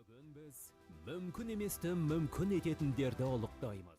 Бүгін біз мүмкін еместі мүмкін ететіндерді ұлықтаймыз.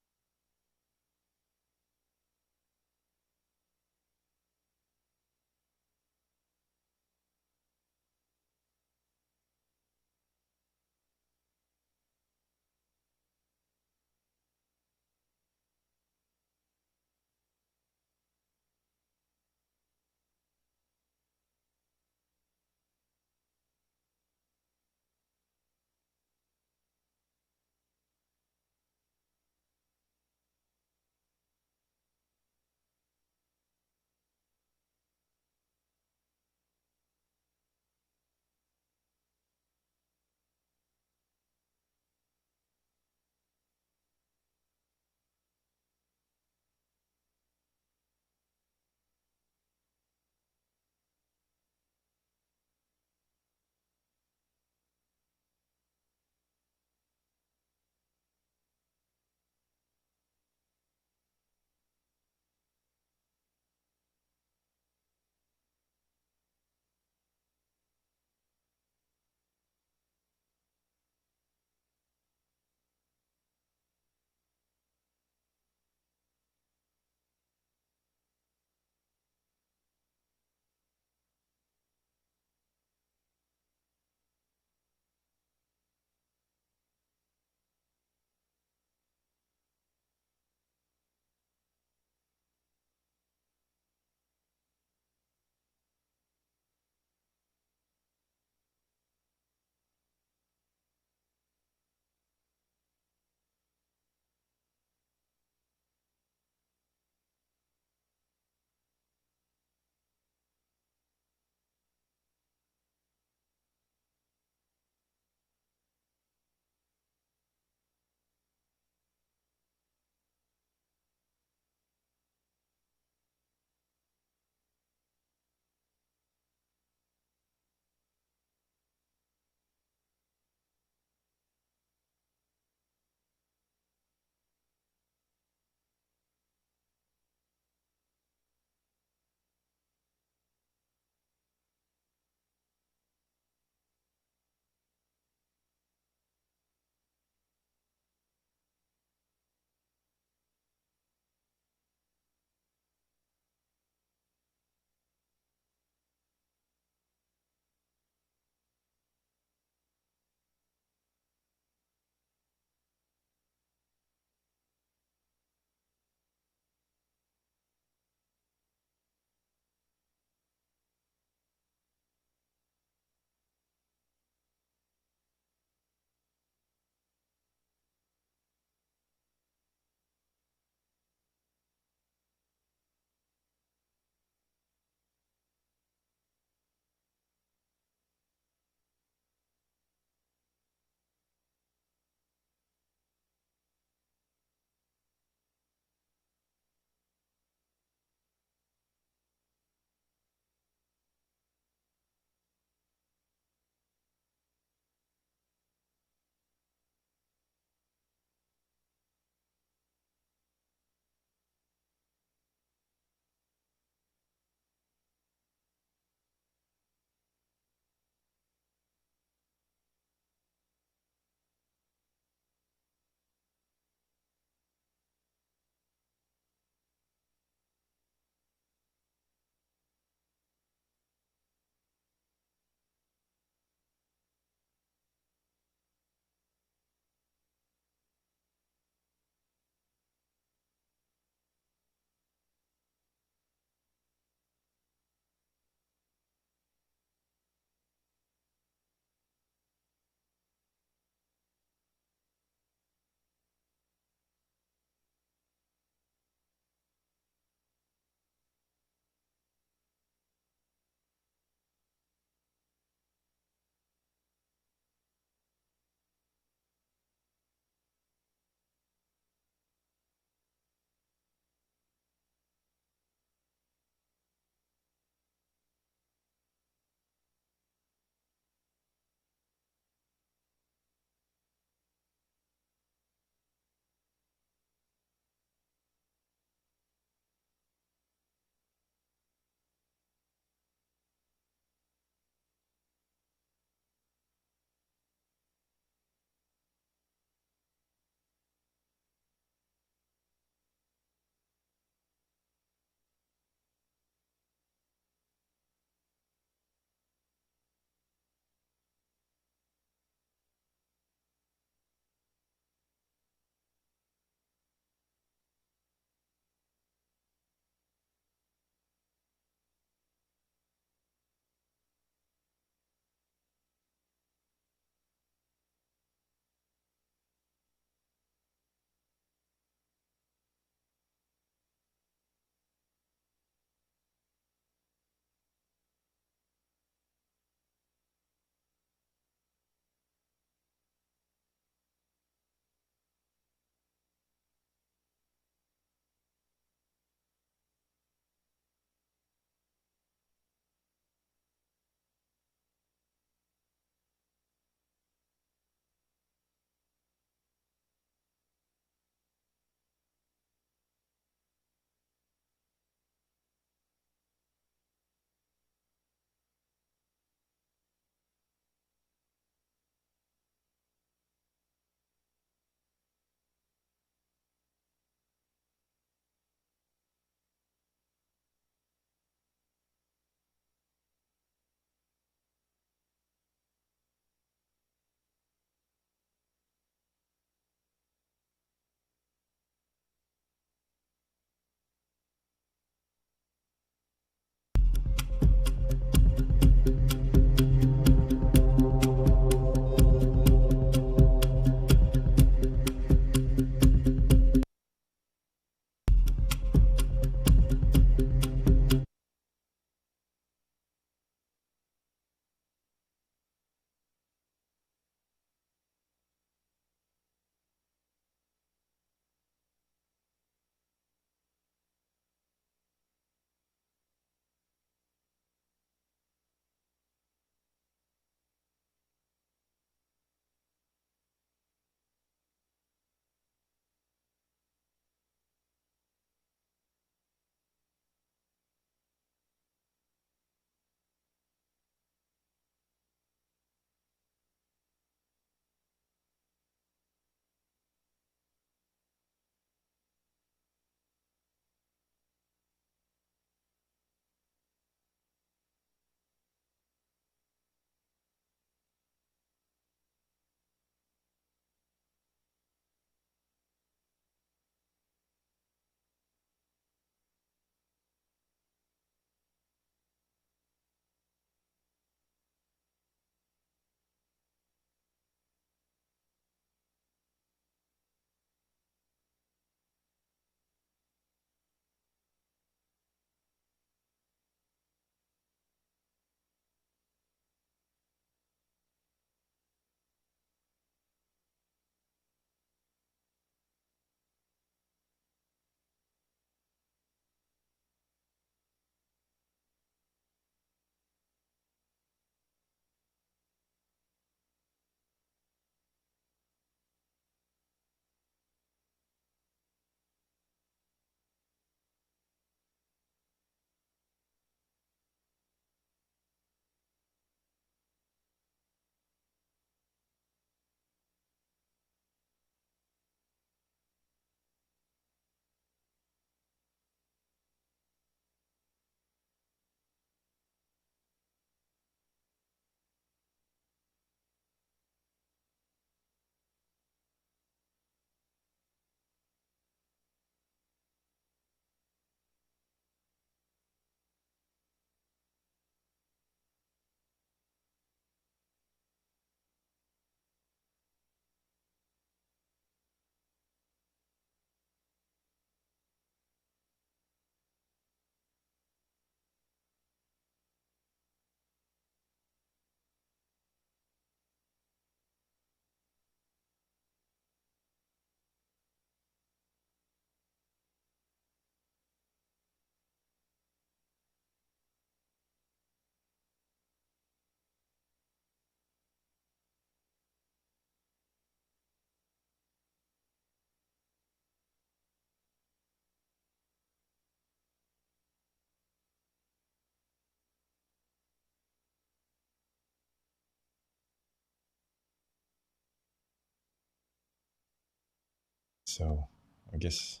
So I guess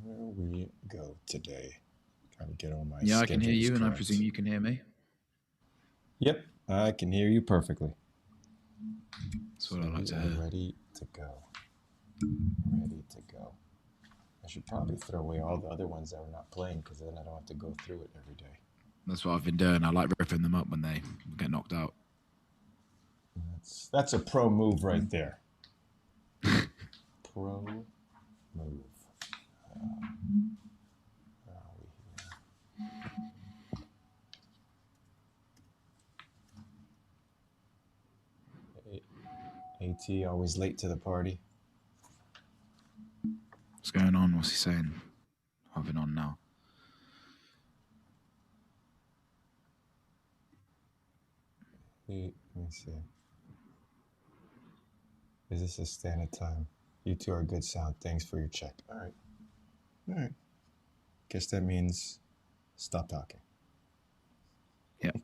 where we go today. Trying to get all my Yeah, I can hear you, schedules and I correct. presume you can hear me. Yep, I can hear you perfectly. That's what I like to hear. Ready to go. Ready to go. I should probably throw away all the other ones that we're not playing because then I don't have to go through it every day. That's what I've been doing. I like ripping them up when they get knocked out. That's a pro move right there. Pro move. Where are we here? AT always late to the party. What's going on? What's he saying? Hopping on now. Let me see. Is this Astana time? You two are good sound. Thanks for your check. All right. All right. Guess that means stop talking. Yep.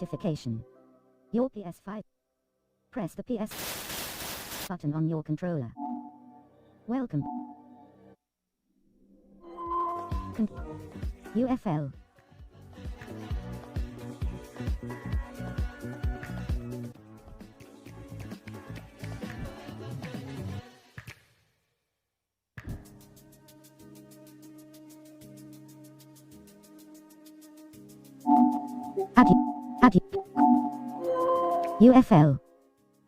Notification. Your PS5. Press the PS button on your controller. Welcome. UFL. Add UFL.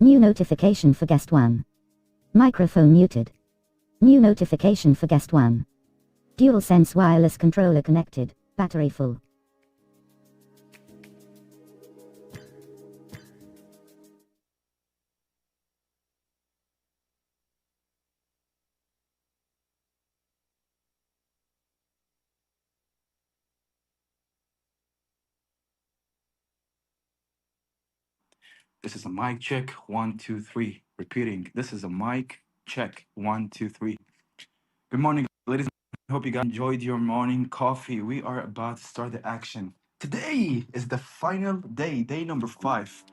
New notification for guest 1. Microphone muted. New notification for guest 1. DualSense wireless controller connected. Battery full. This is a mic check, 1, 2, 3. Repeating, this is a mic check, 1, 2, 3. Good morning, ladies. I hope you guys enjoyed your morning coffee. We are about to start the action. Today is the final day, day number 5.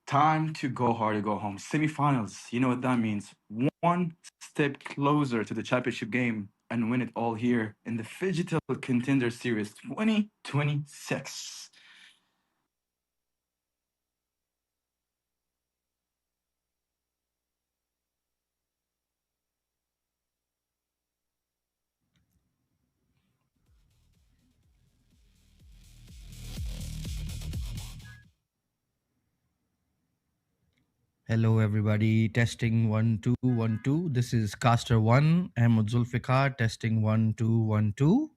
Time to go hard or go home. Semifinals, you know what that means. One step closer to the championship game and win it all here in the Phygital Contenders Series 2026. Hello, everybody. Testing 1 2 1 2. This is Caster 1. Ahmed Zulfikar. Testing 1 2 1 2.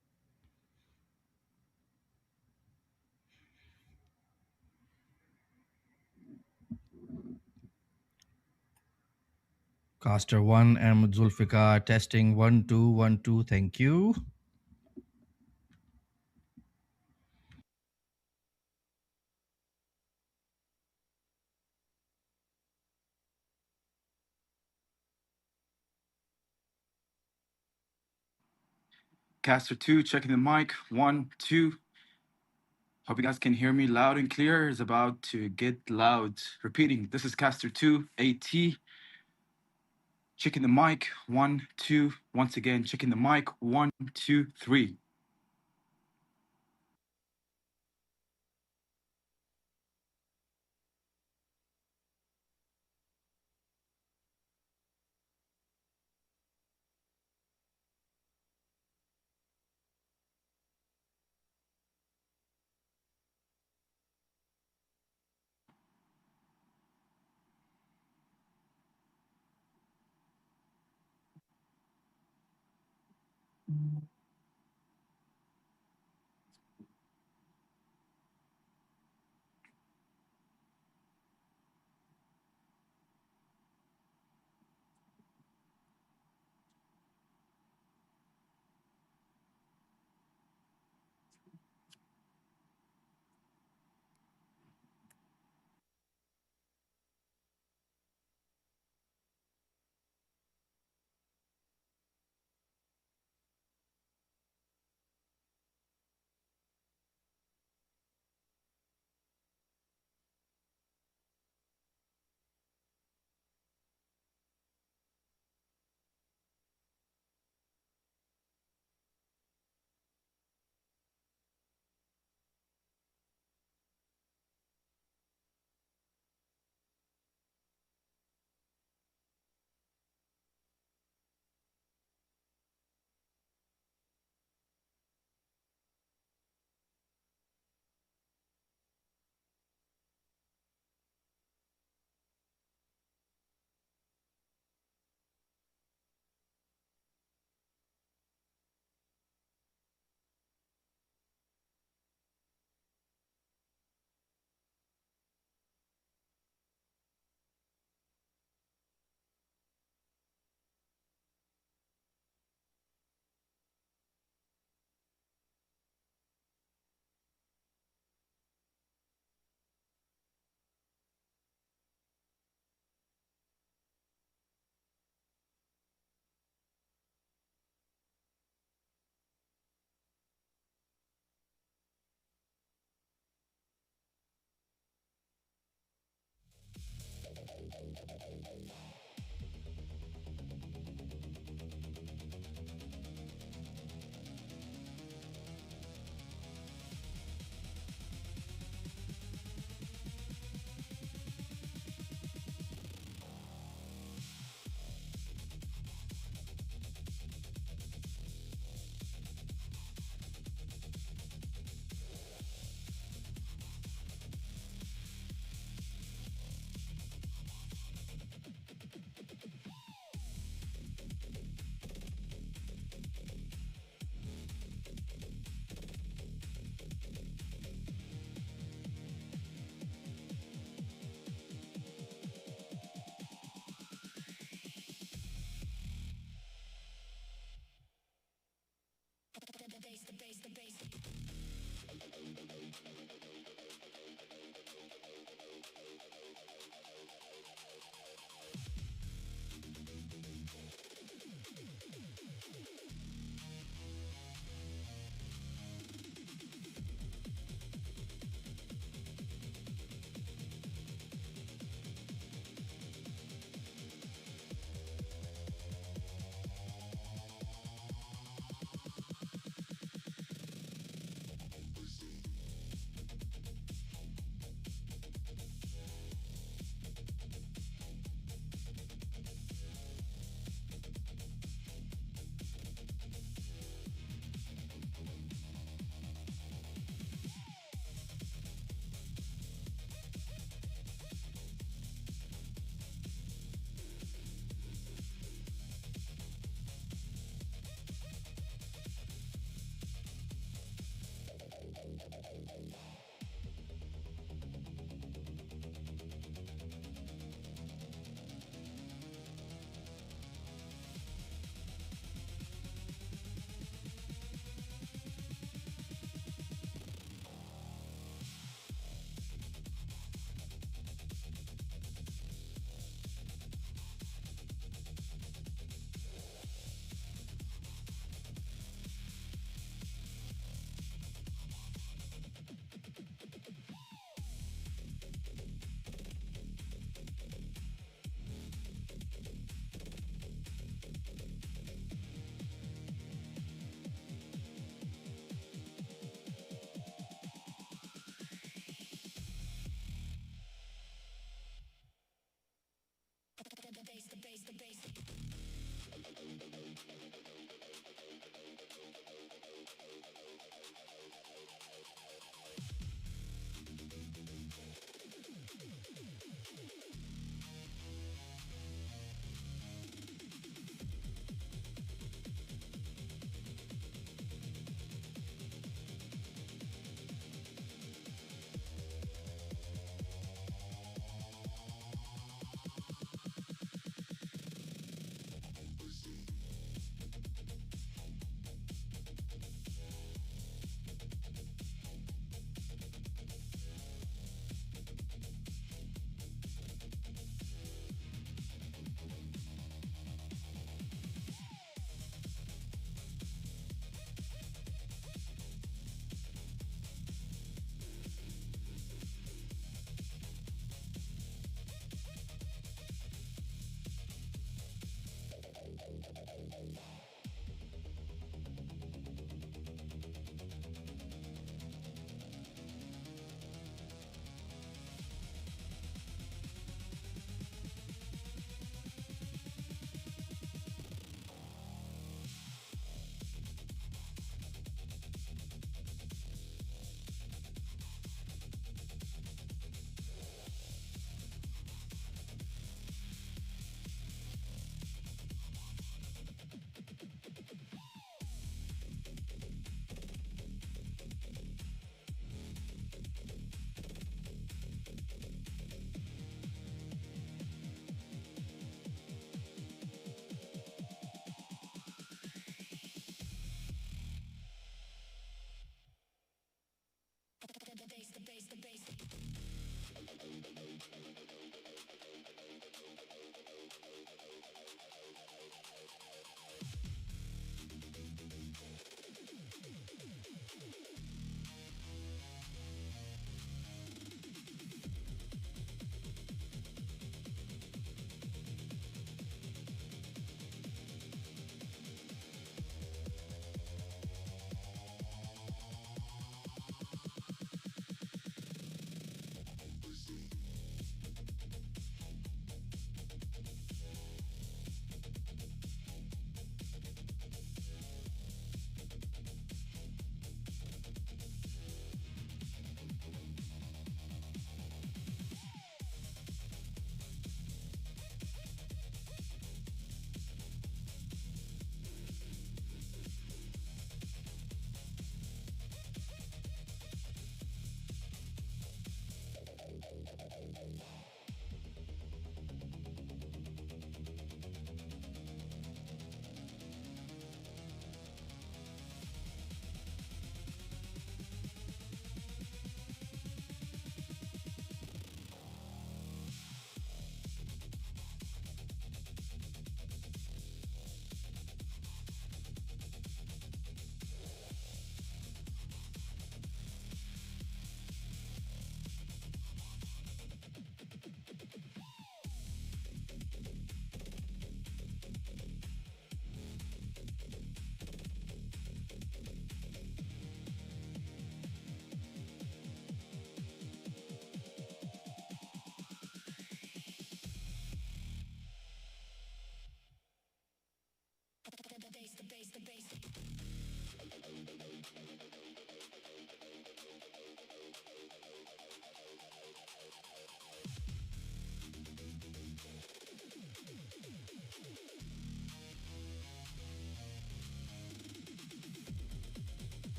Caster 1. Ahmed Zulfikar. Testing 1 2 1 2. Thank you. Caster 2, checking the mic. 1, 2. Hope you guys can hear me loud and clear. It's about to get loud. Repeating, this is Caster 2, AT. Checking the mic. 1, 2. Once again, checking the mic. 1, 2, 3.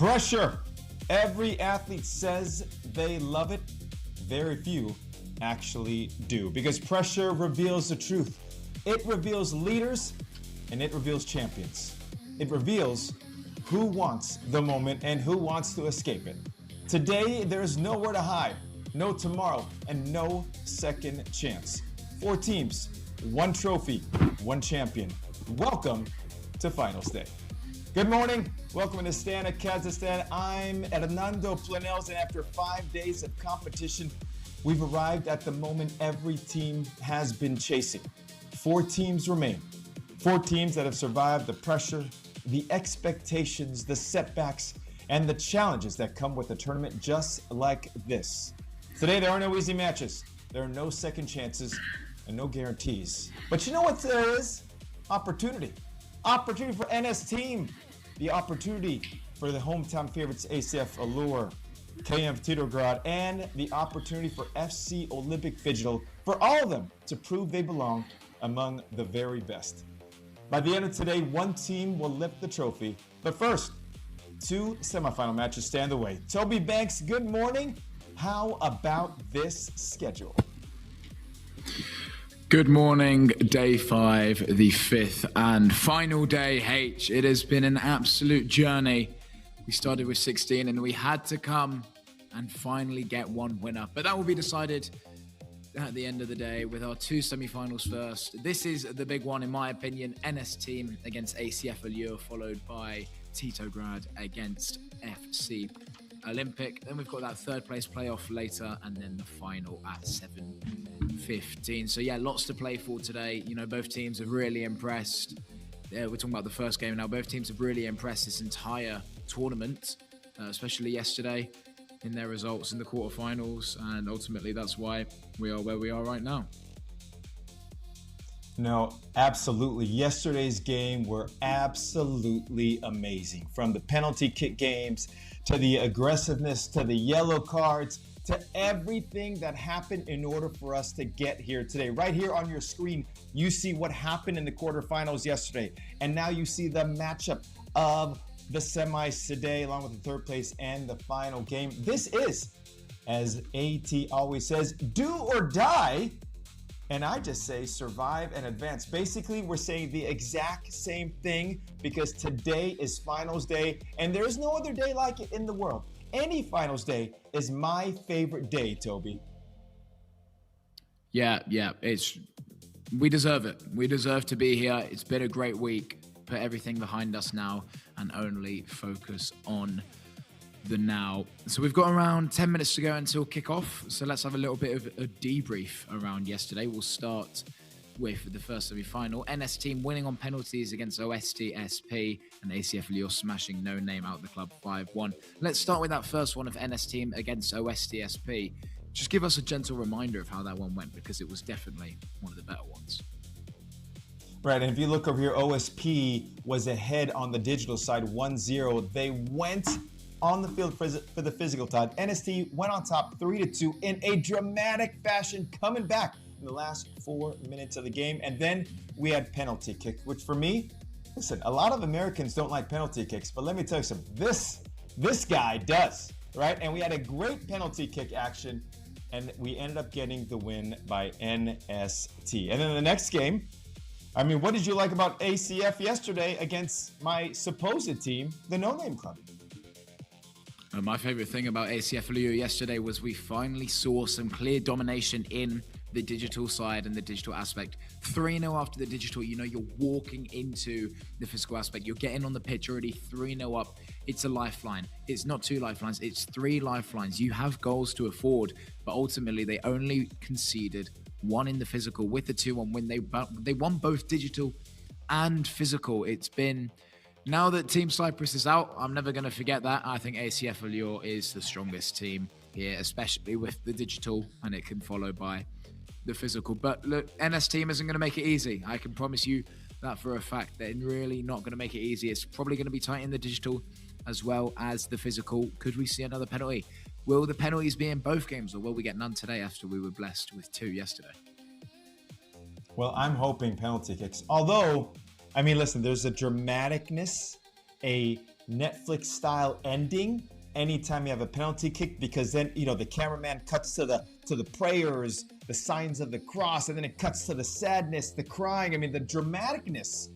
Pressure. Every athlete says they love it. Very few actually do, because pressure reveals the truth. It reveals leaders and it reveals champions. It reveals who wants the moment and who wants to escape it. Today, there's nowhere to hide, no tomorrow, and no second chance. 4 teams, 1 trophy, 1 champion. Welcome to Finals Day. Good morning. Welcome to Astana, Kazakhstan. I'm Hernando Planels, and after 5 days of competition, we've arrived at the moment every team has been chasing. 4 teams remain. 4 teams that have survived the pressure, the expectations, the setbacks, and the challenges that come with a tournament just like this. Today, there are no easy matches. There are no second chances and no guarantees. But you know what there is? Opportunity. Opportunity for NS team. The opportunity for the hometown favorites ACF Allure, KM Titograd, and the opportunity for FC Olympic Phygital, for all of them to prove they belong among the very best. By the end of today, 1 team will lift the trophy. But first, 2 semifinal matches stand the way. Toby Banks, good morning. How about this schedule? Good morning, day 5, the 5th and final day, H. It has been an absolute journey. We started with 16 and we had to come and finally get 1 winner. But that will be decided at the end of the day with our 2 semi-finals first. This is the big one, in my opinion. NS team against ACF Allure, followed by Titograd against FC Olympic. Then we've got that 3rd place playoff later, and then the final at 7:15. So yeah, lots to play for today. You know, both teams have really impressed. We're talking about the first game now. Both teams have really impressed this entire tournament, especially yesterday in their results in the quarterfinals, and ultimately that's why we are where we are right now. No, absolutely. Yesterday's game were absolutely amazing. From the penalty kick games, to the aggressiveness, to the yellow cards, to everything that happened in order for us to get here today. Right here on your screen, you see what happened in the quarterfinals yesterday. And now you see the matchup of the semis today, along with the 3rd place and the final game. This is, as AT always says, do or die. And I just say survive and advance. Basically, we're saying the exact same thing, because today is finals day and there's no other day like it in the world. Any finals day is my favorite day, Toby. Yeah, we deserve it. We deserve to be here. It's been a great week. Put everything behind us now and only focus on the now. So we've got around 10 minutes to go until kickoff. So let's have a little bit of a debrief around yesterday. We'll start with the first semi-final. NS team winning on penalties against OSTSP, and ACF Allure smashing No Name out of the club 5-1. Let's start with that first one of NS team against OSTSP. Just give us a gentle reminder of how that one went, because it was definitely one of the better ones. Right, and if you look over here, OSP was ahead on the digital side 1-0. They went on the field for the physical side. NST went on top 3-2 in a dramatic fashion, coming back in the last 4 minutes of the game. And then we had penalty kick, which for me, listen, a lot of Americans don't like penalty kicks, but let me tell you something, this guy does, right? And we had a great penalty kick action, and we ended up getting the win by NST. And then the next game, I mean, what did you like about ACF yesterday against my supposed team, the No Name Club? My favorite thing about ACF Allure yesterday was we finally saw some clear domination in the digital side and the digital aspect. 3-0 after the digital, you know, you're walking into the physical aspect. You're getting on the pitch already 3-0 up. It's a lifeline. It's not 2 lifelines. It's 3 lifelines. You have goals to afford, but ultimately they only conceded 1 in the physical with the 2-1 win. They won both digital and physical. It's been... Now that Team Cyprus is out, I'm never going to forget that. I think ACF Allure is the strongest team here, especially with the digital, and it can follow by the physical. But look, NS team isn't going to make it easy. I can promise you that for a fact. They're really not going to make it easy. It's probably going to be tight in the digital as well as the physical. Could we see another penalty? Will the penalties be in both games, or will we get none today after we were blessed with 2 yesterday? Well, I'm hoping penalty kicks. Although, I mean, listen, there's a dramaticness, a Netflix style ending anytime you have a penalty kick, because then the cameraman cuts to the prayers, the signs of the cross, and then it cuts to the sadness, the crying. I mean, the dramaticness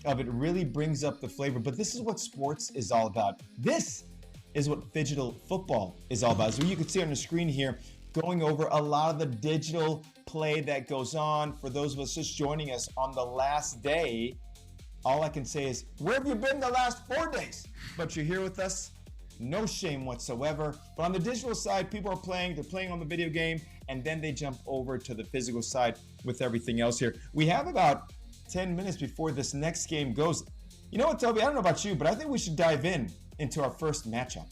of it really brings up the flavor. But this is what sports is all about. This is what Phygital football is all about. So you can see on the screen here, going over a lot of the digital play that goes on. For those of us just joining us on the last day, all I can say is, where have you been the last 4 days? But you're here with us. No shame whatsoever. But on the digital side, people are playing. They're playing on the video game, and then they jump over to the physical side with everything else here. We have about 10 minutes before this next game goes. You know what, Toby? I don't know about you, but I think we should dive into our first matchup.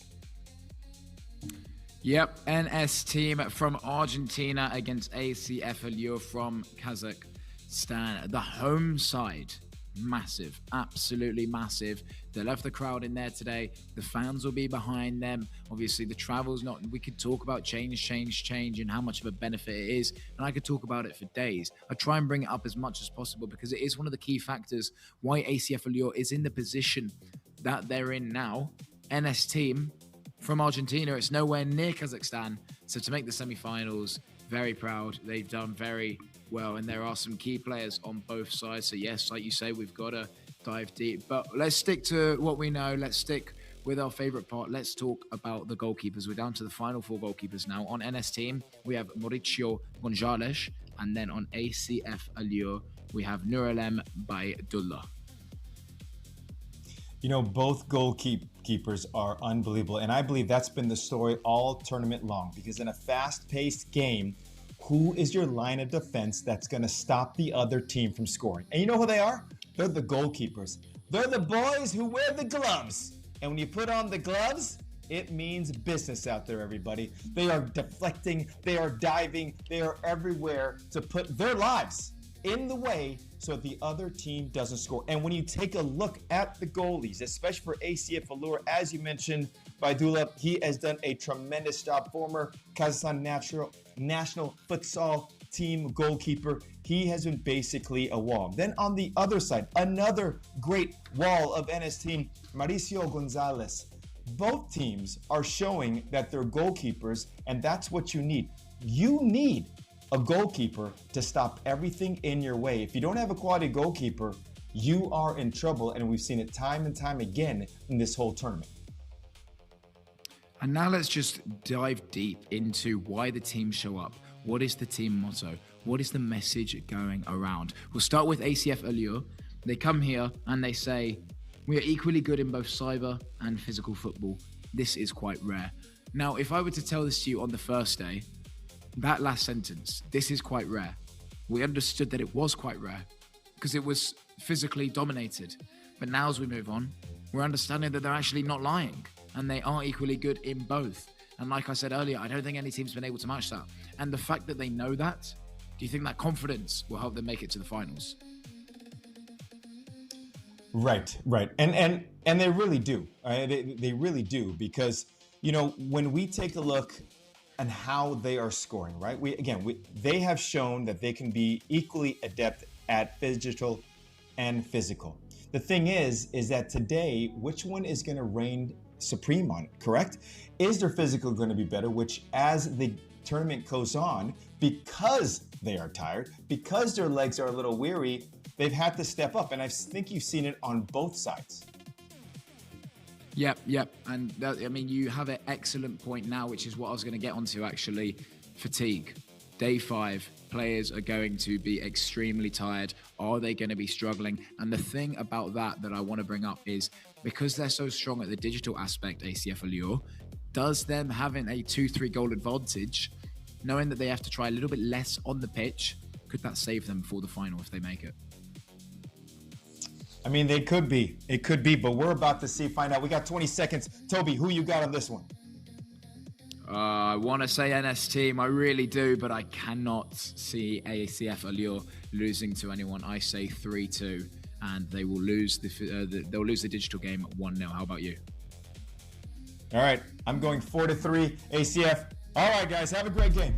Yep, NS team from Argentina against ACF Allure from Kazakhstan. The home side, massive, absolutely massive. They'll have the crowd in there today. The fans will be behind them. Obviously, the travel's not... We could talk about change, and how much of a benefit it is, and I could talk about it for days. I try and bring it up as much as possible because it is one of the key factors why ACF Allure is in the position that they're in now. NS team from Argentina, it's nowhere near Kazakhstan. So to make the semi-finals, very proud. They've done very well, and there are some key players on both sides. So yes, like you say, we've got to dive deep. But let's stick to what we know. Let's stick with our favorite part. Let's talk about the goalkeepers. We're down to the final 4 goalkeepers now. On NS team, we have Mauricio Gonzalez, and then on ACF Allure, we have Nuralem Baydullah. Both goalkeepers are unbelievable, and I believe that's been the story all tournament long, because in a fast-paced game, who is your line of defense that's going to stop the other team from scoring? And you know who they are? They're the goalkeepers. They're the boys who wear the gloves. And when you put on the gloves, it means business out there, everybody. They are deflecting, they are diving, they are everywhere to put their lives in the way so the other team doesn't score. And when you take a look at the goalies, especially for ACF Allure, as you mentioned, Baydullah, he has done a tremendous job. Former Kazakhstan national futsal team goalkeeper. He has been basically a wall. Then on the other side, another great wall of NS team, Mauricio Gonzalez. Both teams are showing that they're goalkeepers, and that's what you need. You need a goalkeeper to stop everything in your way. If you don't have a quality goalkeeper, you are in trouble, and we've seen it time and time again in this whole tournament. And now let's just dive deep into why the teams show up. What is the team motto? What is the message going around? We'll start with ACF Allure. They come here and they say, we are equally good in both cyber and physical football. This is quite rare. Now, if I were to tell this to you on the first day, that last sentence, this is quite rare. We understood that it was quite rare because it was physically dominated. But now as we move on, we're understanding that they're actually not lying and they are equally good in both. And like I said earlier, I don't think any team's been able to match that. And the fact that they know that, do you think that confidence will help them make it to the finals? Right. And they really do. They really do, because, when we take a look and how they are scoring, right? They have shown that they can be equally adept at phygital and physical. The thing is that today, which one is going to reign supreme on it, correct? Is their physical going to be better, which as the tournament goes on, because they are tired, because their legs are a little weary, they've had to step up. And I think you've seen it on both sides. Yep. And you have an excellent point now, which is what I was going to get onto actually. Fatigue. Day 5, players are going to be extremely tired. Are they going to be struggling? And the thing about that I want to bring up is because they're so strong at the digital aspect, ACF Allure, does them having a 2-3 goal advantage, knowing that they have to try a little bit less on the pitch, could that save them for the final if they make it? I mean, they could be. It could be, but we're about to find out. We got 20 seconds. Toby, who you got on this one? I want to say NS team. I really do, but I cannot see ACF Allure losing to anyone. I say 3-2, and they will lose they'll lose the digital game 1-0. How about you? All right, I'm going 4-3 ACF. All right, guys, have a great game.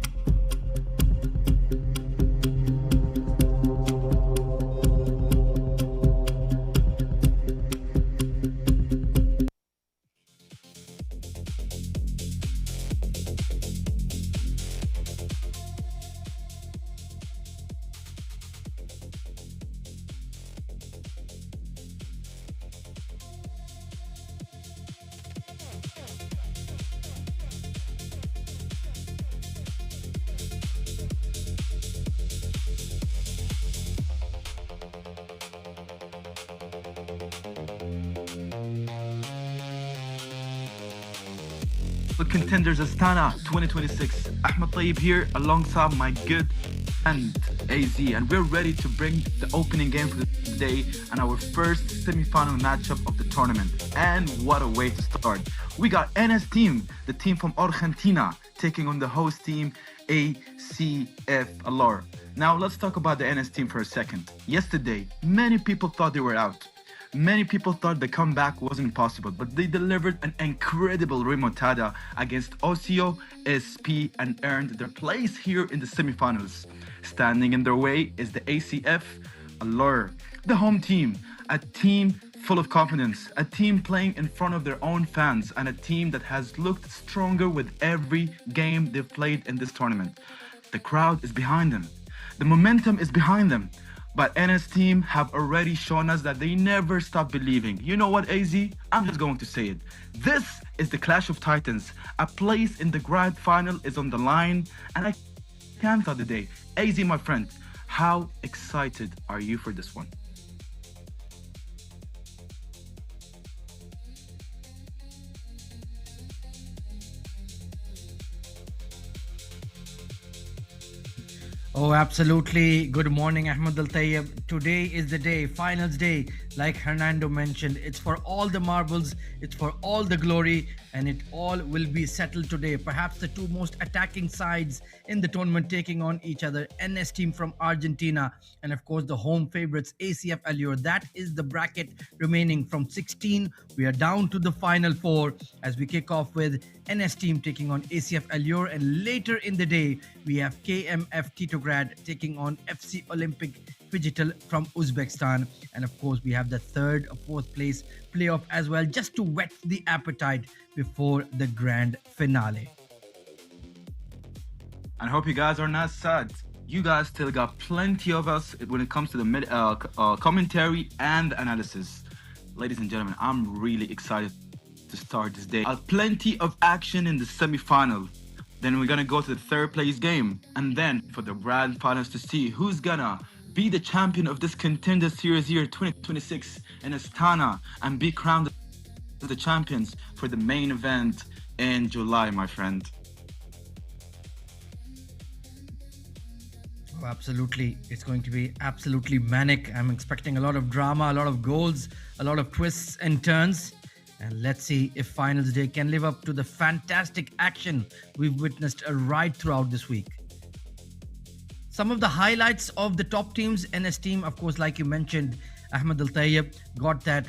with Contenders Astana 2026. Ahmed Tayyib here alongside my good friend AZ, and we're ready to bring the opening game for the day and our first semi-final matchup of the tournament. And what a way to start. We got NS team, the team from Argentina, taking on the host team ACF Allure. Now let's talk about the NS team for a second. Yesterday, many people thought they were out. Many people thought the comeback wasn't possible, but they delivered an incredible remontada against Ocio SP and earned their place here in the semifinals. Standing in their way is the ACF Allure, the home team, a team full of confidence, a team playing in front of their own fans, and a team that has looked stronger with every game they've played in this tournament. The crowd is behind them. The momentum is behind them. But NS team have already shown us that they never stop believing. You know what, AZ? I'm just going to say it. This is the Clash of Titans. A place in the grand final is on the line, and I can't tell the day. AZ, my friend, how excited are you for this one? Oh, absolutely. Good morning, Ahmed Al Tayyib. Today is the day, finals day. Like Hernando mentioned, it's for all the marbles, it's for all the glory, and it all will be settled today. Perhaps the two most attacking sides in the tournament taking on each other. NS team from Argentina, and of course the home favorites ACF Allure. That is the bracket remaining from 16. We are down to the final four as we kick off with NS team taking on ACF Allure, and later in the day we have KMF Titograd taking on FC Olympic Phygital from Uzbekistan, and of course we have the third or fourth place playoff as well, just to whet the appetite before the grand finale. I hope you guys are not sad. You guys still got plenty of us when it comes to the commentary and analysis. Ladies and gentlemen, I'm really excited to start this day. Plenty of action in the semi-final. Then we're gonna go to the third place game, and then for the grand finals to see who's gonna be the champion of this Contender Series year 2026 in Astana and be crowned the champions for the main event in July, my friend. Oh, absolutely. It's going to be absolutely manic. I'm expecting a lot of drama, a lot of goals, a lot of twists and turns. And let's see if Finals Day can live up to the fantastic action we've witnessed right throughout this week. Some of the highlights of the top teams, NS team, of course, like you mentioned, Ahmed Al Tayyib got that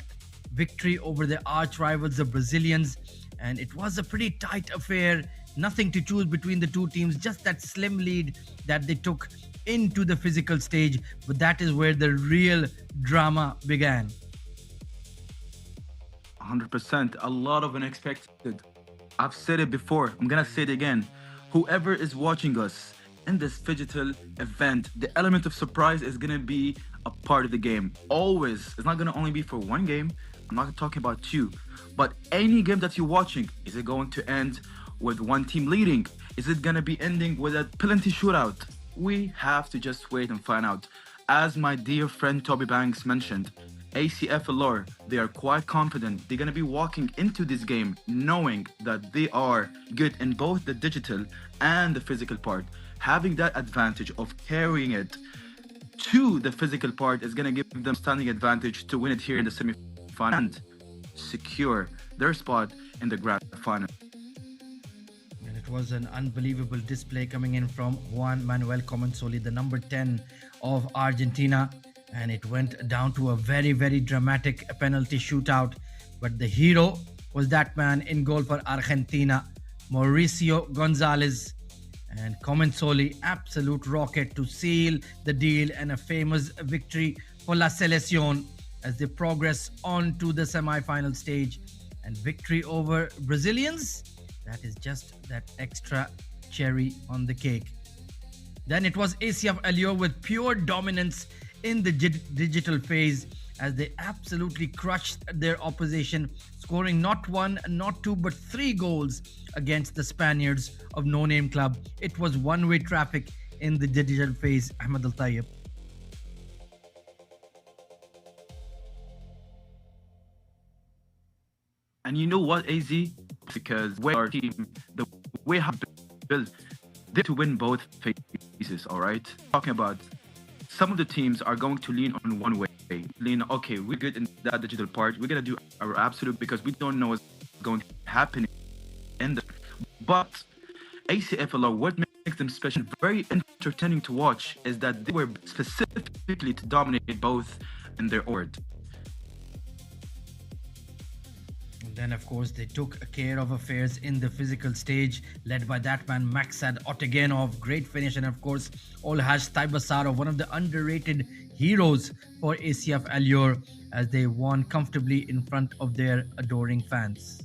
victory over the arch rivals, the Brazilians, and it was a pretty tight affair. Nothing to choose between the two teams, just that slim lead that they took into the physical stage. But that is where the real drama began. 100%. A lot of unexpected. I've said it before. I'm gonna say it again. Whoever is watching us in this Phygital event, the element of surprise is gonna be a part of the game. Always. It's not gonna only be for one game. I'm not talking about two. But any game that you're watching, is it going to end with one team leading? Is it gonna be ending with a penalty shootout? We have to just wait and find out. As my dear friend Toby Banks mentioned, ACF Allure, they are quite confident they're going to be walking into this game knowing that they are good in both the digital and the physical part. Having that advantage of carrying it to the physical part is going to give them standing advantage to win it here in the semi-final and secure their spot in the grand final. And it was an unbelievable display coming in from Juan Manuel Comensoli, the number 10 of Argentina. And it went down to a very, very dramatic penalty shootout. But the hero was that man in goal for Argentina, Mauricio Gonzalez. And Comensoli, absolute rocket to seal the deal, and a famous victory for La Selección as they progress on to the semi-final stage. And victory over Brazilians, that is just that extra cherry on the cake. Then it was ACF Allure with pure dominance in the digital phase as they absolutely crushed their opposition, scoring not one, not two, but 3 goals against the Spaniards of No Name Club. It was one-way traffic in the digital phase, Ahmed Al Tayyib. And you know what, AZ? because way our team, the way how built, they to win both phases. All right, talking about some of the teams are going to lean on one way. Lean, okay, we're good in that digital part. We're gonna do our absolute because we don't know what's going to happen in the. But ACFLR, what makes them special, very entertaining to watch, is that they were specifically to dominate both in their order. Then, of course, they took care of affairs in the physical stage, led by that man, Maksad Otegenov. Great finish. And, of course, Olhaj Taibasarov, one of the underrated heroes for ACF Allure, as they won comfortably in front of their adoring fans.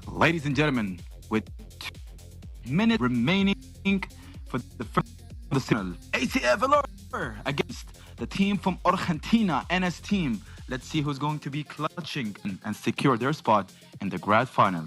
Ladies and gentlemen, with 2 minutes remaining for the first of the signal, ACF Allure against the team from Argentina, NS team. Let's see who's going to be clutching and secure their spot in the grand final.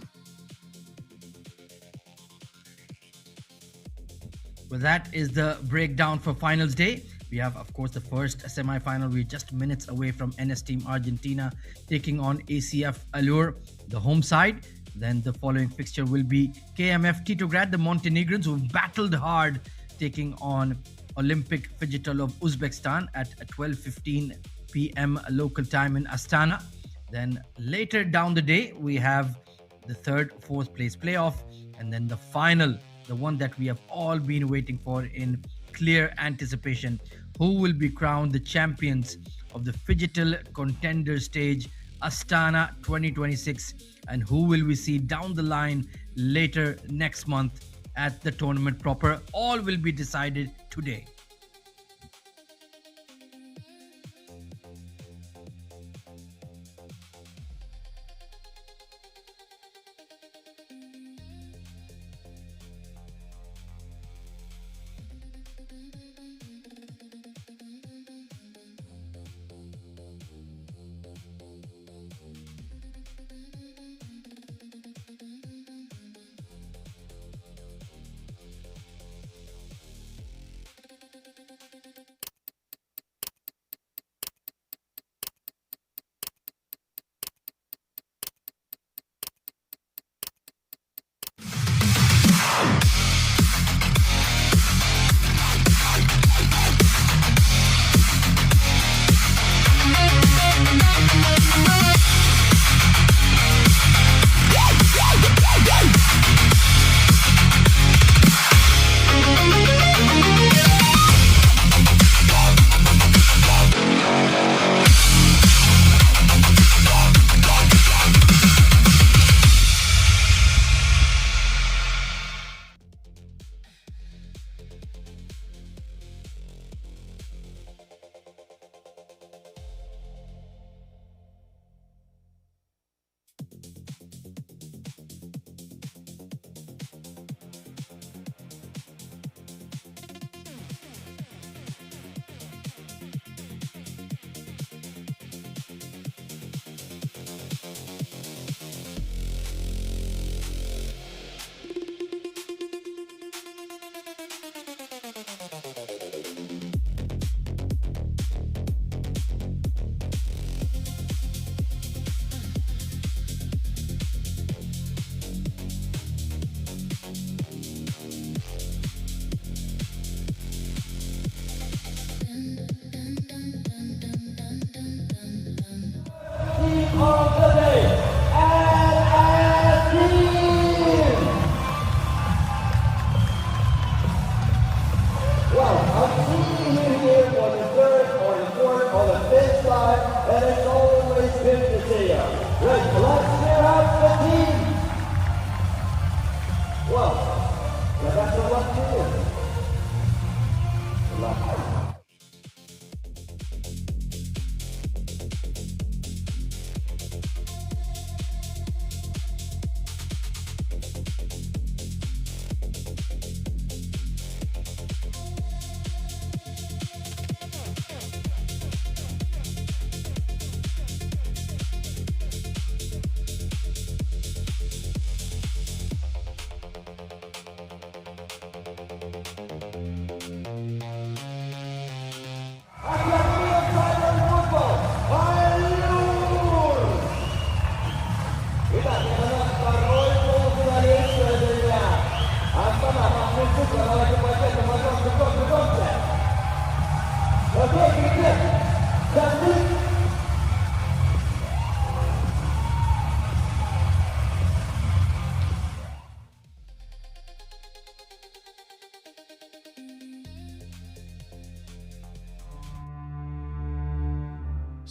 Well, that is the breakdown for finals day. We have, of course, the first semi-final. We're just minutes away from NS Team Argentina taking on ACF Allure, the home side. Then the following fixture will be KMF Titograd, the Montenegrins, who battled hard, taking on Olympic Phygital of Uzbekistan at 12:15 p.m. local time in Astana. Then later down the day, we have the third, fourth place playoff, and then the final, the one that we have all been waiting for in clear anticipation. Who will be crowned the champions of the Phygital Contenders stage, Astana 2026, and who will we see down the line later next month at the tournament proper? All will be decided today.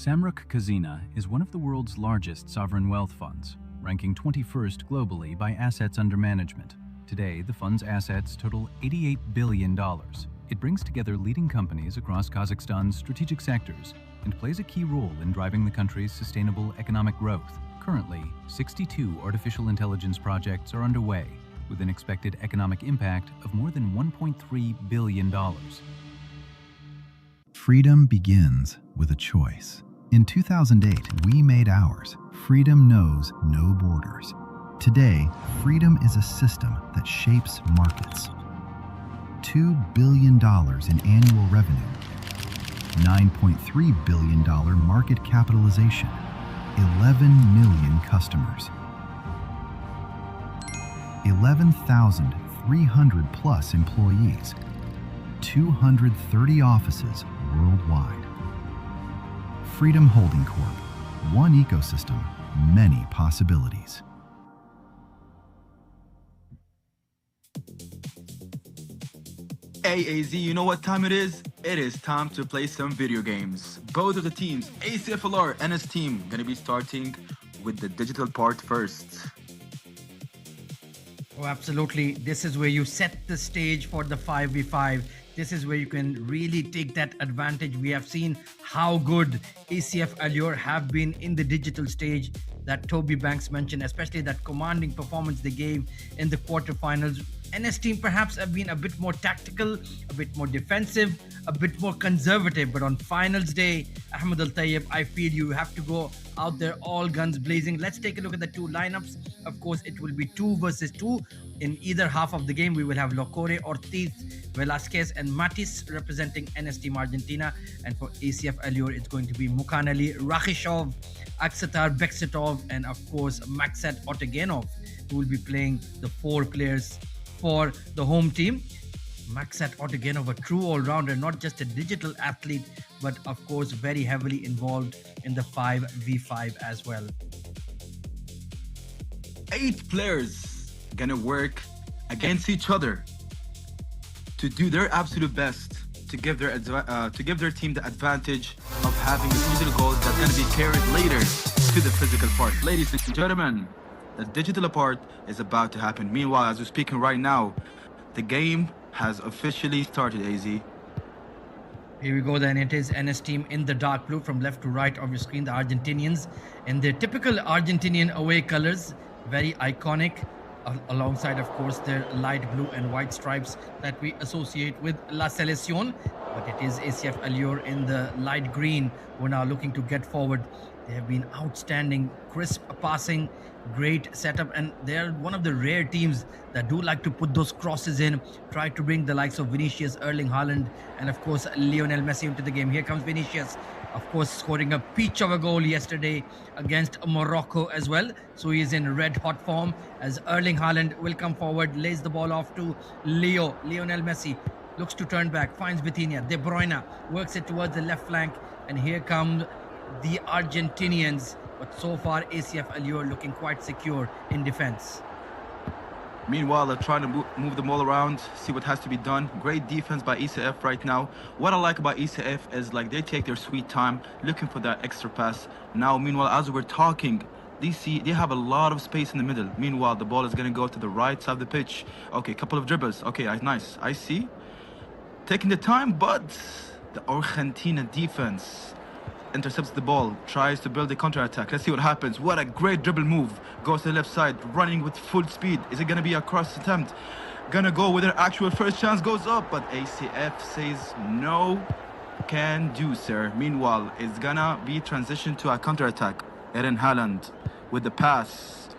Samruk Kazina is one of the world's largest sovereign wealth funds, ranking 21st globally by assets under management. Today, the fund's assets total $88 billion. It brings together leading companies across Kazakhstan's strategic sectors and plays a key role in driving the country's sustainable economic growth. Currently, 62 artificial intelligence projects are underway, with an expected economic impact of more than $1.3 billion. Freedom begins with a choice. In 2008, we made ours. Freedom knows no borders. Today, freedom is a system that shapes markets. $2 billion in annual revenue, $9.3 billion market capitalization, 11 million customers, 11,300 plus employees, 230 offices worldwide. Freedom Holding Corp. One ecosystem, many possibilities. Hey AZ, you know what time it is? It is time to play some video games. Both of the teams, ACFLR and his team, gonna be starting with the digital part first. Oh, absolutely. This is where you set the stage for the 5v5. This is where you can really take that advantage. We have seen how good ACF Allure have been in the digital stage that Toby Banks mentioned, especially that commanding performance they gave in the quarterfinals. NS team perhaps have been a bit more tactical, a bit more defensive, a bit more conservative. But on finals day, Ahmed Al Tayyib, I feel you have to go out there all guns blazing. Let's take a look at the two lineups. Of course, it will be 2 versus 2. In either half of the game, we will have Locore, Ortiz, Velasquez, and Matis representing NS Team Argentina. And for ACF Allure, it's going to be Mukanali, Rakhishov, Aksatar Beksetov, and of course, Maksat Otegenov, who will be playing the 4 players for the home team. Maksat Otegenov, a true all-rounder, not just a digital athlete, but of course, very heavily involved in the 5v5 as well. 8 players gonna work against each other to do their absolute best to give their team the advantage of having the digital goals that's gonna be carried later to the physical part. Ladies and gentlemen, the digital part is about to happen. Meanwhile, as we're speaking right now, the game has officially started, AZ. Here we go then. It is NS team in the dark blue from left to right of your screen. The Argentinians in their typical Argentinian away colors. Very iconic. Alongside, of course, their light blue and white stripes that we associate with La Selección. But it is ACF Allure in the light green who are now looking to get forward. They have been outstanding, crisp passing, great setup, and they're one of the rare teams that do like to put those crosses in, try to bring the likes of Vinicius, Erling Haaland, and of course Lionel Messi into the game. Here comes Vinicius, of course, scoring a peach of a goal yesterday against Morocco as well. So he is in red hot form as Erling Haaland will come forward, lays the ball off to Lionel Messi looks to turn back, finds Vitinha, De Bruyne works it towards the left flank, and here come the Argentinians. But so far, ACF Allure looking quite secure in defense. Meanwhile, they're trying to move them all around, see what has to be done. Great defense by ECF right now. What I like about ECF is like they take their sweet time looking for that extra pass. Now, meanwhile, as we're talking, they have a lot of space in the middle. Meanwhile, the ball is going to go to the right side of the pitch. Okay, couple of dribbles. Okay, nice. I see. Taking the time, but the Argentina defense intercepts the ball, tries to build a counter-attack. Let's see what happens. What a great dribble move. Goes to the left side, running with full speed. Is it going to be a cross attempt? Gonna go with their actual first chance, goes up, but ACF says no can do, sir. Meanwhile, it's gonna be transitioned to a counter-attack. Erling Haaland with the pass.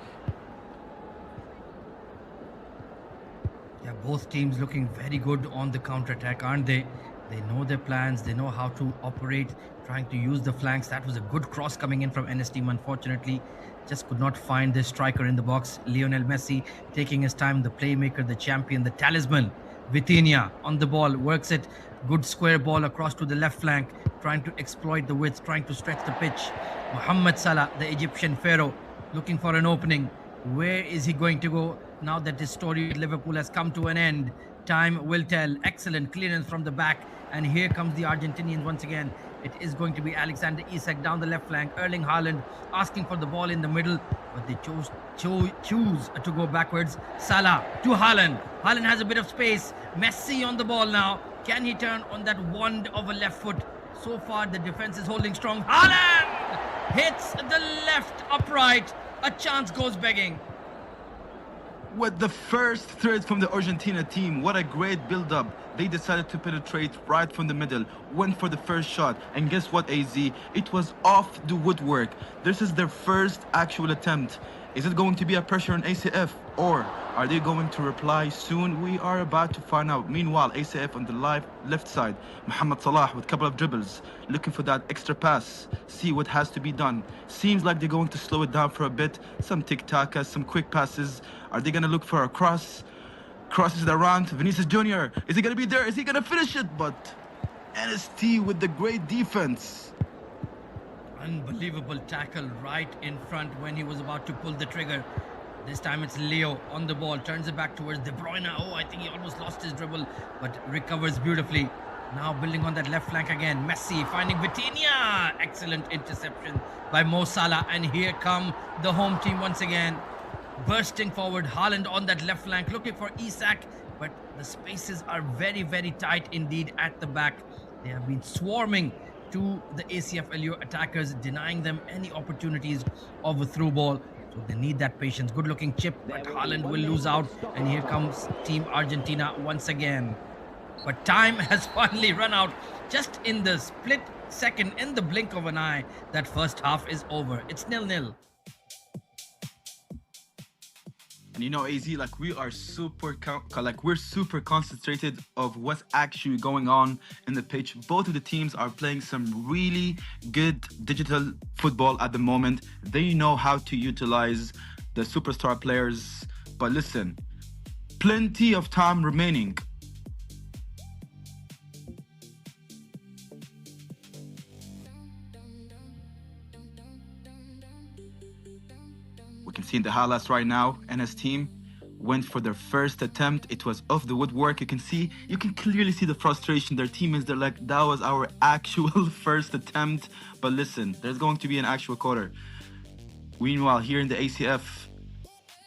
Yeah, both teams looking very good on the counter-attack, aren't they? They know their plans, they know how to operate, trying to use the flanks. That was a good cross coming in from NS team. Unfortunately, just could not find the striker in the box. Lionel Messi taking his time, the playmaker, the champion, the talisman. Vitinha on the ball, works it. Good square ball across to the left flank, trying to exploit the width, trying to stretch the pitch. Mohamed Salah, the Egyptian pharaoh, looking for an opening. Where is he going to go now that his story with Liverpool has come to an end? Time will tell. Excellent clearance from the back. And here comes the Argentinians once again. It is going to be Alexander Isak down the left flank. Erling Haaland asking for the ball in the middle, but they choose to go backwards. Salah to Haaland. Haaland has a bit of space. Messi on the ball now. Can he turn on that wand of a left foot? So far, the defense is holding strong. Haaland hits the left upright. A chance goes begging. With the first threat from the Argentina team, what a great build-up. They decided to penetrate right from the middle, went for the first shot, and guess what, AZ? It was off the woodwork. This is their first actual attempt. Is it going to be a pressure on ACF, or are they going to reply soon? We are about to find out. Meanwhile, ACF on the left side, Mohamed Salah with a couple of dribbles, looking for that extra pass, see what has to be done. Seems like they're going to slow it down for a bit. Some tic-tac, some quick passes. Are they going to look for a cross? Crosses it around. Vinicius Jr. Is he going to be there? Is he going to finish it? But NST with the great defense. Unbelievable tackle right in front when he was about to pull the trigger. This time it's Leo on the ball, turns it back towards De Bruyne. Oh, I think he almost lost his dribble, but recovers beautifully. Now building on that left flank again. Messi finding Vitinha. Excellent interception by Mo Salah. And here come the home team once again. Bursting forward, Haaland on that left flank, looking for Isak, but the spaces are very, very tight indeed at the back. They have been swarming to the ACF LU attackers, denying them any opportunities of a through ball. So they need that patience. Good looking chip, but Haaland will lose out. And here comes Team Argentina once again. But time has finally run out. Just in the split second, in the blink of an eye, that first half is over. It's 0-0. And you know, AZ, like we're super concentrated of what's actually going on in the pitch. Both of the teams are playing some really good digital football at the moment. They know how to utilize the superstar players. But listen, plenty of time remaining. We can see in the highlights right now, NS team went for their first attempt. It was off the woodwork. You can clearly see the frustration. Their teammates, they're like, that was our actual first attempt. But listen, there's going to be an actual quarter. Meanwhile, here in the ACF,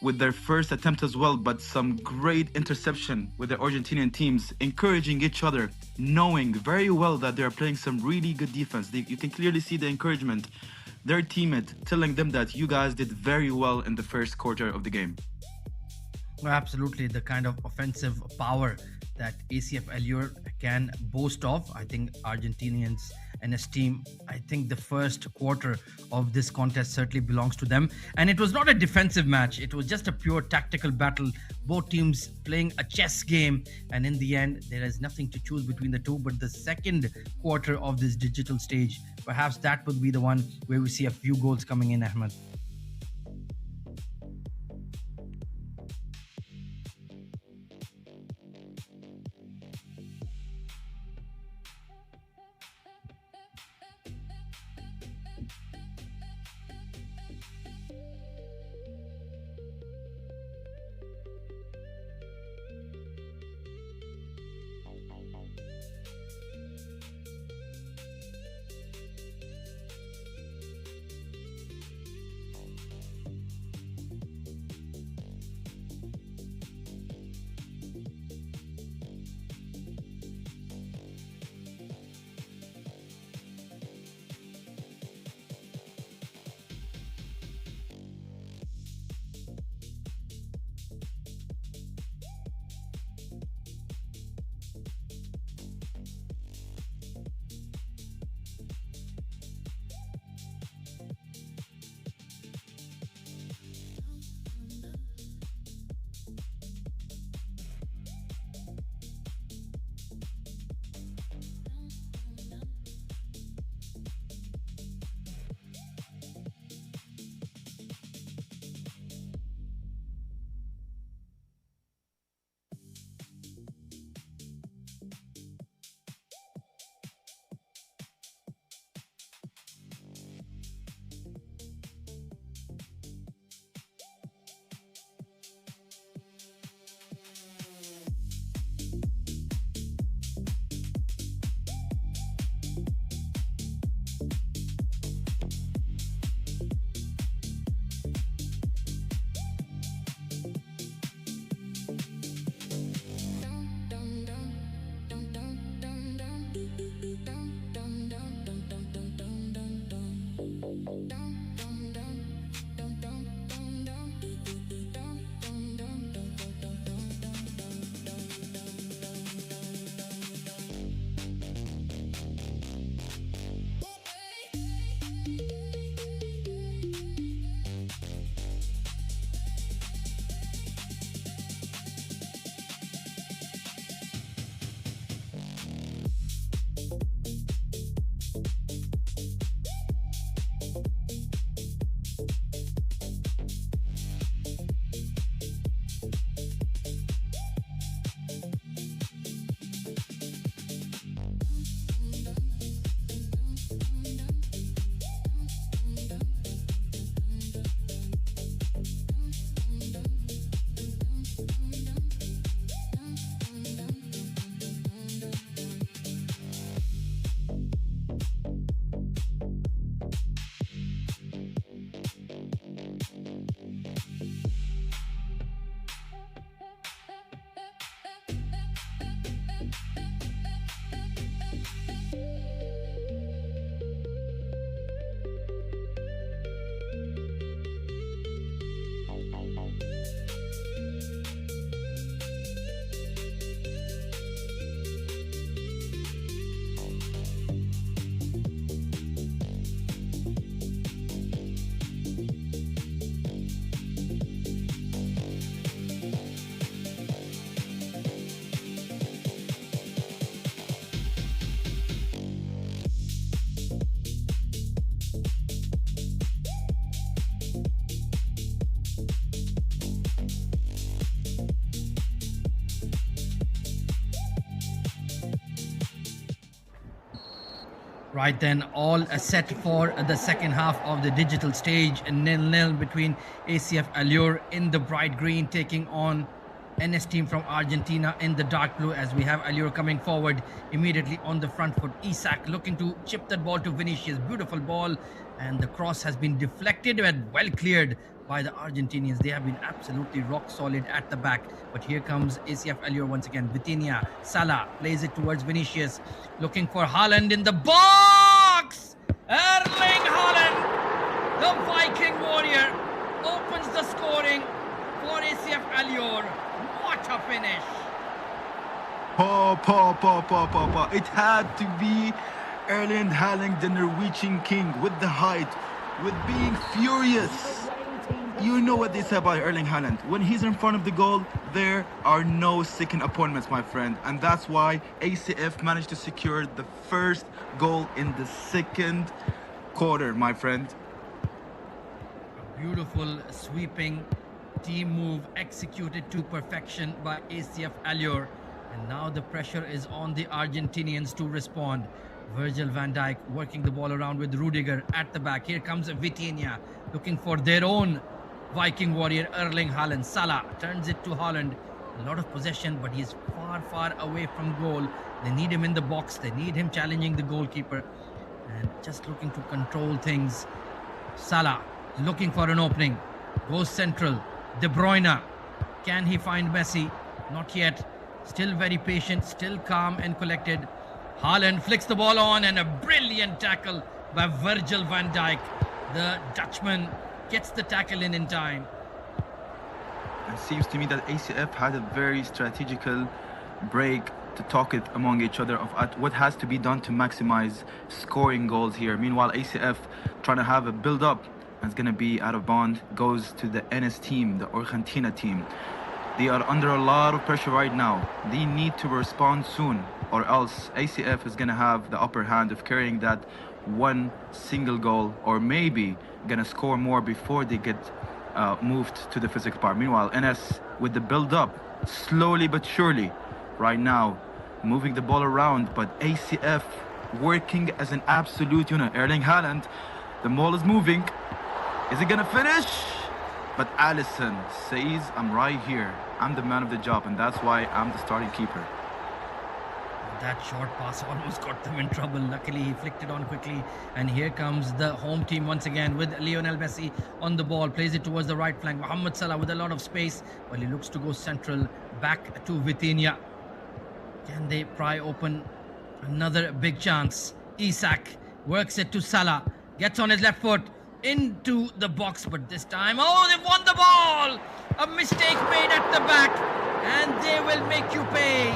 with their first attempt as well, but some great interception with the Argentinian teams, encouraging each other, knowing very well that they're playing some really good defense. You can clearly see the encouragement. Their teammate telling them that you guys did very well in the first quarter of the game. Well, absolutely, the kind of offensive power that ACF Allure can boast of. I think Argentinians and his team, I think the first quarter of this contest certainly belongs to them. And it was not a defensive match. It was just a pure tactical battle. Both teams playing a chess game. And in the end, there is nothing to choose between the two. But the second quarter of this digital stage, perhaps that would be the one where we see a few goals coming in, Ahmed. Right then, all set for the second half of the digital stage. 0-0 between ACF Allure in the bright green taking on NS team from Argentina in the dark blue, as we have Allure coming forward immediately on the front foot. Isak looking to chip that ball to Vinicius. Beautiful ball, and the cross has been deflected and well cleared by the Argentinians. They have been absolutely rock solid at the back. But here comes ACF Allure once again. Vitinha, Salah plays it towards Vinicius, looking for Haaland in the box. Erling Haaland, the Viking warrior, opens the scoring for ACF Allure. What a finish! It had to be Erling Haaland, the Norwegian king, with the height, with being furious. You know what they say about Erling Haaland. When he's in front of the goal, there are no second appointments, my friend. And that's why ACF managed to secure the first goal in the second quarter, my friend. A beautiful sweeping team move executed to perfection by ACF Allure. And now the pressure is on the Argentinians to respond. Virgil van Dijk working the ball around with Rudiger at the back. Here comes Vitinha looking for their own Viking warrior Erling Haaland. Salah turns it to Haaland. A lot of possession, but he's far away from goal. They need him in the box. They need him challenging the goalkeeper and just looking to control things. Salah looking for an opening. Goes central. De Bruyne. Can he find Messi? Not yet. Still very patient, still calm and collected. Haaland flicks the ball on, and a brilliant tackle by Virgil van Dijk. The Dutchman gets the tackle in time. It seems to me that ACF had a very strategical break to talk it among each other of what has to be done to maximize scoring goals here. Meanwhile, ACF trying to have a build-up, and it's going to be out of bounds, goes to the NS team, the Argentina team. They are under a lot of pressure right now. They need to respond soon, or else ACF is going to have the upper hand of carrying that one single goal, or maybe going to score more before they get moved to the physical part. Meanwhile, NS with the build-up, slowly but surely, right now, moving the ball around, but ACF working as an absolute unit. Erling Haaland, the ball is moving. Is he going to finish? But Alisson says, I'm right here. I'm the man of the job, and that's why I'm the starting keeper. That short pass almost got them in trouble. Luckily, he flicked it on quickly. And here comes the home team once again with Lionel Messi on the ball. Plays it towards the right flank. Mohamed Salah with a lot of space. Well, he looks to go central. Back to Vitinha. Can they pry open another big chance? Isak works it to Salah. Gets on his left foot. Into the box, but this time, oh, they've won the ball! A mistake made at the back, and they will make you pay.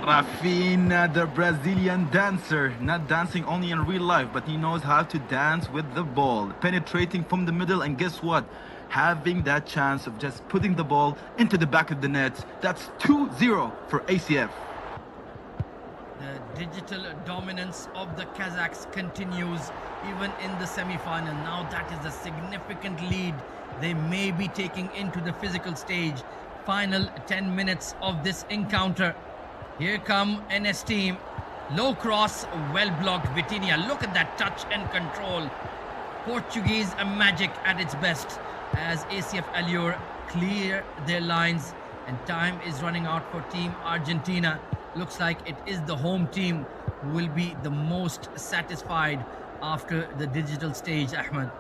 Rafinha, the Brazilian dancer, not dancing only in real life, but he knows how to dance with the ball, penetrating from the middle, and guess what? Having that chance of just putting the ball into the back of the net. That's 2-0 for ACF. The digital dominance of the Kazakhs continues even in the semi-final. Now that is a significant lead they may be taking into the physical stage. Final 10 minutes of this encounter. Here come NS team. Low cross, well blocked. Vitinha, look at that touch and control. Portuguese magic at its best as ACF Allure clear their lines, and time is running out for Team Argentina. Looks like it is the home team who will be the most satisfied after the digital stage, Ahmed.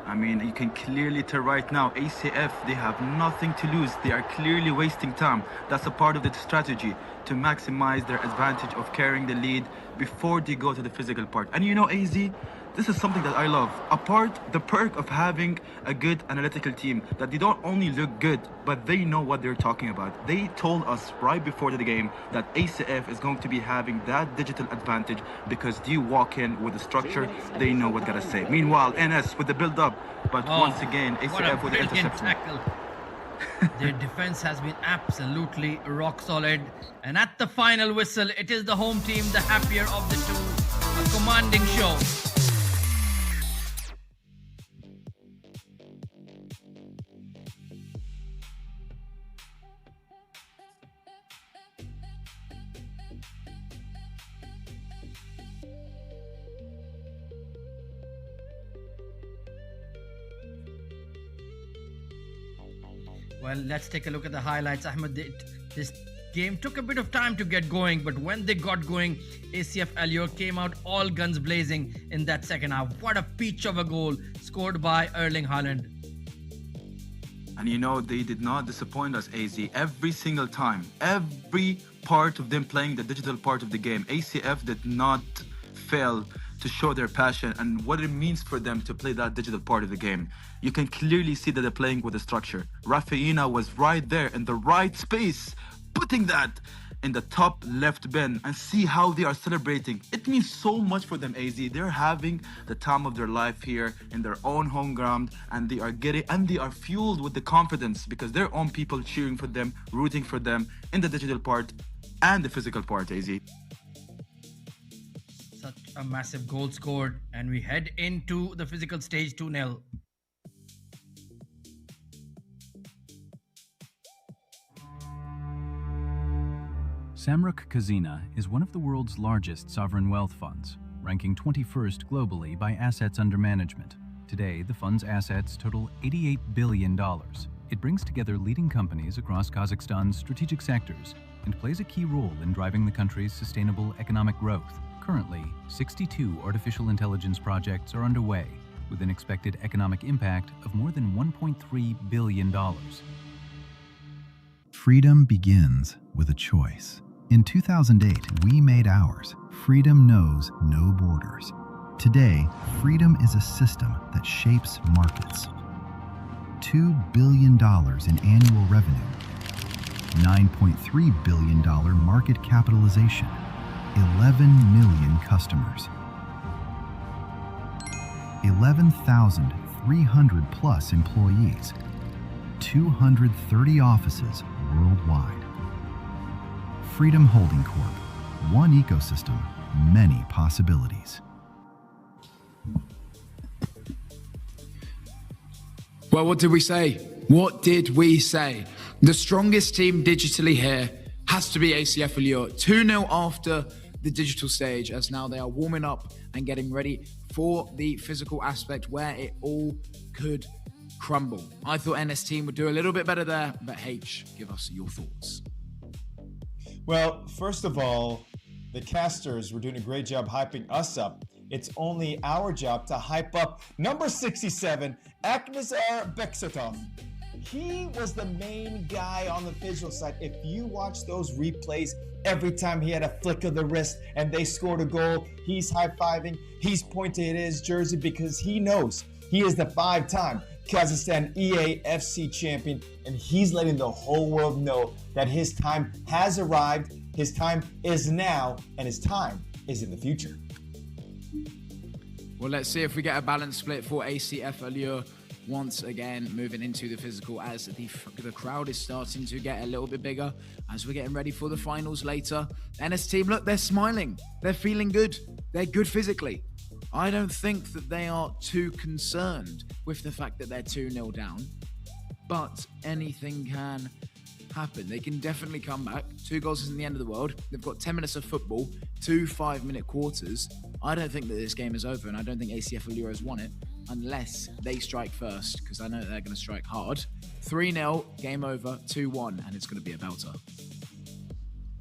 I mean, you can clearly tell right now, ACF, they have nothing to lose. They are clearly wasting time. That's a part of the strategy to maximize their advantage of carrying the lead before they go to the physical part. And you know, AZ, this is something that I love. The perk of having a good analytical team, that they don't only look good, but they know what they're talking about. They told us right before the game that ACF is going to be having that digital advantage because they walk in with the structure, they know what gotta say. Meanwhile, NS with the build-up, but once again, ACF with the interception. Tackle. Their defense has been absolutely rock solid. And at the final whistle, it is the home team, the happier of the two. A commanding show. Well, let's take a look at the highlights. Ahmed, this game took a bit of time to get going, but when they got going, ACF Allure came out all guns blazing in that second half. What a peach of a goal scored by Erling Haaland. And you know, they did not disappoint us, AZ. Every single time, every part of them playing the digital part of the game, ACF did not fail to show their passion and what it means for them to play that digital part of the game. You can clearly see that they're playing with a structure. Rafaina was right there in the right space, putting that in the top left bin, and see how they are celebrating. It means so much for them, AZ. They're having the time of their life here in their own home ground, and they are fueled with the confidence because their own people cheering for them, rooting for them in the digital part and the physical part, AZ. Such a massive goal scored, and we head into the physical stage 2-0. Samruk Kazina is one of the world's largest sovereign wealth funds, ranking 21st globally by assets under management. Today, the fund's assets total $88 billion. It brings together leading companies across Kazakhstan's strategic sectors and plays a key role in driving the country's sustainable economic growth. Currently, 62 artificial intelligence projects are underway, with an expected economic impact of more than $1.3 billion. Freedom begins with a choice. In 2008, we made ours. Freedom knows no borders. Today, freedom is a system that shapes markets. $2 billion in annual revenue, $9.3 billion market capitalization, 11 million customers, 11,300 plus employees, 230 offices worldwide. Freedom Holding Corp. One ecosystem, many possibilities. Well, what did we say? What did we say? The strongest team digitally here has to be ACF Allure. 2-0 after the digital stage, as now they are warming up and getting ready for the physical aspect where it all could crumble. I thought NS team would do a little bit better there, but H, give us your thoughts. Well, first of all, the casters were doing a great job hyping us up. It's only our job to hype up number 67, Aknazar Beksotov. He was the main guy on the Phygital side. If you watch those replays, every time he had a flick of the wrist and they scored a goal, he's high-fiving, he's pointing at his jersey because he knows he is the 5-time Kazakhstan EAFC champion, and he's letting the whole world know that his time has arrived, his time is now, and his time is in the future. Well, let's see if we get a balanced split for ACF Allure once again moving into the physical, as the crowd is starting to get a little bit bigger as we're getting ready for the finals later. NS team, look, they're smiling, they're feeling good, they're good physically. I don't think that they are too concerned with the fact that they're 2-0 down, but anything can happen. They can definitely come back. 2 goals isn't the end of the world. They've got 10 minutes of football, 2 5-minute quarters. I don't think that this game is over, and I don't think ACF Allure has won it unless they strike first, because I know they're going to strike hard. 3-0, game over, 2-1, and it's going to be a belter.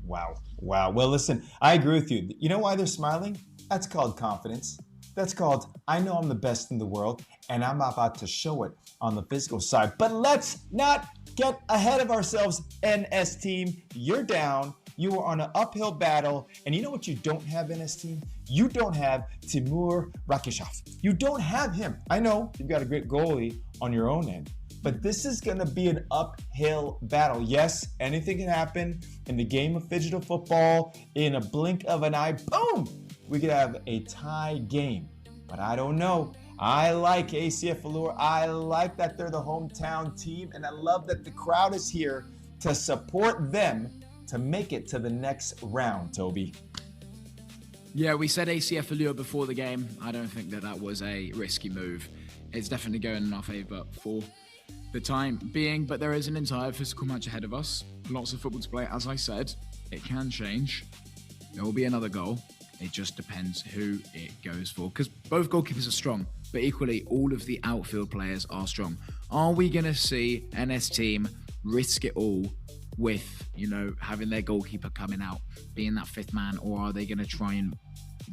Wow. Well, listen, I agree with you. You know why they're smiling? That's called confidence. That's called, I know I'm the best in the world, and I'm about to show it on the physical side. But let's not get ahead of ourselves, NS team. You're down. You are on an uphill battle. And you know what you don't have, NS team? You don't have Timur Rakishov. You don't have him. I know you've got a great goalie on your own end, but this is going to be an uphill battle. Yes, anything can happen in the game of Phygital football. In a blink of an eye, boom! We could have a tie game, but I don't know. I like ACF Allure. I like that they're the hometown team, and I love that the crowd is here to support them to make it to the next round, Toby. Yeah, we said ACF Allure before the game. I don't think that was a risky move. It's definitely going in our favour for the time being, but there is an entire physical match ahead of us. Lots of football to play. As I said, it can change. There will be another goal. It just depends who it goes for, because both goalkeepers are strong, but equally all of the outfield players are strong. Are we going to see NS team risk it all with, having their goalkeeper coming out, being that fifth man, or are they going to try and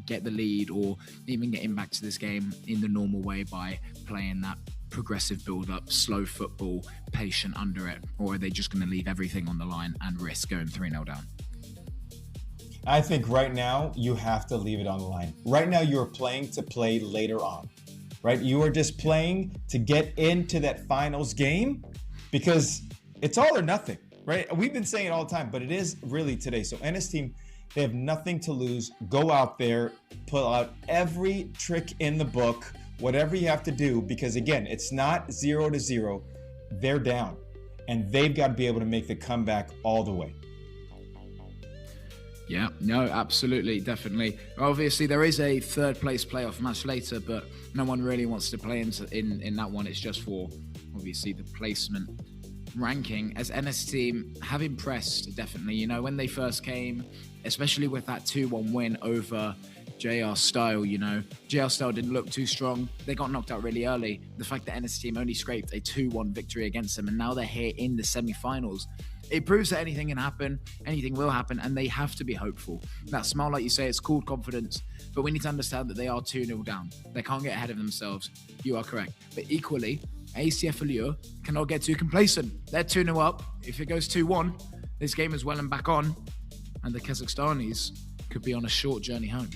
get the lead or even getting back to this game in the normal way by playing that progressive build-up, slow football, patient under it, or are they just going to leave everything on the line and risk going 3-0 down? I think right now you have to leave it on the line. Right now you're playing to play later on, right? You are just playing to get into that finals game because it's all or nothing, right? We've been saying it all the time, but it is really today. So NS team, they have nothing to lose. Go out there, pull out every trick in the book, whatever you have to do, because again, it's not 0-0. They're down, and they've got to be able to make the comeback all the way. Yeah, no, absolutely, definitely. Obviously, there is a third place playoff match later, but no one really wants to play in that one. It's just for, obviously, the placement ranking, as NS team have impressed, definitely. When they first came, especially with that 2-1 win over JR Style, JR Style didn't look too strong. They got knocked out really early. The fact that NS team only scraped a 2-1 victory against them, and now they're here in the semi-finals, it proves that anything can happen, anything will happen, and they have to be hopeful. That smile, like you say, it's called confidence, but we need to understand that they are 2-0 down. They can't get ahead of themselves. You are correct. But equally, ACF Allure cannot get too complacent. They're 2-0 up. If it goes 2-1, this game is well and back on, and the Kazakhstanis could be on a short journey home.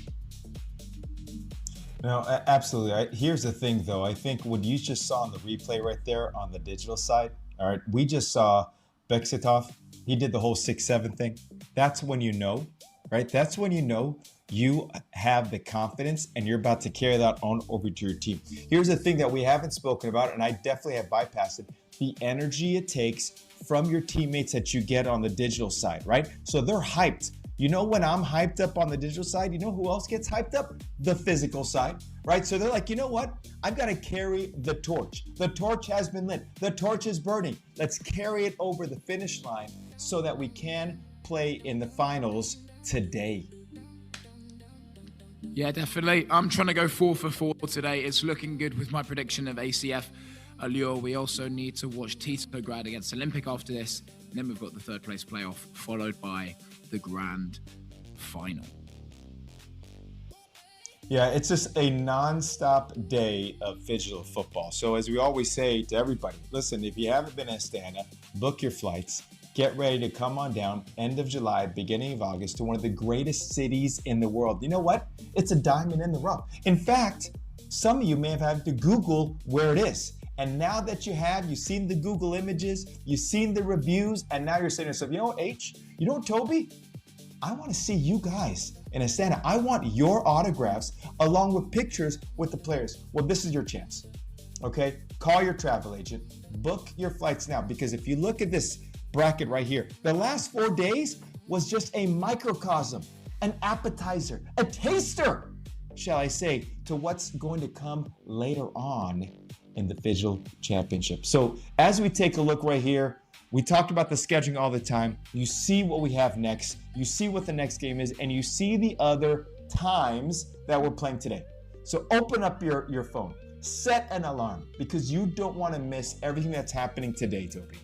No, absolutely. Here's the thing, though. I think what you just saw on the replay right there on the digital side, all right, we just saw Phygital. He did the whole 6-7 thing. That's when you know, right? That's when you know you have the confidence and you're about to carry that on over to your team. Here's the thing that we haven't spoken about, and I definitely have bypassed it, the energy it takes from your teammates that you get on the digital side, right? So they're hyped. When I'm hyped up on the digital side, you know who else gets hyped up? The physical side, right? So they're like, you know what? I've got to carry the torch. The torch has been lit. The torch is burning. Let's carry it over the finish line so that we can play in the finals today. Yeah, definitely. I'm trying to go 4 for 4 today. It's looking good with my prediction of ACF Allure. We also need to watch Titograd against Olympic after this. And then we've got the third place playoff, followed by the grand final. Yeah, it's just a non-stop day of Phygital football. So as we always say to everybody, listen, if you haven't been to Astana, book your flights. Get ready to come on down end of July, beginning of August to one of the greatest cities in the world. You know what? It's a diamond in the rough. In fact, some of you may have had to Google where it is. And now that you've seen the Google images, you've seen the reviews, and now you're saying to yourself, you know what, Toby? I want to see you guys in Astana. I want your autographs along with pictures with the players. Well, this is your chance, okay? Call your travel agent, book your flights now, because if you look at this bracket right here, the last 4 days was just a microcosm, an appetizer, a taster, shall I say, to what's going to come later on in the Phygital Championship. So as we take a look right here, we talked about the scheduling all the time. You see what we have next. You see what the next game is, and you see the other times that we're playing today. So open up your phone, set an alarm, because you don't want to miss everything that's happening today, Toby.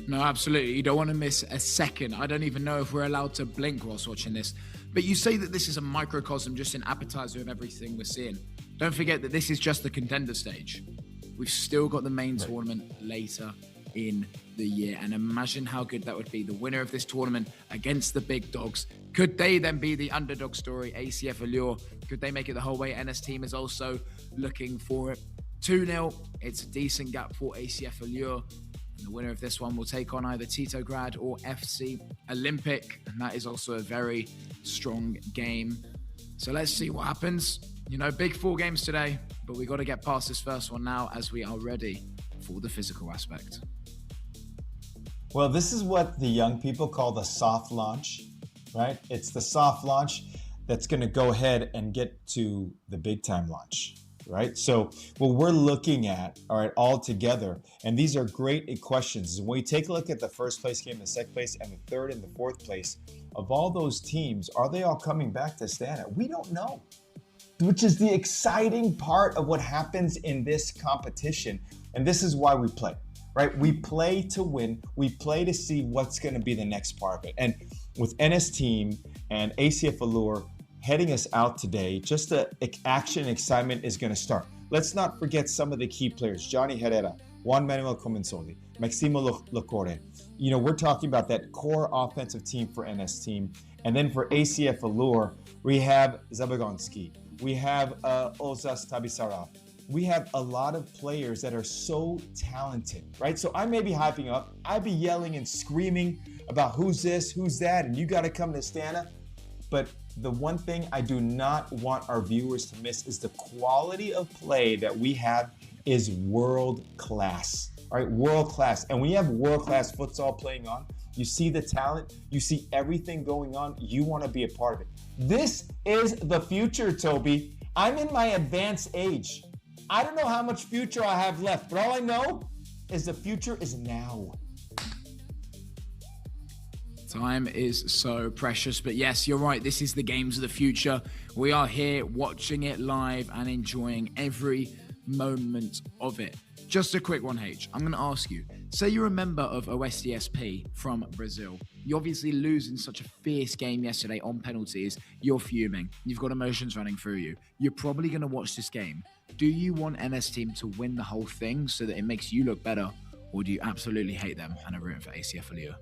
No, absolutely. You don't want to miss a second. I don't even know if we're allowed to blink whilst watching this. But you say that this is a microcosm, just an appetizer of everything we're seeing. Don't forget that this is just the contender stage. We've still got the main tournament later in the year. And imagine how good that would be. The winner of this tournament against the big dogs. Could they then be the underdog story? ACF Allure, could they make it the whole way? NS team is also looking for it. 2-0. It's a decent gap for ACF Allure. And the winner of this one will take on either Titograd or FC Olympic. And that is also a very strong game. So let's see what happens. Big 4 games today, but we got to get past this first one now as we are ready for the physical aspect. Well, this is what the young people call the soft launch, right? It's the soft launch that's going to go ahead and get to the big time launch, right? So what we're looking at, all right, all together, and these are great questions. When we take a look at the first place game, the second place, and the third and the fourth place, of all those teams, are they all coming back to Astana? We don't know, which is the exciting part of what happens in this competition. And this is why we play. right? We play to win. We play to see what's going to be the next part of it. And with NS Team and ACF Allure heading us out today, just the action and excitement is going to start. Let's not forget some of the key players: Johnny Herrera, Juan Manuel Comensoli, Maximo Locore. You know, we're talking about that core offensive team for NS Team. And then for ACF Allure, we have Zabagonski. We have Ozas Tabisarov. We have a lot of players that are so talented, right? So I may be hyping up. I'd be yelling and screaming about who's this, who's that, and you got to come to Astana. But the one thing I do not want our viewers to miss is the quality of play that we have is world class, all right? World class. And when you have world class futsal playing on, you see the talent, you see everything going on, you want to be a part of it. This is the future, Toby. I'm in my advanced age. I don't know how much future I have left, but all I know is the future is now. Time is so precious, but yes, you're right. This is the games of the future. We are here watching it live and enjoying every moment of it. Just a quick one, H. I'm going to ask you, say you're a member of OSDSP from Brazil. You obviously lose in such a fierce game yesterday on penalties. You're fuming. You've got emotions running through you. You're probably going to watch this game. Do you want NS Team to win the whole thing so that it makes you look better, or do you absolutely hate them and are rooting for ACF Allure?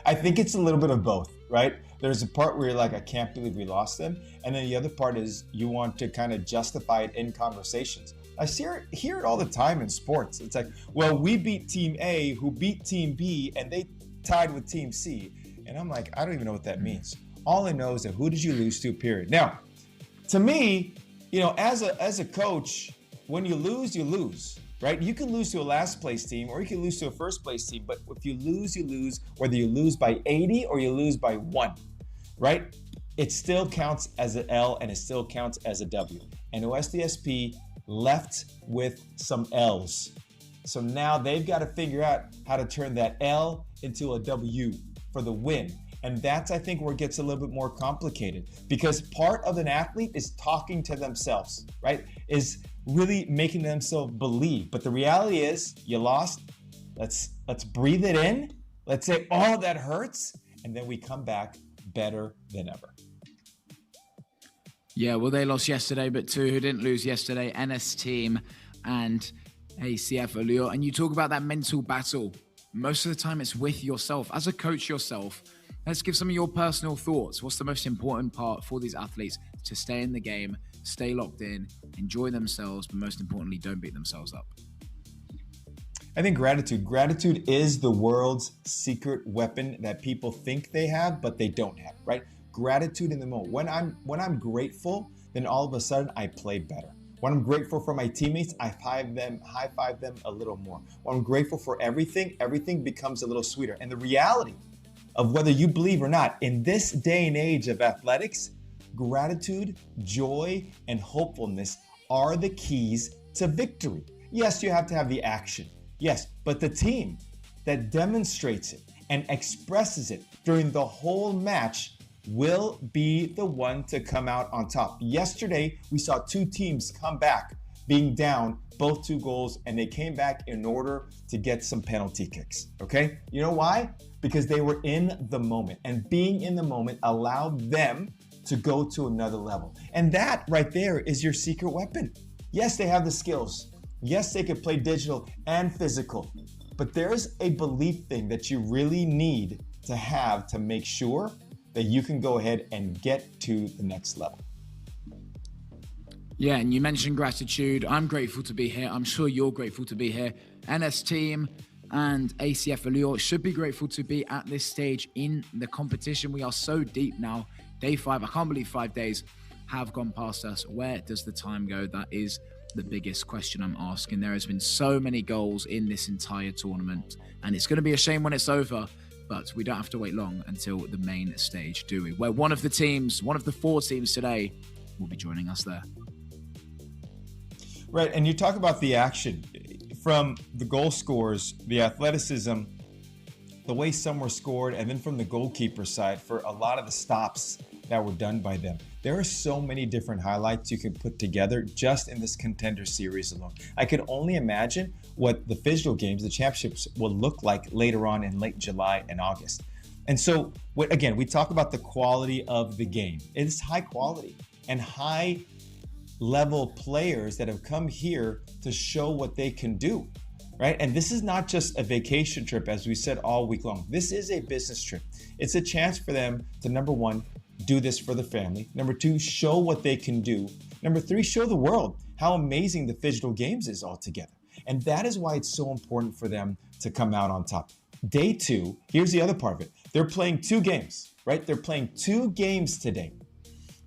I think it's a little bit of both, right? There's a part where you're like, I can't believe we lost them. And then the other part is you want to kind of justify it in conversations. I hear it all the time in sports. It's like, well, we beat Team A, who beat Team B, and they tied with Team C. And I'm like, I don't even know what that means. All I know is that who did you lose to, period. Now, to me, you know, as a coach, when you lose, right? You can lose to a last place team or you can lose to a first place team, but if you lose, whether you lose by 80 or you lose by 1, right? It still counts as an L and it still counts as a W. And OSDSP left with some L's. So now they've got to figure out how to turn that L into a W for the win. And that's, I think, where it gets a little bit more complicated, because part of an athlete is talking to themselves, right? Is really making themselves believe. But the reality is you lost. Let's breathe it in. Let's say, oh, that hurts. And then we come back better than ever. Yeah, well, they lost yesterday, but two who didn't lose yesterday, NS Team and ACF Allure. And you talk about that mental battle. Most of the time it's with yourself. As a coach yourself, let's give some of your personal thoughts. What's the most important part for these athletes to stay in the game, stay locked in, enjoy themselves, but most importantly, don't beat themselves up? I think gratitude. Gratitude is the world's secret weapon that people think they have, but they don't have, right? Gratitude in the moment. When I'm grateful, then all of a sudden I play better. When I'm grateful for my teammates, I high five them a little more. When I'm grateful for everything becomes a little sweeter. And the reality of whether you believe or not, in this day and age of athletics, gratitude, joy, and hopefulness are the keys to victory. Yes, you have to have the action. Yes, but the team that demonstrates it and expresses it during the whole match will be the one to come out on top. Yesterday, we saw two teams come back being down both 2 goals, and they came back in order to get some penalty kicks, okay? You know why? Because they were in the moment, and being in the moment allowed them to go to another level. And that right there is your secret weapon. Yes, they have the skills. Yes, they could play digital and physical, but there's a belief thing that you really need to have to make sure that you can go ahead and get to the next level. Yeah, and you mentioned gratitude. I'm grateful to be here. I'm sure you're grateful to be here. NS Team and ACF Allure should be grateful to be at this stage in the competition. We are so deep now. Day 5, I can't believe 5 days have gone past us. Where does the time go? That is the biggest question I'm asking. There has been so many goals in this entire tournament, and it's going to be a shame when it's over. But we don't have to wait long until the main stage, do we? Where one of the 4 teams today will be joining us there. Right, and you talk about the action. From the goal scores, the athleticism, the way some were scored, and then from the goalkeeper side, for a lot of the stops that were done by them. There are so many different highlights you can put together just in this Contender series alone. I can only imagine what the Phygital games, the championships, will look like later on in late July and August. And so, again, we talk about the quality of the game. It's high quality and high level players that have come here to show what they can do, right? And this is not just a vacation trip, as we said all week long. This is a business trip. It's a chance for them to, number one, do this for the family. Number two, show what they can do. Number three, show the world how amazing the Phygital games is altogether. And that is why it's so important for them to come out on top. Day two, here's the other part of it. They're playing 2 games, right? They're playing 2 games today.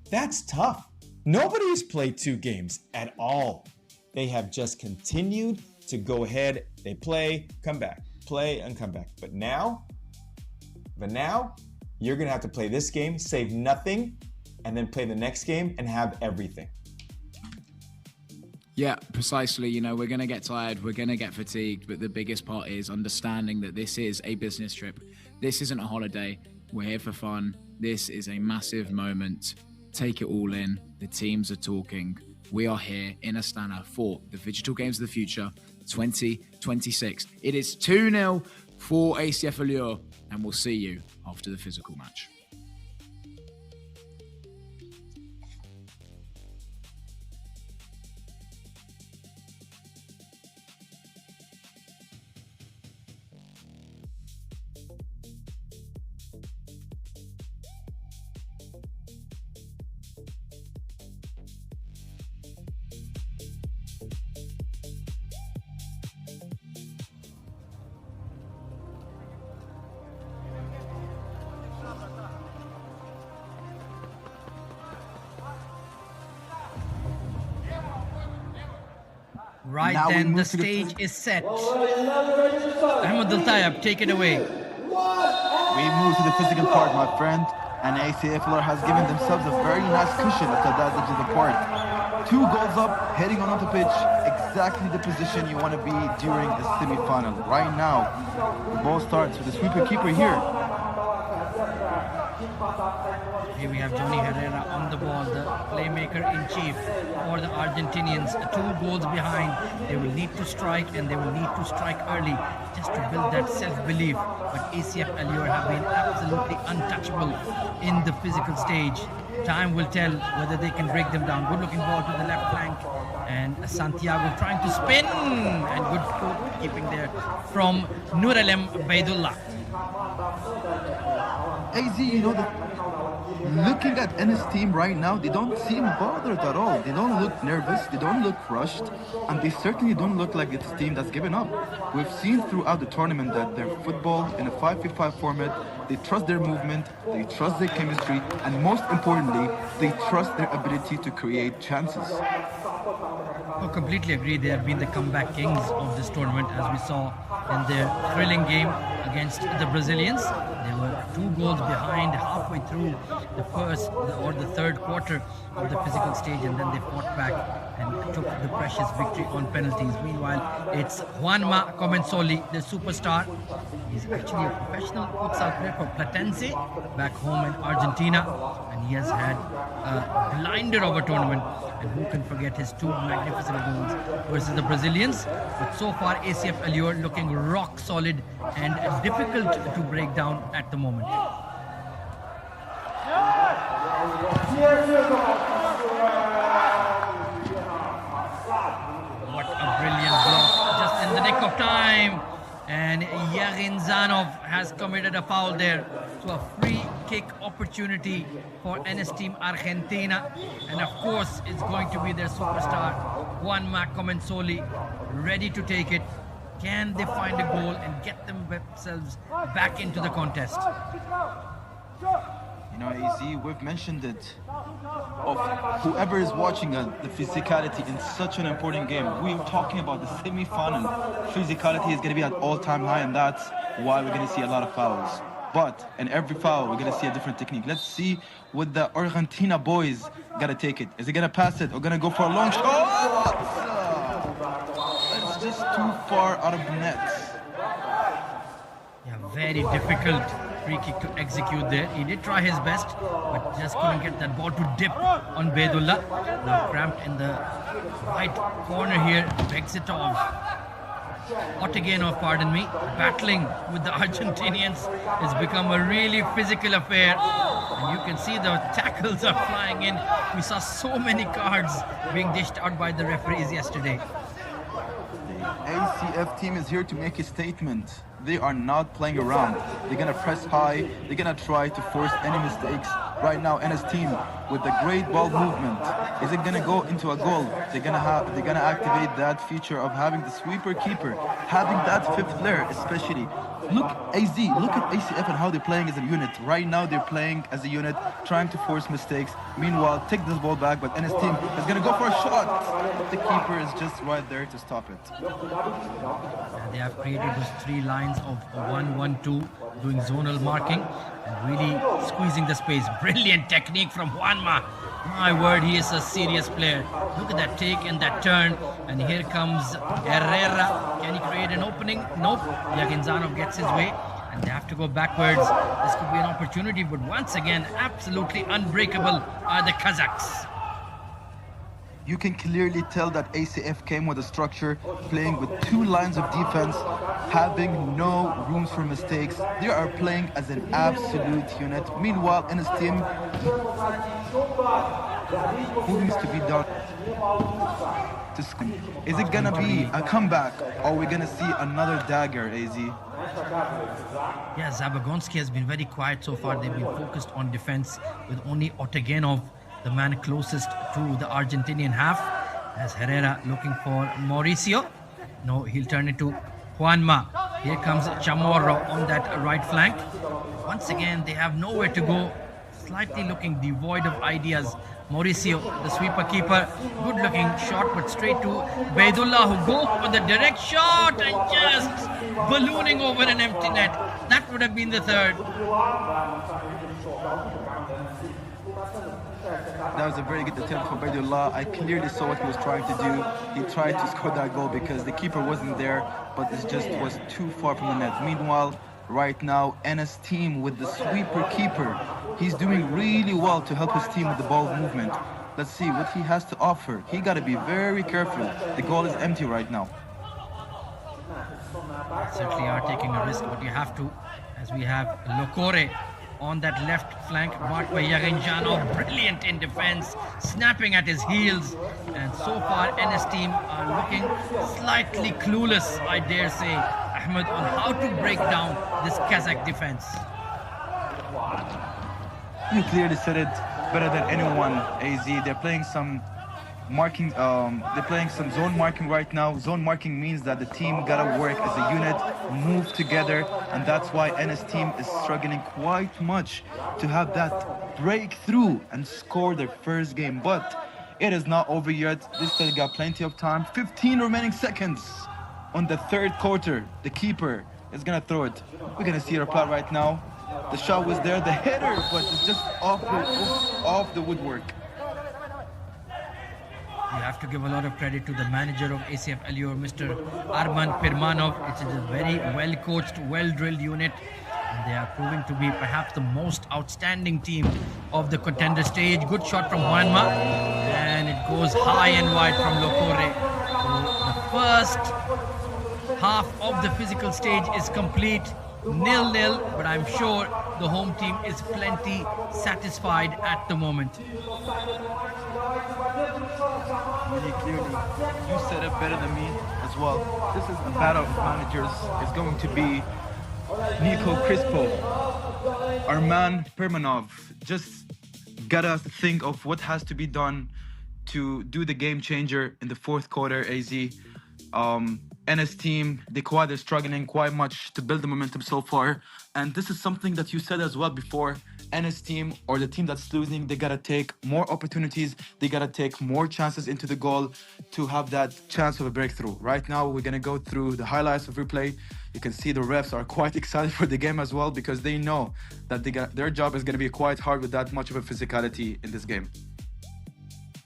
That's tough. Nobody has played 2 games at all. They have just continued to go ahead. They play, come back, play and come back. But now, you're gonna have to play this game, save nothing, and then play the next game and have everything. Yeah, precisely. You know, we're going to get tired, we're going to get fatigued, but the biggest part is understanding that this is a business trip. This isn't a holiday. We're here for fun. This is a massive moment. Take it all in. The teams are talking. We are here in Astana for the Phygital Games of the Future 2026. It is 2-0 for ACF Allure, and we'll see you after the physical match. Right Now we then, the move to the stage is set. Ahmed Al-Tayyab, take it away. We move to the physical part, my friend, and ACF Allure has given themselves a very nice cushion at that edge of the court. 2 goals up, heading on the pitch, exactly the position you want to be during the semi-final. Right now, the ball starts with the sweeper keeper here. Here we have Johnny Herrera on the ball, the playmaker-in-chief for the Argentinians. 2 goals behind. They will need to strike, and they will need to strike early just to build that self-belief. But ACF Allure have been absolutely untouchable in the physical stage. Time will tell whether they can break them down. Good looking ball to the left flank, and Santiago trying to spin, and good keeping there from Nuralem Baidullah. AZ, you know, looking at Ennis team right now, they don't seem bothered at all. They don't look nervous, they don't look crushed, and they certainly don't look like it's a team that's given up. We've seen throughout the tournament that their football in a 5v5 format, they trust their movement, they trust their chemistry, and most importantly, they trust their ability to create chances. I completely agree. They have been the comeback kings of this tournament, as we saw in their thrilling game against the Brazilians. They were 2 goals behind halfway through the first or the third quarter of the physical stage, and then they fought back and took the precious victory on penalties. Meanwhile, it's Juanma Comensoli, the superstar. He's actually a professional futsal player for Platense back home in Argentina, and he has had a blinder of a tournament. And who can forget his 2 magnificent goals versus the Brazilians? But so far, ACF Allure looking rock solid and difficult to break down at the moment. What a brilliant block, just in the nick of time. And Yarin Zanov has committed a foul there. So a free kick opportunity for NS Team Argentina. And of course, it's going to be their superstar, Juanma Comensoli, ready to take it. Can they find a goal and get themselves back into the contest? You know, AZ, we've mentioned it of whoever is watching the physicality in such an important game. We're talking about the semi-final. Physicality is going to be at all-time high, and that's why we're going to see a lot of fouls. But in every foul, we're going to see a different technique. Let's see what the Argentina boys got to take it. Is he going to pass it or going to go for a long shot? That's just too far out of the net. Yeah, very difficult free kick to execute there. He did try his best, but just couldn't get that ball to dip on Baydullah. Now cramped in the right corner here, begs it off. Oteganov, pardon me, battling with the Argentinians. It's become a really physical affair. And you can see the tackles are flying in. We saw so many cards being dished out by the referees yesterday. ACF team is here to make a statement. They are not playing around. They're gonna press high. They're gonna try to force any mistakes. Right now, NS team with the great ball movement, is it gonna go into a goal? They're gonna activate that feature of having the sweeper keeper, having that fifth player, especially. Look at ACF and how they're playing as a unit. Right now, they're playing as a unit, trying to force mistakes. Meanwhile, take this ball back, but NS team is gonna go for a shot. But the keeper is just right there to stop it. They have created those three lines of 1-1-2, doing zonal marking and really squeezing the space. Brilliant technique from Juanma. My word, he is a serious player. Look at that take and that turn. And here comes Herrera. Can he create an opening? Nope. Yaginzanov gets his way. And they have to go backwards. This could be an opportunity, but once again, absolutely unbreakable are the Kazakhs. You can clearly tell that ACF came with a structure, playing with two lines of defense, having no rooms for mistakes. They are playing as an absolute unit. Meanwhile, in his team, who needs to be done? Is it gonna be a comeback, or are we gonna see another dagger, AZ? Yeah, Zabagonsky has been very quiet so far. They've been focused on defense with only Oteganov, the man closest to the Argentinian half, as Herrera looking for Mauricio. No, he'll turn it to Juanma. Here comes Chamorro on that right flank. Once again, they have nowhere to go, slightly looking devoid of ideas. Mauricio, the sweeper keeper, good looking shot, but straight to Baydullah, who goes for the direct shot and just ballooning over an empty net. That would have been the third. That was a very good attempt for Baydullah. I clearly saw what he was trying to do. He tried to score that goal because the keeper wasn't there, but it just was too far from the net. Meanwhile, right now, NS team with the sweeper keeper, he's doing really well to help his team with the ball movement. Let's see what he has to offer. He got to be very careful. The goal is empty right now. Certainly are taking a risk, but you have to, as we have Locore on that left flank, marked by Yaginjanov, brilliant in defense, snapping at his heels. And so far, NS team are looking slightly clueless, I dare say, Ahmed, on how to break down this Kazakh defense. You clearly said it better than anyone, AZ. They're playing some marking, they're playing some zone marking right now. Zone marking means that the team gotta work as a unit, move together, and that's why NS team is struggling quite much to have that breakthrough and score their first game. But it is not over yet. They still got plenty of time. 15 remaining seconds on the third quarter. The keeper is gonna throw it. We're gonna see a reply right now. The shot was there, the header, but it's just off the woodwork. You have to give a lot of credit to the manager of ACF Alior, Mr. Arman Pirmanov. It's a very well-coached, well-drilled unit. And they are proving to be perhaps the most outstanding team of the contender stage. Good shot from Juanma. And it goes high and wide from Locore. So the first half of the physical stage is complete. 0-0, but I'm sure the home team is plenty satisfied at the moment. Really clearly, you said it better than me as well. This is a battle of managers. It's going to be Nico Crispo, Arman Pirmanov. Just gotta think of what has to be done to do the game changer in the fourth quarter, AZ. NS team, they're struggling quite much to build the momentum so far. And this is something that you said as well before. NS team, or the team that's losing, they gotta take more opportunities. They gotta take more chances into the goal to have that chance of a breakthrough. Right now, we're gonna go through the highlights of replay. You can see the refs are quite excited for the game as well, because they know that their job is gonna be quite hard with that much of a physicality in this game.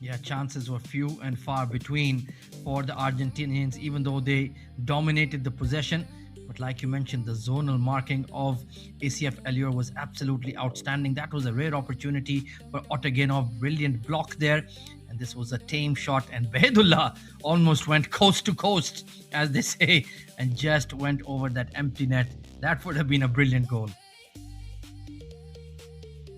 Yeah, chances were few and far between for the Argentinians, even though they dominated the possession. But like you mentioned, the zonal marking of ACF Allure was absolutely outstanding. That was a rare opportunity for Otagenov. Brilliant block there. And this was a tame shot. And Behedullah almost went coast to coast, as they say, and just went over that empty net. That would have been a brilliant goal.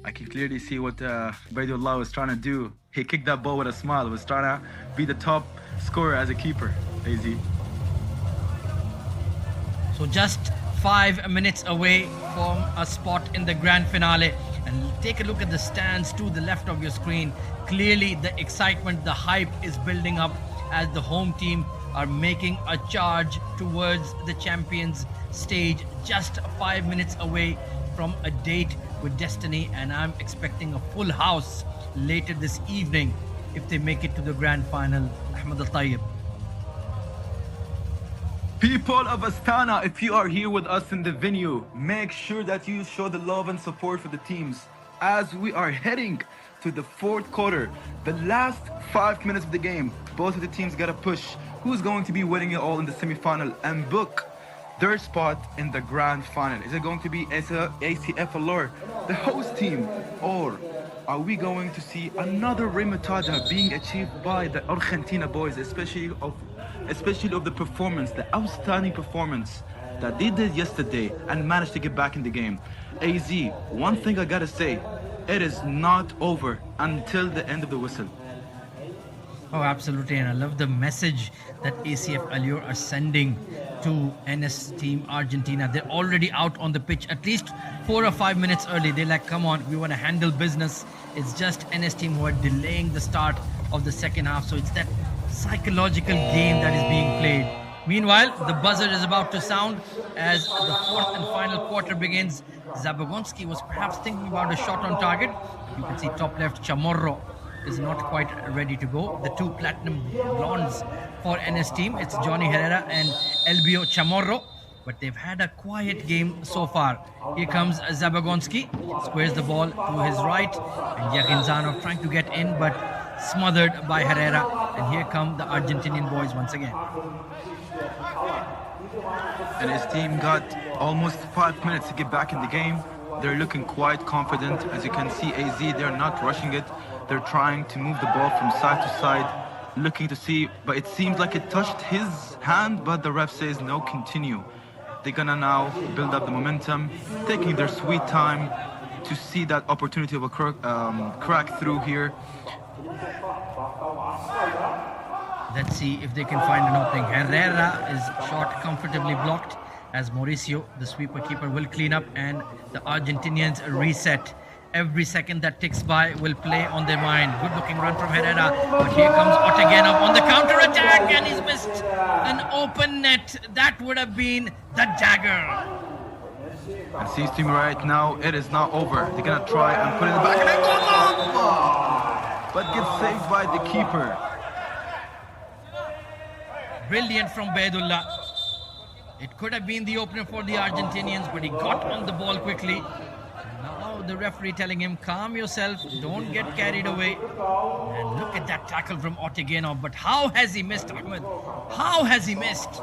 I can clearly see what Behedullah was trying to do. He kicked that ball with a smile. He was trying to be the top scorer as a keeper, AZ. So just 5 minutes away from a spot in the grand finale. And take a look at the stands to the left of your screen. Clearly the excitement, the hype is building up as the home team are making a charge towards the champions stage. Just 5 minutes away from a date with destiny, and I'm expecting a full house later this evening if they make it to the grand final. Ahmed Al-Tayyib. People of Astana, if you are here with us in the venue, make sure that you show the love and support for the teams as we are heading to the fourth quarter. The last 5 minutes of the game, both of the teams got to push who's going to be winning it all in the semi-final and book their spot in the grand final. Is it going to be ACF Allure, the host team, or are we going to see another remontada being achieved by the Argentina boys, especially of the performance, the outstanding performance that they did yesterday and managed to get back in the game? AZ, one thing I gotta say, it is not over until the end of the whistle. Oh, absolutely. And I love the message that ACF Allure are sending to NS Team Argentina. They're already out on the pitch at least 4 or 5 minutes early. They're like, come on, we want to handle business. It's just NS Team who are delaying the start of the second half. So it's that psychological game that is being played. Meanwhile, the buzzer is about to sound as the fourth and final quarter begins. Zabagonski was perhaps thinking about a shot on target. You can see top left, Chamorro is not quite ready to go. The two platinum blondes for NS team, it's Johnny Herrera and Elbio Chamorro, but they've had a quiet game so far. Here comes Zabagonski, squares the ball to his right, and Yaginzanov trying to get in but smothered by Herrera. And here come the Argentinian boys once again. And his team got almost 5 minutes to get back in the game. They're looking quite confident. As you can see, AZ, they're not rushing it. They're trying to move the ball from side to side, looking to see, but it seems like it touched his hand, but the ref says no, continue. They're gonna now build up the momentum, taking their sweet time to see that opportunity of a crack through here. Let's see if they can find an opening. Herrera is shot comfortably blocked as Mauricio, the sweeper keeper, will clean up, and the Argentinians reset. Every second that ticks by will play on their mind. Good looking run from Herrera, but here comes Otagenov on the counter attack, and he's missed an open net. That would have been the dagger. And sees team right now, it is not over. They're gonna try and put it in the back, and it goes off, but gets saved by the keeper. Brilliant from Behedullah. It could have been the opener for the Argentinians, but he got on the ball quickly. Now the referee telling him, calm yourself, don't get carried away. And look at that tackle from Otagenov. But how has he missed, Ahmed? How has he missed?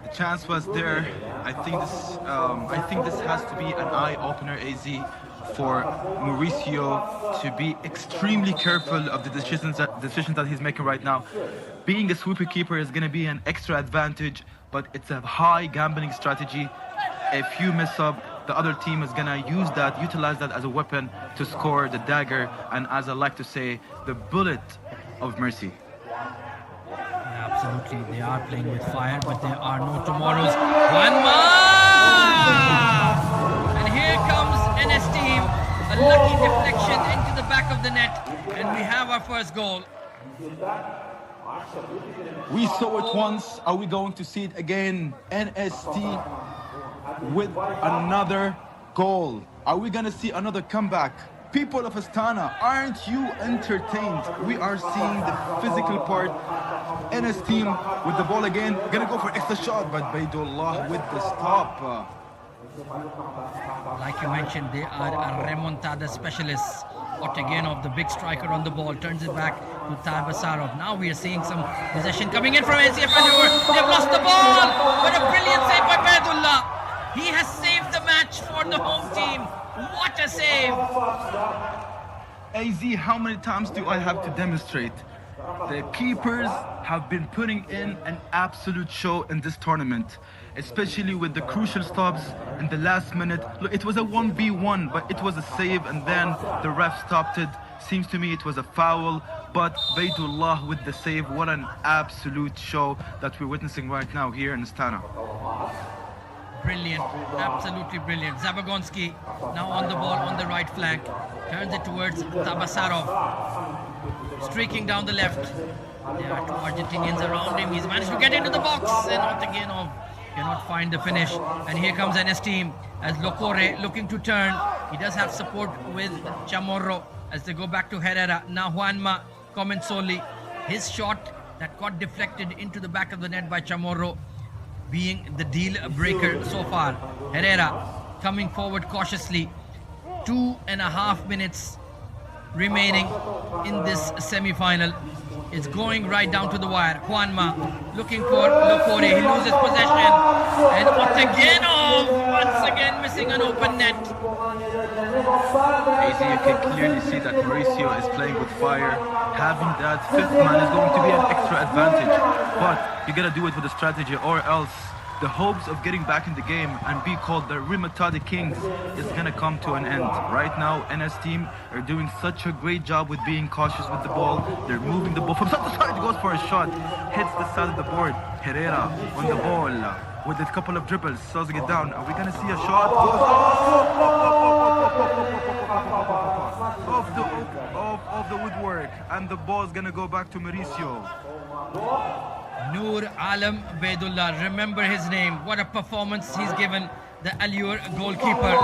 The chance was there. I think this has to be an eye-opener, AZ, for Mauricio to be extremely careful of the decisions that he's making right now. Being a sweeper keeper is going to be an extra advantage, but it's a high gambling strategy. If you mess up, the other team is going to utilize that as a weapon to score the dagger, and as I like to say, the bullet of mercy. Absolutely, they are playing with fire, but there are no tomorrows. One more! And here comes NS team. A lucky deflection into the back of the net, and we have our first goal. We saw it once. Are we going to see it again? NST with another goal. Are we going to see another comeback? People of Astana, aren't you entertained? We are seeing the physical part. NS team with the ball again. Gonna go for extra shot, but Behedullah with the stop. Like you mentioned, they are a remontada specialists. Otegenov, the big striker on the ball, turns it back to Tabasarov. Now we are seeing some possession coming in from ACF Allure. They've lost the ball, but a brilliant save by Baidullah. He has saved the match for the home team. What a save! AZ, how many times do I have to demonstrate? The keepers have been putting in an absolute show in this tournament, especially with the crucial stops in the last minute. Look, it was a 1v1, but it was a save, and then the ref stopped it. Seems to me it was a foul, but Baidullah with the save. What an absolute show that we're witnessing right now here in Astana. Brilliant, absolutely brilliant. Zabagonsky now on the ball on the right flank, turns it towards Tabasarov, streaking down the left. There are two Argentinians around him. He's managed to get into the box, and Otegenov cannot find the finish. And here comes NS team as Locore looking to turn. He does have support with Chamorro as they go back to Herrera. Now Juanma Comensoli, his shot that got deflected into the back of the net by Chamorro, being the deal breaker so far. Herrera coming forward cautiously. 2.5 minutes remaining in this semi-final. It's going right down to the wire. Juanma looking for Locore. He loses possession. And Otegenov once again missing an open net. AZ, you can clearly see that Mauricio is playing with fire. Having that fifth man is going to be an extra advantage. But you gotta do it with a strategy, or else the hopes of getting back in the game and be called the Remontada Kings is gonna come to an end. Right now, NS team are doing such a great job with being cautious with the ball. They're moving the ball from side to side. Goes for a shot, hits the side of the board. Herrera on the ball with a couple of dribbles, slows it down. Are we gonna see a shot? Of the woodwork, and the ball is gonna go back to Mauricio. Noor Alam Baidullah, remember his name. What a performance he's given, the Allure goalkeeper.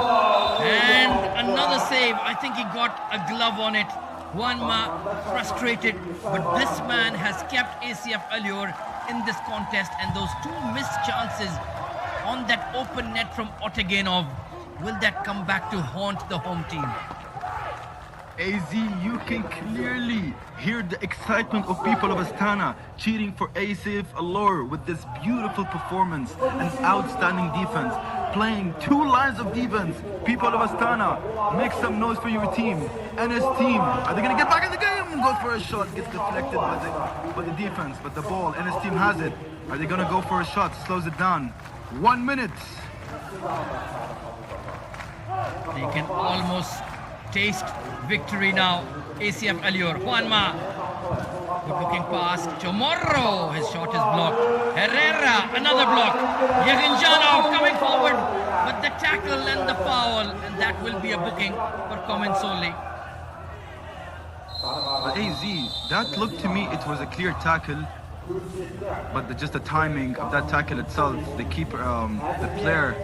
And another save. I think he got a glove on it. Juanma frustrated, but this man has kept ACF Allure in this contest, and those two missed chances on that open net from Otegenov, will that come back to haunt the home team? AZ, you can clearly hear the excitement of people of Astana cheering for ACF Allure with this beautiful performance and outstanding defense, playing two lines of defense. People of Astana, make some noise for your team. NS team, are they gonna get back in the game? Go for a shot, gets deflected by the defense, but the ball, NS team has it. Are they gonna go for a shot? Slows it down. 1 minute. They can almost taste victory now. ACF Allure, Juanma, good looking pass. Chamorro, his shot is blocked. Herrera, another block. Yaginjanov coming forward, but the tackle and the foul, and that will be a booking for Comensoli. AZ, that looked to me, it was a clear tackle, but just the timing of that tackle itself, the keeper, the player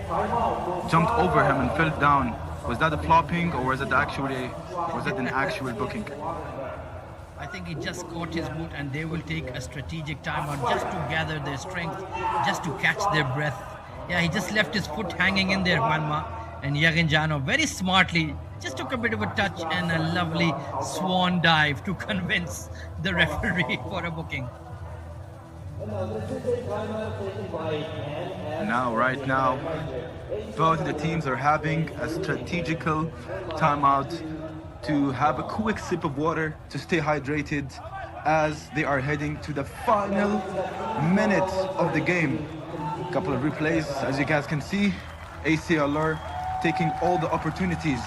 jumped over him and fell down. Was that a flopping, or was it an actual booking? I think he just caught his boot, and they will take a strategic timeout just to gather their strength, just to catch their breath. Yeah, he just left his foot hanging in there, Juanma, and Yaginjanov very smartly just took a bit of a touch and a lovely swan dive to convince the referee for a booking. Right now, both the teams are having a strategical timeout to have a quick sip of water to stay hydrated as they are heading to the final minute of the game. A couple of replays, as you guys can see. AC Allure taking all the opportunities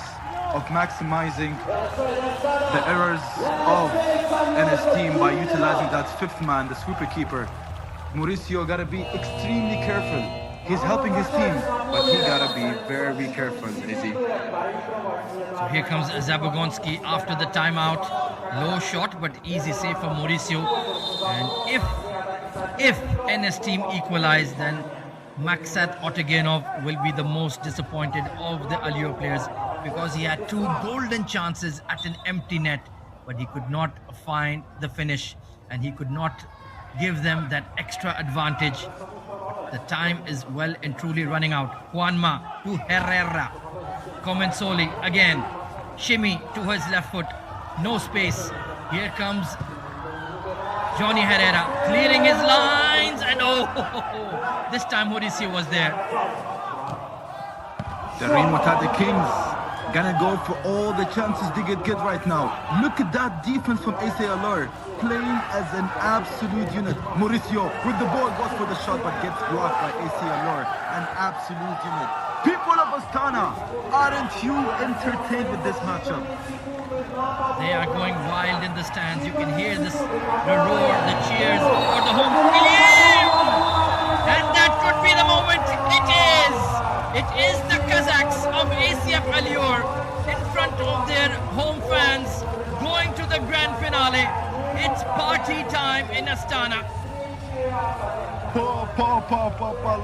of maximizing the errors of NS team by utilizing that fifth man, the sweeper keeper. Mauricio gotta be extremely careful. He's helping his team, but he gotta be very careful, Izzy. So here comes Zabagonsky after the timeout. Low shot, but easy save for Mauricio. And if NS team equalize, then Maksat Otegenov will be the most disappointed of the Allure players, because he had two golden chances at an empty net, but he could not find the finish, and he could not give them that extra advantage. The time is well and truly running out. Juanma to Herrera. Comensoli again. shimmy to his left foot. No space. Here comes Johnny Herrera clearing his lines, and this time Mauricio was there. The Untitled Kings gonna go for all the chances they get right now. Look at that defense from ACLR, playing as an absolute unit. Mauricio with the ball goes for the shot but gets blocked by ACLR. An absolute unit. People of Astana, aren't you entertained with this matchup? They are going wild in the stands. You can hear this, the roar, the cheers for the home team. And that could be the moment. It is. It is the Kazakhs of ACF Alior in front of their home fans going to the grand finale. It's party time in Astana.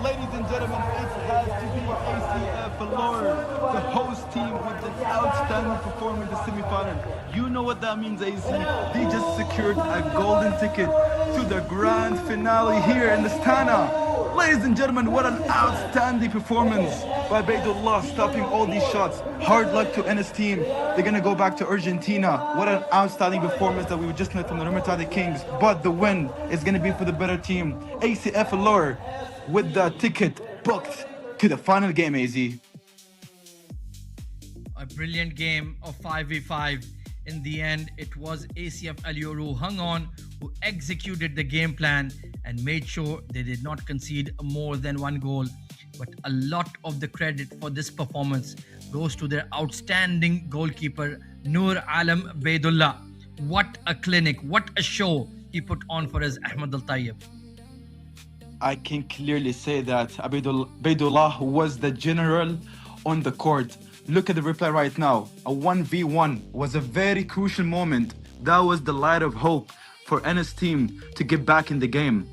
Ladies and gentlemen, it has to be ACF Allure, the host team with an outstanding performance in the semi-final. You know what that means, AZ. They just secured a golden ticket to the grand finale here in Astana. Ladies and gentlemen, what an outstanding performance by Baydullah, stopping all these shots. Hard luck to NS team. They're going to go back to Argentina. What an outstanding performance that we were just left from the Untitled Kings. But the win is going to be for the better team. ACF Allure with the ticket booked to the final game, AZ. A brilliant game of 5v5. In the end, it was ACF Alior who hung on, who executed the game plan and made sure they did not concede more than one goal. But a lot of the credit for this performance goes to their outstanding goalkeeper, Noor Alam Baydullah. What a clinic, what a show he put on for us, Ahmed Al Tayyib. I can clearly say that Baydullah was the general on the court. Look at the replay right now. A 1v1 was a very crucial moment. That was the light of hope for NS team to get back in the game.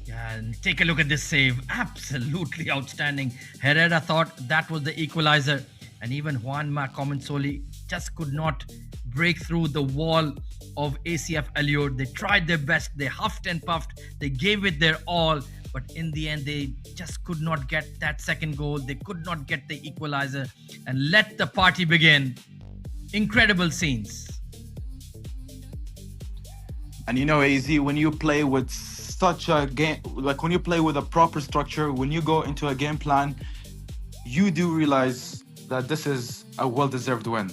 Yeah, and take a look at this save. Absolutely outstanding. Herrera thought that was the equalizer. And even Juanma Comensoli just could not break through the wall of ACF Alior. They tried their best. They huffed and puffed. They gave it their all. But in the end, they just could not get that second goal. They could not get the equalizer and let the party begin. Incredible scenes. And you know, AZ, when you play with such a game, like when you play with a proper structure, when you go into a game plan, you do realize that this is a well-deserved win.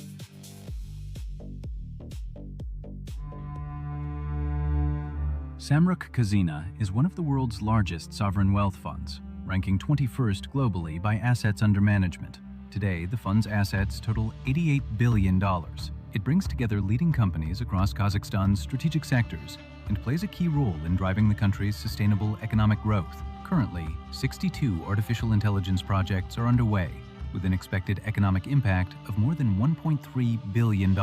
Samruk Kazina is one of the world's largest sovereign wealth funds, ranking 21st globally by assets under management. Today, the fund's assets total $88 billion. It brings together leading companies across Kazakhstan's strategic sectors and plays a key role in driving the country's sustainable economic growth. Currently, 62 artificial intelligence projects are underway, with an expected economic impact of more than $1.3 billion.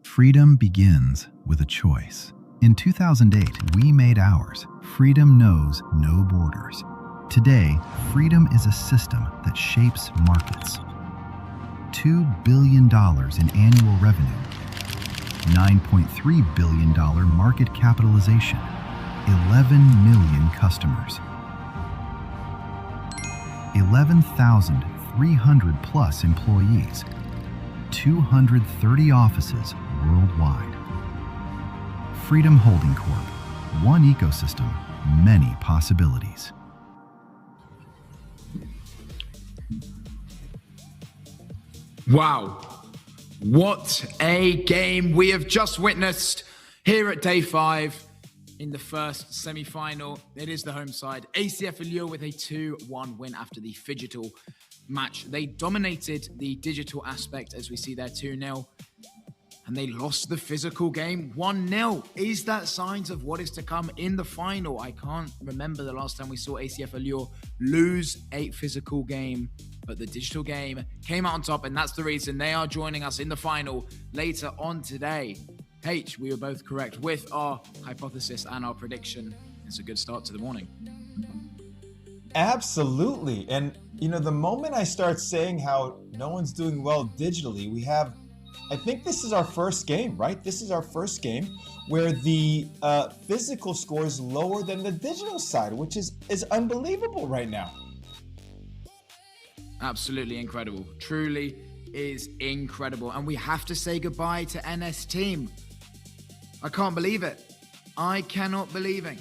Freedom begins with a choice. In 2008, we made ours. Freedom knows no borders. Today, freedom is a system that shapes markets. $2 billion in annual revenue, $9.3 billion market capitalization, 11 million customers, 11,300 plus employees, 230 offices worldwide. Freedom Holding Corp. One ecosystem, many possibilities. Wow. What a game we have just witnessed here at day 5 in the first semi-final. It is the home side. ACF Alior with a 2-1 win after the Phygital match. They dominated the digital aspect, as we see there, 2-0. And they lost the physical game 1-0. Is that signs of what is to come in the final? I can't remember the last time we saw ACF Alior lose a physical game, but the digital game came out on top, and that's the reason they are joining us in the final later on today. H, we were both correct with our hypothesis and our prediction. It's a good start to the morning. Absolutely. And, you know, the moment I start saying how no one's doing well digitally, I think this is our first game, right? This is our first game where the physical score is lower than the digital side, which is unbelievable right now. Absolutely incredible. Truly is incredible. And we have to say goodbye to NS team. I can't believe it. I cannot believe it.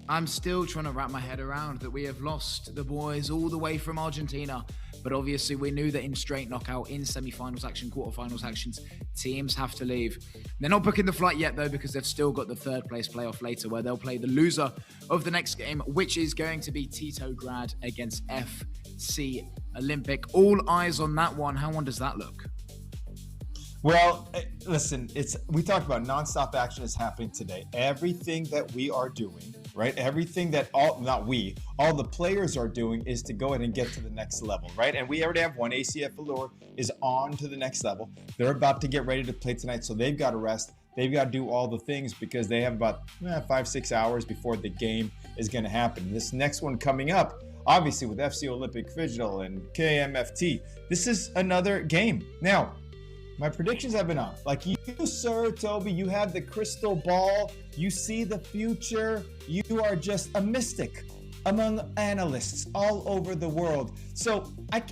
I'm still trying to wrap my head around that we have lost the boys all the way from Argentina. But obviously we knew that in straight knockout, in semi-finals action, quarterfinals actions, teams have to leave. They're not booking the flight yet though, because they've still got the third place playoff later where they'll play the loser of the next game, which is going to be Titograd against FC Olympic. All eyes on that one. How does that look? Well, listen, we talked about nonstop action is happening today. Everything that we are doing, right? Everything that all the players are doing is to go ahead and get to the next level, right? And we already have one. ACF Allure is on to the next level. They're about to get ready to play tonight, so they've got to rest. They've got to do all the things because they have about 5-6 hours before the game is going to happen. This next one coming up, obviously with FC Olympic Phygital and KMFT, this is another game. Now, my predictions have been on. Like you, sir, Toby, you have the crystal ball. You see the future. You are just a mystic among analysts all over the world. So I'm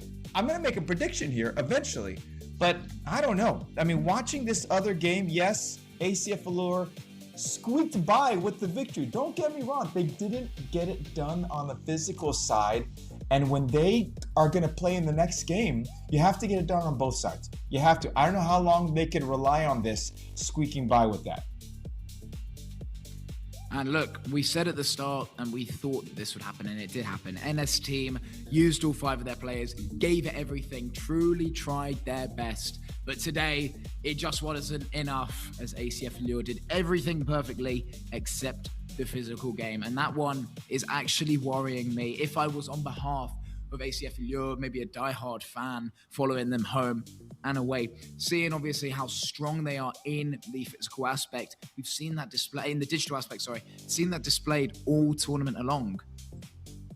going to make a prediction here eventually, but I don't know. I mean, watching this other game, yes, ACF Allure squeaked by with the victory. Don't get me wrong. They didn't get it done on the physical side. And when they are going to play in the next game, you have to get it done on both sides. You have to. I don't know how long they can rely on this squeaking by with that. And look, we said at the start, and we thought that this would happen, and it did happen. NS team used all 5 of their players, gave it everything, truly tried their best. But today, it just wasn't enough, as ACF Allure did everything perfectly except the physical game. And that one is actually worrying me. If I was on behalf of ACF Allure, maybe a diehard fan following them home and away, seeing obviously how strong they are in the physical aspect. We've seen that display in the digital aspect, seen that displayed all tournament along.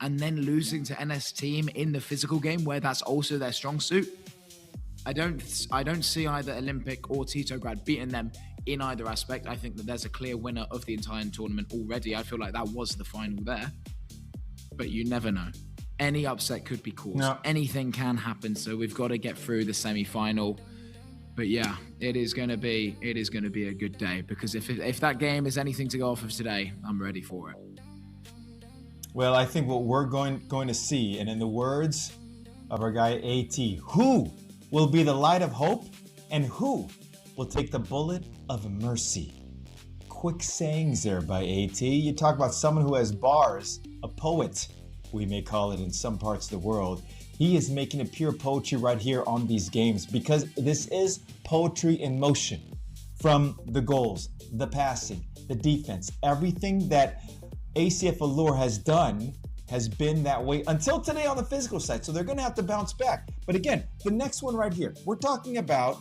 And then losing to NS team in the physical game where that's also their strong suit. I don't see either Olympic or Titograd beating them in either aspect. I think that there's a clear winner of the entire tournament already. I feel like that was the final there. But you never know. Any upset could be caused. No. Anything can happen. So we've got to get through the semi-final. But yeah, it is going to be a good day, because if that game is anything to go off of today, I'm ready for it. Well, I think what we're going to see, and in the words of our guy AT, who will be the light of hope and who will take the bullet of mercy? Quick sayings there by AT. You talk about someone who has bars, a poet, we may call it in some parts of the world. He is making it pure poetry right here on these games, because this is poetry in motion. From the goals, the passing, the defense, everything that ACF Allure has done has been that way until today on the physical side. So they're going to have to bounce back. But again, the next one right here, we're talking about...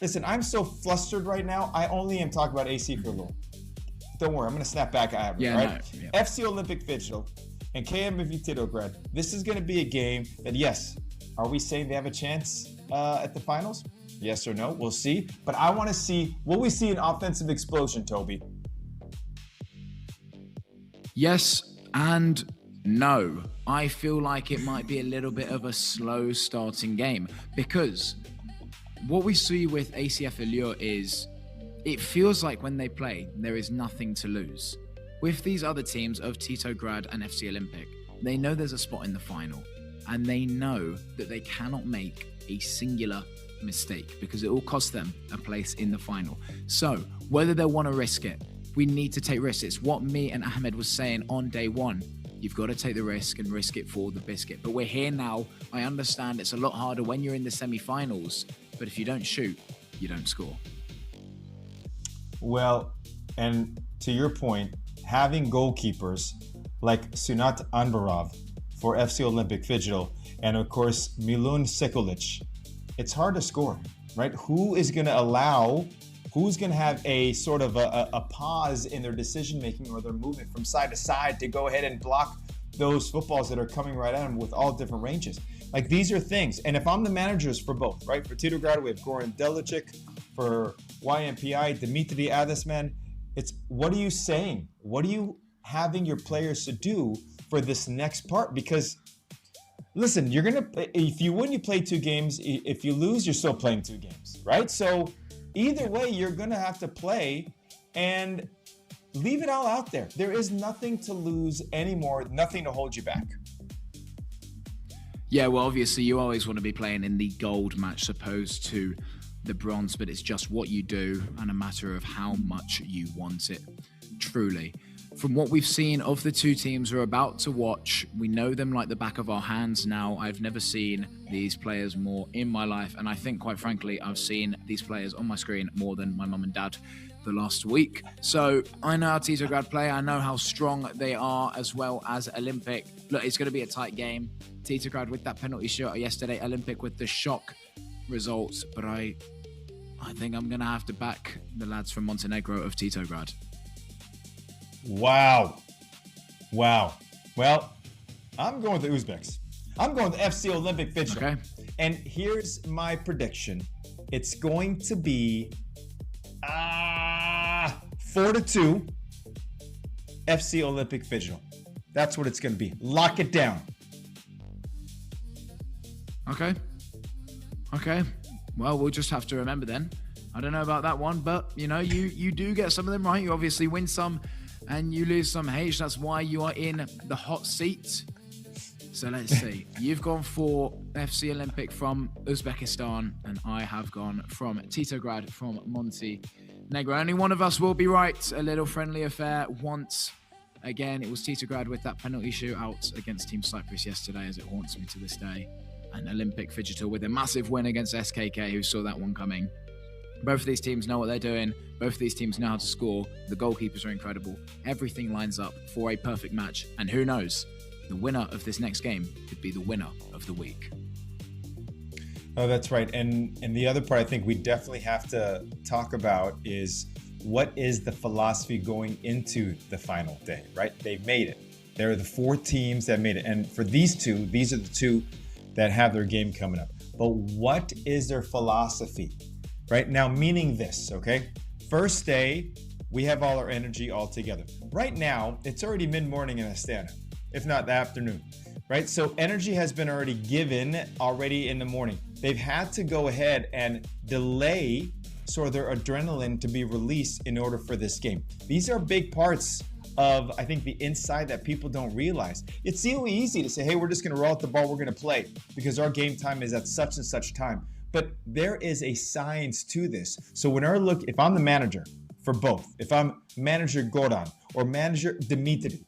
Listen, I'm so flustered right now. I only am talking about ACF Allure. Don't worry, I'm going to snap back at it, right? No, yeah. FC Olympic Phygital and KMFT Titograd. This is going to be a game that, yes, are we saying they have a chance at the finals? Yes or no? We'll see. But I want to see, will we see an offensive explosion, Toby? Yes and no. I feel like it might be a little bit of a slow starting game, because what we see with ACF Allure is it feels like when they play, there is nothing to lose. With these other teams of Titograd and FC Olympic, they know there's a spot in the final, and they know that they cannot make a singular mistake because it will cost them a place in the final. So whether they want to risk it, we need to take risks. It's what me and Ahmed was saying on day one. You've got to take the risk and risk it for the biscuit. But we're here now. I understand it's a lot harder when you're in the semi-finals, but if you don't shoot, you don't score. Well, and to your point, having goalkeepers like Sunat Anbarov for FC Olympic Phygital and of course Milun Sekulic, it's hard to score, right? Who's going to have a sort of a pause in their decision making or their movement from side to side to go ahead and block those footballs that are coming right at them with all different ranges? Like, these are things. And if I'm the managers for both, right? For Titograd, we have Goran Delicic. For YMPI, Dimitri Adesman. It's, what are you saying? What are you having your players to do for this next part? Because listen, if you win, you play 2 games. If you lose, you're still playing 2 games, right? So either way, you're going to have to play and leave it all out there. There is nothing to lose anymore, nothing to hold you back. Yeah, well, obviously you always want to be playing in the gold match opposed to the bronze, but it's just what you do and a matter of how much you want it, truly. From what we've seen of the 2 teams we're about to watch, we know them like the back of our hands now. I've never seen these players more in my life, and I think, quite frankly, I've seen these players on my screen more than my mum and dad the last week. So I know how Titograd play, I know how strong they are, as well as Olympic. Look, it's going to be a tight game. Titograd with that penalty shootout yesterday, Olympic with the shock results, but I think I'm going to have to back the lads from Montenegro of Titograd. Wow. Well, I'm going with the Uzbeks. I'm going with FC Olympic Phygital. Okay. And here's my prediction. It's going to be 4-2 FC Olympic Phygital. That's what it's going to be. Lock it down. Okay. Well, we'll just have to remember then. I don't know about that one, but you do get some of them right. You obviously win some and you lose some. H, that's why you are in the hot seat. So let's see. You've gone for FC Olympic from Uzbekistan, and I have gone from Titograd from Montenegro. Only one of us will be right. A little friendly affair once again. It was Titograd with that penalty shootout against Team Cyprus yesterday, as it haunts me to this day. And Olympic Phygital with a massive win against SKK, who saw that one coming. Both of these teams know what they're doing. Both of these teams know how to score. The goalkeepers are incredible. Everything lines up for a perfect match. And who knows? The winner of this next game could be the winner of the week. Oh, that's right. And the other part I think we definitely have to talk about is what is the philosophy going into the final day, right? They made it. There are the 4 teams that made it. And for these 2, these are the 2 that have their game coming up. But what is their philosophy? Right now, meaning this, okay? First day, we have all our energy all together. Right now, it's already mid-morning in Astana, if not the afternoon, right? So energy has been already given already in the morning. They've had to go ahead and delay sort of their adrenaline to be released in order for this game. These are big parts of, I think, the inside that people don't realize. It's really easy to say, hey, we're just gonna roll out the ball, we're gonna play because our game time is at such and such time. But there is a science to this. So if I'm the manager for both, if I'm manager Goran or manager Dimitri,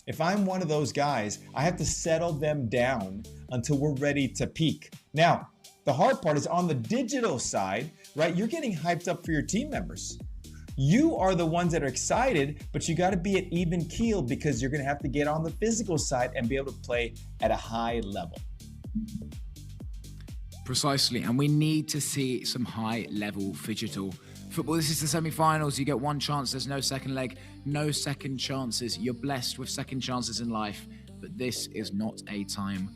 if I'm one of those guys, I have to settle them down until we're ready to peak. Now, the hard part is on the digital side, right? You're getting hyped up for your team members. You are the ones that are excited, but you got to be at even keel because you're going to have to get on the physical side and be able to play at a high level. Precisely, and we need to see some high-level Phygital football. This is the semi-finals. You get one chance. There's no second leg, no second chances. You're blessed with second chances in life, but this is not a time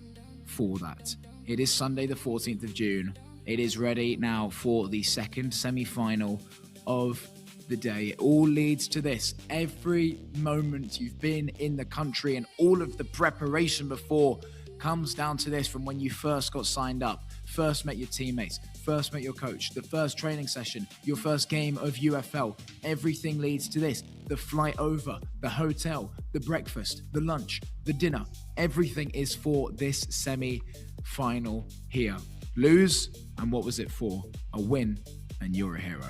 for that. It is Sunday, the 14th of June. It is ready now for the second semi-final of the day. It all leads to this. Every moment you've been in the country and all of the preparation before comes down to this, from when you first got signed up, first met your teammates, first met your coach, the first training session, your first game of UFL. Everything leads to this. The flight over, the hotel, the breakfast, the lunch, the dinner. Everything is for this semi-final here. Lose, and what was it for? A win, and you're a hero.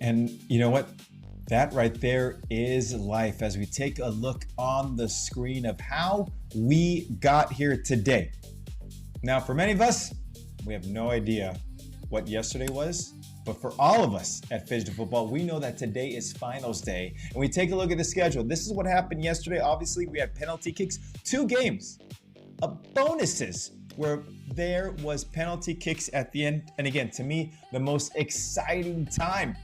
And you know what? That right there is life as we take a look on the screen of how we got here today. Now, for many of us, we have no idea what yesterday was, but for all of us at Phygital Football, we know that today is finals day. And we take a look at the schedule. This is what happened yesterday. Obviously, we had penalty kicks, 2 games of bonuses where there was penalty kicks at the end. And again, to me, the most exciting time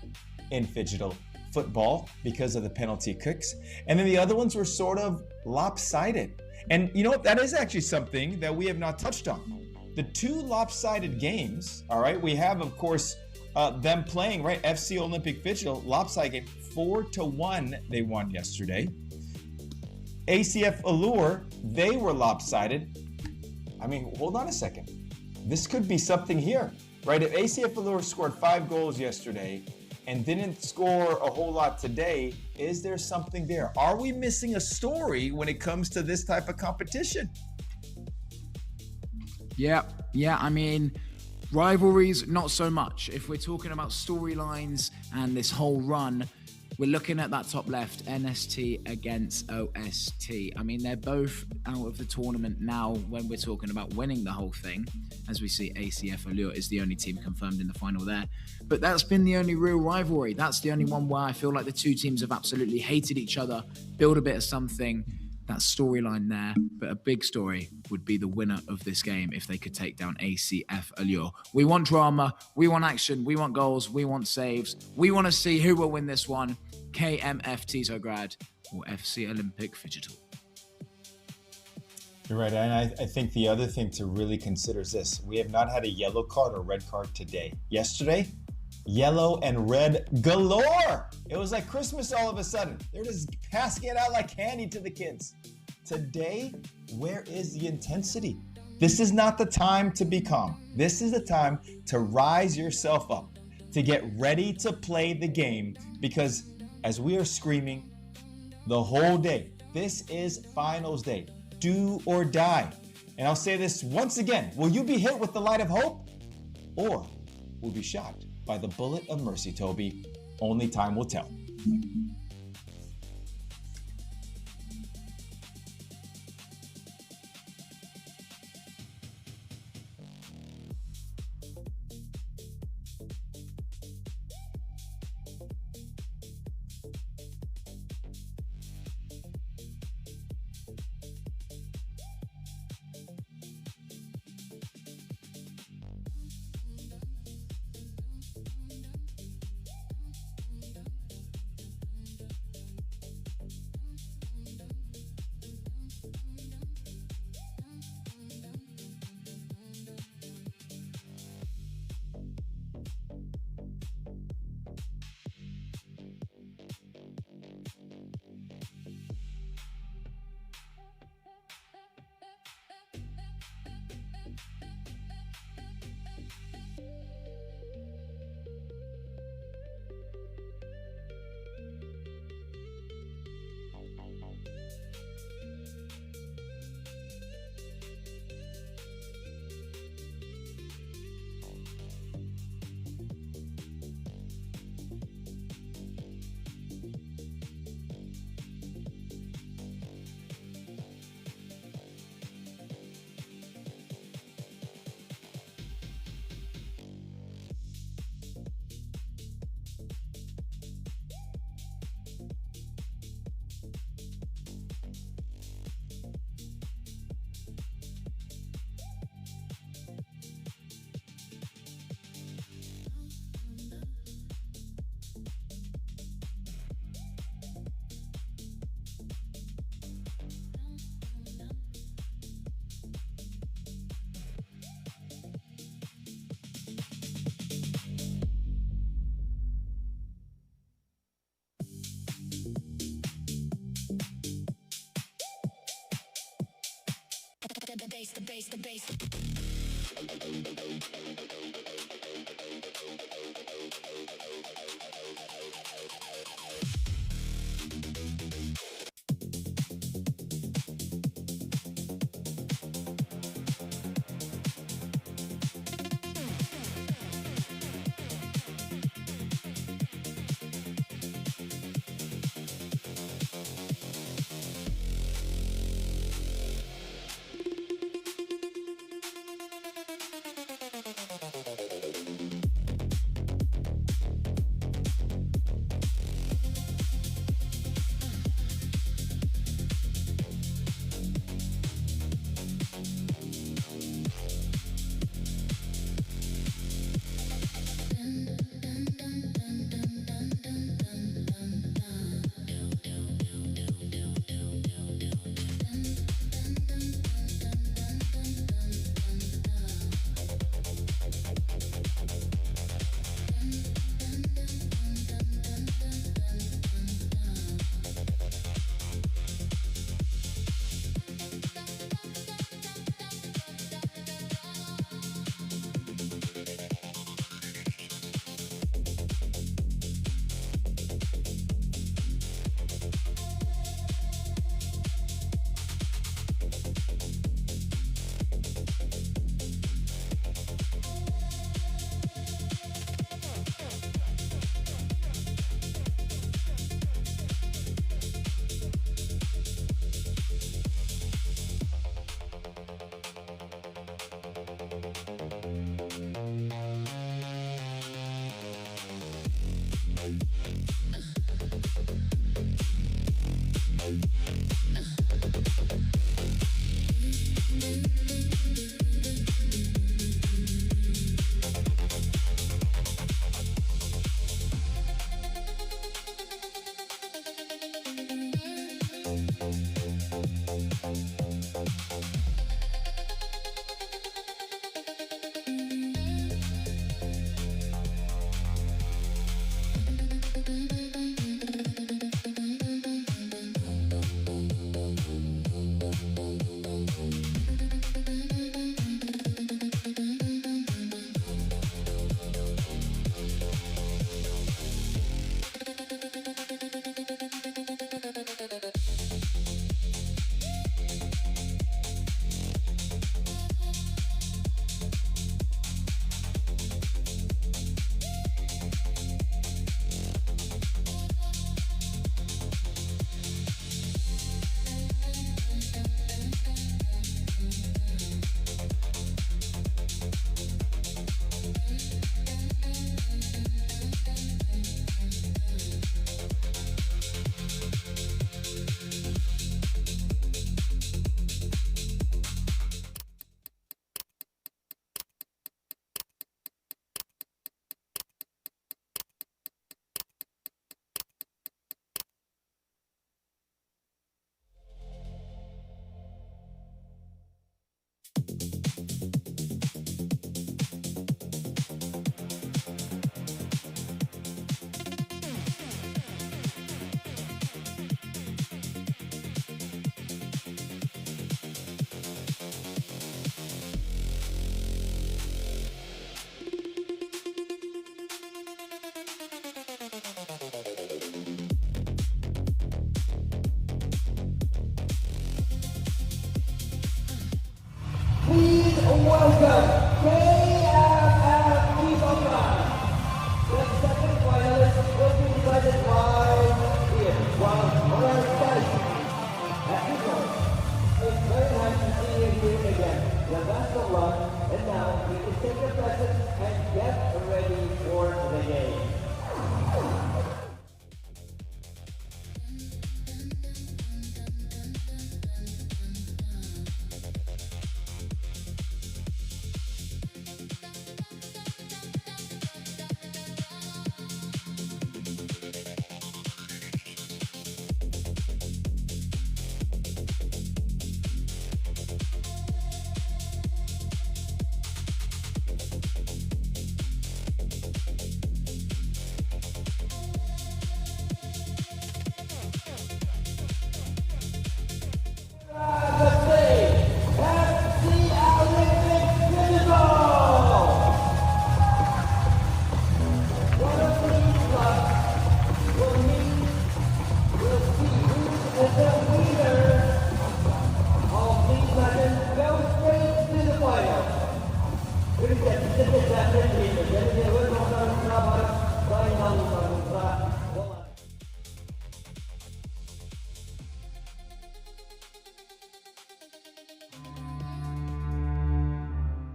in Phygital football because of the penalty kicks. And then the other ones were sort of lopsided. And you know what? That is actually something that we have not touched on. The 2 lopsided games, all right, we have, of course, them playing, right? FC Olympic Phygital, lopsided game, 4-1 they won yesterday. ACF Allure, they were lopsided. I mean, hold on a second. This could be something here, right? If ACF Allure scored 5 goals yesterday and didn't score a whole lot today, is there something there? Are we missing a story when it comes to this type of competition? Yeah. I mean, rivalries, not so much. If we're talking about storylines and this whole run, we're looking at that top left, NST against OST. I mean, they're both out of the tournament now when we're talking about winning the whole thing. As we see, ACF Allure is the only team confirmed in the final there. But that's been the only real rivalry. That's the only one where I feel like the two teams have absolutely hated each other, build a bit of something. That storyline there, but a big story would be the winner of this game if they could take down ACF Allure. We want drama, we want action, we want goals, we want saves. We want to see who will win this one, KMF Titograd or FC Olympic Phygital. You're right, and I think the other thing to really consider is this. We have not had a yellow card or red card today. Yesterday, yellow and red galore. It was like Christmas all of a sudden. They're just passing it out like candy to the kids. Today, where is the intensity? This is not the time to be calm. This is the time to rise yourself up, to get ready to play the game, because as we are screaming the whole day, this is finals day. Do or die. And I'll say this once again. Will you be hit with the light of hope? Or will you be shot by the bullet of mercy, Toby? Only time will tell. The bass.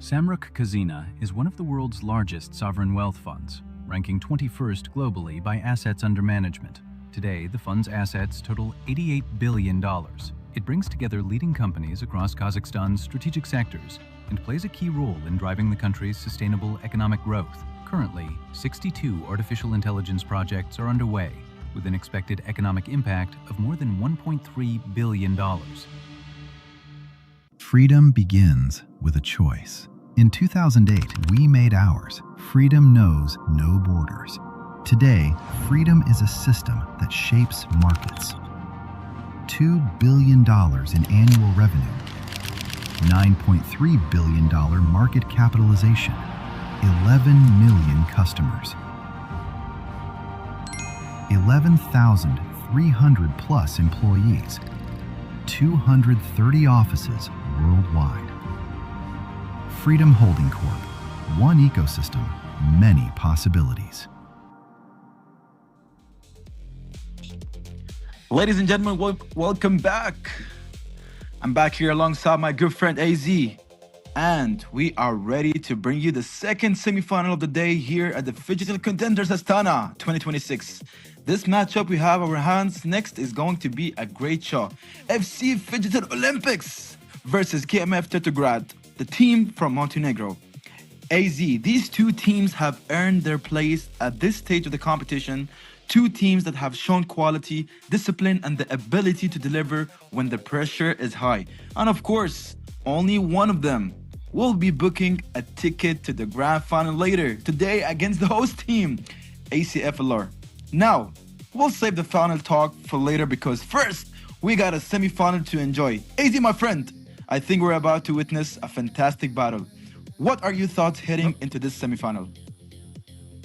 Samruk Kazina is one of the world's largest sovereign wealth funds, ranking 21st globally by assets under management. Today, the fund's assets total $88 billion. It brings together leading companies across Kazakhstan's strategic sectors and plays a key role in driving the country's sustainable economic growth. Currently, 62 artificial intelligence projects are underway, with an expected economic impact of more than $1.3 billion. Freedom begins with a choice. In 2008, we made ours. Freedom knows no borders. Today, freedom is a system that shapes markets. $2 billion in annual revenue, $9.3 billion market capitalization, 11 million customers, 11,300 plus employees, 230 offices worldwide. Freedom Holding Corp. One ecosystem, many possibilities. Ladies and gentlemen, welcome back. I'm back here alongside my good friend AZ, and we are ready to bring you the second semifinal of the day here at the Phygital Contenders Astana 2026. This matchup we have our hands next is going to be a great show. FC Phygital Olympics versus KMF Titograd, the team from Montenegro. AZ, these two teams have earned their place at this stage of the competition. Two teams that have shown quality, discipline, and the ability to deliver when the pressure is high. And of course, only one of them will be booking a ticket to the grand final later today against the host team, ACFLR. Now, we'll save the final talk for later because first, we got a semi-final to enjoy. AZ, my friend, I think we're about to witness a fantastic battle. What are your thoughts heading into this semi-final?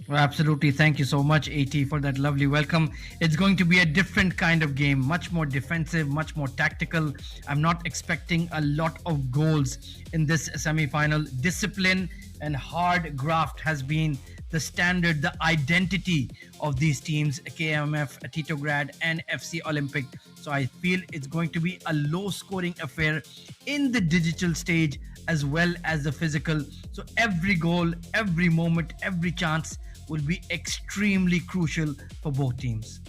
Well, absolutely. Thank you so much, AT, for that lovely welcome. It's going to be a different kind of game, much more defensive, much more tactical. I'm not expecting a lot of goals in this semi-final. Discipline and hard graft has been the standard, the identity of these teams, KMF, Titograd, and FC Olympic. So I feel it's going to be a low-scoring affair in the digital stage as well as the physical. So every goal, every moment, every chance will be extremely crucial for both teams.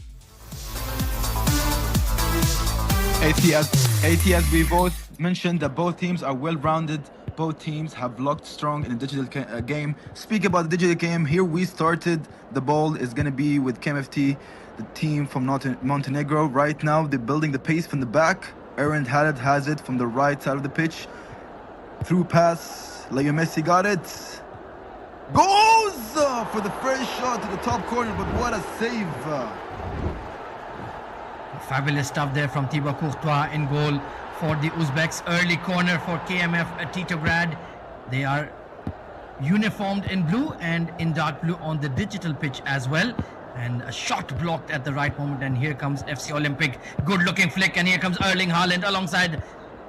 ATS, we both mentioned that both teams are well-rounded. Both teams have looked strong in the digital game. Speak about the digital game, here we started. The ball is going to be with KMFT, the team from Montenegro. Right now, they're building the pace from the back. Aaron Halid has it from the right side of the pitch. Through pass, Leo Messi got it. Goes for the first shot to the top corner, but what a save. Fabulous stuff there from Thibaut Courtois in goal for the Uzbeks. Early corner for KMF Titograd. They are uniformed in blue and in dark blue on the digital pitch as well. And a shot blocked at the right moment. And here comes FC Olympic. Good looking flick. And here comes Erling Haaland alongside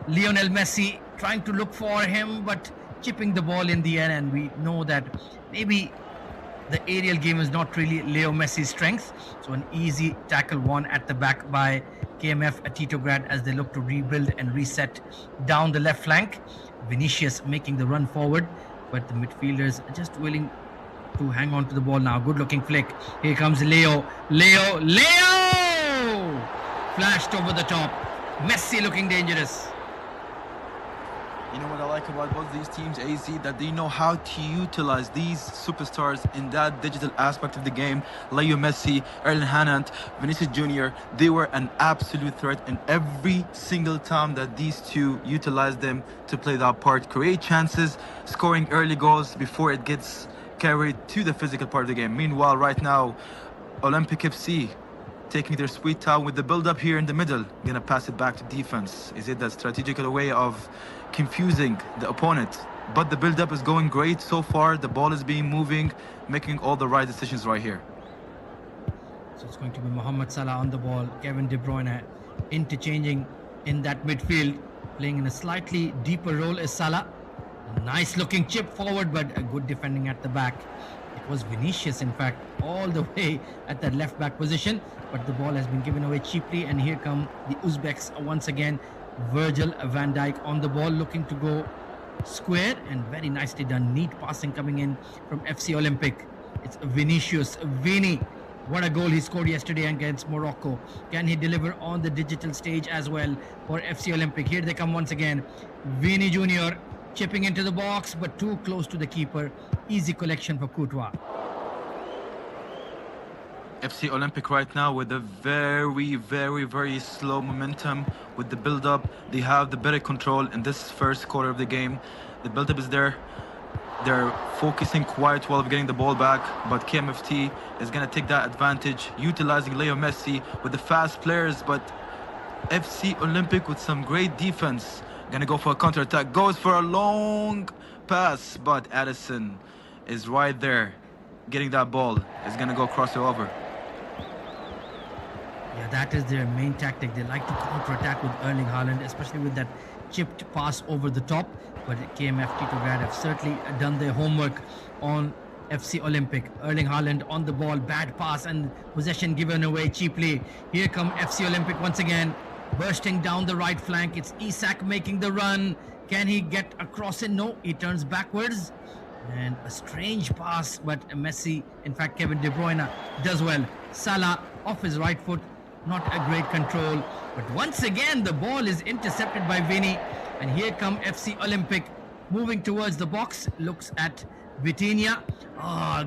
Lionel Messi, trying to look for him, but chipping the ball in the air, and we know that maybe the aerial game is not really Leo Messi's strength. So an easy tackle won at the back by KMF Titograd as they look to rebuild and reset down the left flank. Vinicius making the run forward, but the midfielders are just willing to hang on to the ball now. Good looking flick. Here comes Leo. Flashed over the top. Messi looking dangerous. You know what I like about both these teams, AZ, that they know how to utilize these superstars in that digital aspect of the game. Leo Messi, Erling Haaland, Vinicius Jr., they were an absolute threat in every single time that these two utilized them to play that part, create chances, scoring early goals before it gets carried to the physical part of the game. Meanwhile, right now, Olympic FC taking their sweet time with the build-up here in the middle, gonna pass it back to defense. Is it that strategical way of confusing the opponent? But the build-up is going great so far. The ball is being moving, making all the right decisions right here. So it's going to be Mohamed Salah on the ball, Kevin De Bruyne interchanging in that midfield, playing in a slightly deeper role as Salah. A nice looking chip forward, but a good defending at the back. It was Vinicius, in fact, all the way at that left back position, but the ball has been given away cheaply, and here come the Uzbeks once again. Virgil van Dijk on the ball, looking to go square, and very nicely done. Neat passing coming in from FC Olympic. It's Vinicius. Vini, what a goal he scored yesterday against Morocco. Can he deliver on the digital stage as well for FC Olympic? Here they come once again. Vini Jr. chipping into the box, but too close to the keeper. Easy collection for Courtois. FC Olympic right now with a very slow momentum with the build-up. They have the better control in this first quarter of the game. The build-up is there. They're focusing quite well of getting the ball back, but KMFT is going to take that advantage, utilizing Leo Messi with the fast players, but FC Olympic with some great defense. Going to go for a counter-attack, goes for a long pass, but Addison is right there getting that ball. Is going to go cross it over. Yeah, that is their main tactic. They like to counter-attack with Erling Haaland, especially with that chipped pass over the top. But KMF Titograd have certainly done their homework on FC Olympic. Erling Haaland on the ball, bad pass and possession given away cheaply. Here come FC Olympic once again, bursting down the right flank. It's Isak making the run. Can he get across it? No, he turns backwards. And a strange pass, but Messi, in fact Kevin De Bruyne does well. Salah off his right foot, not a great control. But once again, the ball is intercepted by Vini. And here come FC Olympic moving towards the box. Looks at Vitinha.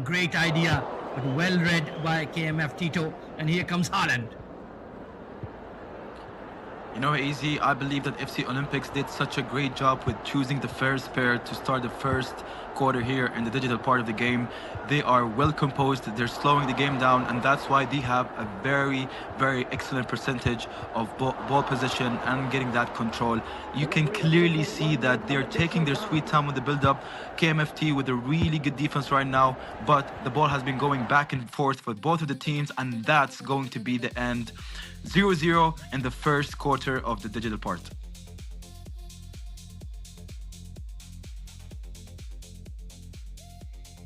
Great idea, but well read by KMF Tito. And here comes Haaland. You know, AZ, I believe that FC Olympics did such a great job with choosing the first pair to start the first quarter here in the digital part of the game. They are well composed, they're slowing the game down, and that's why they have a very excellent percentage of ball possession and getting that control. You can clearly see that they're taking their sweet time with the build-up. KMFT with a really good defense right now, but the ball has been going back and forth for both of the teams, and that's going to be the end. 0-0 in the first quarter of the digital part.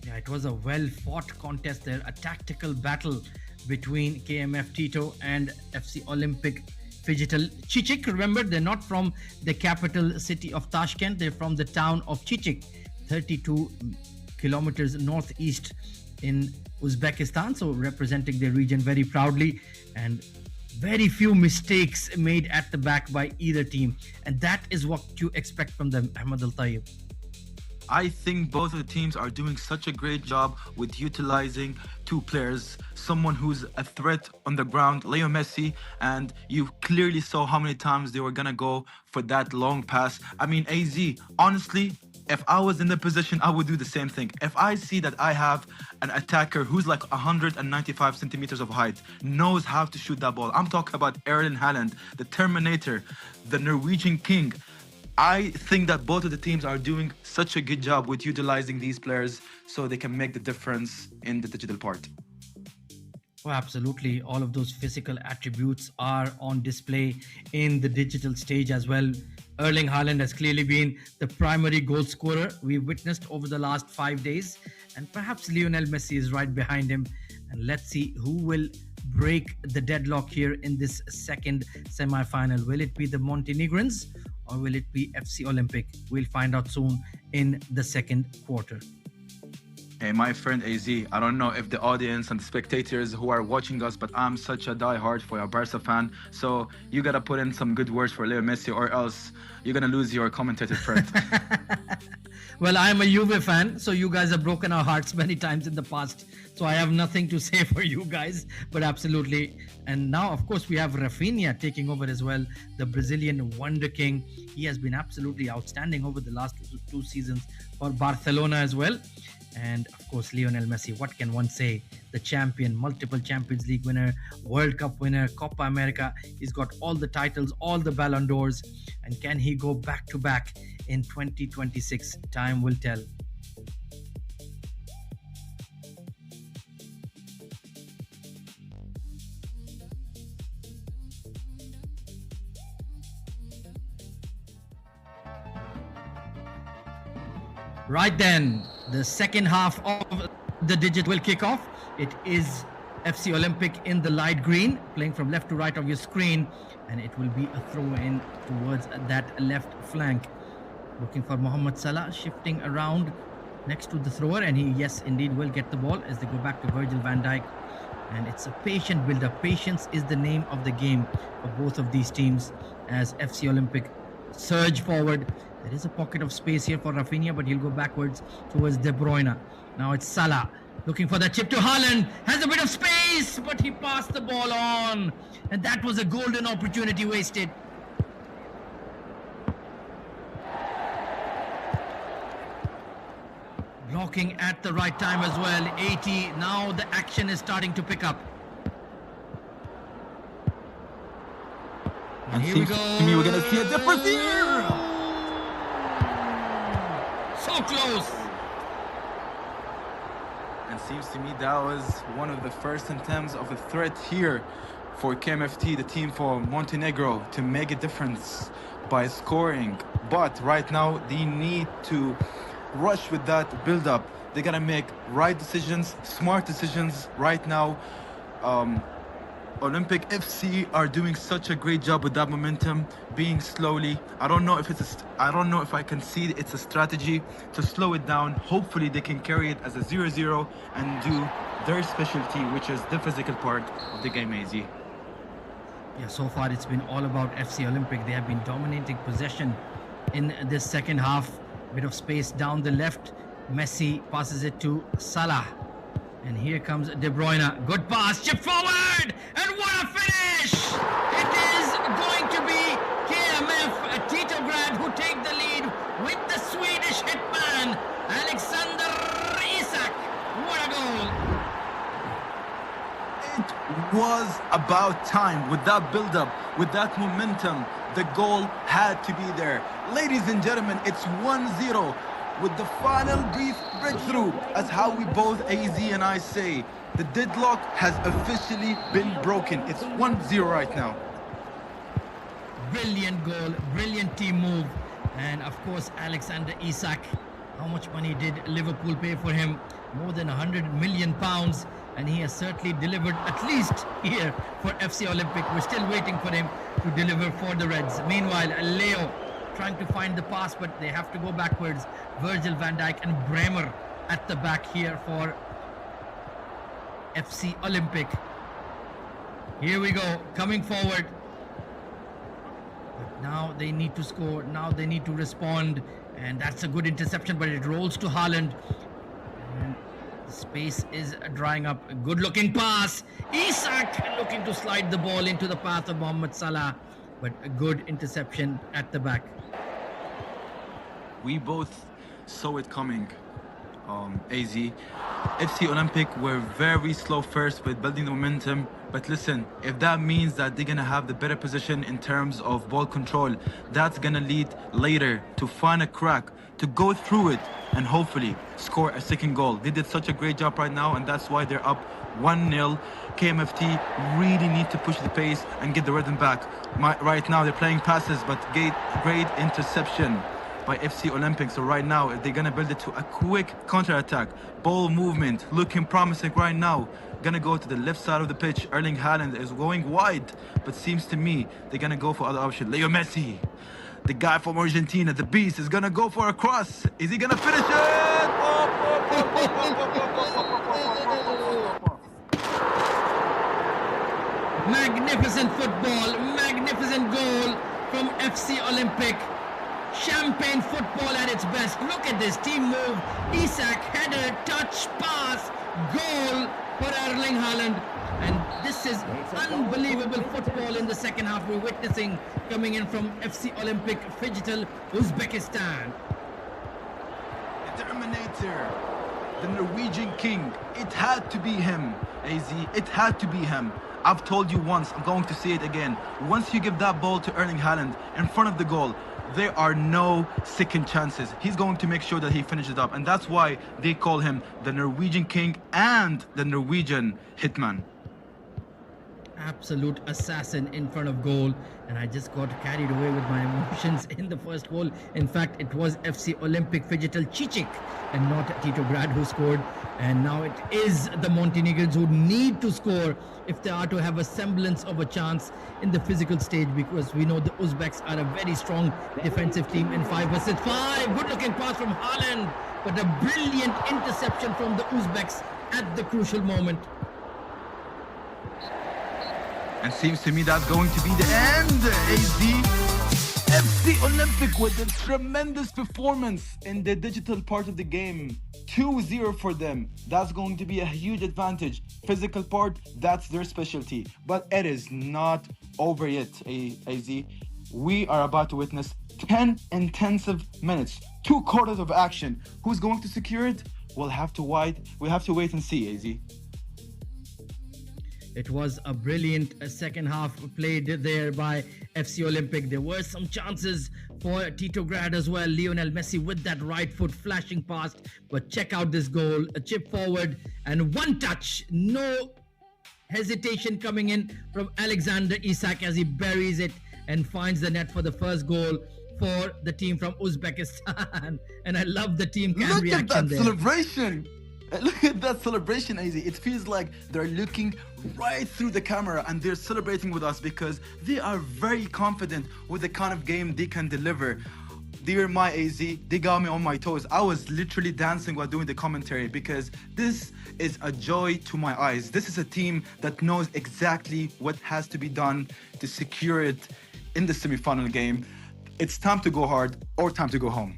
Yeah, it was a well-fought contest there, a tactical battle between KMF Tito and FC Olympic Phygital. Chichik, remember, they're not from the capital city of Tashkent, they're from the town of Chichik, 32 kilometers northeast in Uzbekistan, so representing their region very proudly, and very few mistakes made at the back by either team, and that is what you expect from them, Ahmed Al-Tayyib. I think both of the teams are doing such a great job with utilizing two players, someone who's a threat on the ground, Leo Messi, and you clearly saw how many times they were gonna go for that long pass. I mean, AZ, honestly, if I was in the position, I would do the same thing. If I see that I have an attacker who's like 195 centimeters of height, knows how to shoot that ball. I'm talking about Erling Haaland, the Terminator, the Norwegian king. I think that both of the teams are doing such a good job with utilizing these players so they can make the difference in the digital part. Oh, absolutely. All of those physical attributes are on display in the digital stage as well. Erling Haaland has clearly been the primary goal scorer we've witnessed over the last 5 days, and perhaps Lionel Messi is right behind him. And let's see who will break the deadlock here in this second semi-final. Will it be the Montenegrins or will it be FC Olympic? We'll find out soon in the second quarter. Hey, my friend AZ, I don't know if the audience and the spectators who are watching us, but I'm such a diehard for a Barca fan. So you gotta put in some good words for Leo Messi, or else you're gonna lose your commentator friend. Well, I'm a Juve fan, so you guys have broken our hearts many times in the past. So I have nothing to say for you guys, but absolutely. And now, of course, we have Rafinha taking over as well, the Brazilian Wonder King. He has been absolutely outstanding over the last two seasons for Barcelona as well. And of course, Lionel Messi, what can one say? The champion, multiple Champions League winner, World Cup winner, Copa America. He's got all the titles, all the Ballon d'Ors. And can he go back to back in 2026? Time will tell. Right then, the second half of the digit will kick off. It is FC Olympic in the light green, playing from left to right of your screen, and it will be a throw in towards that left flank. Looking for Mohamed Salah, shifting around next to the thrower, and he, yes, indeed, will get the ball as they go back to Virgil van Dijk. And it's a patient build-up. Patience is the name of the game for both of these teams as FC Olympic surge forward. There is a pocket of space here for Rafinha, but he'll go backwards towards De Bruyne. Now it's Salah looking for that chip to Haaland. Has a bit of space, but he passed the ball on. And that was a golden opportunity wasted. Blocking at the right time as well. 80. Now the action is starting to pick up. And here we go. We're gonna see a difference here. So close. And seems to me that was one of the first attempts of a threat here for KMFT, the team for Montenegro, to make a difference by scoring. But right now they need to rush with that build-up. They gotta make right decisions, smart decisions right now. Olympic FC are doing such a great job with that momentum, being slowly. I don't know if I can see it's a strategy to slow it down. Hopefully they can carry it as a 0-0 and do their specialty, which is the physical part of the game, AZ. Yeah, so far it's been all about FC Olympic. They have been dominating possession in this second half. Bit of space down the left. Messi passes it to Salah. And here comes De Bruyne. Good pass, chip forward! And what a finish! It is going to be KMF Titograd who take the lead with the Swedish hitman, Alexander Isak. What a goal! It was about time. With that build-up, with that momentum, the goal had to be there. Ladies and gentlemen, it's 1-0. With the final brief breakthrough, as how we both, AZ and I, say, the deadlock has officially been broken. It's 1-0 right now. Brilliant goal, brilliant team move. And of course, Alexander Isak. How much money did Liverpool pay for him? More than £100 million. And he has certainly delivered, at least here for FC Olympic. We're still waiting for him to deliver for the Reds. Meanwhile, Leo trying to find the pass, but they have to go backwards. Virgil van Dijk and Bremer at the back here for FC Olympic. Here we go, coming forward. But now they need to score. Now they need to respond. And that's a good interception, but it rolls to Haaland. And the space is drying up. A good-looking pass. Isak looking to slide the ball into the path of Mohamed Salah. But a good interception at the back. We both saw it coming. AZ. FC Olympic were very slow first with building the momentum, but listen, if that means that they're gonna have the better position in terms of ball control, that's gonna lead later to find a crack, to go through it, and hopefully score a second goal. They did such a great job right now, and that's why they're up 1-0. KMFT really need to push the pace and get the rhythm back. Right now they're playing passes, but great interception by FC Olympic. So right now, if they're gonna build it to a quick counter-attack, ball movement, looking promising right now. Gonna go to the left side of the pitch. Erling Haaland is going wide, but seems to me they're gonna go for other option. Leo Messi, the guy from Argentina, the beast, is gonna go for a cross. Is he gonna finish it? Magnificent football, magnificent goal from FC Olympic. Champagne football at its best. Look at this team move. Isak, header, touch, pass, goal for Erling Haaland. And this is unbelievable football in the second half we're witnessing coming in from FC Olympic Phygital, Uzbekistan. The Terminator, the Norwegian king. It had to be him, AZ. It had to be him. I've told you once, I'm going to say it again. Once you give that ball to Erling Haaland in front of the goal, there are no second chances. He's going to make sure that he finishes it up. And that's why they call him the Norwegian king and the Norwegian hitman. Absolute assassin in front of goal, and I just got carried away with my emotions in the first goal. In fact, it was FC Olympic Phygital Cicic and not Titograd who scored, and now it is the Montenegrins who need to score if they are to have a semblance of a chance in the physical stage, because we know the Uzbeks are a very strong defensive team in 5 versus 5. Good looking pass from Haaland, but a brilliant interception from the Uzbeks at the crucial moment. And seems to me that's going to be the end, AZ. FC Olympic with a tremendous performance in the digital part of the game. 2-0 for them. That's going to be a huge advantage. Physical part, that's their specialty. But it is not over yet, AZ. We are about to witness 10 intensive minutes. 2 quarters of action. Who's going to secure it? We'll have to wait and see, AZ. It was a brilliant second half played there by FC Olympic. There were some chances for Titograd as well. Lionel Messi with that right foot flashing past. But check out this goal. A chip forward and one touch. No hesitation coming in from Alexander Isak as he buries it and finds the net for the first goal for the team from Uzbekistan. And I love the team cam reaction there. Look at that celebration. Look at that celebration, AZ. It feels like they're looking right through the camera and they're celebrating with us because they are very confident with the kind of game they can deliver. Dear my AZ, they got me on my toes. I was literally dancing while doing the commentary because this is a joy to my eyes. This is a team that knows exactly what has to be done to secure it in the semi-final game. It's time to go hard or time to go home.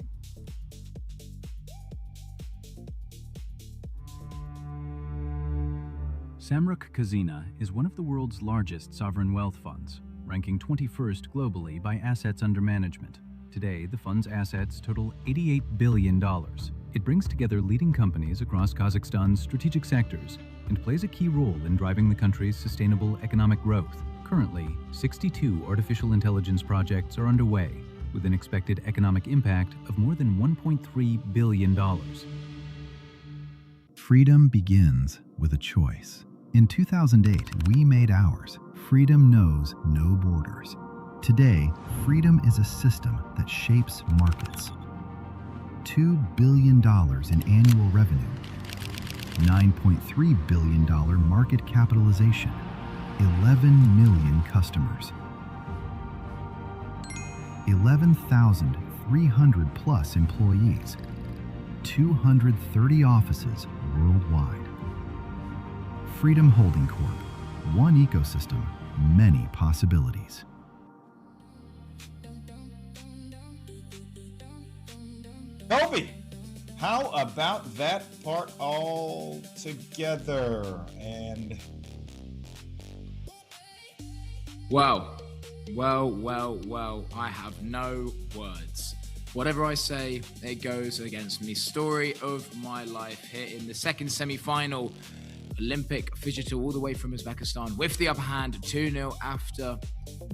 Samruk Kazina is one of the world's largest sovereign wealth funds, ranking 21st globally by assets under management. Today, the fund's assets total $88 billion. It brings together leading companies across Kazakhstan's strategic sectors and plays a key role in driving the country's sustainable economic growth. Currently, 62 artificial intelligence projects are underway, with an expected economic impact of more than $1.3 billion. Freedom begins with a choice. In 2008, we made ours. Freedom knows no borders. Today, freedom is a system that shapes markets. $2 billion in annual revenue, $9.3 billion market capitalization, 11 million customers, 11,300 plus employees, 230 offices worldwide. Freedom Holding Corp. One ecosystem, many possibilities. Toby, how about that part all together? And Well, I have no words. Whatever I say, it goes against me. Story of my life here in the second semi-final. Olympic Phygital all the way from Uzbekistan with the upper hand, 2-0 after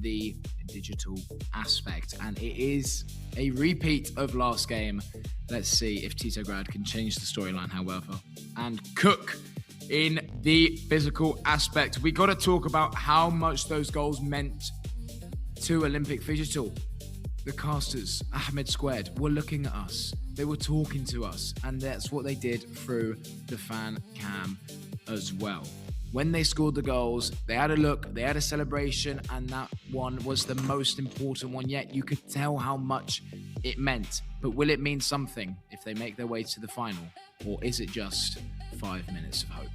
the digital aspect. And it is a repeat of last game. Let's see if Titograd can change the storyline, however, and cook in the physical aspect. We got to talk about how much those goals meant to Olympic Phygital. The casters, Ahmed Squared, were looking at us. They were talking to us. And that's what they did through the fan cam as well. When they scored the goals, they had a look, they had a celebration, and that one was the most important one yet. You could tell how much it meant. But will it mean something if they make their way to the final? Or is it just 5 minutes of hope?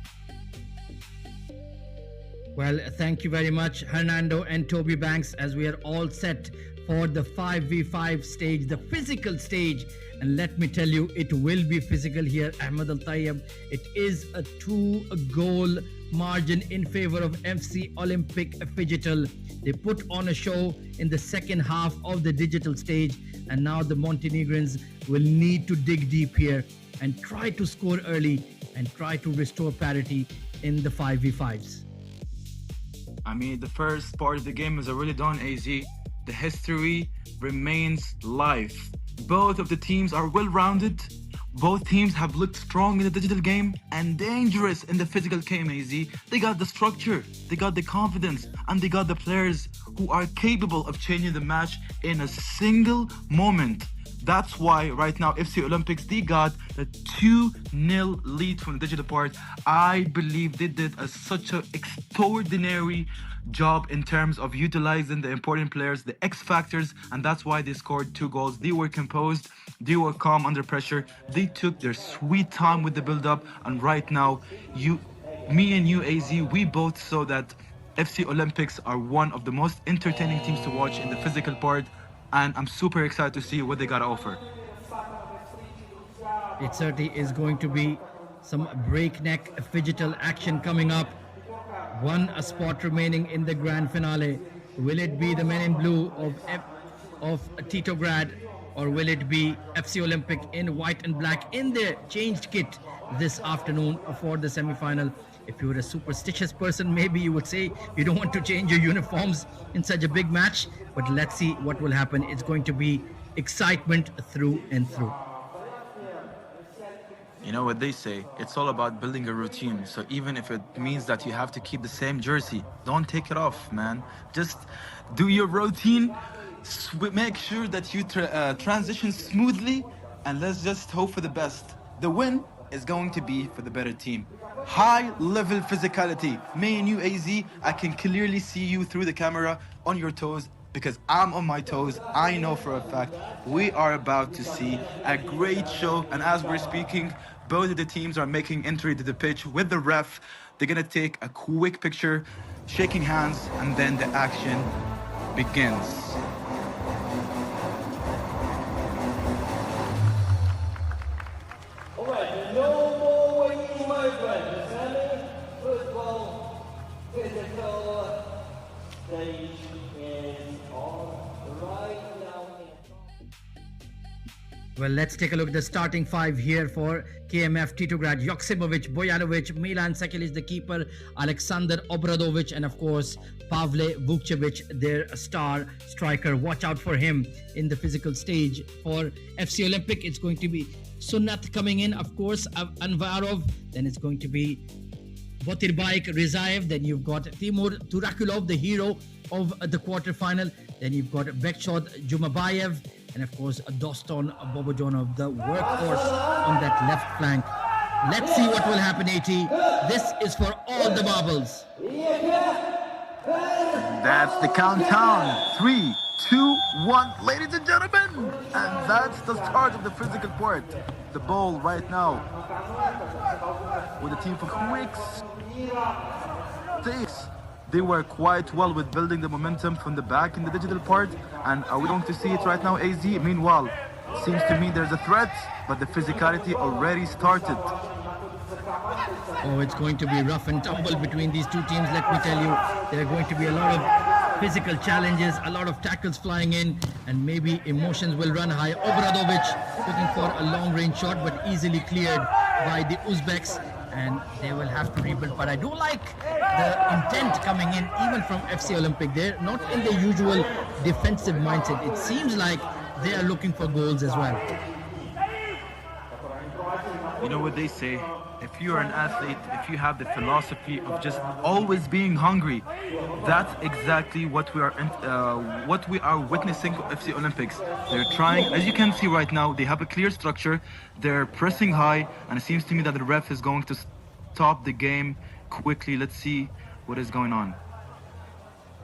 Well, thank you very much, Hernando and Toby Banks, as we are all set for the 5v5 stage, the physical stage. And let me tell you, it will be physical here, Ahmed Al-Tayyab. It is a 2-goal margin in favor of FC Olympic Phygital. They put on a show in the second half of the digital stage, and now the Montenegrins will need to dig deep here and try to score early and try to restore parity in the 5v5s. I mean, the first part of the game is already done, AZ. The history remains live. Both of the teams are well-rounded. Both teams have looked strong in the digital game and dangerous in the physical game, AZ. They got the structure, they got the confidence, and they got the players who are capable of changing the match in a single moment. That's why right now FC Olympics, they got a 2-0 lead from the digital part. I believe they did such an extraordinary job in terms of utilizing the important players, the X factors, and that's why they scored 2 goals. They were composed, they were calm under pressure, they took their sweet time with the build-up, and right now, me and you, AZ, we both saw that FC Olympics are one of the most entertaining teams to watch in the physical part, and I'm super excited to see what they got to offer. It certainly is going to be some breakneck phygital action coming up. A spot remaining in the grand finale. Will it be the men in blue of Titograd, or will it be FC Olympic in white and black in their changed kit this afternoon for the semi-final? If you were a superstitious person, maybe you would say you don't want to change your uniforms in such a big match, but let's see what will happen. It's going to be excitement through and through. You know what they say, it's all about building a routine. So even if it means that you have to keep the same jersey, don't take it off, man. Just do your routine, make sure that you transition smoothly, and let's just hope for the best. The win is going to be for the better team. High level physicality. Me and you, AZ, I can clearly see you through the camera on your toes, because I'm on my toes. I know for a fact we are about to see a great show. And as we're speaking, both of the teams are making entry to the pitch with the ref. They're gonna take a quick picture, shaking hands, and then the action begins. All right, no more waiting, my friends. Semi-football physical stage is on right now. Well, let's take a look at the starting 5 here for KMF: Titograd, Joksimovic, Bojanovic, Milan Sekelic, the keeper, Alexander Obradovic, and of course, Pavle Vukcevic, their star striker. Watch out for him in the physical stage. For FC Olympic, it's going to be Sunat coming in, of course, Anvarov, then it's going to be Botirbaik Rizaev, then you've got Timur Turakulov, the hero of the quarterfinal, then you've got Bekshod Jumabayev, and of course Doston Bobojonov, the workhorse on that left flank. Let's see what will happen, AT. This is for all the marbles. That's the countdown. 3, 2, 1, ladies and gentlemen. And that's the start of the physical part. The ball right now with the team from Quicks. They were quite well with building the momentum from the back in the digital part. And are we going to see it right now, AZ? Meanwhile, seems to me there's a threat, but the physicality already started. Oh, it's going to be rough and tumble between these two teams, let me tell you. There are going to be a lot of physical challenges, a lot of tackles flying in, and maybe emotions will run high. Obradovic looking for a long-range shot, but easily cleared by the Uzbeks, and they will have to rebuild. But I do like the intent coming in, even from FC Olympic. They're not in the usual defensive mindset. It seems like they are looking for goals as well. You know what they say, if you're an athlete, if you have the philosophy of just always being hungry, that's exactly what we are witnessing at FC Olympics. They're trying, as you can see right now, they have a clear structure, they're pressing high, and it seems to me that the ref is going to stop the game quickly. Let's see what is going on.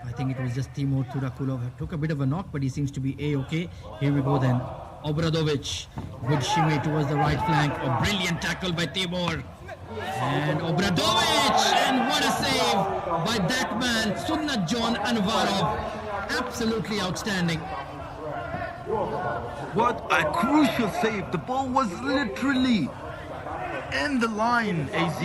I think it was just Timur Turakulov who took a bit of a knock, but he seems to be A-okay. Here we go then. Obradovic, good shimmy towards the right flank. A brilliant tackle by Timur. And Obradovic, and what a save by that man, Sunnat John Anvarov. Absolutely outstanding. What a crucial save. The ball was literally in the line, AZ.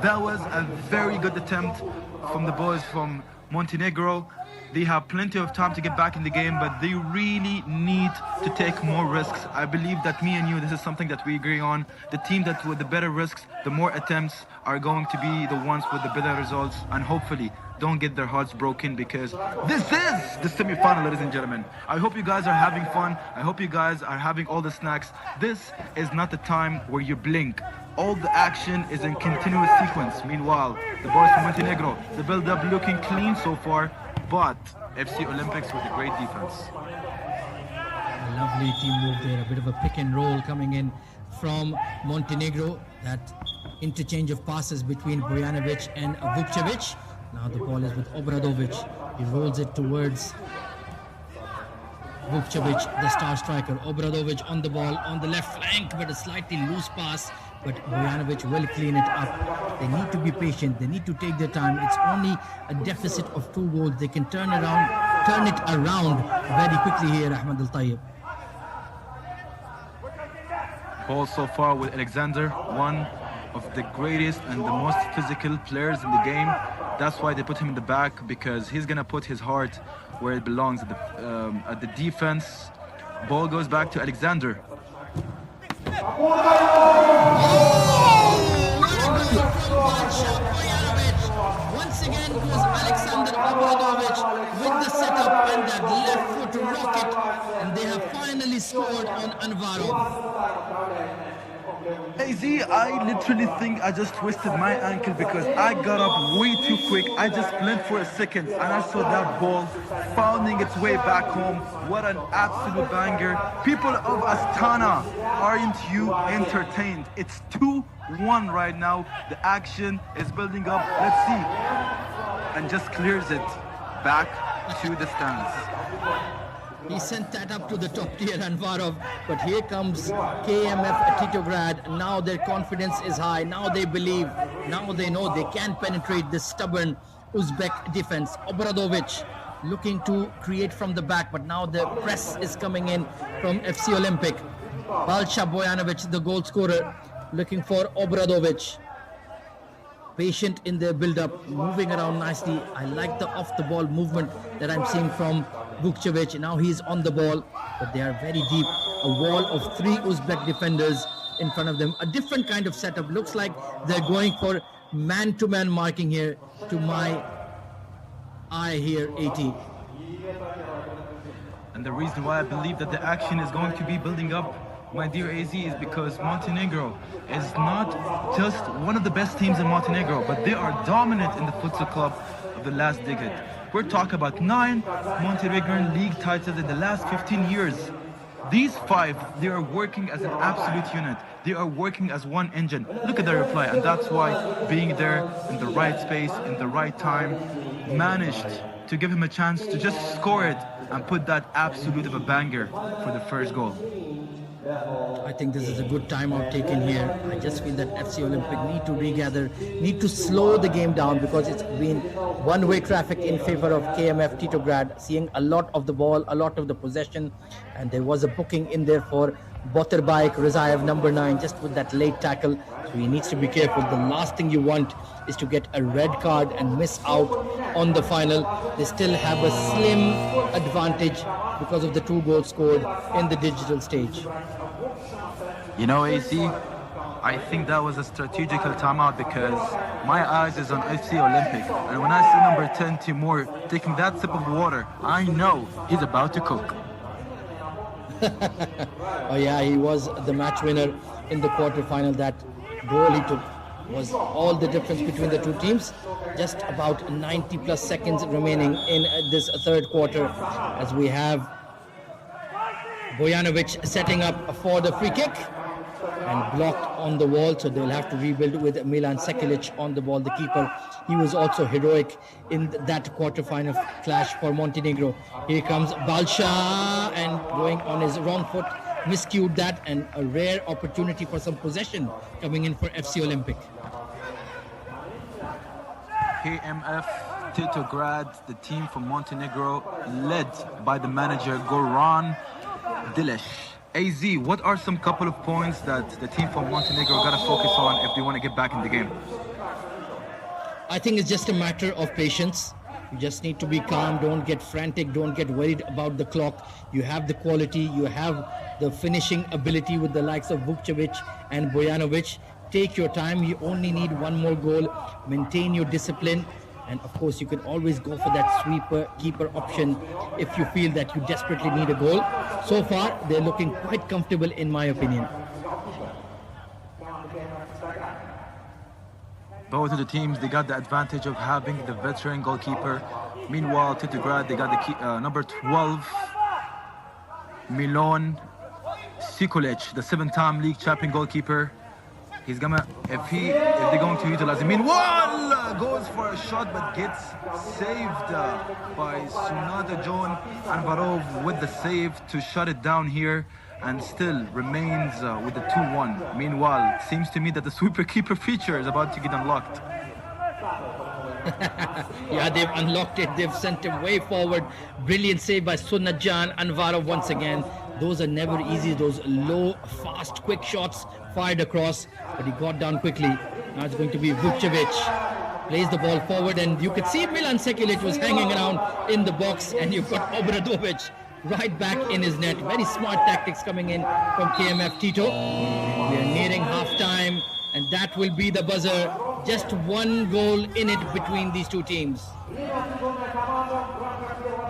That was a very good attempt from the boys from Montenegro. They have plenty of time to get back in the game, but they really need to take more risks. I believe that me and you, this is something that we agree on. The team that with the better risks, the more attempts are going to be the ones with the better results, and hopefully don't get their hearts broken, because this is the semi-final, ladies and gentlemen. I hope you guys are having fun. I hope you guys are having all the snacks. This is not the time where you blink. All the action is in continuous sequence. Meanwhile, the boys from Montenegro, the build-up looking clean so far, but FC Olympics with a great defense. A lovely team move there, a bit of a pick and roll coming in from Montenegro. That interchange of passes between Bojanovic and Vukcevic. Now the ball is with Obradovic. He rolls it towards Vukcevic, the star striker. Obradovic on the ball on the left flank, but a slightly loose pass. But Bojanovic will clean it up. They need to be patient. They need to take their time. It's only a deficit of 2 goals. They can turn it around very quickly here, Ahmed Al-Tayyib. Ball so far with Alexander, one of the greatest and the most physical players in the game. That's why they put him in the back, because he's gonna put his heart where it belongs, at the defense. Ball goes back to Alexander. Once again, it was Alexander Obradovic with the setup and that left foot rocket, and they have finally scored on Anvarov. AZ, I literally think I just twisted my ankle because I got up way too quick. I just blinked for a second and I saw that ball finding its way back home. What an absolute banger. People of Astana, aren't you entertained? It's 2-1 right now. The action is building up. Let's see. And just clears it back to the stands. He sent that up to the top tier, Anvarov. But here comes KMF Titograd. Now their confidence is high. Now they believe. Now they know they can penetrate this stubborn Uzbek defense. Obradovic looking to create from the back, but now the press is coming in from FC Olympic. Balcha Bojanovic, the goal scorer, looking for Obradovic. Patient in their build-up, moving around nicely. I like the off-the-ball movement that I'm seeing from Vukcevic. Now he's on the ball, but they are very deep. A wall of 3 Uzbek defenders in front of them. A different kind of setup. Looks like they're going for man-to-man marking here, to my eye here, 80. And the reason why I believe that the action is going to be building up, my dear AZ, is because Montenegro is not just one of the best teams in Montenegro, but they are dominant in the futsal club of the last decade. We're talking about 9 Montenegrin league titles in the last 15 years. These 5, they are working as an absolute unit. They are working as one engine. Look at their reply, and that's why being there in the right space, in the right time, managed to give him a chance to just score it and put that absolute of a banger for the first goal. I think this is a good timeout taken here. I just feel that FC Olympic need to regather, need to slow the game down, because it's been one-way traffic in favor of KMF Titograd, seeing a lot of the ball, a lot of the possession, and there was a booking in there for Boterbike Rezaev, number 9, just with that late tackle. So he needs to be careful. The last thing you want is to get a red card and miss out on the final. They still have a slim advantage because of the 2 goals scored in the digital stage. You know, AC, I think that was a strategical timeout because my eyes is on FC Olympic. And when I see number 10, Timur, taking that sip of water, I know he's about to cook. Oh yeah, he was the match winner in the quarterfinal. That goal he took was all the difference between the two teams. Just about 90 plus seconds remaining in this third quarter as we have Bojanovic setting up for the free kick and blocked on the wall, so they'll have to rebuild with Milan Sekulic on the ball, the keeper. He was also heroic in that quarterfinal clash for Montenegro. Here comes Balsha and going on his wrong foot, miscued that, and a rare opportunity for some possession coming in for FC Olympic. KMF Titograd, the team from Montenegro, led by the manager Goran Dilesh. AZ, what are some couple of points that the team from Montenegro got to focus on if they want to get back in the game? I think it's just a matter of patience. You just need to be calm. Don't get frantic. Don't get worried about the clock. You have the quality. You have the finishing ability with the likes of Vukcevic and Bojanovic. Take your time. You only need one more goal. Maintain your discipline. And of course, you can always go for that sweeper keeper option if you feel that you desperately need a goal. So far, they're looking quite comfortable in my opinion. Both of the teams, they got the advantage of having the veteran goalkeeper. Meanwhile, Titograd, they got the number 12, Milon Sekulic, the 7-time league champion goalkeeper. He's gonna, if they're going to utilize him. Meanwhile, goes for a shot but gets saved by Sunada John Anvarov with the save to shut it down here, and still remains with the 2-1. Meanwhile, it seems to me that the sweeper keeper feature is about to get unlocked. Yeah, they've unlocked it. They've sent him way forward. Brilliant save by Sunadjan Anvarov once again. Those are never easy. Those low, fast, quick shots fired across, but he got down quickly. Now it's going to be Vukcevic. Plays the ball forward, and you could see Milan Sekulic was hanging around in the box, and you've got Obradovic right back in his net. Very smart tactics coming in from KMF Tito. We are nearing half-time, and that will be the buzzer. Just one goal in it between these two teams.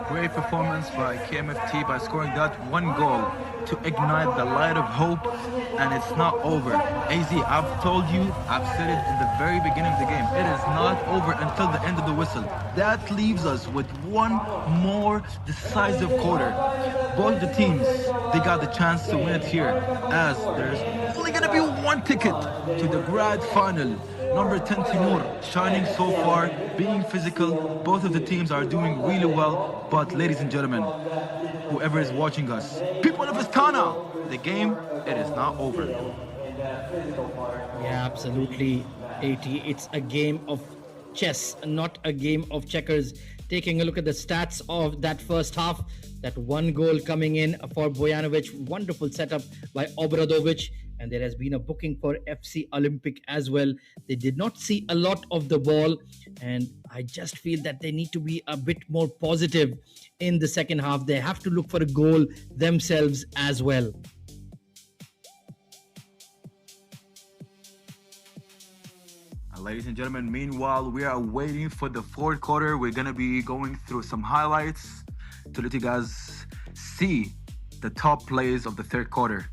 Great performance by KMFT by scoring that one goal to ignite the light of hope, and it's not over. AZ, I've told you, I've said it in the very beginning of the game, it is not over until the end of the whistle. That leaves us with one more decisive quarter. Both the teams, they got the chance to win it here, as there's only gonna be one ticket to the grand final. Number 10 Timur, shining so far, being physical. Both of the teams are doing really well. But ladies and gentlemen, whoever is watching us, people of Astana, the game, it is not over. Yeah, absolutely, AT. It's a game of chess, not a game of checkers. Taking a look at the stats of that first half, that one goal coming in for Bojanovic, wonderful setup by Obradovic, and there has been a booking for FC Olympic as well. They did not see a lot of the ball, and I just feel that they need to be a bit more positive in the second half. They have to look for a goal themselves as well. Ladies and gentlemen, meanwhile, we are waiting for the fourth quarter. We're going to be going through some highlights to let you guys see the top plays of the third quarter.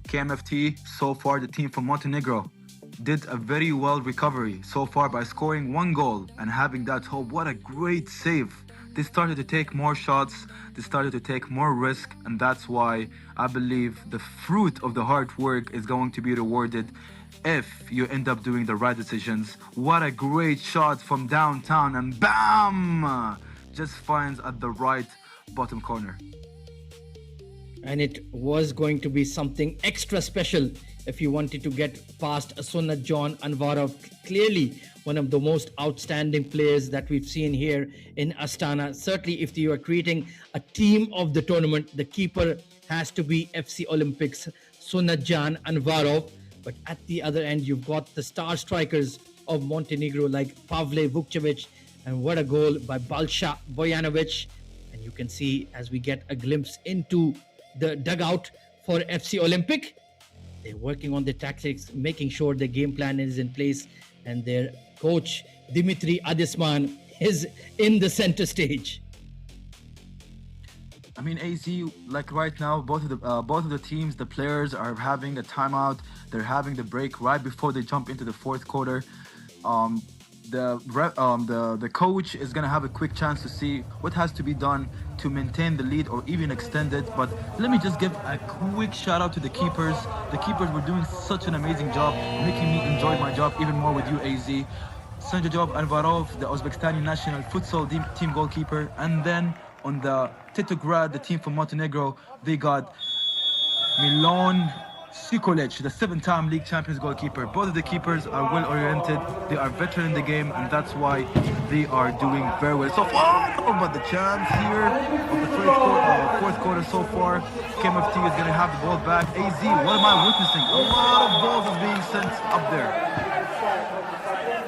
KMFT, so far, the team from Montenegro, did a very well recovery so far by scoring one goal and having that hope. What a great save. They started to take more shots, they started to take more risk, and that's why I believe the fruit of the hard work is going to be rewarded if you end up doing the right decisions. What a great shot from downtown, and bam! Just finds at the right bottom corner. And it was going to be something extra special if you wanted to get past Sunat John Anvarov. Clearly one of the most outstanding players that we've seen here in Astana. Certainly if you are creating a team of the tournament, the keeper has to be FC Olympics Sunatjan Anvarov. But at the other end, you've got the star strikers of Montenegro like Pavle Vukcevic, and what a goal by Balša Bojanovic. And you can see as we get a glimpse into the dugout for FC Olympic, they're working on their tactics, making sure the game plan is in place, and their coach Dimitri Adisman is in the center stage. I mean, AZ, like right now, both of the teams, the players are having a timeout. They're having the break right before they jump into the fourth quarter. The coach is gonna have a quick chance to see what has to be done to maintain the lead or even extend it. But let me just give a quick shout out to the keepers. The keepers were doing such an amazing job, making me enjoy my job even more with you, AZ. Sanjajov Anvarov, the Uzbekistani national futsal team goalkeeper, and then on the Titograd, the team from Montenegro, they got Milan Sikolic, the 7-time league champions goalkeeper. Both of the keepers are well oriented, they are veteran in the game, and that's why they are doing very well so far. But the chance here of the fourth quarter so far, KMFT is going to have the ball back. AZ, what am I witnessing? A lot of balls is being sent up there.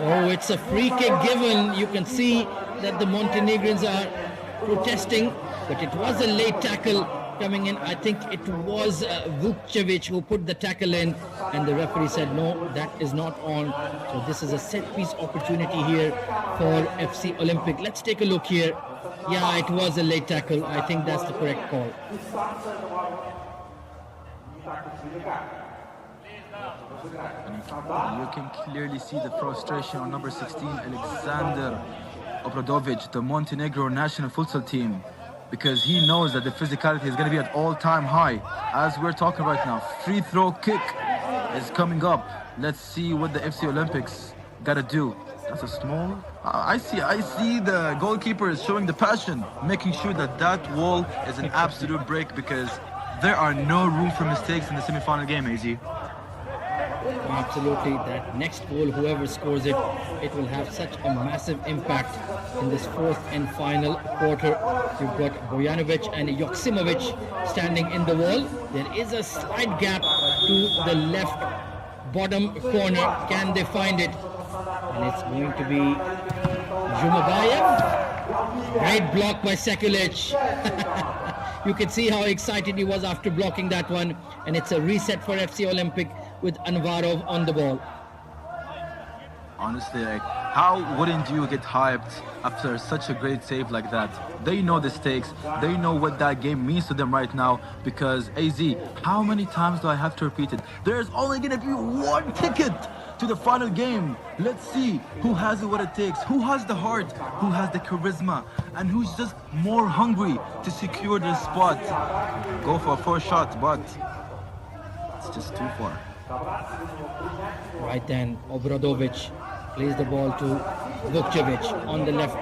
Oh, it's a free kick given. You can see that the Montenegrins are protesting, but it was a late tackle coming in. I think it was Vukcevic who put the tackle in, and the referee said no, that is not on. So this is a set piece opportunity here for FC Olympic. Let's take a look here. Yeah, it was a late tackle. I think that's the correct call. You can clearly see the frustration on number 16, Alexander Obradovic, the Montenegro national futsal team, because he knows that the physicality is going to be at all-time high. As we're talking right now, free throw kick is coming up. Let's see what the FC Olympics got to do. That's a small... I see the goalkeeper is showing the passion, making sure that that wall is an absolute break, because there are no room for mistakes in the semi-final game, AZ. Absolutely, that next goal, whoever scores it, it will have such a massive impact in this fourth and final quarter. You've got Bojanovic and Joksimovic standing in the wall. There is a slight gap to the left bottom corner. Can they find it? And it's going to be Jumabayev. Great block by Sekulic. You can see how excited he was after blocking that one. And it's a reset for FC Olympic with Anvarov on the ball. Honestly, like, how wouldn't you get hyped after such a great save like that? They know the stakes. They know what that game means to them right now, because AZ, how many times do I have to repeat it? There's only going to be one ticket to the final game. Let's see who has what it takes, who has the heart, who has the charisma, and who's just more hungry to secure the spot. Go for a first shot, but it's just too far. Right then, Obradovic plays the ball to Vukcevic on the left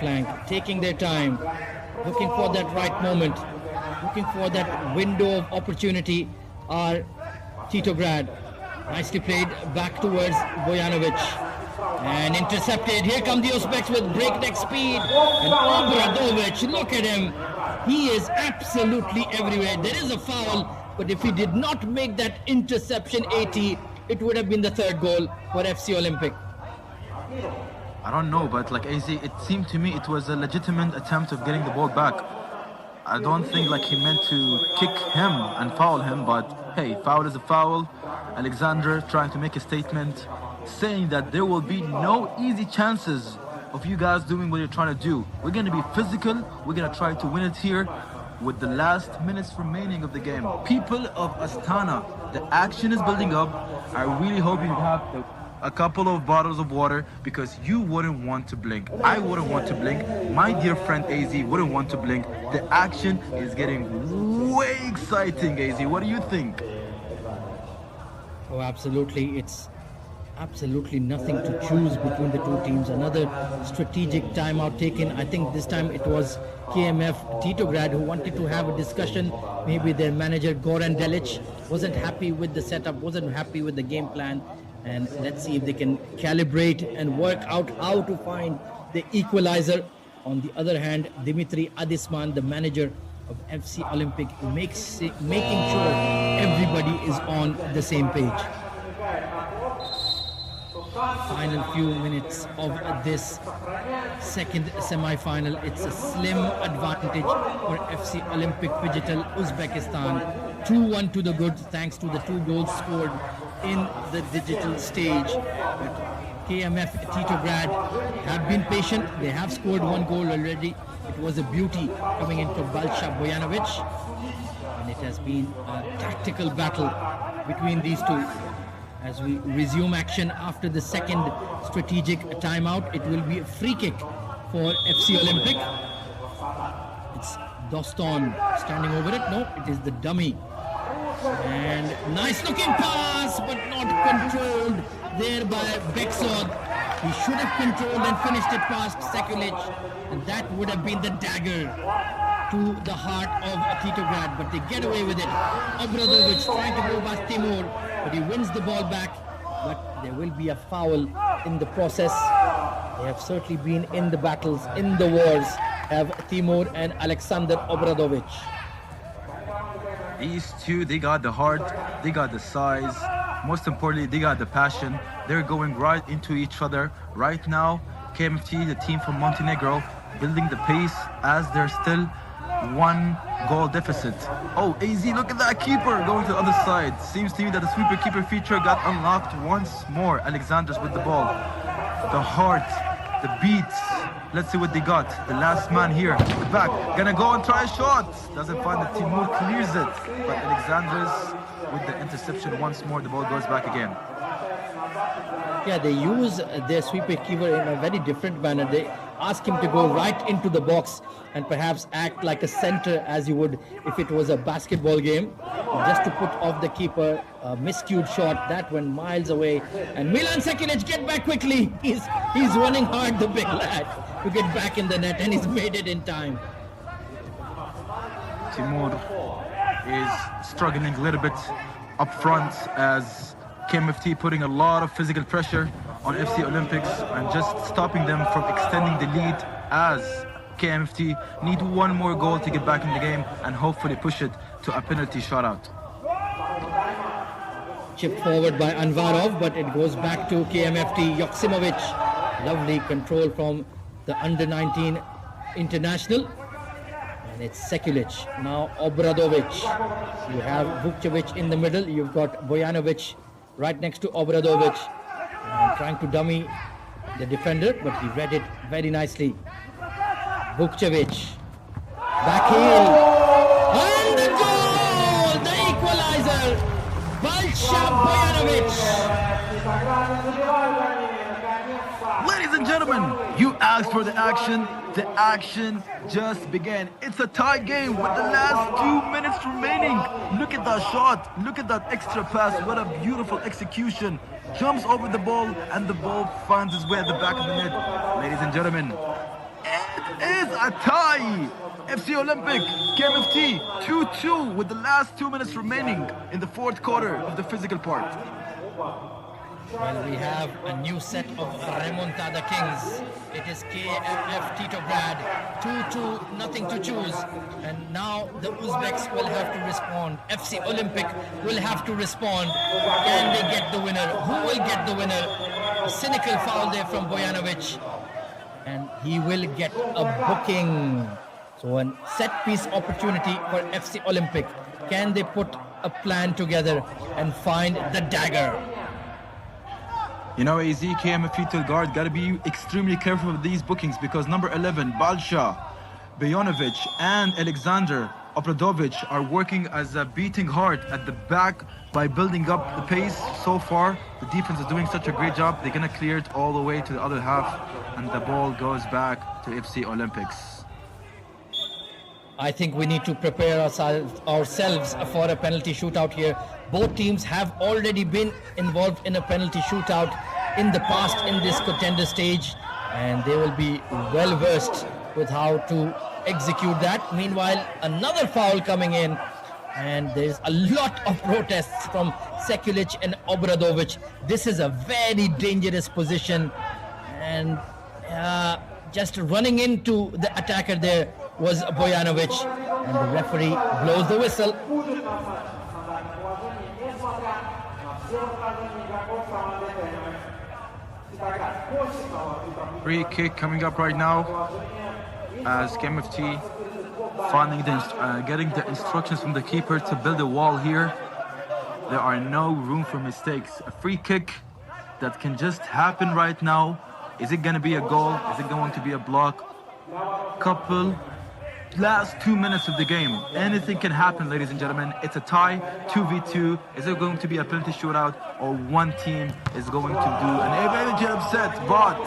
flank, taking their time, looking for that right moment, looking for that window of opportunity. Are Titograd, nicely played back towards Bojanovic, and intercepted. Here come the Uzbeks with breakneck speed, and Obradovic, look at him, he is absolutely everywhere. There is a foul, but if he did not make that interception 80, it would have been the third goal for FC Olympic. I don't know, but like AZ, it seemed to me it was a legitimate attempt of getting the ball back. I don't think like he meant to kick him and foul him, but hey, foul is a foul. Alexander trying to make a statement, saying that there will be no easy chances of you guys doing what you're trying to do. We're going to be physical, we're going to try to win it here with the last minutes remaining of the game. People of Astana, the action is building up. I really hope you have a couple of bottles of water, because you wouldn't want to blink. I wouldn't want to blink. My dear friend AZ wouldn't want to blink. The action is getting way exciting, AZ. What do you think? Oh, absolutely. It's absolutely nothing to choose between the two teams. Another strategic timeout taken. I think this time it was KMF Titograd who wanted to have a discussion. Maybe their manager Goran Delic wasn't happy with the setup, wasn't happy with the game plan. And let's see if they can calibrate and work out how to find the equalizer. On the other hand, Dimitri Adisman, the manager of FC Olympic, making sure everybody is on the same page. Final few minutes of this second semi-final. It's a slim advantage for FC Olympic Phygital Uzbekistan. 2-1 to the good, thanks to the 2 goals scored in the digital stage. But KMF Titograd have been patient. They have scored 1 goal already. It was a beauty coming in from Balcha Bojanovic. And it has been a tactical battle between these two. As we resume action after the second strategic timeout, it will be a free kick for FC Olympic. It's Doston standing over it. No, it is the dummy. And nice looking pass, but not controlled there by Beksod. He should have controlled and finished it past Sekulic, and that would have been the dagger to the heart of Titograd, but they get away with it. Obradovic trying to go past Timur, but he wins the ball back. But there will be a foul in the process. They have certainly been in the battles, in the wars, have Timur and Alexander Obradovic. These two, they got the heart, they got the size, most importantly, they got the passion. They're going right into each other. Right now, KMFT, the team from Montenegro, building the pace as they're still 1 goal deficit. Oh, AZ, look at that keeper going to the other side. Seems to me that the sweeper keeper feature got unlocked once more. Alexandros with the ball. The heart, the beats. Let's see what they got. The last man here, the back, gonna go and try a shot. Doesn't find it. Timur clears it. But Alexandros with the interception once more. The ball goes back again. Yeah, they use their sweeper keeper in a very different manner. They ask him to go right into the box and perhaps act like a center as you would if it was a basketball game, just to put off the keeper. A miscued shot that went miles away, and Milan Sekulic, get back quickly. He's running hard, the big lad, to get back in the net, and he's made it in time. Timur is struggling a little bit up front as KMFT putting a lot of physical pressure on FC Olympics and just stopping them from extending the lead, as KMFT need 1 more goal to get back in the game and hopefully push it to a penalty shootout. Chipped forward by Anvarov, but it goes back to KMFT. Yoksimovic, lovely control from the under-19 international. And it's Sekulic. Now Obradovic. You have Vukcevic in the middle. You've got Bojanovic right next to Obradovic. And trying to dummy the defender, but he read it very nicely. Vukcevic. Back heel. And the goal! The equalizer! Balcha Bojanovic. Ladies and gentlemen, you asked for the action. The action just began. It's a tie game with the last 2 minutes remaining. Look at that shot. Look at that extra pass. What a beautiful execution. Jumps over the ball, and the ball finds its way at the back of the net. Ladies and gentlemen, it is a tie. FC Olympic, KMFT, 2-2 with the last 2 minutes remaining in the 4th quarter of the physical part. Well, we have a new set of remontada kings. It is KMF Titograd, 2-2, nothing to choose. And now the Uzbeks will have to respond. FC Olympic will have to respond. Can they get the winner? Who will get the winner? A cynical foul there from Bojanovic. And he will get a booking. So a set piece opportunity for FC Olympic. Can they put a plan together and find the dagger? You know, AZ, KMF till guard, got to be extremely careful with these bookings because number 11, Balcha, Bojanovic, and Alexander Obradovic are working as a beating heart at the back by building up the pace. So far, the defense is doing such a great job. They're going to clear it all the way to the other half, and the ball goes back to FC Olympics. I think we need to prepare ourselves for a penalty shootout here. Both teams have already been involved in a penalty shootout in the past in this contender stage, and they will be well versed with how to execute that. Meanwhile, another foul coming in, and there's a lot of protests from Sekulic and Obradovic. This is a very dangerous position, and just running into the attacker there was Bojanovic. And the referee blows the whistle. Free kick coming up right now as KMFT getting the instructions from the keeper to build a wall here. There are no room for mistakes. A free kick that can just happen right now. Is it going to be a goal? Is it going to be a block? Last 2 minutes of the game. Anything can happen, ladies and gentlemen. It's a tie, 2v2. Is it going to be a penalty shootout, or one team is going to do an advantage upset? But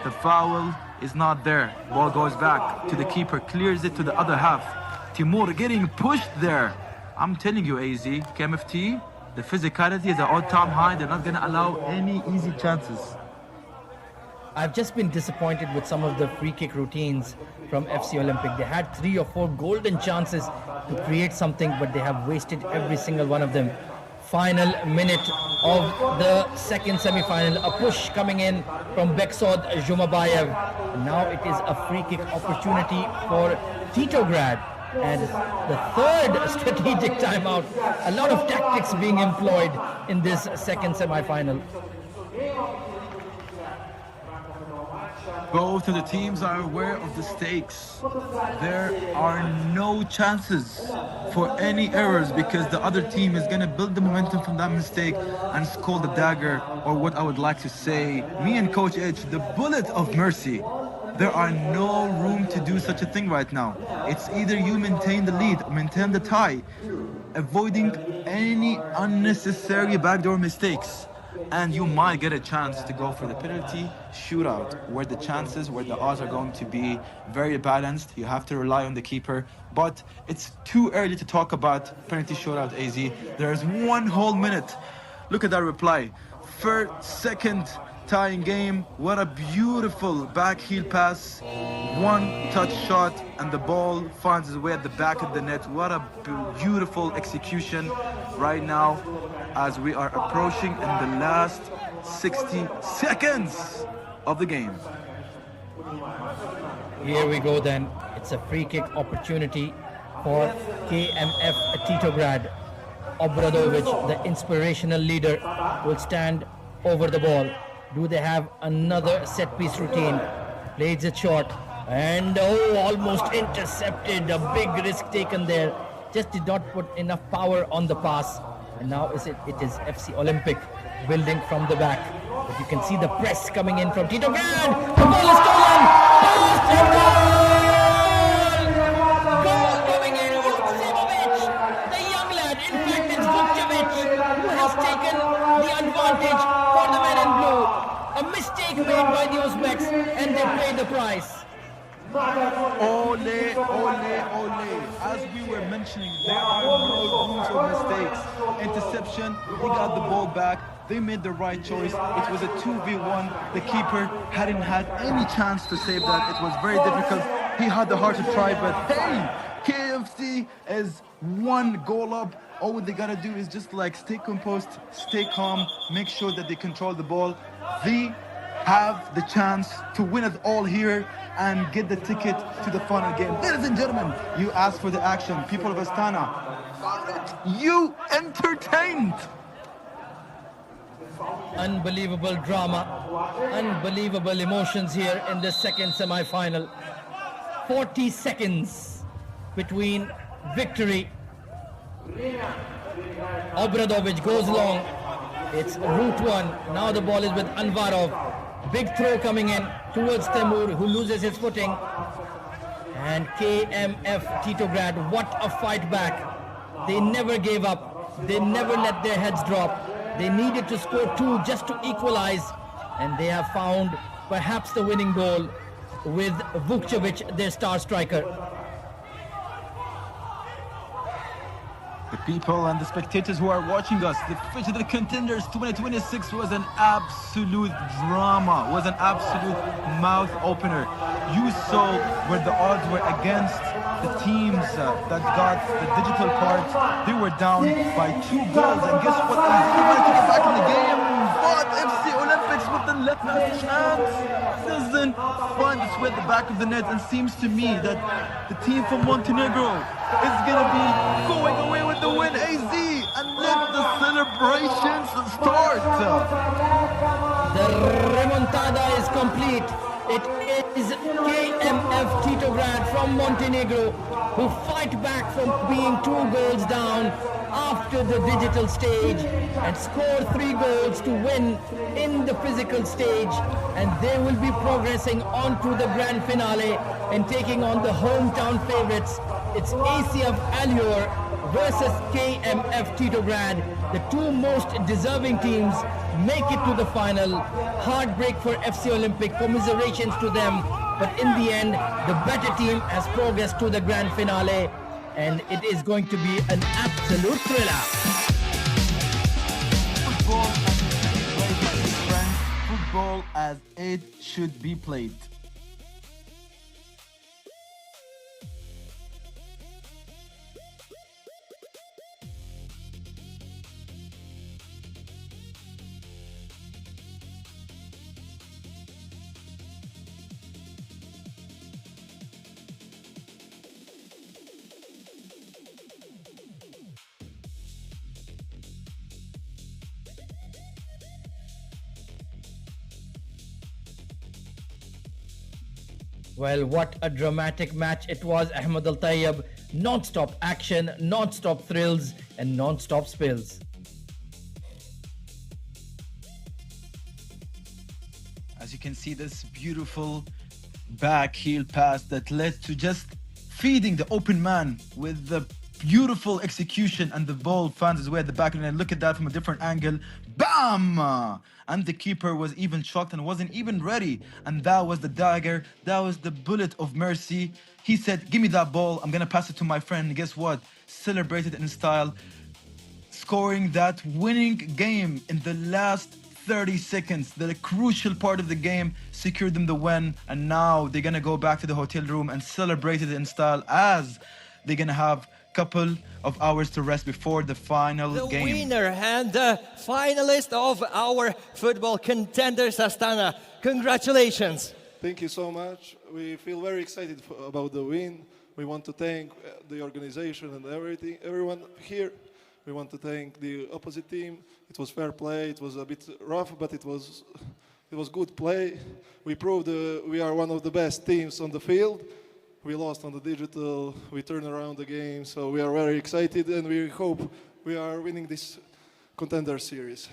the foul is not there. Ball goes back to the keeper, clears it to the other half. Timur getting pushed there. I'm telling you, AZ, KMFT, the physicality is at all-time high. They're not going to allow any easy chances. I've just been disappointed with some of the free kick routines from FC Olympic. They had 3 or 4 golden chances to create something, but they have wasted every single one of them. Final minute of the second semi-final. A push coming in from Beksod Jumabayev. Now it is a free kick opportunity for Titograd. And the third strategic timeout. A lot of tactics being employed in this second semi-final. Both of the teams are aware of the stakes. There are no chances for any errors because the other team is going to build the momentum from that mistake and score the dagger, or what I would like to say, me and Coach H, the bullet of mercy. There are no room to do such a thing right now. It's either you maintain the lead, maintain the tie, avoiding any unnecessary backdoor mistakes, and you might get a chance to go for the penalty shootout, where the odds are going to be very balanced. You have to rely on the keeper, but it's too early to talk about penalty shootout, AZ. There's 1 whole minute. Look at that reply. Second tying game. What a beautiful back heel pass. 1 touch shot and the ball finds its way at the back of the net. What a beautiful execution right now as we are approaching in the last 60 seconds of the game. Here we go then. It's a free kick opportunity for KMF Titograd. Obradovic, the inspirational leader, will stand over the ball. Do they have another set piece routine? Plays it short and almost intercepted. A big risk taken there. Just did not put enough power on the pass. And now it is FC Olympic building from the back. But you can see the press coming in from Titograd. The ball is stolen. Goal coming in. Vucevic, the young lad. In fact, it's Vucevic who has taken the advantage for the men in blue. A mistake made by the Uzbeks, and they paid the price. Ole, ole, ole. As we were mentioning, there are no rooms for mistakes. Interception, he got the ball back. They made the right choice. It was a 2v1. The keeper hadn't had any chance to save that. It was very difficult. He had the heart to try, but hey, KFC is 1 goal up. All they gotta do is just like stay composed, stay calm, make sure that they control the ball. They have the chance to win it all here and get the ticket to the final game. Ladies and gentlemen, you asked for the action. People of Astana, you entertained. Unbelievable drama, unbelievable emotions here in the second semi-final. 40 seconds between victory. Obradovic goes long. It's route 1. Now the ball is with Anvarov. Big throw coming in towards Timur, who loses his footing. And KMF Titograd, what a fight back. They never gave up. They never let their heads drop. They needed to score 2 just to equalize. And they have found perhaps the winning goal with Vukcevic, their star striker. The people and the spectators who are watching us, the Phygital Contenders 2026 was an absolute drama, was an absolute mouth opener. You saw where the odds were against the teams that got the digital part. They were down by 2 goals, and guess what? They wanted to get back in the game, but FC Olympics with the last chance. doesn't find its way at the back of the net, and seems to me that the team from Montenegro is gonna be going away with the win. AZ, and let the celebrations start. The remontada is complete. It is KMF Titograd from Montenegro who fight back from being 2 goals down after the digital stage and score 3 goals to win in the physical stage, and they will be progressing on to the grand finale and taking on the hometown favorites. It's ACF Allure versus KMF Titograd. The 2 most deserving teams make it to the final. Heartbreak for FC Olympic, commiserations to them, but in the end the better team has progressed to the grand finale, and it is going to be an absolute thriller. Football as it should be played, my good friends. Football as it should be played. Well, what a dramatic match it was, Ahmed Al Tayyab. Non-stop action, non-stop thrills, and non-stop spills. As you can see, this beautiful back heel pass that led to just feeding the open man with the beautiful execution, and the ball finds its way at the back, and then look at that from a different angle. Bam! And the keeper was even shocked and wasn't even ready. And that was the dagger. That was the bullet of mercy. He said, give me that ball. I'm going to pass it to my friend. And guess what? Celebrated in style, scoring that winning game in the last 30 seconds. The crucial part of the game secured them the win. And now they're going to go back to the hotel room and celebrate it in style, as they're going to have couple of hours to rest before the final game. The winner and the finalist of our football contenders, Astana. Congratulations. Thank you so much. We feel very excited about the win. We want to thank the organization and everyone here. We want to thank the opposite team. It was fair play. It was a bit rough, but it was good play. We proved we are one of the best teams on the field. We lost on the digital, we turned around the game, so we are very excited, and we hope we are winning this Contender series.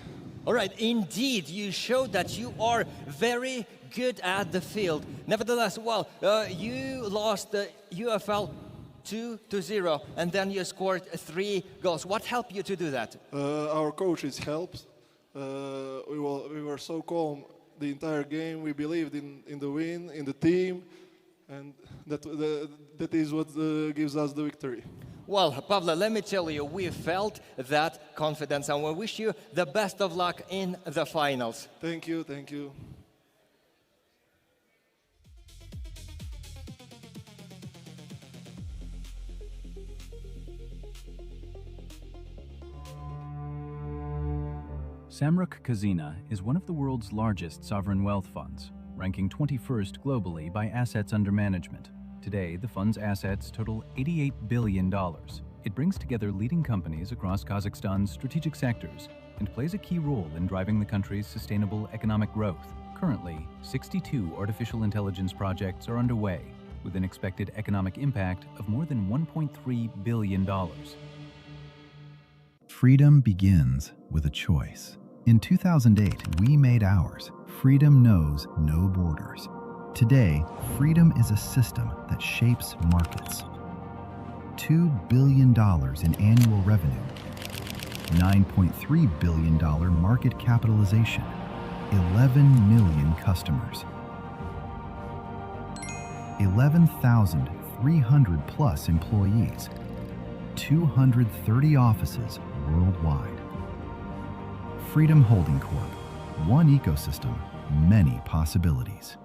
All right, indeed, you showed that you are very good at the field. Nevertheless, well, you lost the UFL 2-0, and then you scored 3 goals. What helped you to do that? Our coaches helped. We were so calm the entire game. We believed in the win, in the team, and that is what gives us the victory. Well, Pavle, let me tell you, we felt that confidence, and we wish you the best of luck in the finals. Thank you, thank you. Samruk Kazina is one of the world's largest sovereign wealth funds, ranking 21st globally by assets under management. Today, the fund's assets total $88 billion. It brings together leading companies across Kazakhstan's strategic sectors and plays a key role in driving the country's sustainable economic growth. Currently, 62 artificial intelligence projects are underway, with an expected economic impact of more than $1.3 billion. Freedom begins with a choice. In 2008, we made ours. Freedom knows no borders. Today, freedom is a system that shapes markets. $2 billion in annual revenue, $9.3 billion market capitalization, 11 million customers, 11,300 plus employees, 230 offices worldwide. Freedom Holding Corp. One ecosystem, many possibilities.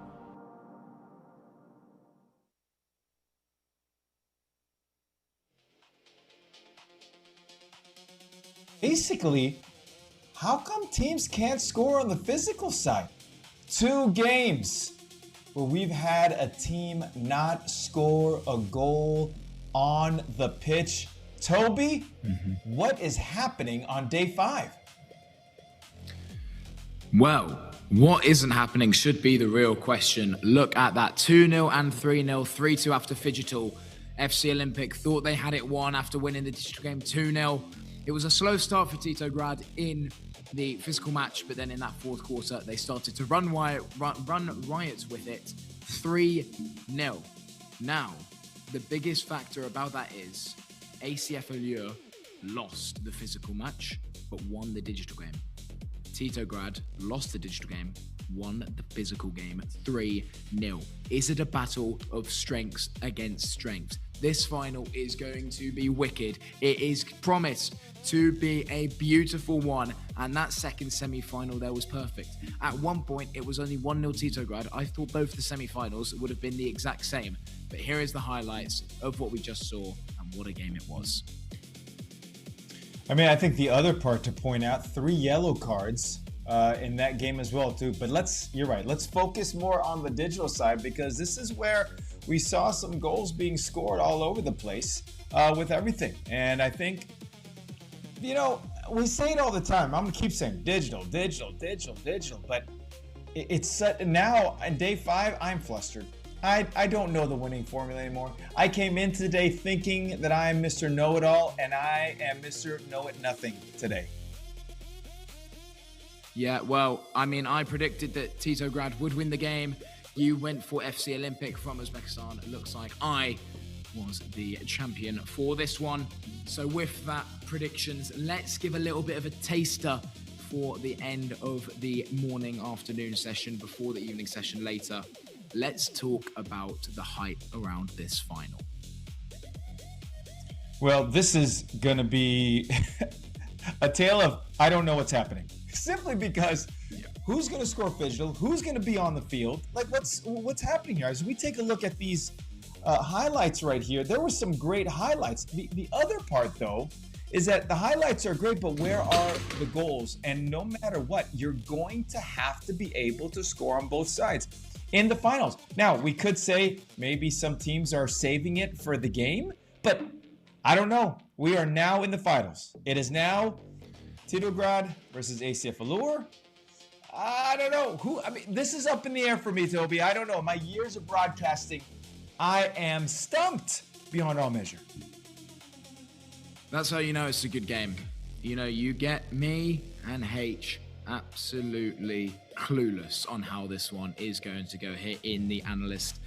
Basically, how come teams can't score on the physical side? 2 games, where we've had a team not score a goal on the pitch. Toby, what is happening on day 5? Well, what isn't happening should be the real question. Look at that 2-0 and 3-0, 3-2 after Phygital. FC Olympic thought they had it won after winning the digital game 2-0. It was a slow start for Titograd in the physical match, but then in that fourth quarter, they started to run riot with it. 3-0. Now, the biggest factor about that is ACF Allure lost the physical match, but won the digital game. Titograd lost the digital game, won the physical game 3-0. Is it a battle of strengths against strengths? This final is going to be wicked. It is promised to be a beautiful one, and that second semi-final there was perfect. At one point, it was only 1-0 Titograd. I thought both the semi-finals would have been the exact same, but here is the highlights of what we just saw, and what a game it was. I mean, I think the other part to point out, 3 yellow cards in that game as well too. But you're right, let's focus more on the digital side, because this is where we saw some goals being scored all over the place with everything. And I think, we say it all the time. I'm gonna keep saying digital, but it's set now in day 5, I'm flustered. I don't know the winning formula anymore. I came into the day thinking that I am Mr. Know-It-All, and I am Mr. Know-It-Nothing today. Yeah, well, I mean, I predicted that Titograd would win the game. You went for FC Olympic from Uzbekistan. It looks like I was the champion for this one. So with that predictions, let's give a little bit of a taster for the end of the morning afternoon session before the evening session later. Let's talk about the hype around this final. Well, this is going to be a tale of I don't know what's happening. Simply because who's going to score Phygital? Who's going to be on the field? Like, what's happening here? As we take a look at these highlights right here, there were some great highlights. The other part, though, is that the highlights are great, but where are the goals? And no matter what, you're going to have to be able to score on both sides in the finals. Now, we could say maybe some teams are saving it for the game, but I don't know. We are now in the finals. It is now Titograd versus ACF Allure. I don't know. This is up in the air for me, Toby. I don't know. My years of broadcasting, I am stumped beyond all measure. That's how you know it's a good game. You get me and H absolutely clueless on how this one is going to go here in the analyst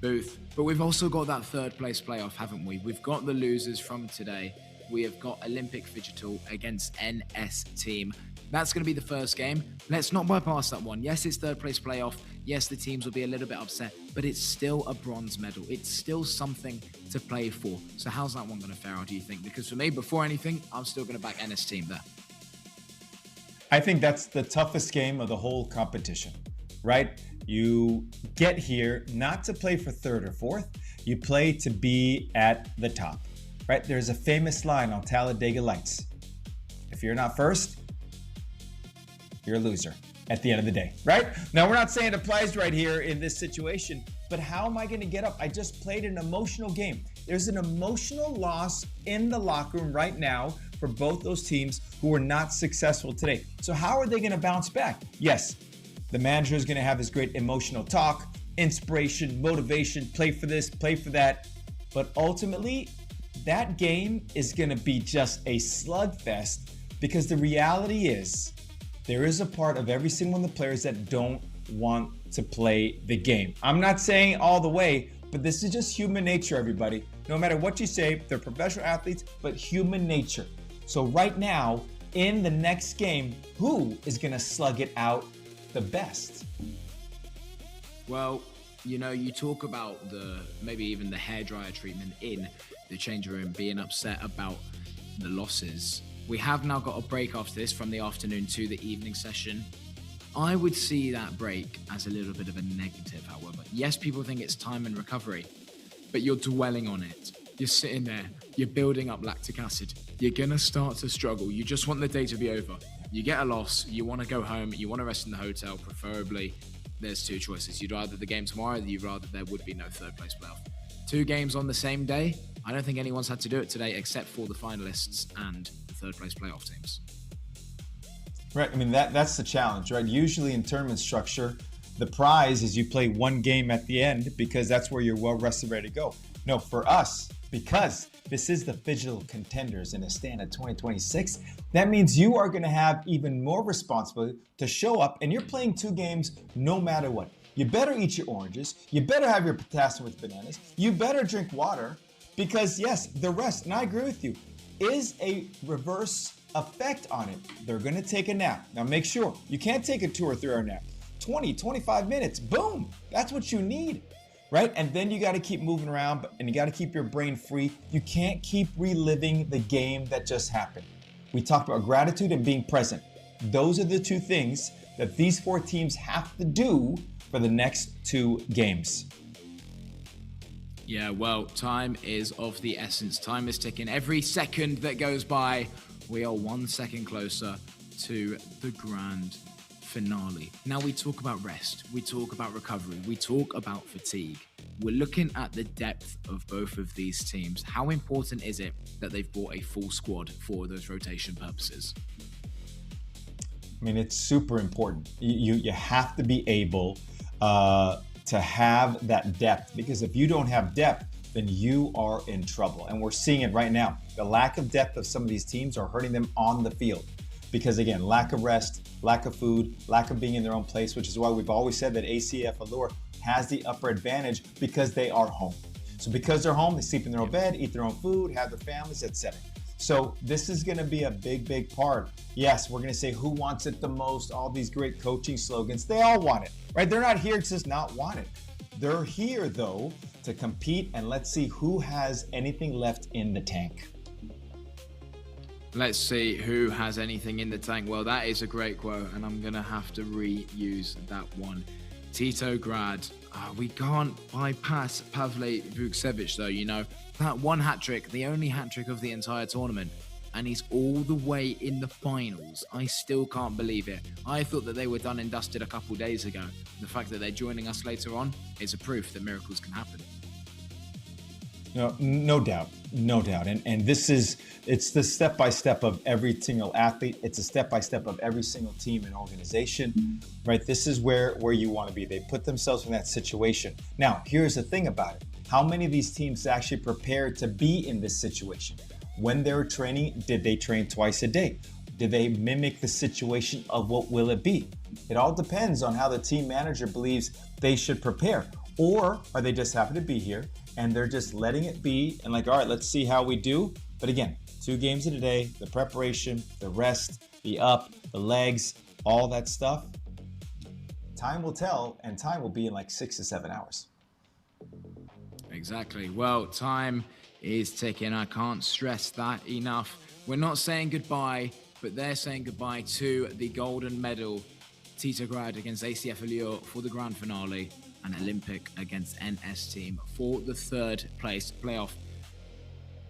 booth. But we've also got that third place playoff, haven't we? We've got the losers from today. We have got Olympic Phygital against NS Team. That's going to be the first game. Let's not bypass that one. Yes, it's third place playoff. Yes, the teams will be a little bit upset, but it's still a bronze medal. It's still something to play for. So how's that one going to fare out, do you think? Because for me, before anything, I'm still going to back NS Team there. I think that's the toughest game of the whole competition, right? You get here not to play for third or fourth. You play to be at the top, right? There's a famous line on Talladega Lights. If you're not first, you're a loser at the end of the day, right? Now, we're not saying it applies right here in this situation, but how am I going to get up? I just played an emotional game. There's an emotional loss in the locker room right now for both those teams who were not successful today. So how are they going to bounce back? Yes, the manager is going to have this great emotional talk, inspiration, motivation, play for this, play for that. But ultimately, that game is going to be just a slugfest, because the reality is there is a part of every single one of the players that don't want to play the game. I'm not saying all the way, but this is just human nature, everybody. No matter what you say, they're professional athletes, but human nature. So right now, in the next game, who is going to slug it out the best? Well, you talk about maybe even the hairdryer treatment in the change room, being upset about the losses. We have now got a break after this from the afternoon to the evening session. I would see that break as a little bit of a negative, however. Yes, people think it's time and recovery, but you're dwelling on it. You're sitting there, you're building up lactic acid. You're going to start to struggle. You just want the day to be over. You get a loss, you want to go home, you want to rest in the hotel, preferably. there's two choices. You'd rather the game tomorrow, you'd rather there would be no third place playoff. 2 games on the same day. I don't think anyone's had to do it today except for the finalists and the third place playoff teams. Right. I mean, that's the challenge, right? Usually in tournament structure, the prize is you play 1 game at the end because that's where you're well rested, ready to go. No, for us, because this is the Phygital Contenders in Astana 2026, that means you are going to have even more responsibility to show up, and you're playing 2 games no matter what. You better eat your oranges. You better have your potassium with bananas. You better drink water because, yes, the rest, and I agree with you, is a reverse effect on it. They're going to take a nap. Now, make sure you can't take a 2 or 3 hour nap. 20, 25 minutes, boom. That's what you need, right? And then you got to keep moving around and you got to keep your brain free. You can't keep reliving the game that just happened. We talked about gratitude and being present. Those are the 2 things that these 4 teams have to do for the next 2 games. Yeah, well, time is of the essence. Time is ticking. Every second that goes by, we are 1 second closer to the grand finale. Now we talk about rest, we talk about recovery, we talk about fatigue. We're looking at the depth of both of these teams. How important is it that they've brought a full squad for those rotation purposes? I mean, it's super important. You have to be able to have that depth, because if you don't have depth, then you are in trouble. And we're seeing it right now. The lack of depth of some of these teams are hurting them on the field. Because again, lack of rest, lack of food, lack of being in their own place, which is why we've always said that ACF Allure has the upper advantage because they are home. So because they're home, they sleep in their own bed, eat their own food, have their families, etc. So this is going to be a big, big part. Yes, we're going to say who wants it the most, all these great coaching slogans. They all want it, right? They're not here to just not want it. They're here, though, to compete, and let's see who has anything left in the tank. Let's see who has anything in the tank. Well, that is a great quote, and I'm going to have to reuse that one. Titograd. We can't bypass Pavle Vukcevic, though, you know. That one hat-trick, the only hat-trick of the entire tournament, and he's all the way in the finals. I still can't believe it. I thought that they were done and dusted a couple days ago. The fact that they're joining us later on is a proof that miracles can happen. No doubt. And this is, it's the step-by-step of every single athlete. It's a step-by-step of every single team and organization, right? This is where you want to be. They put themselves in that situation. Now, here's the thing about it. How many of these teams actually prepared to be in this situation? When they were training, did they train twice a day? Did they mimic the situation of what will it be? It all depends on how the team manager believes they should prepare. Or are they just happy to be here and they're just letting it be and like, all right, let's see how we do. But again, 2 games in a day, the preparation, the rest, the up, the legs, all that stuff. Time will tell, and time will be in like 6 to 7 hours. Exactly. Well, time is ticking. I can't stress that enough. We're not saying goodbye, but they're saying goodbye to the golden medal. Titograd against ACF Allure for the grand finale, and Olympic against NS Team for the 3rd place playoff.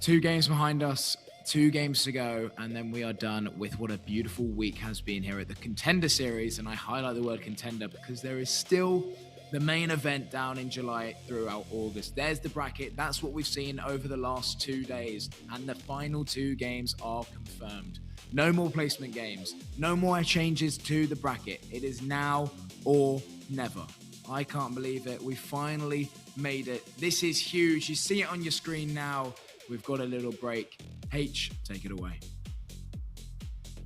2 games behind us, 2 games to go, and then we are done with what a beautiful week has been here at the Contender Series. And I highlight the word contender because there is still the main event down in July throughout August. There's the bracket. That's what we've seen over the last 2 days. And the final 2 games are confirmed. No more placement games. No more changes to the bracket. It is now or never. I can't believe it. We finally made it. This is huge. You see it on your screen now. We've got a little break. H, take it away.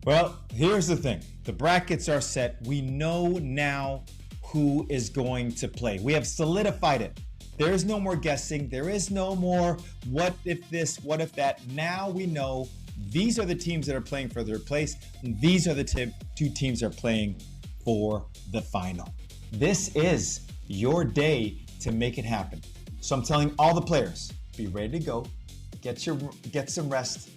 Well, here's the thing. The brackets are set. We know now who is going to play. We have solidified it. There is no more guessing. There is no more what if this, what if that. Now we know these are the teams that are playing for their place. And these are the 2 teams that are playing for the final. This is your day to make it happen. So I'm telling all the players, be ready to go, get some rest,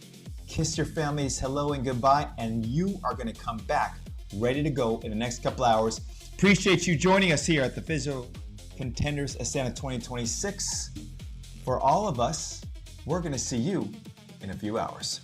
kiss your families hello and goodbye, and you are going to come back ready to go in the next couple hours. Appreciate you joining us here at the Phygital Contenders Astana 2026. For all of us, we're going to see you in a few hours.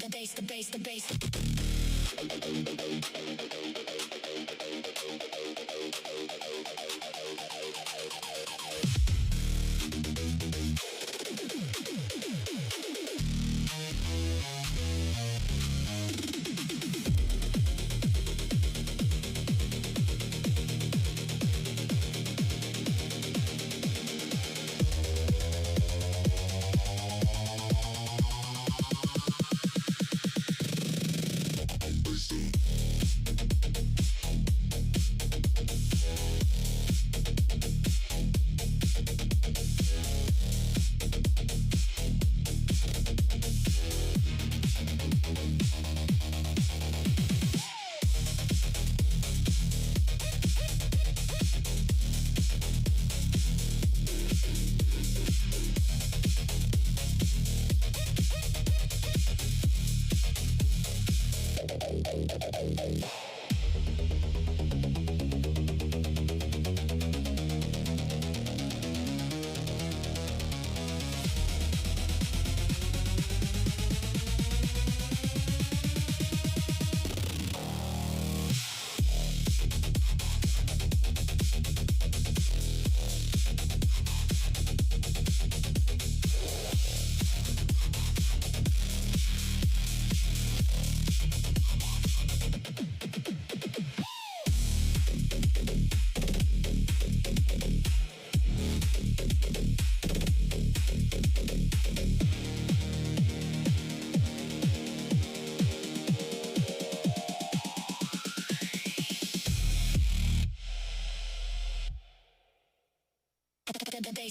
The bass. The bass, the bass.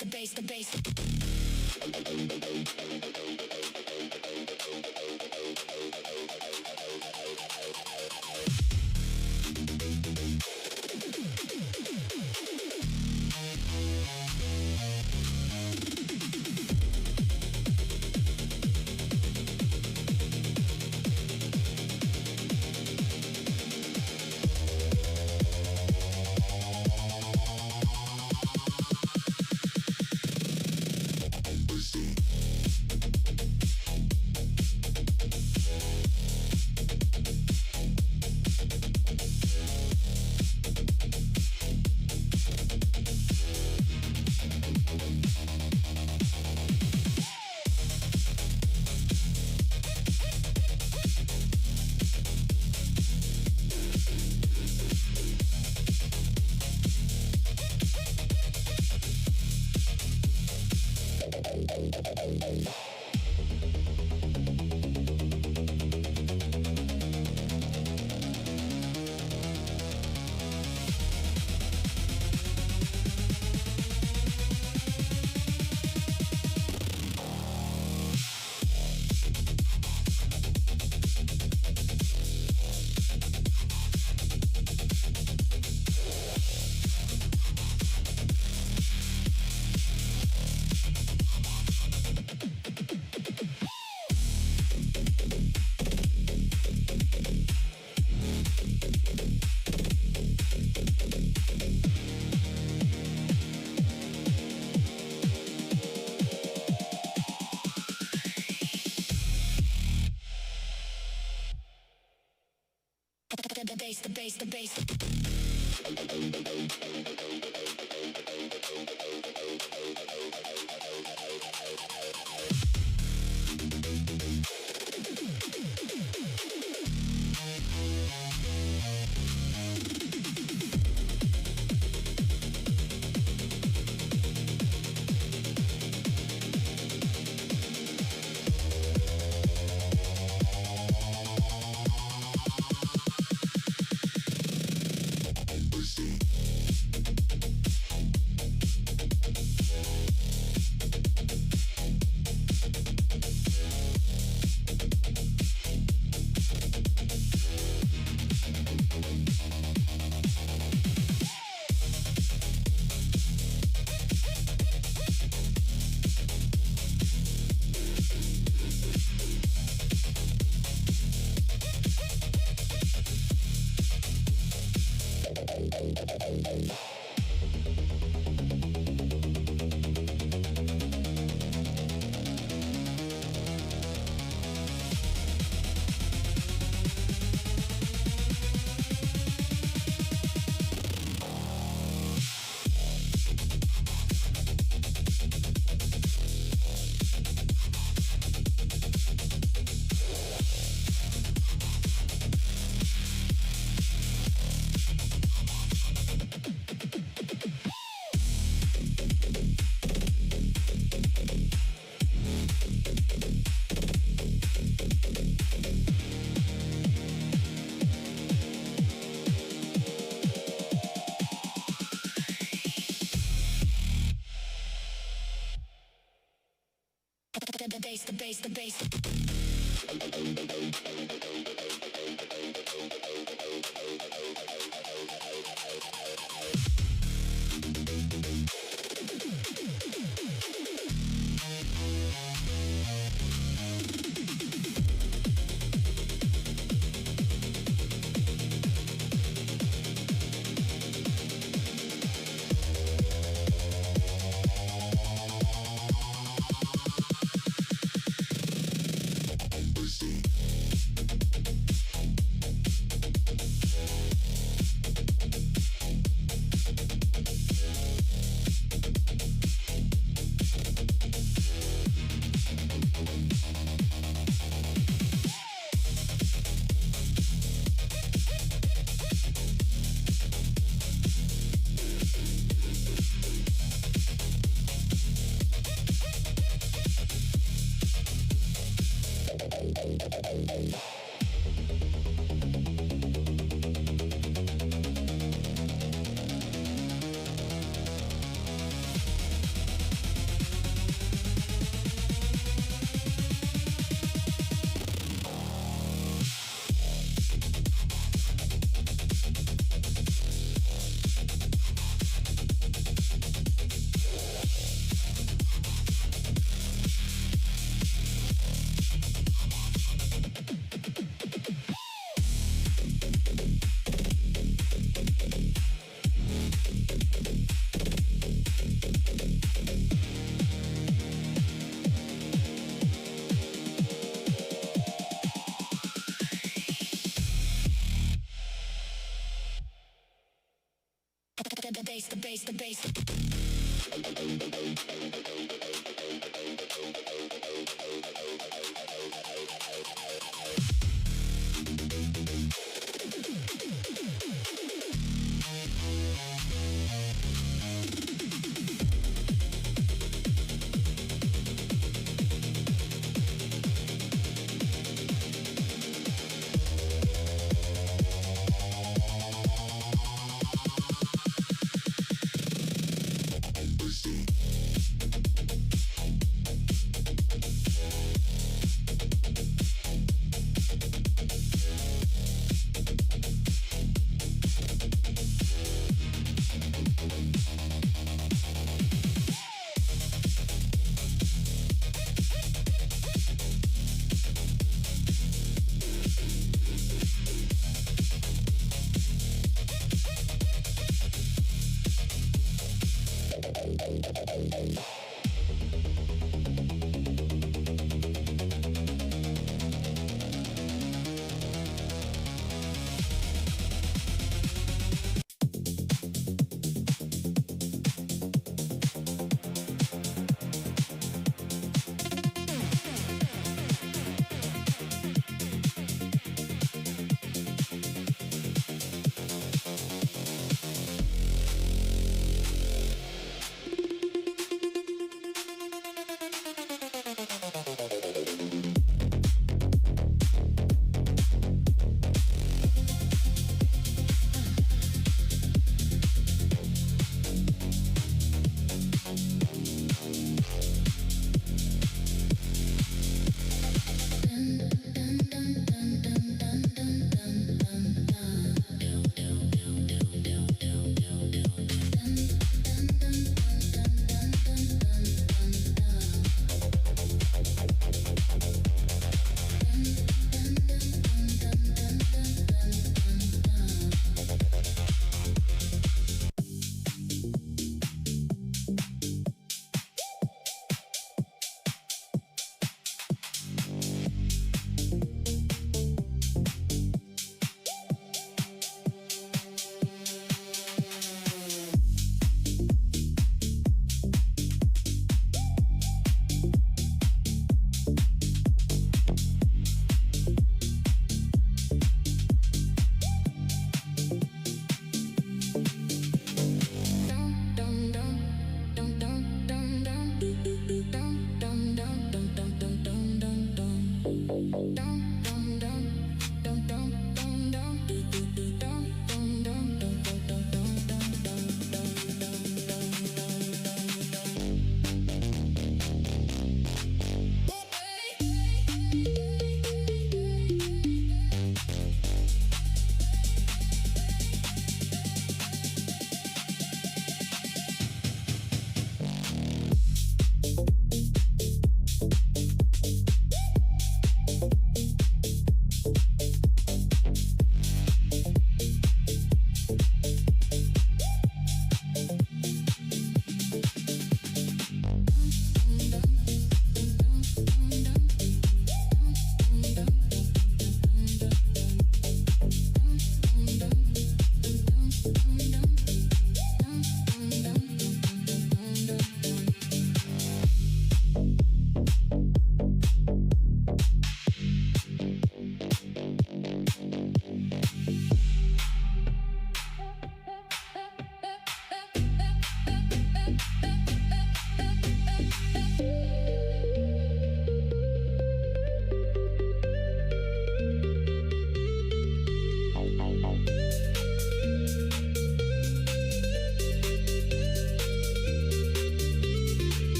The bass, the bass. The bass. The bass. The bass.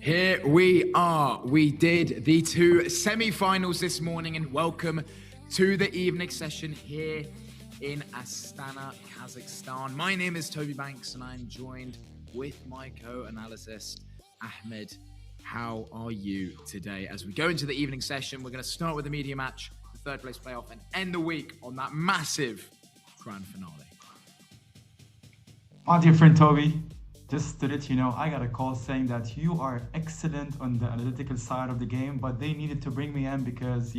Here we are. We did the 2 semi-finals this morning, and welcome to the evening session here in Astana, Kazakhstan. My name is Toby Banks, and I'm joined with my co-analyst, Ahmed. How are you today? As we go into the evening session, we're going to start with the media match, the third place playoff, and end the week on that massive grand finale. My dear friend Toby, just to let you know, I got a call saying that you are excellent on the analytical side of the game, but they needed to bring me in because,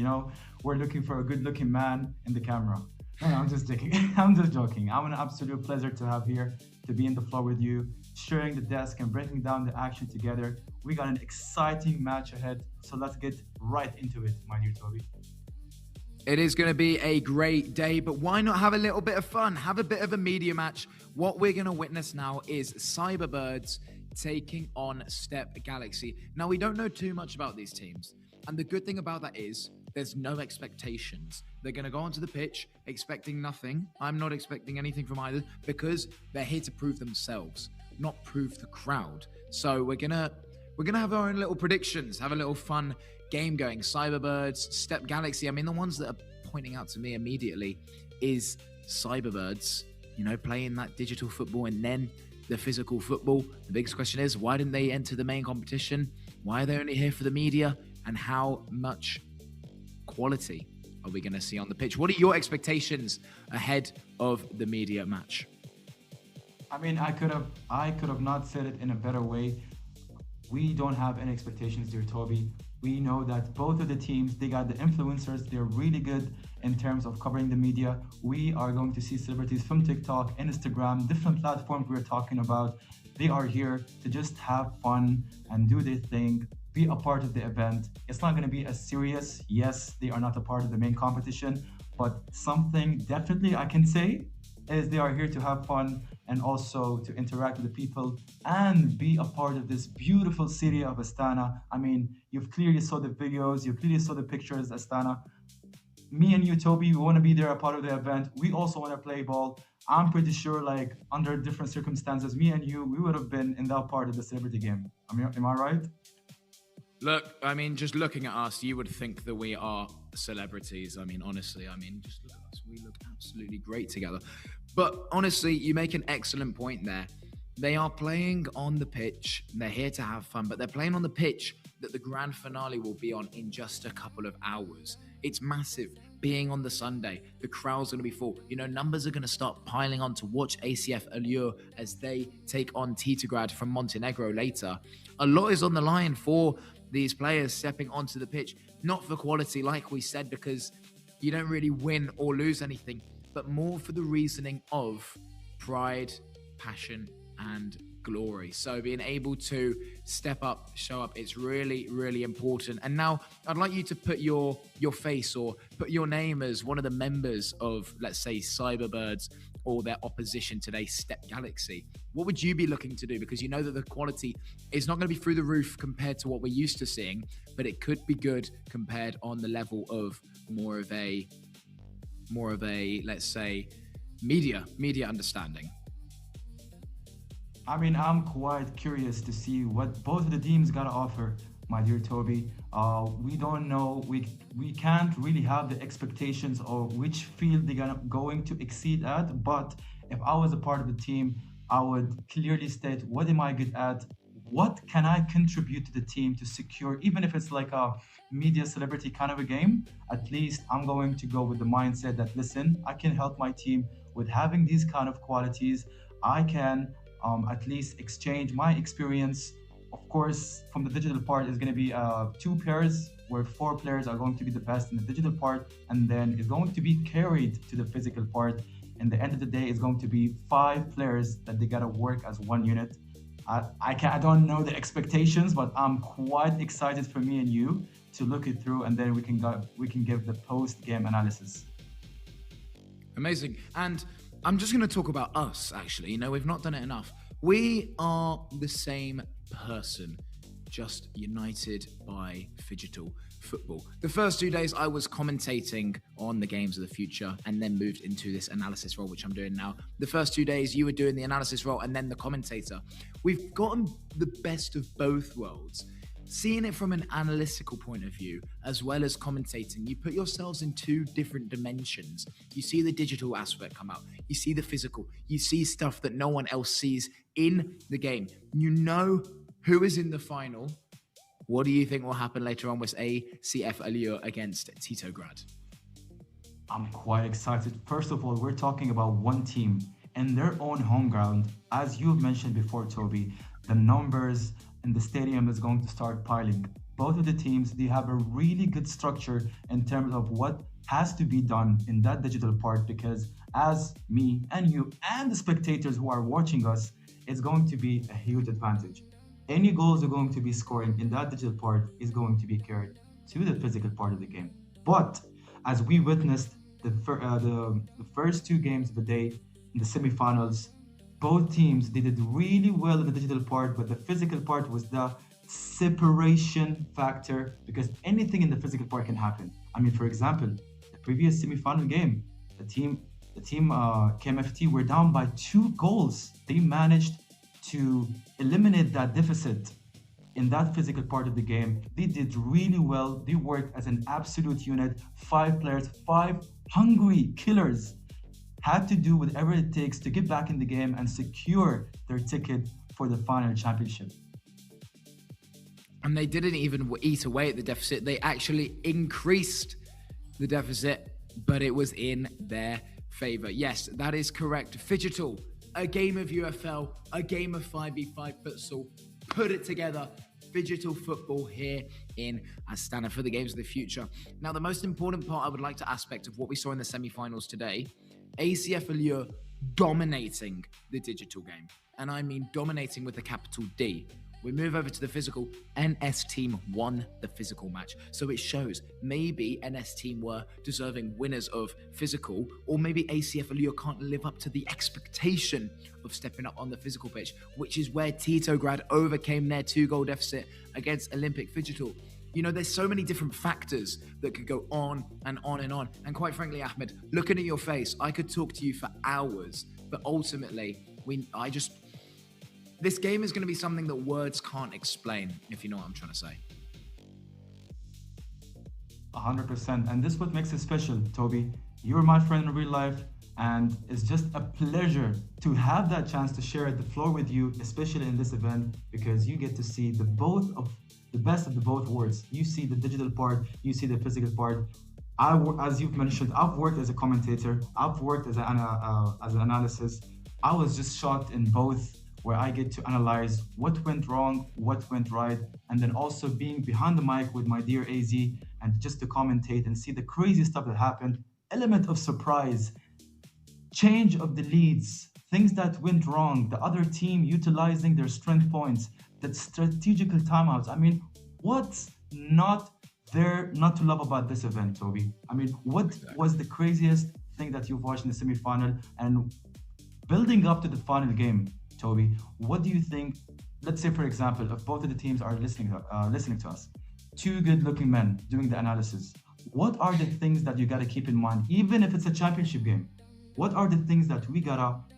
we're looking for a good-looking man in the camera. No, I'm just joking. I'm just joking. I'm an absolute pleasure to have here, to be in the floor with you, sharing the desk and breaking down the action together. We got an exciting match ahead, so let's get right into it, my dear Toby. It is going to be a great day, but why not have a little bit of fun? Have a bit of a media match. What we're going to witness now is Cyberbirds taking on Step Galaxy. Now, we don't know too much about these teams, and the good thing about that is there's no expectations. They're going to go onto the pitch expecting nothing. I'm not expecting anything from either because they're here to prove themselves, not prove the crowd. So we're gonna have our own little predictions, have a little fun game going. Cyberbirds, Step Galaxy. I mean, the ones that are pointing out to me immediately is Cyberbirds, playing that digital football and then the physical football. The biggest question is, why didn't they enter the main competition? Why are they only here for the media? And how much quality are we going to see on the pitch? What are your expectations ahead of the media match? I mean, I could have not said it in a better way. We don't have any expectations, dear Toby. We know that both of the teams, they got the influencers. They're really good in terms of covering the media. We are going to see celebrities from TikTok, Instagram, different platforms we're talking about. They are here to just have fun and do their thing, be a part of the event. It's not going to be as serious. Yes, they are not a part of the main competition, but something definitely I can say is they are here to have fun and also to interact with the people and be a part of this beautiful city of Astana. I mean, you've clearly saw the videos, you clearly saw the pictures, Astana. Me and you, Toby, we want to be there, a part of the event. We also want to play ball. I'm pretty sure, under different circumstances, me and you, we would have been in that part of the celebrity game. Am I right? Look, just looking at us, you would think that we are celebrities. Honestly, just look at us. We look absolutely great together. But honestly, you make an excellent point there. They are playing on the pitch. They're here to have fun, but they're playing on the pitch that the grand finale will be on in just a couple of hours. It's massive. Being on the Sunday, the crowd's going to be full. Numbers are going to start piling on to watch ACF Allure as they take on Titograd from Montenegro later. A lot is on the line for these players stepping onto the pitch, not for quality, like we said, because you don't really win or lose anything, but more for the reasoning of pride, passion, and glory. So being able to step up, show up, it's really, really important. And now I'd like you to put your face or put your name as one of the members of, let's say, Cyberbirds or their opposition today, Step Galaxy. What would you be looking to do? Because you know that the quality is not going to be through the roof compared to what we're used to seeing, but it could be good compared on the level of more of a, let's say, media understanding. I'm quite curious to see what both of the teams got to offer, my dear Toby. We don't know. We can't really have the expectations of which field they're going to exceed at. But if I was a part of the team, I would clearly state, what am I good at? What can I contribute to the team to secure, even if it's like a media celebrity kind of a game? At least I'm going to go with the mindset that, listen, I can help my team with having these kind of qualities. I can at least exchange my experience. Of course, from the digital part is going to be 2 pairs where 4 players are going to be the best in the digital part, and then it's going to be carried to the physical part. And the end of the day is going to be 5 players that they got to work as one unit. I don't know the expectations, but I'm quite excited for me and you to look it through, and then we can give the post-game analysis. Amazing. And I'm just going to talk about us, actually. We've not done it enough. We are the same person, just united by Phygital football. The first 2 days I was commentating on the games of the future and then moved into this analysis role, which I'm doing now. The first 2 days you were doing the analysis role and then the commentator. We've gotten the best of both worlds seeing it from an analytical point of view, as well as commentating, you put yourselves in two different dimensions. You see the digital aspect come out, you see the physical, you see stuff that no one else sees in the game. You know who is in the final. What do you think will happen later on with ACF Allure against Titograd? I'm quite excited. First of all, we're talking about one team in their own home ground. As you've mentioned before, Toby, the numbers in the stadium is going to start piling. Both of the teams, they have a really good structure in terms of what has to be done in that digital part, because as me and you and the spectators who are watching us, it's going to be a huge advantage. Any goals are going to be scoring in that digital part is going to be carried to the physical part of the game. But as we witnessed the first two games of the day in the semifinals, both teams, they did really well in the digital part, but the physical part was the separation factor, because anything in the physical part can happen. I mean, for example, the previous semifinal game, the team KMFT were down by 2 goals. They managed to eliminate that deficit in that physical part of the game. They did really well. They worked as an absolute unit. 5 players, 5 hungry killers, had to do whatever it takes to get back in the game and secure their ticket for the final championship. And they didn't even eat away at the deficit. They actually increased the deficit, but it was in their favor. Yes, that is correct. Phygital, a game of UFL, a game of 5v5 futsal, put it together. Phygital football here in Astana for the games of the future. Now, the most important part I would like to aspect of what we saw in the semi-finals today, ACF Allure dominating the digital game. And I mean dominating with a capital D. We move over to the physical. NS team won the physical match. So it shows maybe NS team were deserving winners of physical, or maybe ACF Allure can't live up to the expectation of stepping up on the physical pitch, which is where Titograd overcame their 2-goal deficit against Olympic Phygital. You know, there's so many different factors that could go on and on and on. And quite frankly, Ahmed, looking at your face, I could talk to you for hours, but ultimately, this game is going to be something that words can't explain, if you know what I'm trying to say. 100%. And this is what makes it special, Toby. You're my friend in real life, and it's just a pleasure to have that chance to share the floor with you, especially in this event, because you get to see the best of the both worlds. You see the digital part, you see the physical part. As you've mentioned, I've worked as a commentator, I've worked as an analysis. I was just shocked in both, where I get to analyze what went wrong, what went right, and then also being behind the mic with my dear AZ and just to commentate and see the crazy stuff that happened, element of surprise, change of the leads, things that went wrong, the other team utilizing their strength points, that strategical timeouts. I mean, what's not there not to love about this event, Toby? I mean, what was the craziest thing that you've watched in the semi-final? And building up to the final game, Toby, what do you think? Let's say, for example, if both of the teams are listening to us, 2 good-looking men doing the analysis, what are the things that you got to keep in mind, even if it's a championship game? What are the things that we got to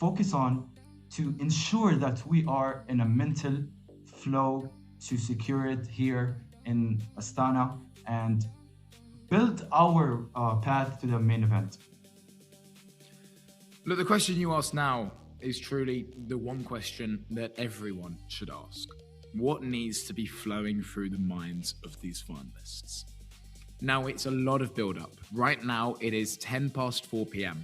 focus on to ensure that we are in a mental flow to secure it here in Astana and build our path to the main event? Look, the question you ask now is truly the one question that everyone should ask. What needs to be flowing through the minds of these finalists? Now, it's a lot of build-up. Right now, it is 10 past 4 p.m.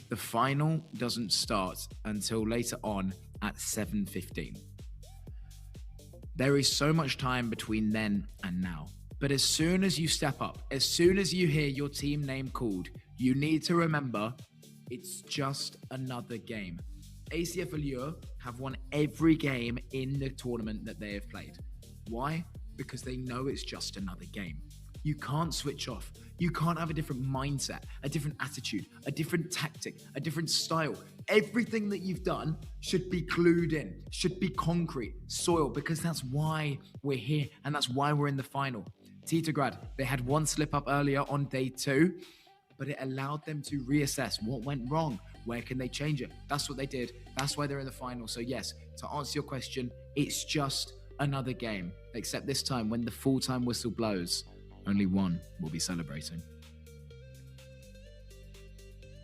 The final doesn't start until later on at 7:15. There is so much time between then and now. But as soon as you step up, as soon as you hear your team name called, you need to remember it's just another game. ACF Allure have won every game in the tournament that they have played. Why? Because they know it's just another game. You can't switch off. You can't have a different mindset, a different attitude, a different tactic, a different style. Everything that you've done should be clued in, should be concrete, soil, because that's why we're here and that's why we're in the final. Titograd, they had one slip up earlier on day 2, but it allowed them to reassess what went wrong. Where can they change it? That's what they did. That's why they're in the final. So yes, to answer your question, it's just another game, except this time when the full-time whistle blows, only one will be celebrating.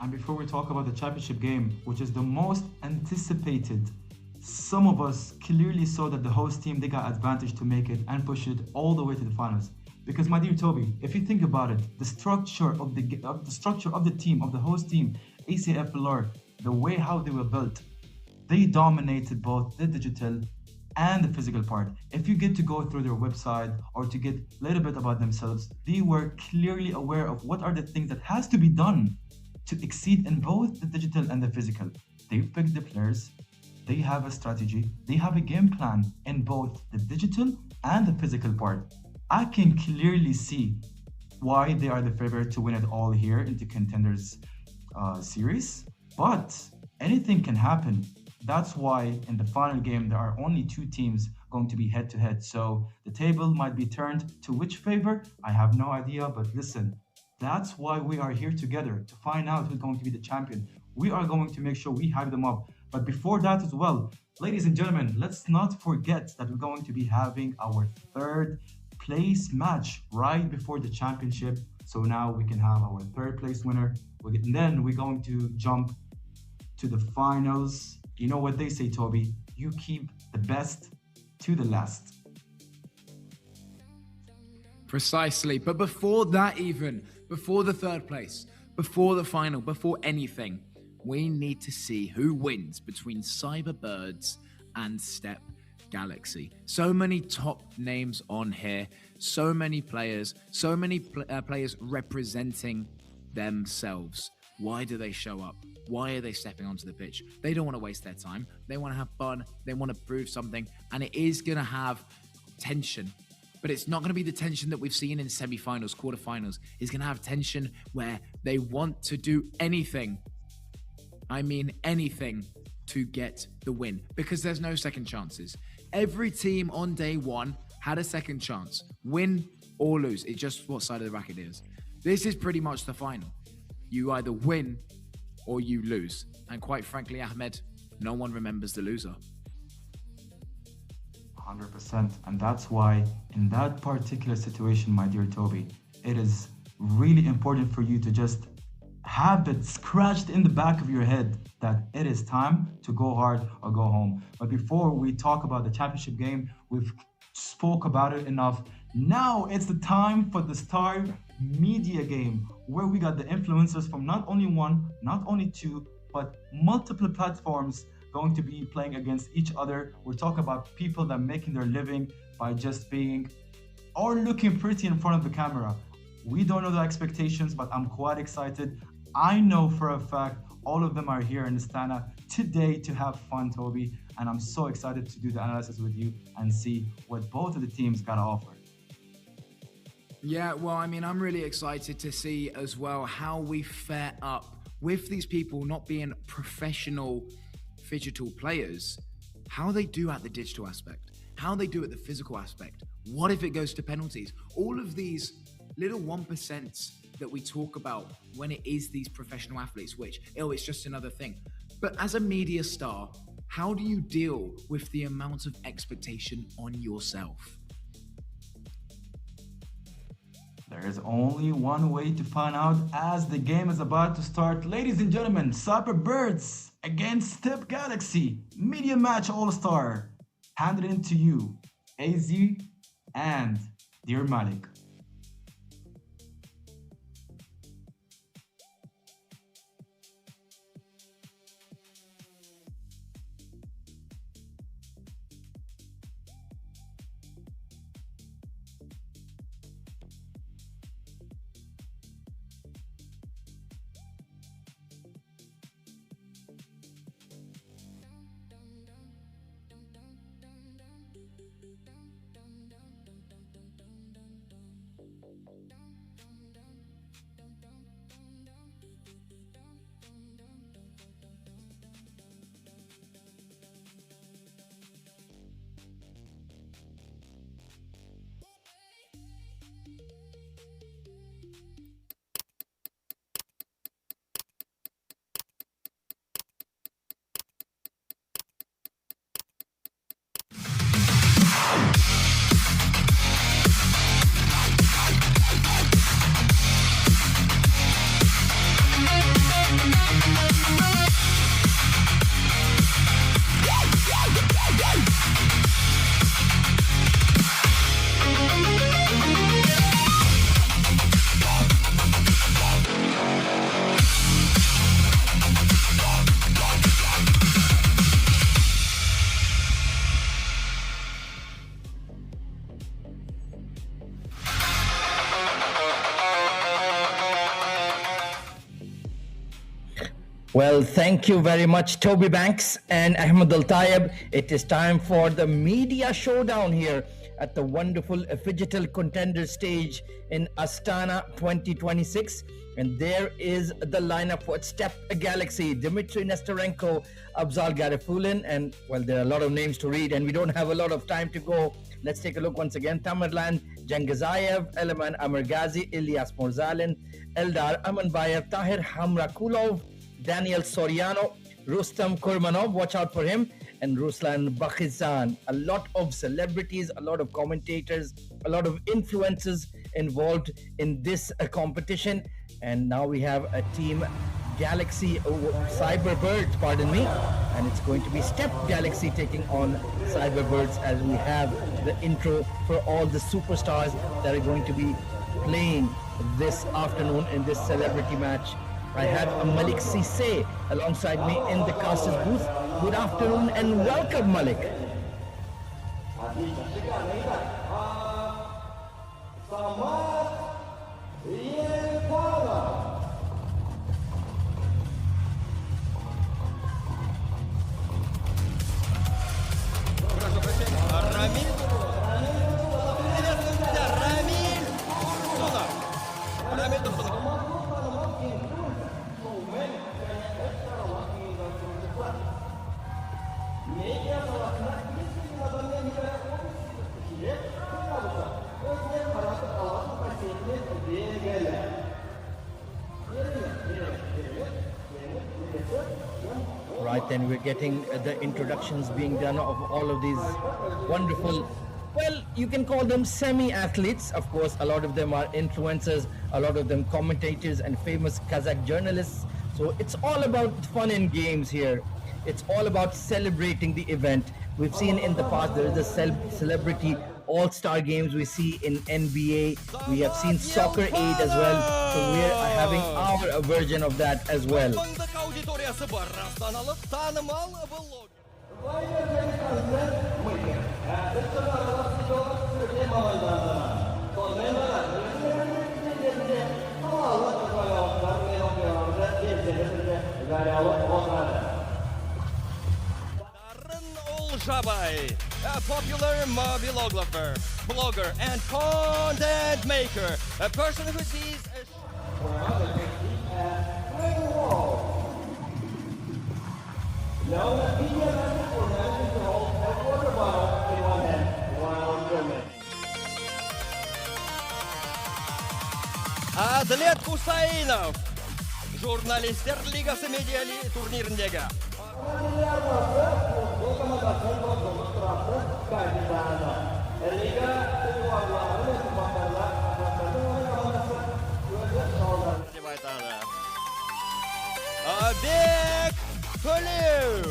And before we talk about the championship game, which is the most anticipated, some of us clearly saw that the host team, they got advantage to make it and push it all the way to the finals. Because my dear Toby, if you think about it, the structure of the team, of the host team, ACFLR, the way how they were built, they dominated both the digital and the physical part. If you get to go through their website or to get a little bit about themselves, they were clearly aware of what are the things that has to be done to exceed in both the digital and the physical. They picked the players, they have a strategy, they have a game plan in both the digital and the physical part. I can clearly see why they are the favorite to win it all here in the Contenders series, but anything can happen. That's why in the final game, there are only two teams going to be head to head. So the table might be turned to which favor, I have no idea, but listen, that's why we are here together, to find out who's going to be the champion. We are going to make sure we hype them up. But before that as well, ladies and gentlemen, let's not forget that we're going to be having our third place match right before the championship. So now we can have our third place winner. And then we're going to jump to the finals. You know what they say, Toby? You keep the best to the last. Precisely. But before that even, before the third place, before the final, before anything, we need to see who wins between Cyberbirds and Step Galaxy. So many top names on here, so many players, so many players representing themselves. Why do they show up? Why are they stepping onto the pitch? They don't want to waste their time. They want to have fun. They want to prove something. And it is going to have tension. But it's not going to be the tension that we've seen in semi-finals, quarterfinals. It's going to have tension where they want to do anything. I mean anything to get the win. Because there's no second chances. Every team on day one had a second chance. Win or lose. It's just what side of the bracket it is. This is pretty much the final. You either win or you lose. And quite frankly, Ahmed, no one remembers the loser. 100%. And that's why in that particular situation, my dear Toby, it is really important for you to just have it scratched in the back of your head that it is time to go hard or go home. But before we talk about the championship game, we've spoke about it enough. Now it's the time for the Star Media game, where we got the influencers from not only one, not only two, but multiple platforms going to be playing against each other. We're talking about people that are making their living by just being or looking pretty in front of the camera. We don't know the expectations, but I'm quite excited. I know for a fact all of them are here in Astana today to have fun, Toby, and I'm so excited to do the analysis with you and see what both of the teams got to offer. Yeah, well, I mean, I'm really excited to see as well how we fare up with these people not being professional Phygital players, how they do at the digital aspect, how they do at the physical aspect. What if it goes to penalties? All of these little 1% that we talk about when it is these professional athletes, which, it's just another thing. But as a media star, how do you deal with the amount of expectation on yourself? There is only one way to find out as the game is about to start. Ladies and gentlemen, Cyberbirds against Step Galaxy. Media Match All-Star. Handed in to you, AZ and Dear Malik. Well, thank you very much, Toby Banks and Ahmed Al Tayeb. It is time for the media showdown here at the wonderful Phygital Contenders stage in Astana 2026. And there is the lineup for Step Galaxy: Dmitry Nesterenko, Abzal Garifulin, and well, there are a lot of names to read, and we don't have a lot of time to go. Let's take a look once again. Tamerlan Jengizayev, Eleman Amirgazi, Ilyas Morzalin, Eldar Amanbayev, Tahir Hamrakulov, Daniel Soriano, Rustam Kurmanov, watch out for him, and Ruslan Bakhizan. A lot of celebrities, a lot of commentators, a lot of influencers involved in this competition. And now we have a team Galaxy, Cyberbirds, pardon me, and it's going to be Step Galaxy taking on Cyberbirds, as we have the intro for all the superstars that are going to be playing this afternoon in this celebrity match. I have Malik Sise alongside me in the caster's booth. Good afternoon and welcome, Malik. Right, then we're getting the introductions being done of all of these wonderful, well, you can call them semi-athletes. Of course, a lot of them are influencers, a lot of them commentators and famous Kazakh journalists. So it's all about fun and games here. It's all about celebrating the event. We've seen in the past there is a celebrity all-star games we see in NBA. We have seen Soccer Aid as well. So we are having our version of that as well. Jabay, a popular mobilographer, blogger, and content maker, a person who sees Adlet Husainov, Jurnalistler Ligası Medya Turnirindeki. Bek Төлеу,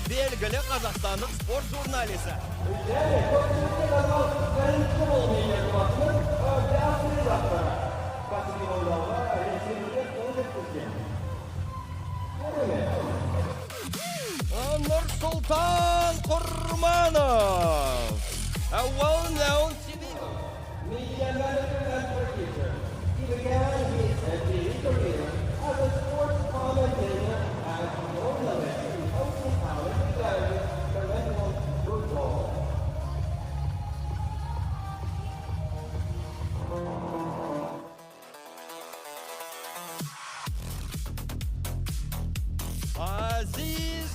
белгілі қазақстандық спорт журналисі. Nursultan Kurmanov, a well-known TV media manager and producer. He began his TV career as a sports commentator and journalist, hosting talent regarding professional football. Aziz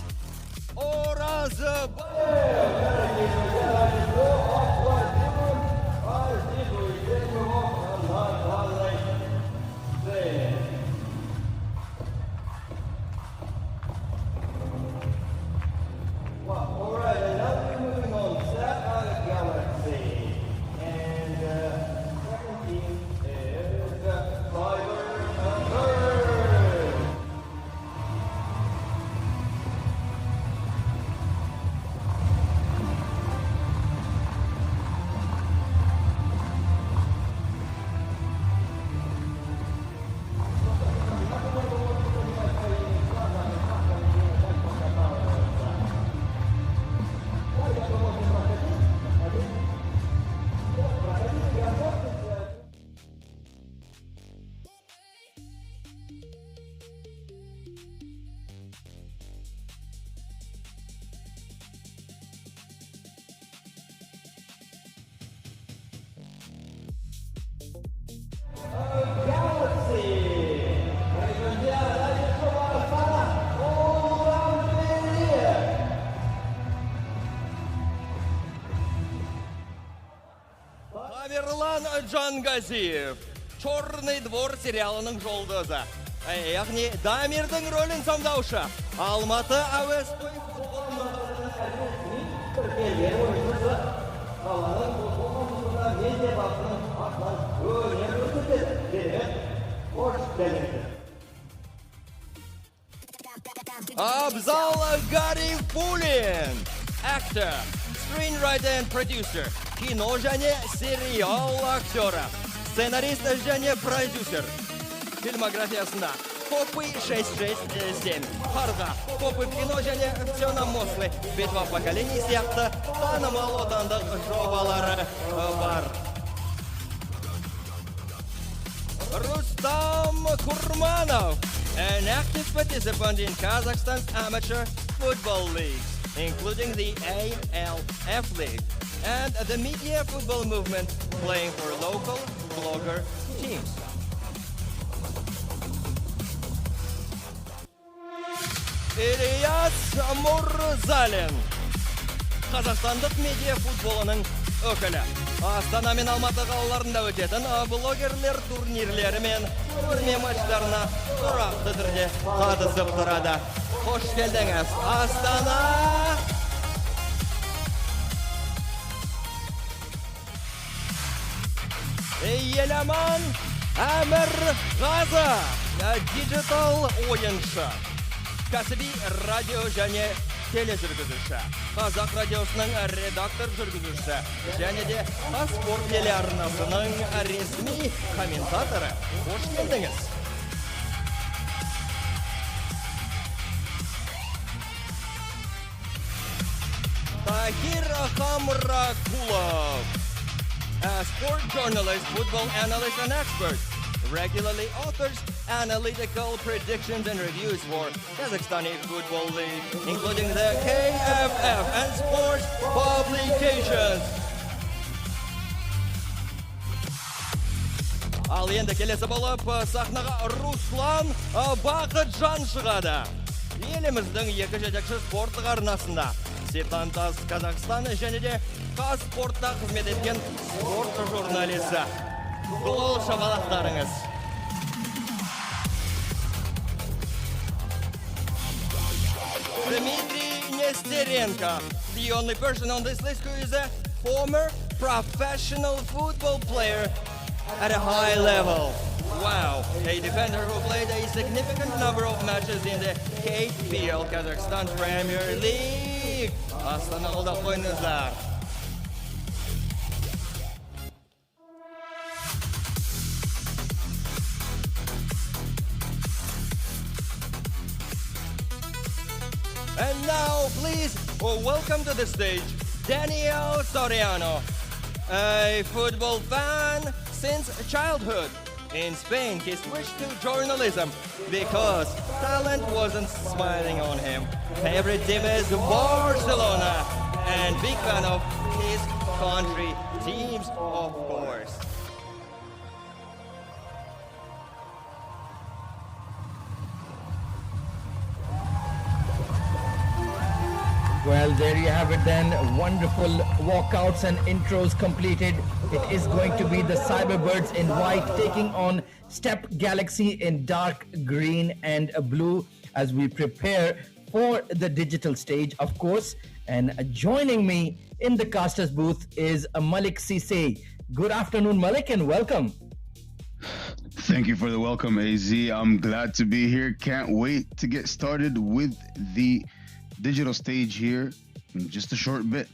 Джангазиев, «Черный двор» сериалының жұлдызы. Яғни Дамирдің рөлін сомдаушы. Алматы әуесқой Абзал Гарифуллин, actor, screenwriter and producer, кино және сериал актері, сценарист және продюсер. Фильмографиясында «Копы 667», «Қарға», «Копы в кино» және «Все на мослы», «Битва поколений» сияқты танымал отандық жобалары бар. Rustam Kurmanov, an active participant in Kazakhstan's amateur football leagues, including the ALF League and the media football movement, playing for local blogger teams. Ильяс Мурзалин, Қазақстандық медиа футболының өкілі. Астана мен Алматы қалаларында өтетін блогерлер турнирлері мен көрме матчтарына тұрақты түрде қатысып тұрады. Қош келдіңіз, Астана! Еламан Әмір Ғазы, Phygital ойыншы, кәсіби радио және тележүргізуші, Қазақ радиосының редактор жүргізуші және де спорт телеарнасының ресми комментаторы. Қош келдіңіз. Tahir Hamrakулов, a sport journalist, football analyst and expert, regularly authors analytical predictions and reviews for Kazakhstani Football League, including the KFF and sports publications. Ал енді келесі болып сахнаға Руслан Бақытжан шығады. Еліміздің екі жетекші спорттық арнасында Сетантас Казахстан және де Қазспортта қызмет еткен спорт журналисі. Қол шапалақтарыңыз. Dmitry Nesterenko, the only person on this list who is a former professional football player at a high level. Wow, a defender who played a significant number of matches in the E.P.S, Kazakhstan Premier League. Astana қолдап қойыңыздар. And now, please, welcome to the stage, Daniel Soriano, a football fan since childhood. In Spain, he switched to journalism because talent wasn't smiling on him. Favorite team is Barcelona, and big fan of his country teams, of course. Well, there you have it then. Wonderful walkouts and intros completed. It is going to be the Cyberbirds in white taking on Step Galaxy in dark green and blue as we prepare for the digital stage, of course. And joining me in the casters booth is Malik Sise. Good afternoon, Malik, and welcome. Thank you for the welcome, AZ. I'm glad to be here. Can't wait to get started with the digital stage here in just a short bit.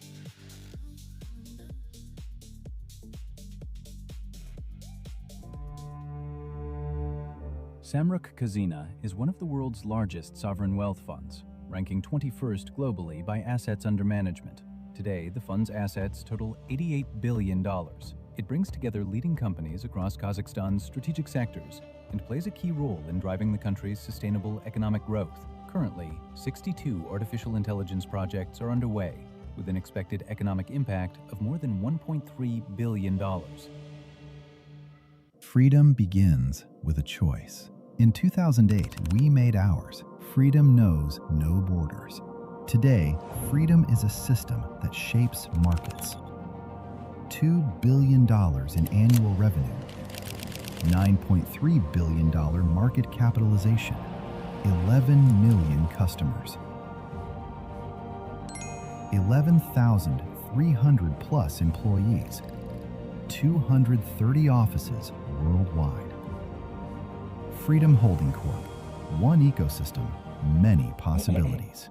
Samruk Kazina is one of the world's largest sovereign wealth funds, ranking 21st globally by assets under management. Today, the fund's assets total $88 billion. It brings together leading companies across Kazakhstan's strategic sectors and plays a key role in driving the country's sustainable economic growth. Currently, 62 artificial intelligence projects are underway, with an expected economic impact of more than $1.3 billion. Freedom begins with a choice. In 2008, we made ours. Freedom knows no borders. Today, freedom is a system that shapes markets. $2 billion in annual revenue, $9.3 billion market capitalization, 11 million customers, 11,300 plus employees, 230 offices worldwide. Freedom Holding Corp. One ecosystem, many possibilities.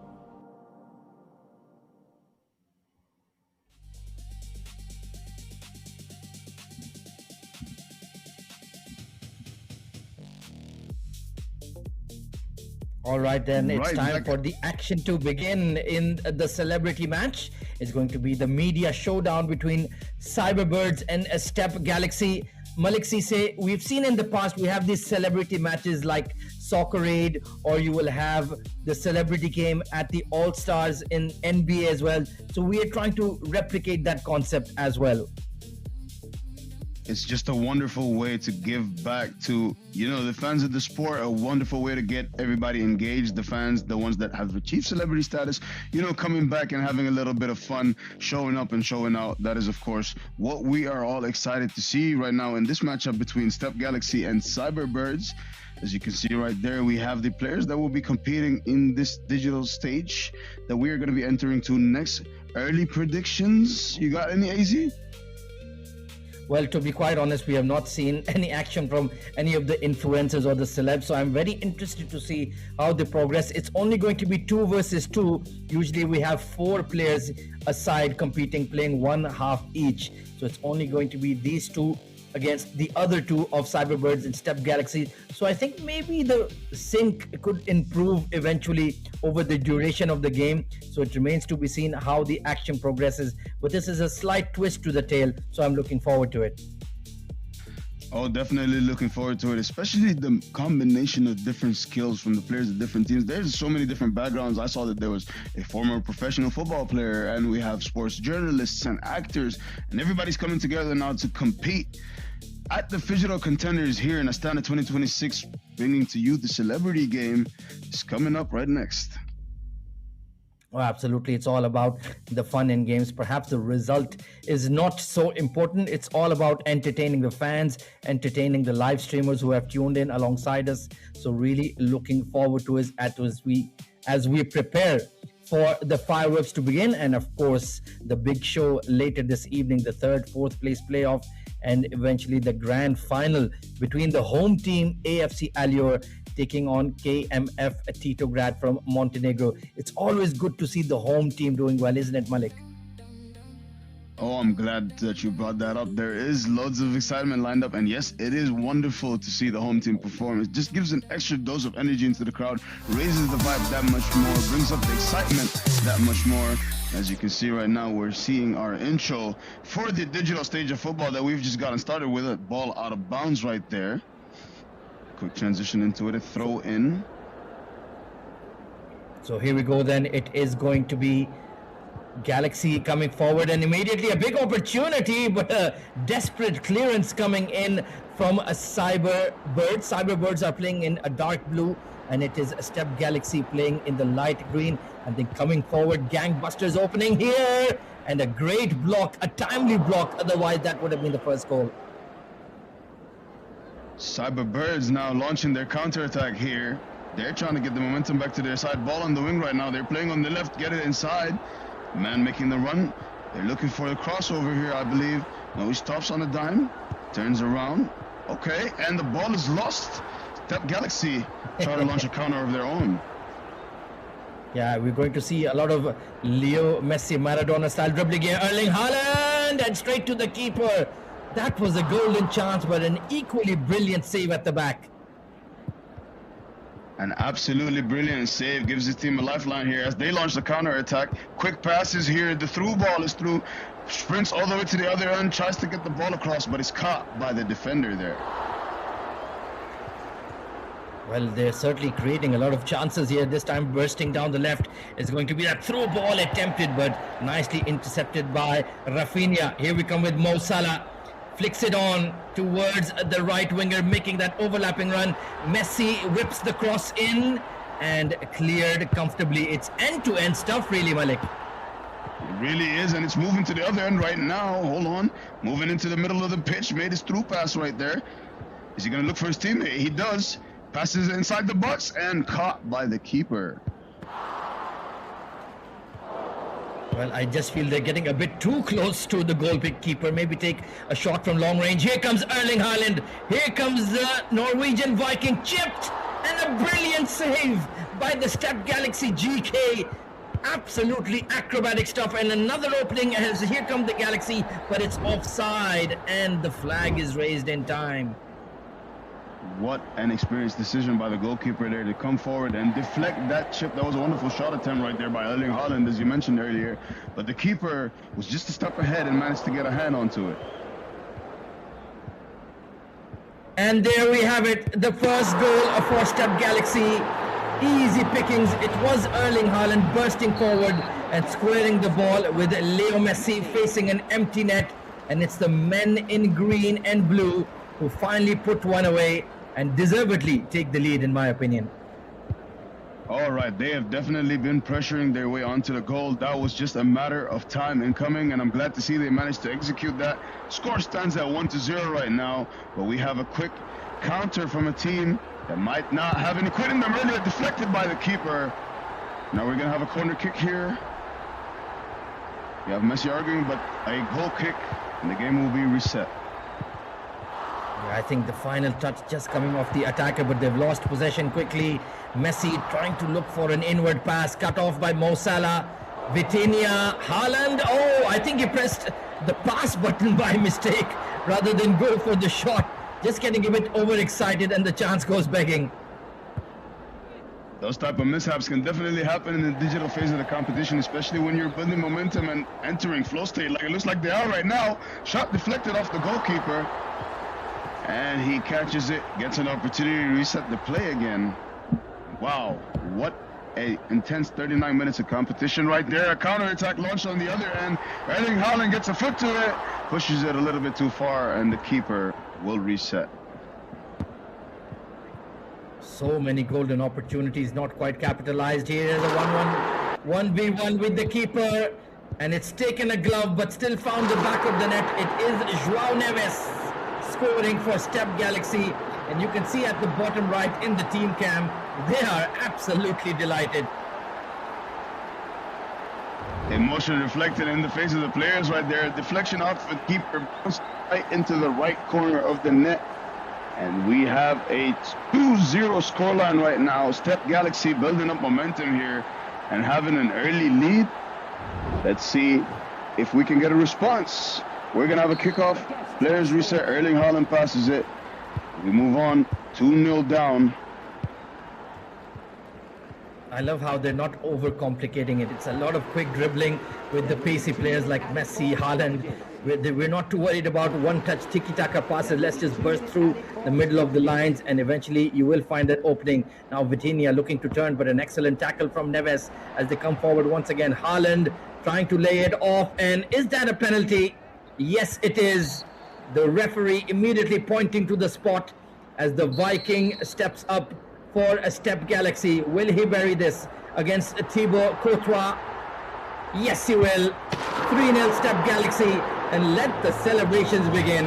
All right, then it's Right, time back- for the action to begin in the celebrity match. It's going to be the media showdown between Cyberbirds and Step Galaxy. Malik Sise, we've seen in the past, we have these celebrity matches like Soccer Aid, or you will have the celebrity game at the All-Stars in NBA as well. So we are trying to replicate that concept as well. It's just a wonderful way to give back to, the fans of the sport, a wonderful way to get everybody engaged, the fans, the ones that have achieved celebrity status, coming back and having a little bit of fun, showing up and showing out. That is, of course, what we are all excited to see right now in this matchup between Step Galaxy and Cyberbirds. As you can see right there, we have the players that will be competing in this digital stage that we are going to be entering to next. Early predictions, you got any, AZ? Well, to be quite honest, we have not seen any action from any of the influencers or the celebs. So I'm very interested to see how they progress. It's only going to be 2 versus 2. Usually we have 4 players aside competing, playing one half each. So it's only going to be these 2 against the other 2 of Cyberbirds and Step Galaxy. So I think maybe the sync could improve eventually over the duration of the game. So it remains to be seen how the action progresses. But this is a slight twist to the tale, so I'm looking forward to it. Oh, definitely looking forward to it, especially the combination of different skills from the players of different teams. There's so many different backgrounds. I saw that there was a former professional football player, and we have sports journalists and actors, and everybody's coming together now to compete at the Phygital Contenders here in Astana 2026, bringing to you the celebrity game. Is coming up right next. Oh, absolutely. It's all about the fun in games. Perhaps the result is not so important. It's all about entertaining the fans, entertaining the live streamers who have tuned in alongside us. So really looking forward to it as we prepare for the fireworks to begin. And of course, the big show later this evening, the 3rd, 4th place playoff, and eventually the grand final between the home team AFC Allure taking on KMF Titograd from Montenegro. It's always good to see the home team doing well, isn't it, Malik? Oh, I'm glad that you brought that up. There is loads of excitement lined up, and yes, it is wonderful to see the home team perform. It just gives an extra dose of energy into the crowd, raises the vibe that much more, brings up the excitement that much more. As you can see right now, we're seeing our intro for the digital stage of football that we've just gotten started with. A ball out of bounds right there. Quick transition into it, a throw in. So here we go then. It is going to be Galaxy coming forward, and immediately a big opportunity, but a desperate clearance coming in from a Cyberbird. Cyberbirds are playing in a dark blue, and it is Step Galaxy playing in the light green. And then coming forward, Gangbusters opening here, and a great block, a timely block. Otherwise, that would have been the first goal. Cyberbirds now launching their counterattack here. They're trying to get the momentum back to their side. Ball on the wing right now. They're playing on the left, get it inside. Man making the run. They're looking for the crossover here, I believe. No, he stops on a dime, turns around. Okay, and the ball is lost. Step Galaxy try to launch a counter of their own. Yeah, we're going to see a lot of Leo Messi Maradona style dribbling here. Erling Haaland, and straight to the keeper. That was a golden chance, but an equally brilliant save at the back. An absolutely brilliant save gives his team a lifeline here as they launch the counter attack. Quick passes here. The through ball is through. Sprints all the way to the other end. Tries to get the ball across, but is caught by the defender there. Well, they're certainly creating a lot of chances here. This time bursting down the left is going to be that through ball attempted, but nicely intercepted by Rafinha. Here we come with Mo Salah. Flicks it on towards the right winger, making that overlapping run. Messi whips the cross in and cleared comfortably. It's end-to-end stuff, really, Malik. really is, and it's moving to the other end right now. Hold on. Moving into the middle of the pitch. Made his through pass right there. Is he going to look for his teammate? He does. Passes inside the box and caught by the keeper. Well, I just feel they're getting a bit too close to the goalkeeper. Maybe take a shot from long range. Here comes Erling Haaland. Here comes the Norwegian Viking, chipped, and a brilliant save by the Step Galaxy GK. Absolutely acrobatic stuff, and another opening as here comes the Galaxy, but it's offside, and the flag is raised in time. What an experienced decision by the goalkeeper there to come forward and deflect that chip. That was a wonderful shot attempt right there by Erling Haaland, as you mentioned earlier. But the keeper was just a step ahead and managed to get a hand onto it. And there we have it, the first goal for Step Galaxy. Easy pickings. It was Erling Haaland bursting forward and squaring the ball with Leo Messi facing an empty net. And it's the men in green and blue who finally put one away and deservedly take the lead, in my opinion. All right, they have definitely been pressuring their way onto the goal. That was just a matter of time in coming, and I'm glad to see they managed to execute that. Score stands at 1-0 right now, but we have a quick counter from a team that might not have any quit in them earlier, deflected by the keeper. Now we're going to have a corner kick here. We have Messi arguing, but a goal kick, and the game will be reset. I think the final touch just coming off the attacker, but they've lost possession quickly. Messi trying to look for an inward pass, cut off by Mo Salah. Vitinha, Haaland. Oh, I think he pressed the pass button by mistake rather than go for the shot. Just getting a bit overexcited, and the chance goes begging. Those type of mishaps can definitely happen in the digital phase of the competition, especially when you're building momentum and entering flow state like it looks like they are right now. Shot deflected off the goalkeeper. And he catches it, gets an opportunity to reset the play again. Wow, what a intense 39 minutes of competition right there. A counter-attack launched on the other end. Erling Haaland gets a foot to it, pushes it a little bit too far, and the keeper will reset. So many golden opportunities, not quite capitalized. Here is a 1-1 with the keeper, and it's taken a glove, but still found the back of the net. It is João Neves scoring for Step Galaxy, and you can see at the bottom right in the team cam, they are absolutely delighted. Emotion reflected in the face of the players right there. Deflection off the keeper, right into the right corner of the net. And we have a 2-0 scoreline right now. Step Galaxy building up momentum here and having an early lead. Let's see if we can get a response. We're going to have a kickoff. Players reset. Erling Haaland passes it. We move on. 2-0 down. I love how they're not overcomplicating it. It's a lot of quick dribbling with the pacey players like Messi, Haaland. We're not too worried about one-touch tiki-taka passes. Let's just burst through the middle of the lines, and eventually you will find that opening. Now Vitinha looking to turn, but an excellent tackle from Neves as they come forward once again. Haaland trying to lay it off, and is that a penalty? Yes, it is. The referee immediately pointing to the spot as the Viking steps up for a Step Galaxy. Will he bury this against Thibaut Courtois? Yes, he will. 3-0 Step Galaxy, and let the celebrations begin.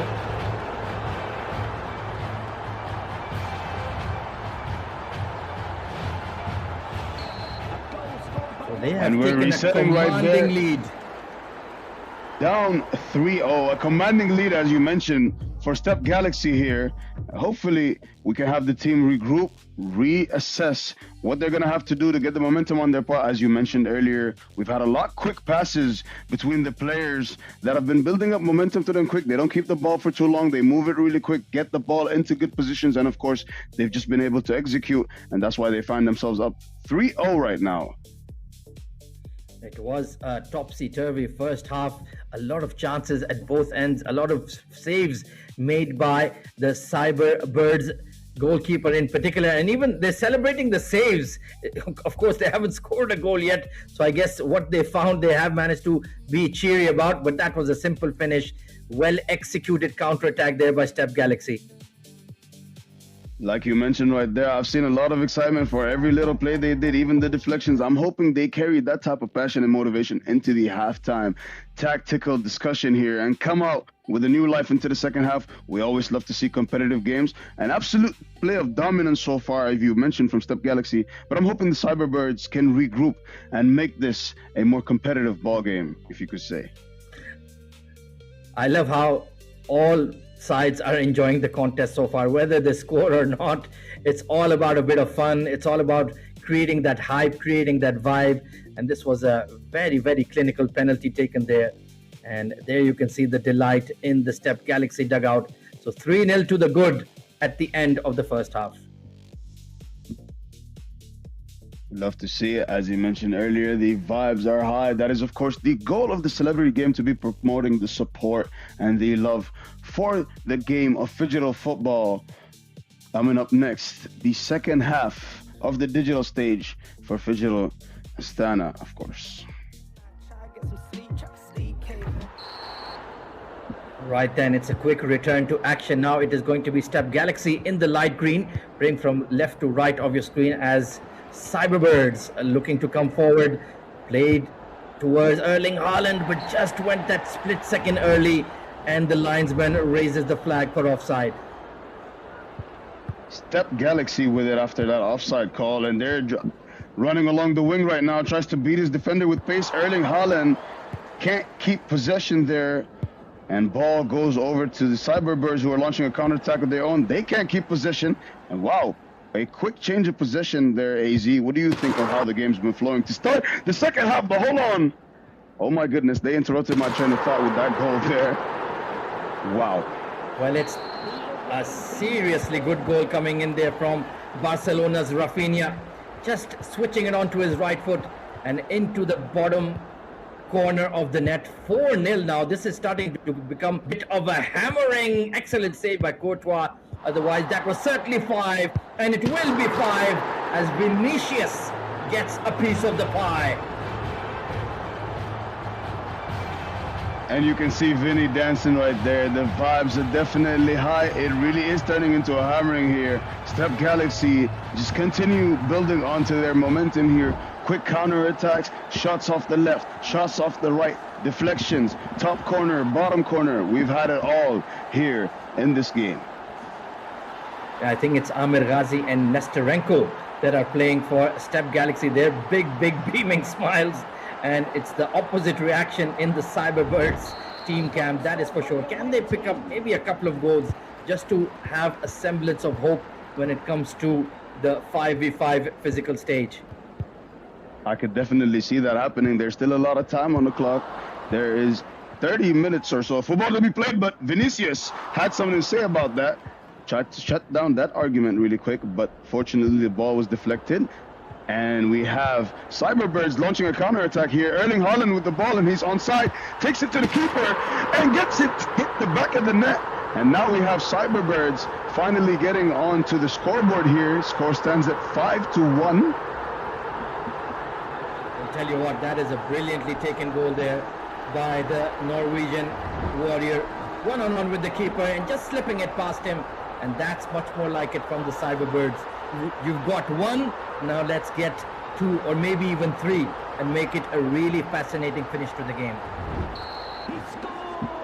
So they have taken a commanding lead. Down 3-0, a commanding lead, as you mentioned, for Step Galaxy here. Hopefully, we can have the team regroup, reassess what they're going to have to do to get the momentum on their part. As you mentioned earlier, we've had a lot of quick passes between the players that have been building up momentum to them quick. They don't keep the ball for too long. They move it really quick, get the ball into good positions, and of course, they've just been able to execute, and that's why they find themselves up 3-0 right now. It was a topsy-turvy first half. A lot of chances at both ends. A lot of saves made by the Cyberbirds goalkeeper in particular. And even they're celebrating the saves. Of course, they haven't scored a goal yet. So I guess what they found, they have managed to be cheery about. But that was a simple finish. Well-executed counter-attack there by Step Galaxy. Like you mentioned right there, I've seen a lot of excitement for every little play they did, even the deflections. I'm hoping they carry that type of passion and motivation into the halftime tactical discussion here and come out with a new life into the second half. We always love to see competitive games. An absolute play of dominance so far, as you mentioned, from Step Galaxy. But I'm hoping the Cyberbirds can regroup and make this a more competitive ball game, if you could say. I love how all sides are enjoying the contest so far, whether they score or not. It's all about a bit of fun. It's all about creating that hype, creating that vibe. And this was a very, very clinical penalty taken there. And there you can see the delight in the Step Galaxy dugout. So 3-0 to the good at the end of the first half. Love to see it. As you mentioned earlier, the vibes are high. That is, of course, the goal of the celebrity game, to be promoting the support and the love for the game of Phygital football. Coming up next, the second half of the digital stage for Phygital Astana, of course. Right then, it's a quick return to action. Now it is going to be Step Galaxy in the light green, bring from left to right of your screen as Cyberbirds looking to come forward, played towards Erling Haaland, but just went that split second early, and the linesman raises the flag for offside. Step Galaxy with it after that offside call, and they're running along the wing right now, tries to beat his defender with pace. Erling Haaland can't keep possession there, and ball goes over to the Cyberbirds, who are launching a counterattack of their own. They can't keep possession, and wow, a quick change of possession there, AZ. What do you think of how the game's been flowing to start the second half? But hold on. Oh my goodness, they interrupted my train of thought with that goal there. Wow. Well, it's a seriously good goal coming in there from Barcelona's Rafinha. Just switching it onto his right foot and into the bottom corner of the net. 4-0 now. This is starting to become a bit of a hammering. Excellent save by Courtois. Otherwise, that was certainly 5, and it will be 5 as Vinicius gets a piece of the pie. And you can see Vinny dancing right there. The vibes are definitely high. It really is turning into a hammering here. Step Galaxy just continue building onto their momentum here. Quick counter attacks, shots off the left, shots off the right, deflections, top corner, bottom corner. We've had it all here in this game. I think it's Amir Ghazi and Nesterenko that are playing for Step Galaxy. They're big beaming smiles, and it's the opposite reaction in the Cyberbirds team camp, that is for sure. Can they pick up maybe a couple of goals just to have a semblance of hope when it comes to the 5v5 physical stage? I could definitely see that happening. There's still a lot of time on the clock. There is 30 minutes or so of football to be played, but Vinicius had something to say about that. Tried to shut down that argument really quick, but fortunately the ball was deflected. And we have Cyberbirds launching a counterattack here. Erling Haaland with the ball, and he's onside. Takes it to the keeper and gets it hit the back of the net. And now we have Cyberbirds finally getting onto the scoreboard here. Score stands at 5-1. I'll tell you what, that is a brilliantly taken goal there by the Norwegian warrior. One-on-one with the keeper and just slipping it past him. And that's much more like it from the Cyberbirds. You've got 1, now let's get 2 or maybe even 3 and make it a really fascinating finish to the game.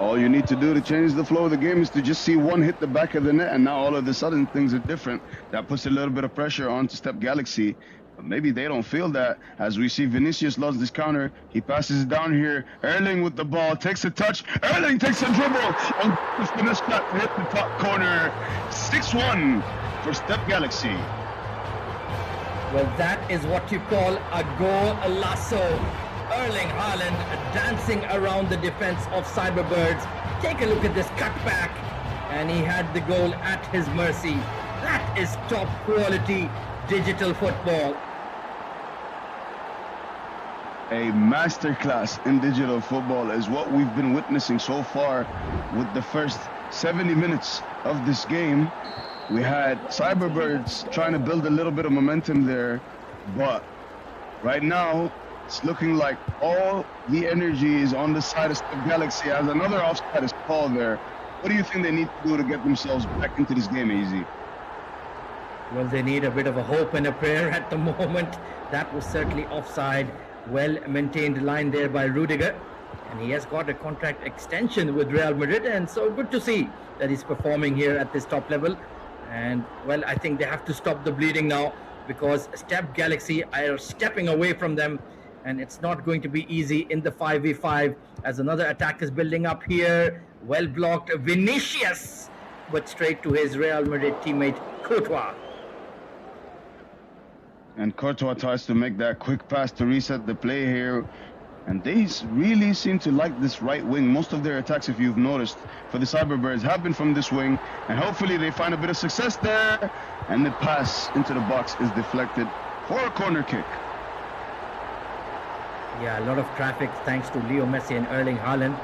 All you need to do to change the flow of the game is to just see 1 hit the back of the net, and now all of a sudden things are different. That puts a little bit of pressure onto Step Galaxy. But maybe they don't feel that, as we see Vinicius lost this counter. He passes it down here. Erling with the ball, takes a touch. Erling takes a dribble on the finish shot to hit the top corner. 6-1 for Step Galaxy. Well, that is what you call a goal lasso. Erling Haaland dancing around the defense of Cyberbirds. Take a look at this cutback, and he had the goal at his mercy. That is top quality digital football. A masterclass in digital football is what we've been witnessing so far with the first 70 minutes of this game. We had Cyberbirds trying to build a little bit of momentum there, but right now it's looking like all the energy is on the side of Step Galaxy as another offside is called there. What do you think they need to do to get themselves back into this game, AZ? Well, they need a bit of a hope and a prayer at the moment. That was certainly offside. Well maintained line there by Rudiger. And he has got a contract extension with Real Madrid. And so good to see that he's performing here at this top level. And well, I think they have to stop the bleeding now, because Step Galaxy are stepping away from them. And it's not going to be easy in the 5v5 as another attack is building up here. Well blocked, Vinicius, but straight to his Real Madrid teammate, Courtois. And Courtois tries to make that quick pass to reset the play here. And they really seem to like this right wing. Most of their attacks, if you've noticed, for the Cyberbirds have been from this wing. And hopefully they find a bit of success there. And the pass into the box is deflected for a corner kick. Yeah, a lot of traffic thanks to Leo Messi and Erling Haaland.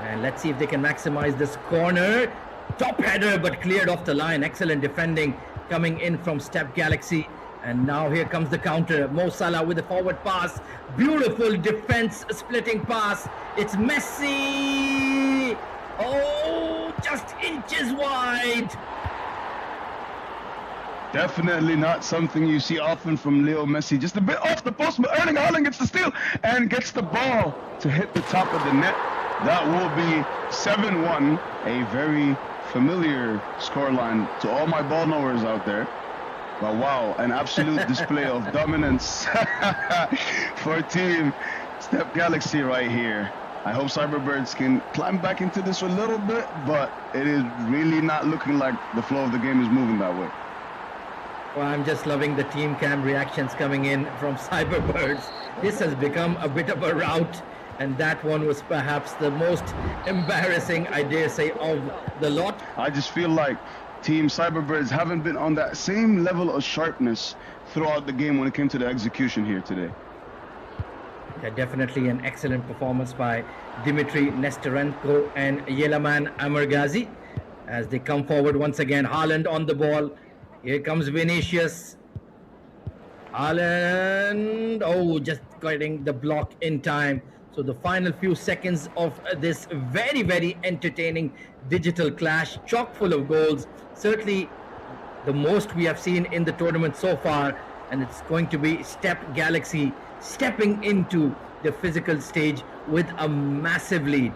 And let's see if they can maximize this corner. Top header, but cleared off the line. Excellent defending coming in from Step Galaxy. And now here comes the counter. Mo Salah with a forward pass. Beautiful defense splitting pass. It's Messi. Oh, just inches wide. Definitely not something you see often from Leo Messi. Just a bit off the post, but Erling Haaland gets the steal and gets the ball to hit the top of the net. That will be 7-1, a very familiar scoreline to all my ball knowers out there. But wow, an absolute display of dominance for Team Step Galaxy right here. I hope Cyberbirds can climb back into this a little bit, but it is really not looking like the flow of the game is moving that way. Well, I'm just loving the team cam reactions coming in from Cyberbirds. This has become a bit of a rout, and that one was perhaps the most embarrassing, I dare say, of the lot. I just feel like Team Cyberbirds haven't been on that same level of sharpness throughout the game when it came to the execution here today. Yeah, definitely an excellent performance by Dmitry Nesterenko and Yelaman Amargazi as they come forward once again. Haaland on the ball. Here comes Vinicius. Haaland, oh, just getting the block in time. So the final few seconds of this very, very entertaining digital clash, chock full of goals. Certainly the most we have seen in the tournament so far. And it's going to be Step Galaxy stepping into the physical stage with a massive lead.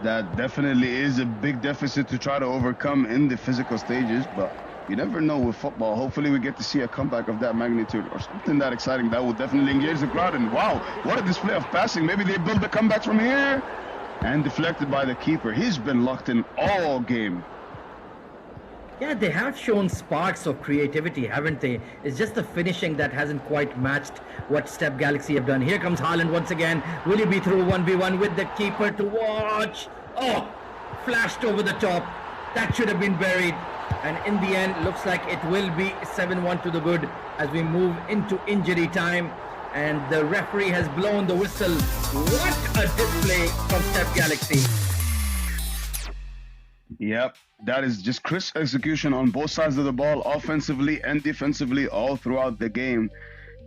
That definitely is a big deficit to try to overcome in the physical stages, but you never know with football. Hopefully we get to see a comeback of that magnitude or something that exciting that will definitely engage the crowd. And wow, what a display of passing. Maybe they build the comeback from here. And deflected by the keeper. He's been locked in all game. Yeah, they have shown sparks of creativity, haven't they? It's just the finishing that hasn't quite matched what Step Galaxy have done. Here comes Haaland once again. Will he be through 1v1 with the keeper to watch? Oh, flashed over the top. That should have been buried. And in the end, looks like it will be 7-1 to the good as we move into injury time. And the referee has blown the whistle. What a display from Step Galaxy. Yep, that is just crisp execution on both sides of the ball, offensively and defensively, all throughout the game.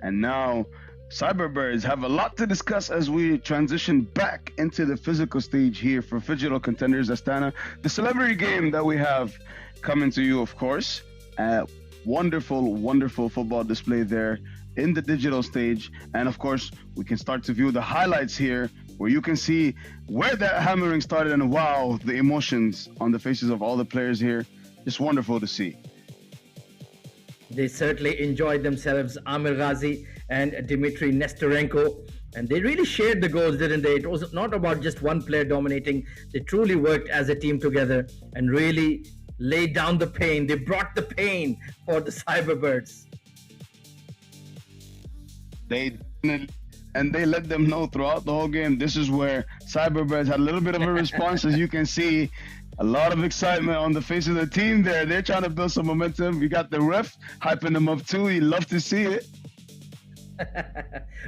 And now Cyberbirds have a lot to discuss as we transition back into the physical stage here for Phygital Contenders Astana, the celebrity game that we have coming to you, of course. Wonderful, wonderful football display there in the digital stage. And of course, we can start to view the highlights here where you can see where that hammering started and wow, the emotions on the faces of all the players here. Just wonderful to see. They certainly enjoyed themselves, Amir Ghazi and Dmitry Nesterenko. And they really shared the goals, didn't they? It was not about just one player dominating. They truly worked as a team together and really laid down the pain. They brought the pain for the Cyberbirds. They let them know throughout the whole game. This is where Cyberbirds had a little bit of a response. As you can see, a lot of excitement on the face of the team there. They're trying to build some momentum. We got the ref hyping them up too. You love to see it.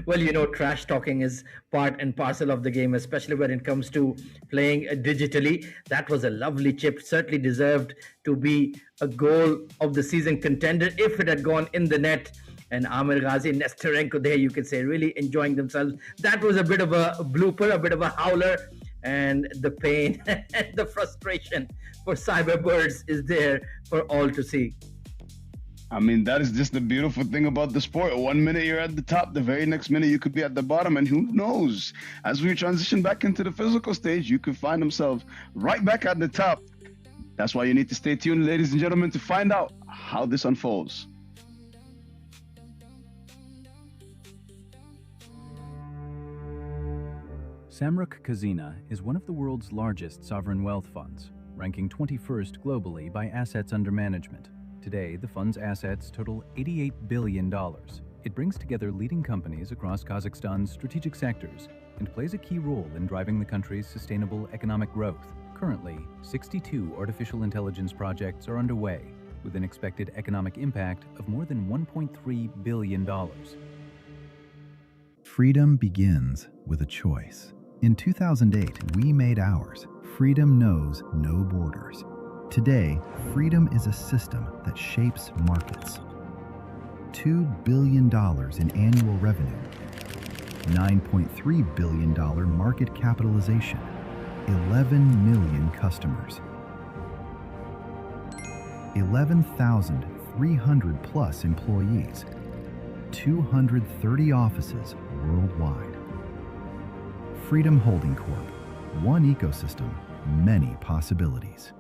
Well, you know, trash talking is part and parcel of the game, especially when it comes to playing digitally. That was a lovely chip, certainly deserved to be a goal of the season contender if it had gone in the net. And Amir Ghazi and Nesterenko there, you could say, really enjoying themselves. That was a bit of a blooper, a bit of a howler. and the pain and the frustration for Cyberbirds is there for all to see. I mean, that is just the beautiful thing about the sport. 1 minute you're at the top, the very next minute you could be at the bottom, and who knows? As we transition back into the physical stage, you could find themselves right back at the top. That's why you need to stay tuned, ladies and gentlemen, to find out how this unfolds. Samruk Kazina is one of the world's largest sovereign wealth funds, ranking 21st globally by assets under management. Today, the fund's assets total $88 billion. It brings together leading companies across Kazakhstan's strategic sectors and plays a key role in driving the country's sustainable economic growth. Currently, 62 artificial intelligence projects are underway, with an expected economic impact of more than $1.3 billion. Freedom begins with a choice. In 2008, we made ours. Freedom knows no borders. Today, freedom is a system that shapes markets. $2 billion in annual revenue, $9.3 billion market capitalization, 11 million customers, 11,300 plus employees, 230 offices worldwide. Freedom Holding Corp. One ecosystem, many possibilities.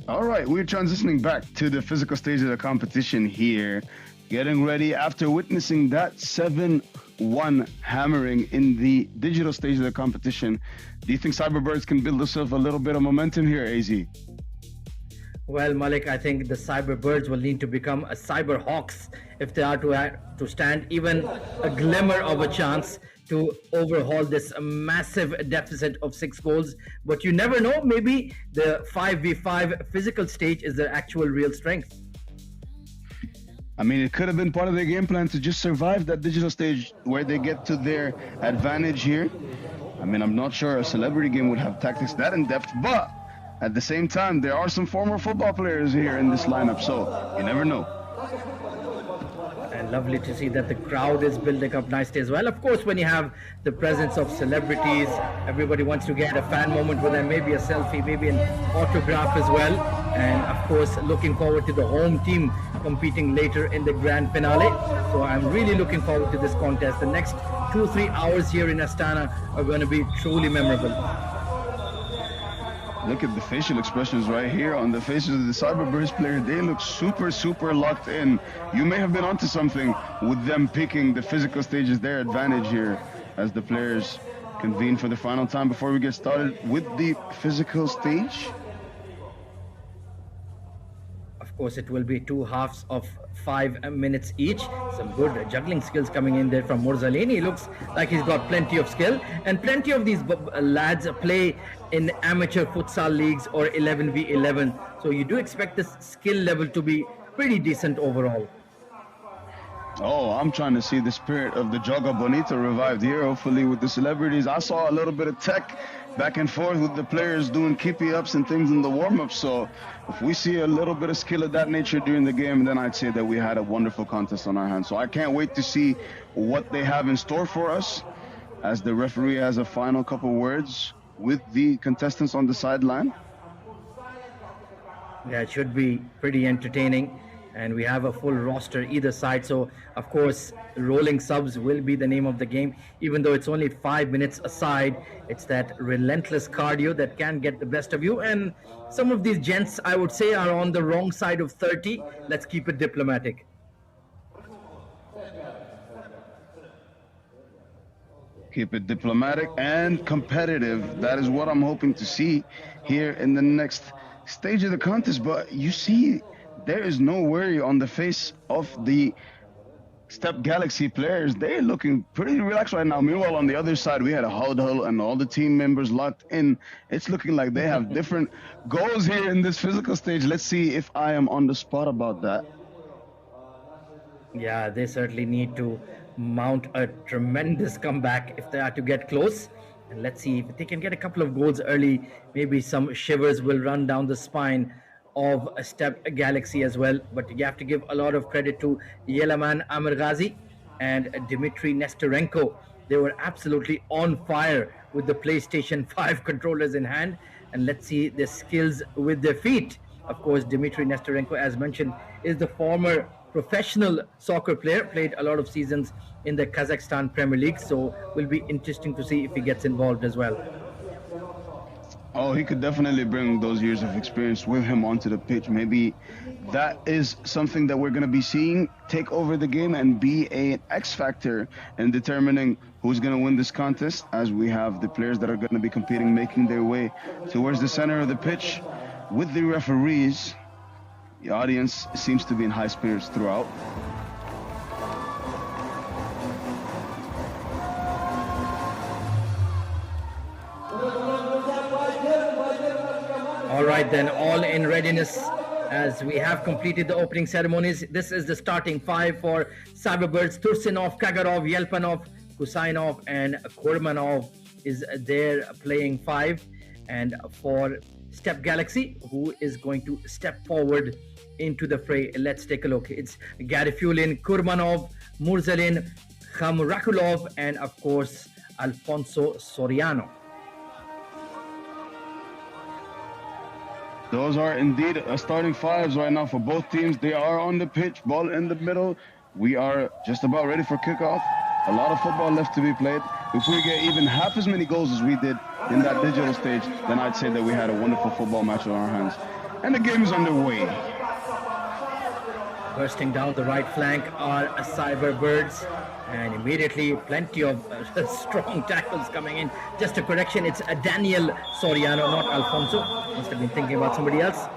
All right, we're transitioning back to the physical stage of the competition here. Getting ready after witnessing that 7-1 hammering in the digital stage of the competition. Do you think Cyberbirds can build themselves a little bit of momentum here, AZ? Well, Malik, I think the Cyberbirds will need to become a Cyberhawks if they are to stand even a glimmer of a chance to overhaul this massive deficit of 6 goals. But you never know, maybe the 5v5 physical stage is their actual real strength. I mean, it could have been part of their game plan to just survive that digital stage where they get to their advantage here. I mean, I'm not sure a celebrity game would have tactics that in depth, but at the same time, there are some former football players here in this lineup, so you never know. And lovely to see that the crowd is building up nicely as well. Of course, when you have the presence of celebrities, everybody wants to get a fan moment with them, maybe a selfie, maybe an autograph as well. And of course, looking forward to the home team competing later in the grand finale. So I'm really looking forward to this contest. The next 2-3 hours here in Astana are going to be truly memorable. Look at the facial expressions right here on the faces of the Cyberbirds player. They look super, super locked in. You may have been onto something with them picking the physical stage as their advantage here as the players convene for the final time before we get started with the physical stage. Of course, it will be 2 halves of 5 minutes each. Some good juggling skills coming in there from Murzalini. Looks like he's got plenty of skill, and plenty of these lads play in amateur futsal leagues or 11v11. So you do expect this skill level to be pretty decent overall. Oh, I'm trying to see the spirit of the Joga Bonita revived here, hopefully with the celebrities. I saw a little bit of tech back and forth with the players doing kippy ups and things in the warm-up. So if we see a little bit of skill of that nature during the game, then I'd say that we had a wonderful contest on our hands. So I can't wait to see what they have in store for us as the referee has a final couple words with the contestants on the sideline. Yeah, it should be pretty entertaining. And we have a full roster either side. So, of course, rolling subs will be the name of the game. Even though it's only 5 minutes aside, it's that relentless cardio that can get the best of you. And some of these gents, I would say, are on the wrong side of 30. Let's keep it diplomatic. Keep it diplomatic and competitive. That is what I'm hoping to see here in the next stage of the contest. But you see, there is no worry on the face of the Step Galaxy players. They're looking pretty relaxed right now. Meanwhile, on the other side, we had a huddle and all the team members locked in. It's looking like they have different goals here in this physical stage. Let's see if I am on the spot about that. Yeah, they certainly need to mount a tremendous comeback if they are to get close. And let's see if they can get a couple of goals early. Maybe some shivers will run down the spine of a Step Galaxy as well. But you have to give a lot of credit to Yelaman Amirghazi and Dmitry Nesterenko. They were absolutely on fire with the PlayStation 5 controllers in hand. And let's see their skills with their feet. Of course, Dmitry Nesterenko, as mentioned, is the former professional soccer player, played a lot of seasons in the Kazakhstan Premier League. So will be interesting to see if he gets involved as well. Oh, he could definitely bring those years of experience with him onto the pitch. Maybe that is something that we're going to be seeing take over the game and be an X factor in determining who's going to win this contest, as we have the players that are going to be competing making their way towards the center of the pitch with the referees. The audience seems to be in high spirits throughout. All right, then, all in readiness as we have completed the opening ceremonies. This is the starting five for Cyberbirds. Tursinov, Kagarov, Yelpanov, Kusainov, and Kormanov is there playing five. And for Step Galaxy, who is going to step forward into the fray, let's take a look. It's Garifulin, Kurmanov, Murzalin, Khamrakulov, and of course, Alfonso Soriano. Those are indeed starting fives right now for both teams. They are on the pitch, ball in the middle. We are just about ready for kickoff. A lot of football left to be played. If we get even half as many goals as we did in that digital stage, then I'd say that we had a wonderful football match on our hands. And the game is underway. Bursting down the right flank are Cyberbirds, and immediately plenty of strong tackles coming in. Just a correction, it's Daniel Soriano, not Alfonso. Must have been thinking about somebody else.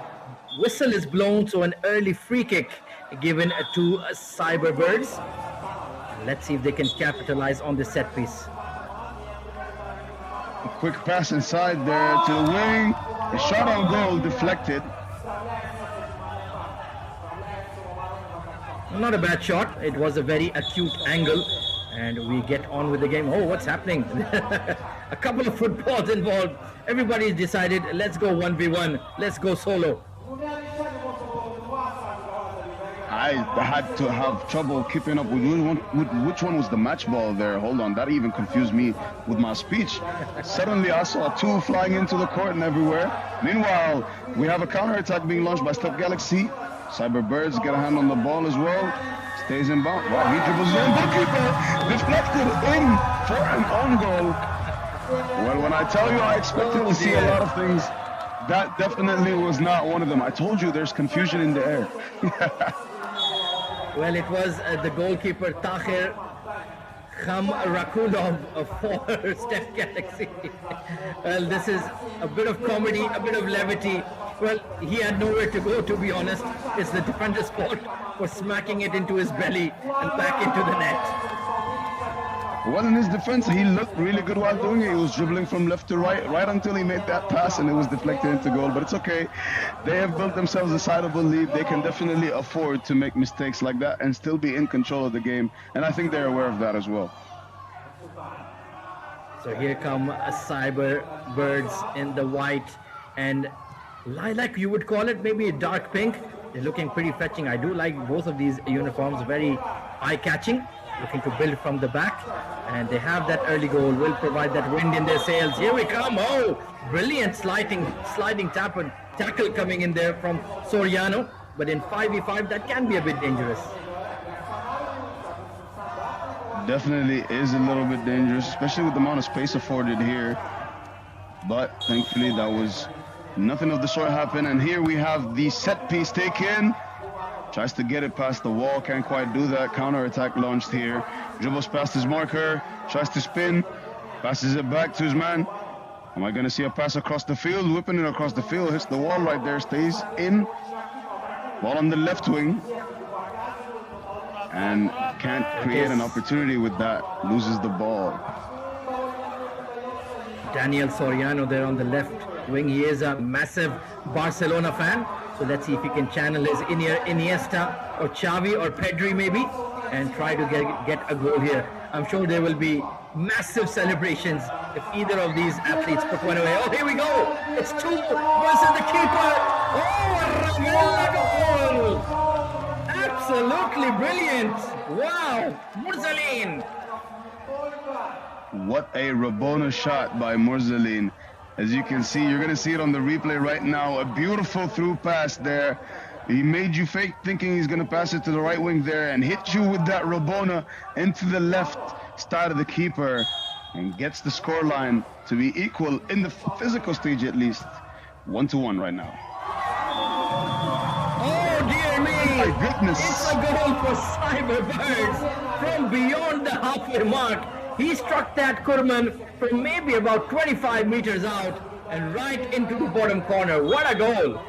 Whistle is blown, so an early free kick given to Cyberbirds. Let's see if they can capitalize on this set piece. A quick pass inside there to the wing. A shot on goal deflected. Not a bad shot. It was a very acute angle, and we get on with the game. Oh, what's happening? A couple of footballs involved. Everybody's decided, let's go 1v1. Let's go solo. I had to have trouble keeping up with which one was the match ball there. Hold on, that even confused me with my speech. Suddenly I saw two flying into the court and everywhere. Meanwhile, we have a counter-attack being launched by Step Galaxy. Cyberbirds get a hand on the ball as well. Stays in bounds. Wow, he dribbles in. Goalkeeper deflected in for an own goal. Well, when I tell you I expected to see a lot of things, that definitely was not one of them. I told you there's confusion in the air. Well, it was the goalkeeper Tahir Khamrakulov for Step Galaxy. Well, this is a bit of comedy, a bit of levity. Well, he had nowhere to go, to be honest. It's the defender's fault for smacking it into his belly and back into the net. Well, in his defense, he looked really good while doing it. He was dribbling from left to right until he made that pass, and it was deflected into goal. But it's okay. They have built themselves a sizable lead. They can definitely afford to make mistakes like that and still be in control of the game. And I think they're aware of that as well. So here come Cyberbirds in the white and lilac, you would call it, maybe a dark pink. They're looking pretty fetching. I do like both of these uniforms, very eye-catching. Looking to build from the back, and they have that early goal, will provide that wind in their sails. Here we come. Oh, brilliant sliding tackle coming in there from Soriano, but in 5v5 that can be a bit dangerous. Definitely is a little bit dangerous, especially with the amount of space afforded here, but thankfully that was nothing of the sort happened. And here we have the set piece taken. Tries to get it past the wall, can't quite do that. Counter-attack launched here. Dribbles past his marker, tries to spin, passes it back to his man. Am I going to see a pass across the field? Whipping it across the field, hits the wall right there, stays in. Ball on the left wing. And can't create an opportunity with that, loses the ball. Daniel Soriano there on the left wing. He is a massive Barcelona fan. So let's see if he can channel his inner Iniesta or Xavi or Pedri maybe and try to get a goal here. I'm sure there will be massive celebrations if either of these athletes put one away. Oh, here we go. It's 2 versus the keeper. Oh, a goal. Absolutely brilliant. Wow. Mursaleen. What a Rabona shot by Mursaleen. As you can see, you're going to see it on the replay right now. A beautiful through pass there. He made you fake thinking he's going to pass it to the right wing there and hit you with that Rabona into the left side of the keeper and gets the scoreline to be equal in the physical stage at least. 1-1 right now. Oh dear me! My goodness! It's a goal for Cyberbirds from beyond the halfway mark. He struck that Kurman from maybe about 25 meters out and right into the bottom corner. What a goal!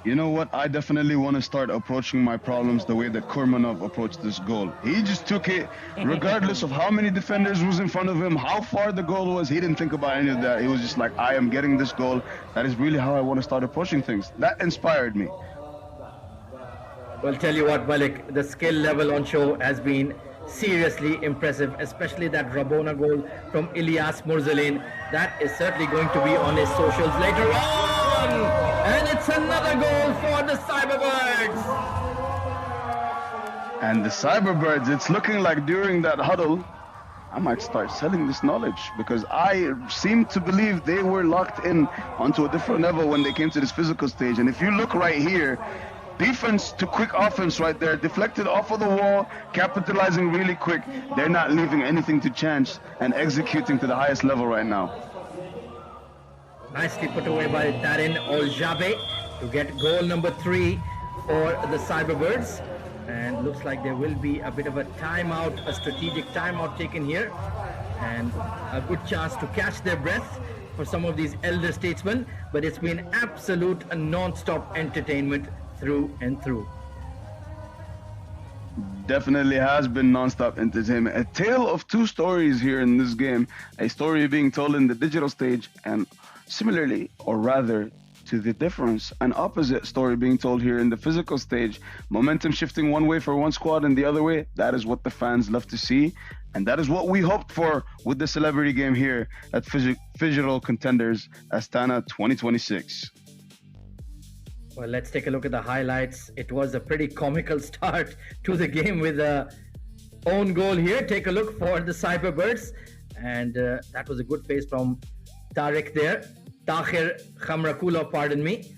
You know what? I definitely want to start approaching my problems the way that Kurmanov approached this goal. He just took it, regardless of how many defenders was in front of him, how far the goal was. He didn't think about any of that. He was just like, I am getting this goal. That is really how I want to start approaching things. That inspired me. Well, tell you what, Malik, the skill level on show has been seriously impressive, especially that Rabona goal from E.P.S. Mursaleen. That is certainly going to be on his socials later on. And it's another goal for the Cyberbirds. And the Cyberbirds, it's looking like during that huddle, I might start selling this knowledge because I seem to believe they were locked in onto a different level when they came to this physical stage. And if you look right here, defense to quick offense right there, deflected off of the wall, capitalizing really quick. They're not leaving anything to chance and executing to the highest level right now. Nicely put away by Darren Oljabe to get goal number 3 for the Cyberbirds. And looks like there will be a bit of a timeout, a strategic timeout taken here. And a good chance to catch their breath for some of these elder statesmen. But it's been absolute non-stop entertainment through and through. Definitely has been non-stop entertainment. A tale of two stories here in this game. A story being told in the digital stage, and similarly, or rather to the difference, an opposite story being told here in the physical stage. Momentum shifting one way for one squad and the other way. That is what the fans love to see, and that is what we hoped for with the celebrity game here at Phygital Contenders Astana 2026. Well, let's take a look at the highlights. It was a pretty comical start to the game with a own goal here. Take a look for the Cyberbirds, and that was a good pace from Tariq there. Tahir Khamrakula, pardon me.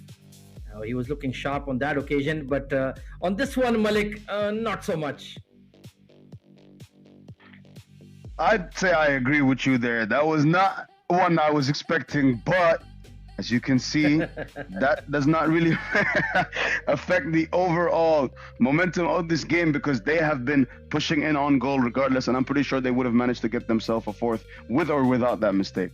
He was looking sharp on that occasion, but on this one, Malik, not so much. I'd say I agree with you there. That was not one I was expecting, but as you can see, that does not really affect the overall momentum of this game because they have been pushing in on goal regardless, and I'm pretty sure they would have managed to get themselves a fourth with or without that mistake.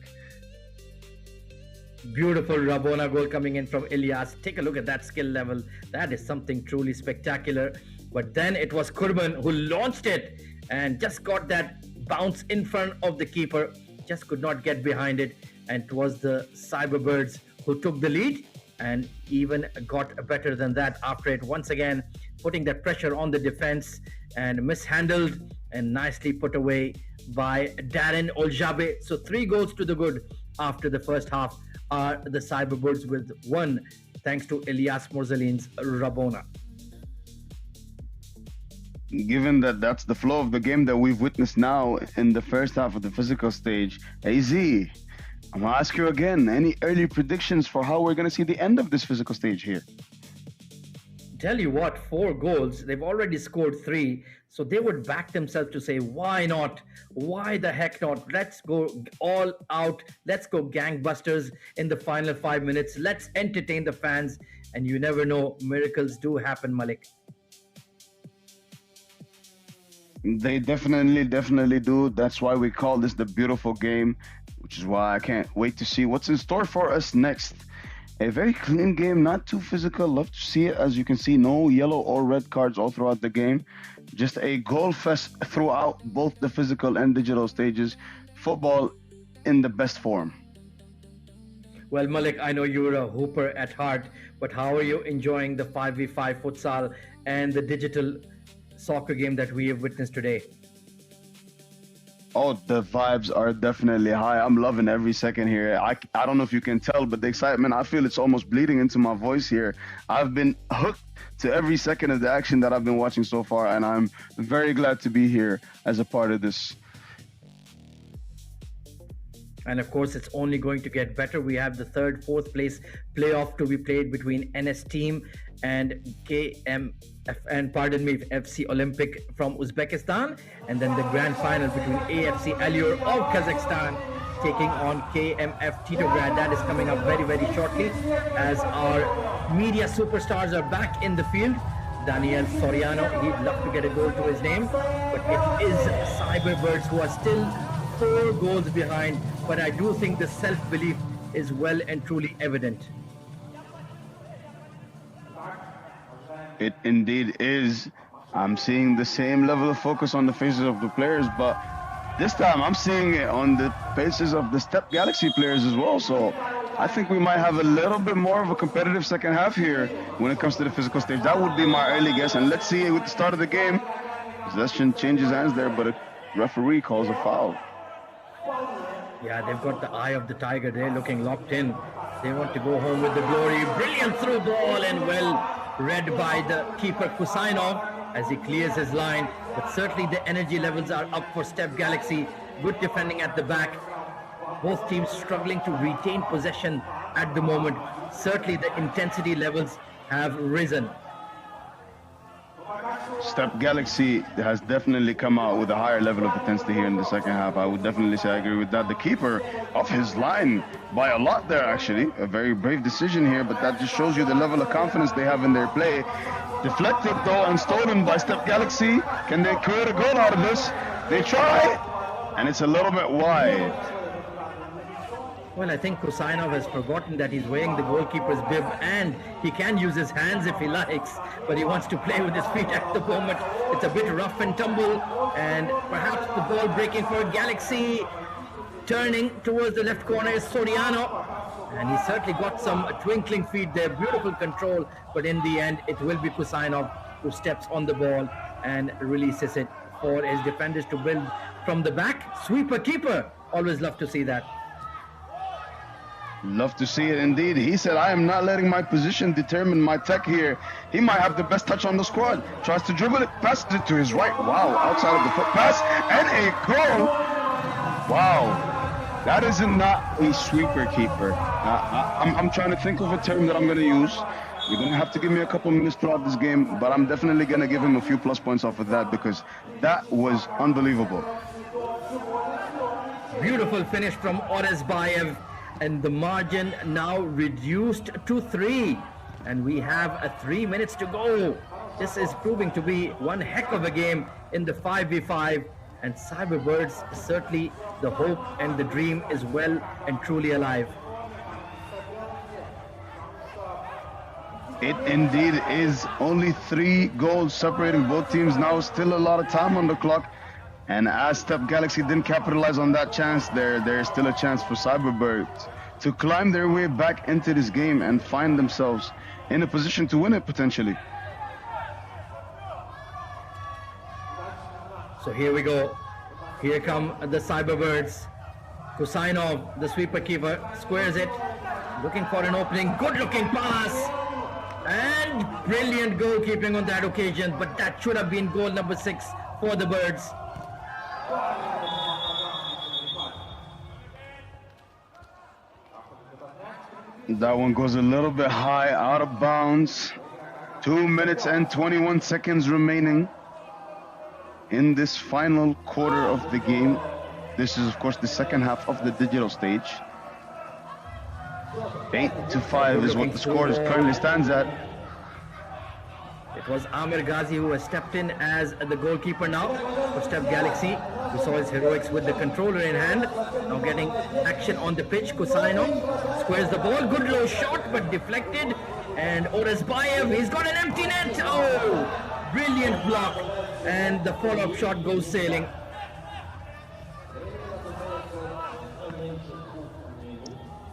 Beautiful Rabona goal coming in from E.P.S. Take a look at that skill level. That is something truly spectacular. But then it was Kurban who launched it and just got that bounce in front of the keeper. Just could not get behind it. And it was the Cyberbirds who took the lead and even got better than that after it. Once again, putting that pressure on the defense and mishandled and nicely put away by Darren Oljabe. So 3 goals to the good after the first half are the Cyberbirds with 1, thanks to E.P.S. Mursaleen's Rabona. Given that that's the flow of the game that we've witnessed now in the first half of the physical stage, AZ, I'm gonna ask you again, any early predictions for how we're gonna see the end of this physical stage here? Tell you what, 4 goals, they've already scored 3, so they would back themselves to say, why not? Why the heck not? Let's go all out. Let's go gangbusters in the final 5 minutes. Let's entertain the fans. And you never know, miracles do happen, Malik. They definitely do. That's why we call this the beautiful game, which is why I can't wait to see what's in store for us next. A very clean game, not too physical. Love to see it. As you can see, no yellow or red cards all throughout the game. Just a goal fest throughout both the physical and digital stages. Football in the best form. Well, Malik, I know you're a hooper at heart, but how are you enjoying the 5v5 futsal and the digital soccer game that we have witnessed today? Oh, the vibes are definitely high. I'm loving every second here. I don't know if you can tell, but the excitement, I feel it's almost bleeding into my voice here. I've been hooked to every second of the action that I've been watching so far, and I'm very glad to be here as a part of this. And of course, it's only going to get better. We have the third, fourth place playoff to be played between NS Team and FC Olympic from Uzbekistan. And then the grand final between AFC Alur of Kazakhstan taking on KMF Titograd. That is coming up very, very shortly as our media superstars are back in the field. Daniel Soriano, he'd love to get a goal to his name, but it is Cyberbirds who are still 4 goals behind. But I do think the self-belief is well and truly evident. It indeed is. I'm seeing the same level of focus on the faces of the players, but this time I'm seeing it on the faces of the Step Galaxy players as well. So I think we might have a little bit more of a competitive second half here when it comes to the physical stage. That would be my early guess. And let's see with the start of the game. Possession changes hands there, but a referee calls a foul. Yeah, they've got the eye of the tiger. They're looking locked in. They want to go home with the glory. Brilliant through ball and well read by the keeper Kusainov as he clears his line. But certainly the energy levels are up for Step Galaxy. Good defending at the back. Both teams struggling to retain possession at the moment. Certainly the intensity levels have risen. Step Galaxy has definitely come out with a higher level of intensity here in the second half. I would definitely say I agree with that. The keeper off his line by a lot there, actually. A very brave decision here, but that just shows you the level of confidence they have in their play. Deflected though and stolen by Step Galaxy. Can they create a goal out of this? They try, and it's a little bit wide. Well, I think Kusainov has forgotten that he's wearing the goalkeeper's bib and he can use his hands if he likes, but he wants to play with his feet at the moment. It's a bit rough and tumble, and perhaps the ball breaking for Galaxy. Turning towards the left corner is Soriano, and he certainly got some twinkling feet there, beautiful control, but in the end it will be Kusainov who steps on the ball and releases it for his defenders to build from the back. Sweeper keeper, always love to see that. Love to see it indeed. He said, I am not letting my position determine my tech here. He might have the best touch on the squad. Tries to dribble it, passes it to his right. Wow, outside of the foot pass and a goal. Wow, that is not a sweeper keeper. I'm trying to think of a term that I'm going to use. You're going to have to give me a couple minutes throughout this game, but I'm definitely going to give him a few plus points off of that because that was unbelievable. Beautiful finish from Oresbayev. And the margin now reduced to 3. And we have 3 minutes to go. This is proving to be one heck of a game in the 5v5. And Cyberbirds, certainly the hope and the dream is well and truly alive. It indeed is. Only 3 goals separating both teams now. Still a lot of time on the clock. And as Step Galaxy didn't capitalize on that chance, there's still a chance for Cyberbirds to climb their way back into this game and find themselves in a position to win it potentially. So here we go. Here come the Cyberbirds. Kusainov, the sweeper keeper, squares it, looking for an opening. Good looking pass. And brilliant goalkeeping on that occasion, but that should have been goal number 6 for the Birds. That one goes a little bit high, out of bounds. 2 minutes and 21 seconds remaining in this final quarter of the game. This is, of course, the second half of the digital stage. 8-5 is what the score currently stands at. It was Amir Ghazi who has stepped in as the goalkeeper now for Step Galaxy. We saw his heroics with the controller in hand. Now getting action on the pitch. Kusainov squares the ball. Good low shot, but deflected. And Oresbayev, he's got an empty net. Oh, brilliant block. And the follow-up shot goes sailing.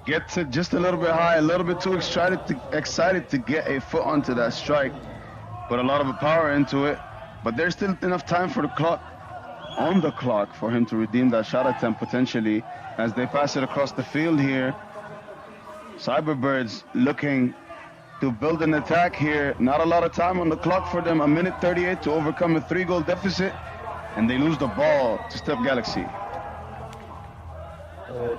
Gets it just a little bit high, a little bit too excited to get a foot onto that strike. Put a lot of power into it. but there's still enough time for the clock, on the clock, for him to redeem that shot attempt potentially as they pass it across the field here. Cyberbirds looking to build an attack here. Not a lot of time on the clock for them. 1:38 to overcome a 3-goal deficit, and they lose the ball to Step Galaxy.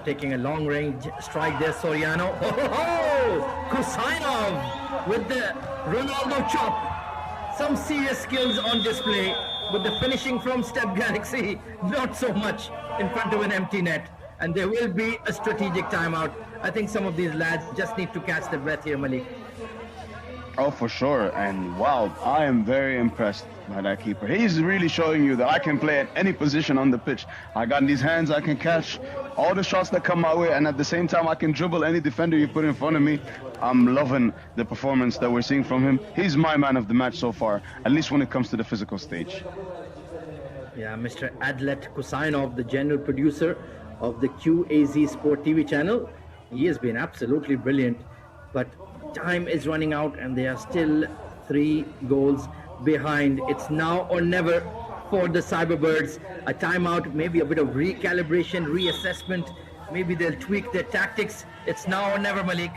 Taking a long-range strike there, Soriano. Oh, Kusainov with the Ronaldo chop. Some serious skills on display, but the finishing from Step Galaxy, not so much in front of an empty net. And there will be a strategic timeout. I think some of these lads just need to catch their breath here, Malik. Oh, for sure. And wow, I am very impressed by that keeper. He's really showing you that I can play at any position on the pitch. I got these hands, I can catch all the shots that come my way, and at the same time, I can dribble any defender you put in front of me. I'm loving the performance that we're seeing from him. He's my man of the match so far, at least when it comes to the physical stage. Yeah, Mr. Adlet Kusainov, the general producer of the QAZ Sport TV channel. He has been absolutely brilliant, but time is running out and they are still 3 goals behind. It's now or never for the Cyberbirds. A timeout, maybe a bit of recalibration, reassessment. Maybe they'll tweak their tactics. It's now or never, Malik.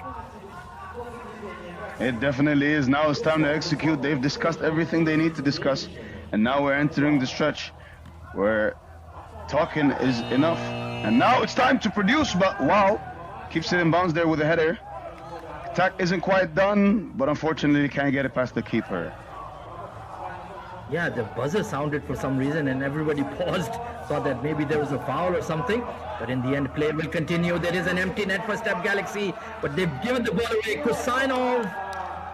It definitely is. Now it's time to execute. They've discussed everything they need to discuss, and now we're entering the stretch where talking is enough. And now it's time to produce, but wow, keeps it in bounds there with a header. Attack isn't quite done, but unfortunately can't get it past the keeper. Yeah, the buzzer sounded for some reason and everybody paused, thought that maybe there was a foul or something. But in the end, play will continue. There is an empty net for Step Galaxy, but they've given the ball away. Kusainov,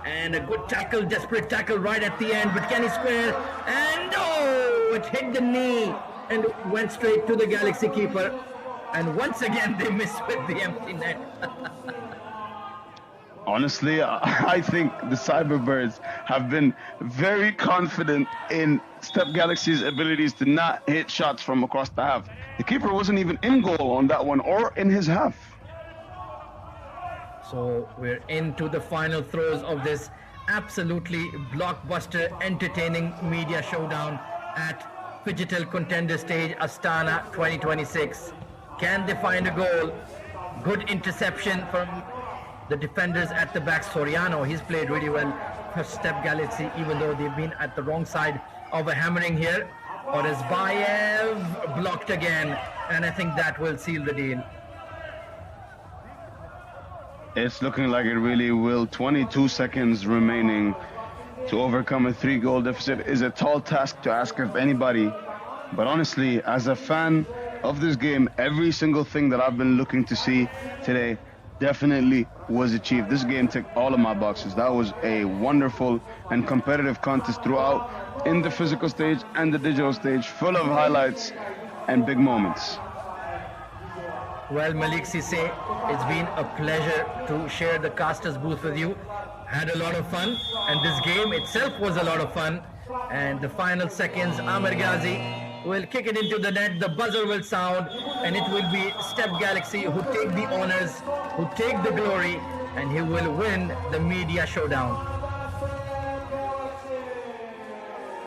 and a good tackle, desperate tackle right at the end. But can he square? And oh, it hit the knee and went straight to the Galaxy keeper. And once again, they miss with the empty net. Honestly, I think the Cyberbirds have been very confident in Step Galaxy's abilities to not hit shots from across the half. The keeper wasn't even in goal on that one or in his half. So we're into the final throes of this absolutely blockbuster, entertaining media showdown at Phygital Contender stage, Astana 2026. Can they find a goal? Good interception from the defenders at the back. Soriano, he's played really well for Step Galaxy, even though they've been at the wrong side of a hammering here. Or is Bayev blocked again? And I think that will seal the deal. It's looking like it really will. 22 seconds remaining to overcome a 3-goal deficit is a tall task to ask of anybody. But honestly, as a fan of this game, every single thing that I've been looking to see today definitely was achieved. This game ticked all of my boxes. That was a wonderful and competitive contest throughout, in the physical stage and the digital stage, full of highlights and big moments. Well, Malik Sisse, it's been a pleasure to share the caster's booth with you. Had a lot of fun, and this game itself was a lot of fun. And the final seconds, Amir Ghazi will kick it into the net, the buzzer will sound, and it will be Step Galaxy who take the honors, who take the glory, and he will win the media showdown.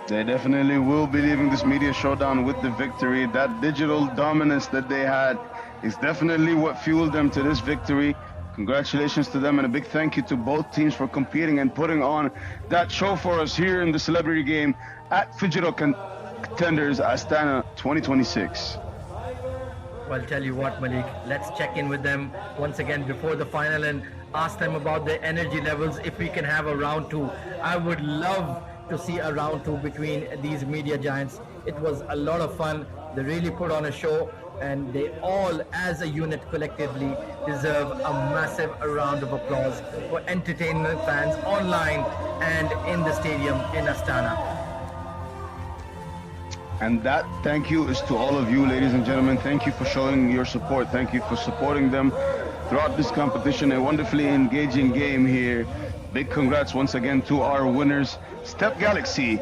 They definitely will be leaving this media showdown with the victory. That digital dominance that they had is definitely what fueled them to this victory. Congratulations to them, and a big thank you to both teams for competing and putting on that show for us here in the celebrity game at Phygital Contenders Astana 2026. Well, tell you what, Malik, let's check in with them once again before the final and ask them about their energy levels. If we can have a round 2, I would love to see a round 2 between these media giants. It was a lot of fun. They really put on a show, and they all, as a unit collectively, deserve a massive round of applause for entertainment fans online and in the stadium in Astana. And that thank you is to all of you, ladies and gentlemen. Thank you for showing your support. Thank you for supporting them throughout this competition. A wonderfully engaging game here. Big congrats once again to our winners, Step Galaxy.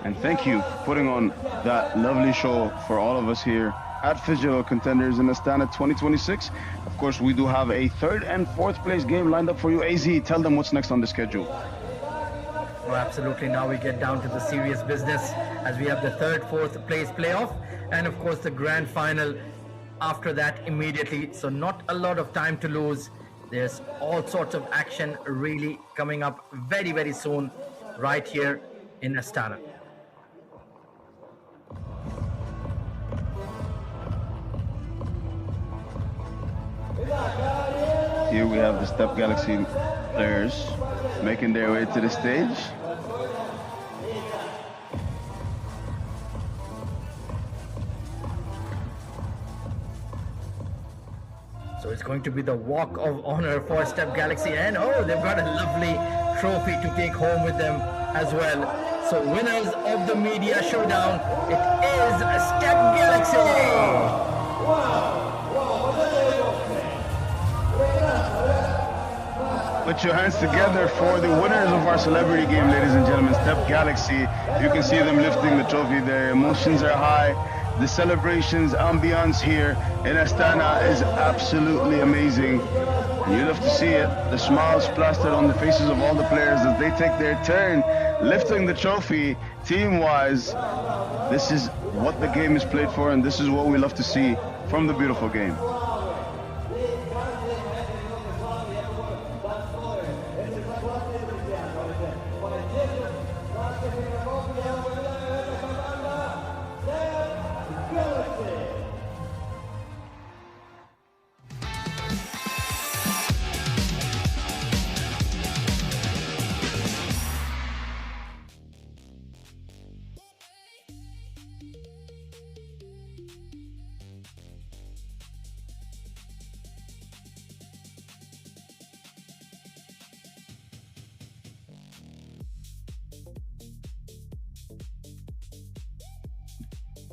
And thank you for putting on that lovely show for all of us here at Phygital Contenders in Astana 2026. Of course, we do have a 3rd and 4th place game lined up for you. AZ, tell them what's next on the schedule. Oh, absolutely. Now we get down to the serious business as we have the third, fourth place playoff, and of course the grand final after that immediately. So not a lot of time to lose. There's all sorts of action really coming up very, very soon right here in Astana. Here we have the Step Galaxy players making their way to the stage. So it's going to be the walk of honor for Step Galaxy, and oh, they've got a lovely trophy to take home with them as well. So winners of the media showdown, it is Step Galaxy. Put your hands together for the winners of our celebrity game, ladies and gentlemen, Step Galaxy. You can see them lifting the trophy. Their emotions are high. The celebrations, ambiance here in Astana is absolutely amazing. You love to see it. The smiles plastered on the faces of all the players as they take their turn lifting the trophy team-wise. This is what the game is played for, and this is what we love to see from the beautiful game.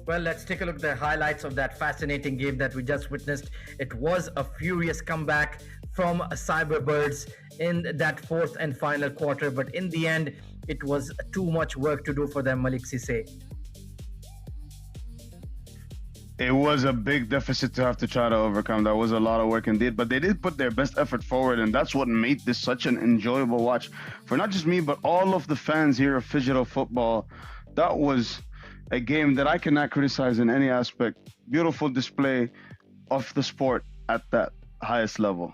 Well, let's take a look at the highlights of that fascinating game that we just witnessed. It was a furious comeback from Cyberbirds in that fourth and final quarter, but in the end, it was too much work to do for them, Malik Sisse. It was a big deficit to have to try to overcome. That was a lot of work indeed, but they did put their best effort forward, and that's what made this such an enjoyable watch for not just me, but all of the fans here of Phygital football. That was a game that I cannot criticize in any aspect. Beautiful display of the sport at that highest level.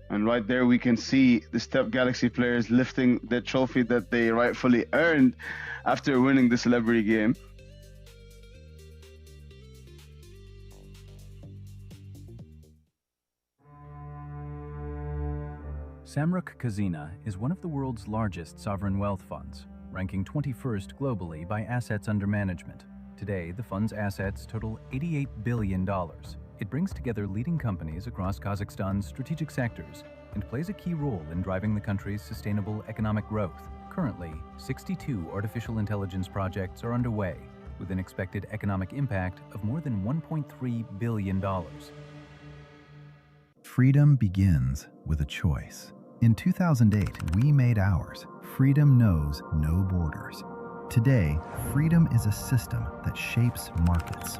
And right there we can see the Step Galaxy players lifting the trophy that they rightfully earned after winning the celebrity game. Samruk Kazina is one of the world's largest sovereign wealth funds, ranking 21st globally by assets under management. Today, the fund's assets total $88 billion. It brings together leading companies across Kazakhstan's strategic sectors and plays a key role in driving the country's sustainable economic growth. Currently, 62 artificial intelligence projects are underway, with an expected economic impact of more than $1.3 billion. Freedom begins with a choice. In 2008, we made ours. Freedom knows no borders. Today, freedom is a system that shapes markets.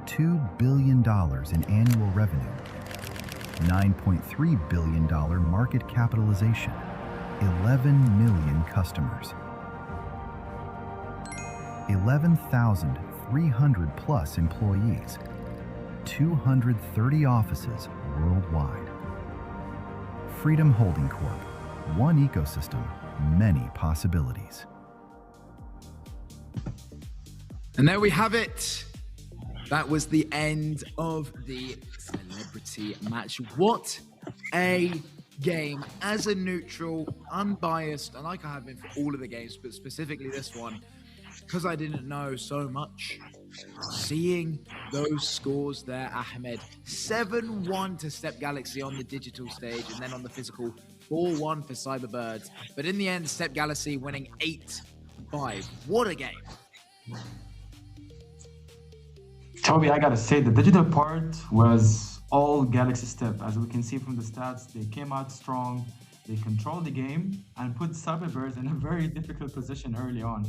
$2 billion in annual revenue, $9.3 billion market capitalization, 11 million customers, 11,300 plus employees, 230 offices worldwide. Freedom Holding Corp. One ecosystem, many possibilities. And there we have it. That was the end of the celebrity match. What a game. As a neutral, unbiased, and like I have been for all of the games, but specifically this one, because I didn't know so much, seeing those scores there, Ahmed, 7-1 to Step Galaxy on the digital stage, and then on the physical, 4-1 for Cyberbirds. But in the end, Step Galaxy winning 8-5. What a game. Toby, I gotta say, the digital part was all Galaxy Step. As we can see from the stats, they came out strong, they controlled the game, and put Cyberbirds in a very difficult position early on.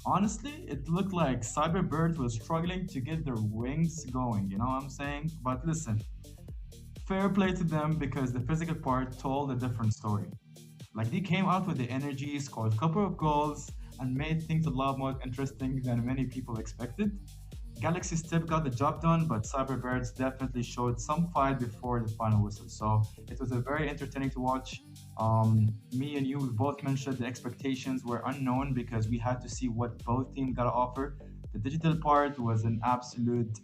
Honestly, it looked like Cyberbird was struggling to get their wings going, you know what I'm saying? But listen, fair play to them because the physical part told a different story. Like they came out with the energy, scored a couple of goals, and made things a lot more interesting than many people expected. Galaxy Step got the job done, but Cyberbirds definitely showed some fight before the final whistle. So it was a very entertaining to watch. Me and you we both mentioned the expectations were unknown because we had to see what both teams got to offer. The digital part was an absolute.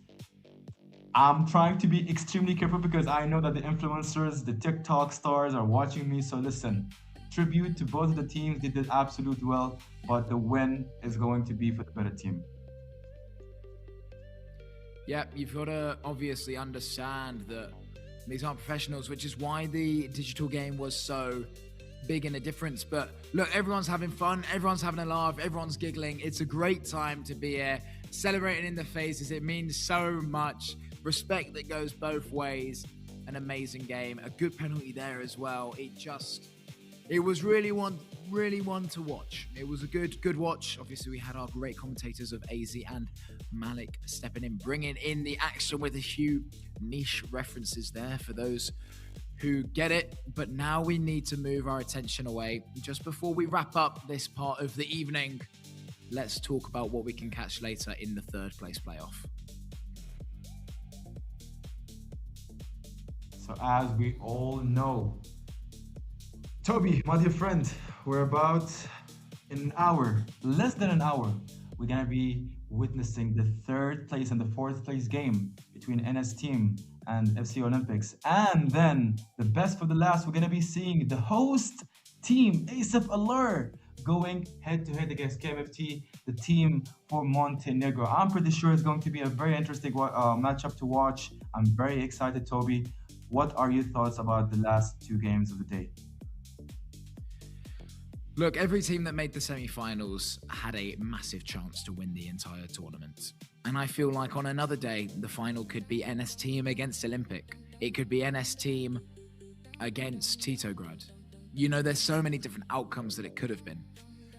I'm trying to be extremely careful because I know that the influencers, the TikTok stars are watching me. So listen, tribute to both of the teams. They did absolute well, but the win is going to be for the better team. Yeah, you've got to obviously understand that these aren't professionals, which is why the digital game was so big in a difference. But look, everyone's having fun, everyone's having a laugh, everyone's giggling. It's a great time to be here, celebrating in the faces. It means so much. Respect that goes both ways. An amazing game, a good penalty there as well. It was really one to watch. It was a good watch. Obviously, we had our great commentators of AZ and Malik stepping in, bringing in the action with a few niche references there for those who get it. But now we need to move our attention away. Just before we wrap up this part of the evening, let's talk about what we can catch later in the third place playoff. So as we all know, Toby, my dear friend, we're about in an hour, less than an hour, we're gonna be witnessing the third place and the fourth place game between NS Team and FC Olympics. And then the best for the last, we're gonna be seeing the host team, ASF Allure, going head to head against KMFT, the team for Montenegro. I'm pretty sure it's going to be a very interesting matchup to watch. I'm very excited, Toby. What are your thoughts about the last two games of the day? Look, every team that made the semi-finals had a massive chance to win the entire tournament. And I feel like on another day, the final could be NS Team against Olympic. It could be NS Team against Titograd. You know, there's so many different outcomes that it could have been.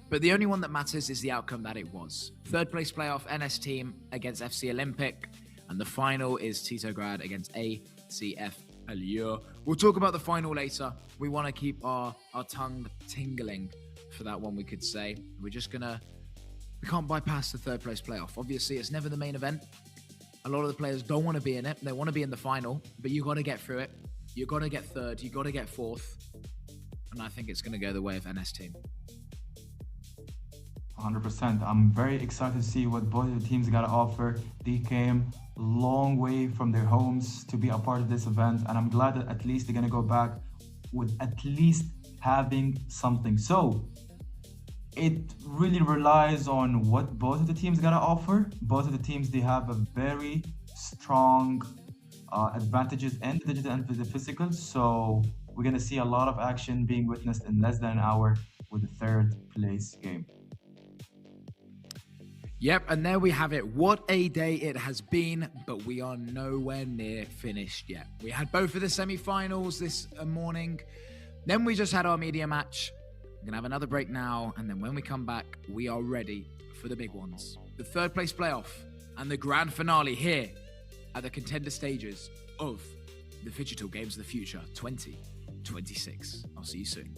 But the only one that matters is the outcome that it was. Third place playoff, NS Team against FC Olympic. And the final is Titograd against ACF Allure. We'll talk about the final later. We want to keep our tongue tingling for that one, we could say. We can't bypass the third place playoff. Obviously, it's never the main event. A lot of the players don't want to be in it. They want to be in the final, but you got to get through it. You got to get third. You got to get fourth. And I think it's going to go the way of NS Team. 100%. I'm very excited to see what both of the teams got to offer. They came a long way from their homes to be a part of this event, and I'm glad that at least they're going to go back with at least having something. So it really relies on what both of the teams got to offer. Both of the teams, they have a very strong advantages in the digital and the physical. So we're going to see a lot of action being witnessed in less than an hour with the third place game. Yep, and there we have it. What a day it has been, but we are nowhere near finished yet. We had both of the semi-finals this morning. Then we just had our media match. We're going to have another break now, and then when we come back, we are ready for the big ones. The third place playoff and the grand finale here at the Contender stages of the Phygital Games of the Future 2026. I'll see you soon.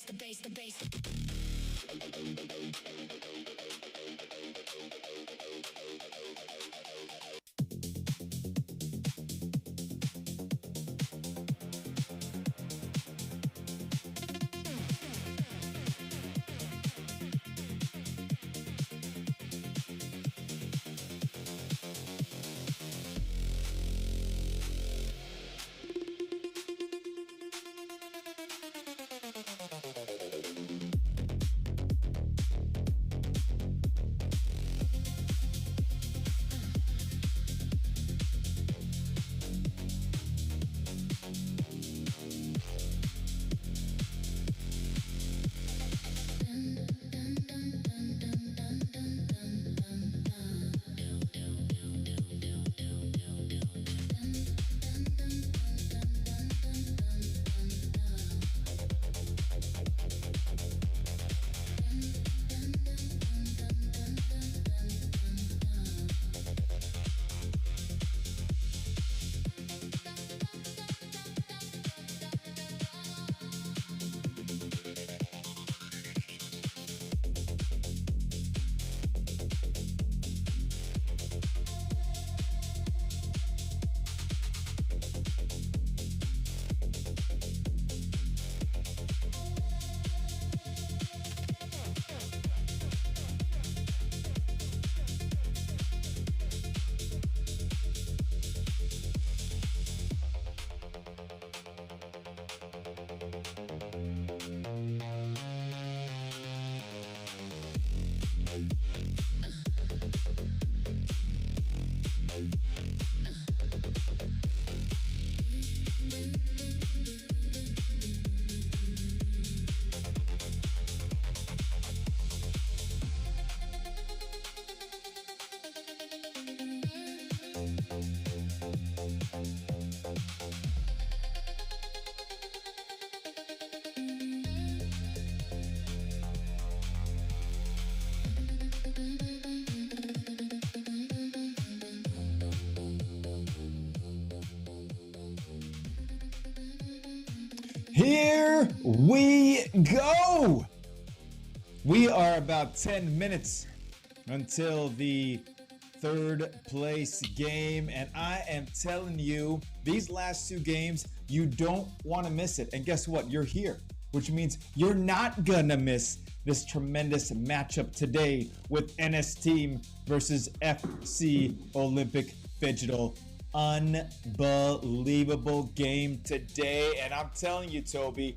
The bass, the bass. Here we go! We are about 10 minutes until the third place game, and I am telling you, these last two games, you don't want to miss it. And guess what? You're here, which means you're not gonna miss this tremendous matchup today with NS Team versus FC Olympic Phygital. Unbelievable game today, and I'm telling you, Toby,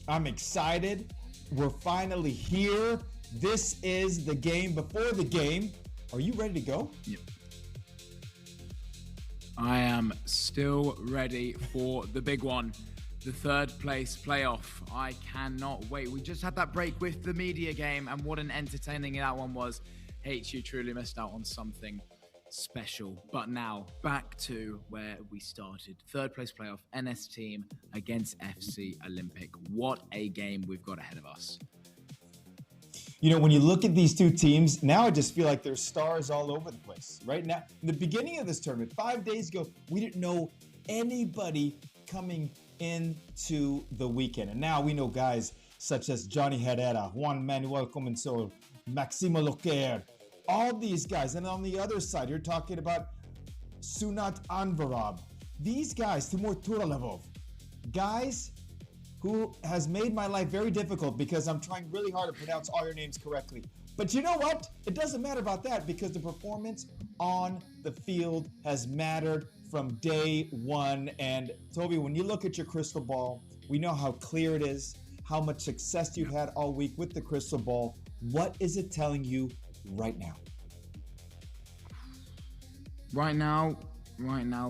I'm excited. We're finally here. This is the game before the game. Are you ready to go? Yep. I am still ready for the big one, the third place playoff. I cannot wait. We just had that break with the media game, and what an entertaining that one was. H, you truly missed out on something special. But now back to where we started. Third place playoff, NS Team against FC Olympic. What a game we've got ahead of us. You know, when you look at these two teams, now I just feel like there's stars all over the place. Right now, in the beginning of this tournament, 5 days ago, we didn't know anybody coming into the weekend. And now we know guys such as Johnny Herrera, Juan Manuel Comensol, Maximo Loquer, all these guys. And on the other side, you're talking about Sunat Anvarab. These guys, Timur Turalevov, guys who has made my life very difficult because I'm trying really hard to pronounce all your names correctly. But you know what? It doesn't matter about that because the performance on the field has mattered from day one. And Toby, when you look at your crystal ball, we know how clear it is, how much success you've had all week with the crystal ball. What is it telling you right now? Right now,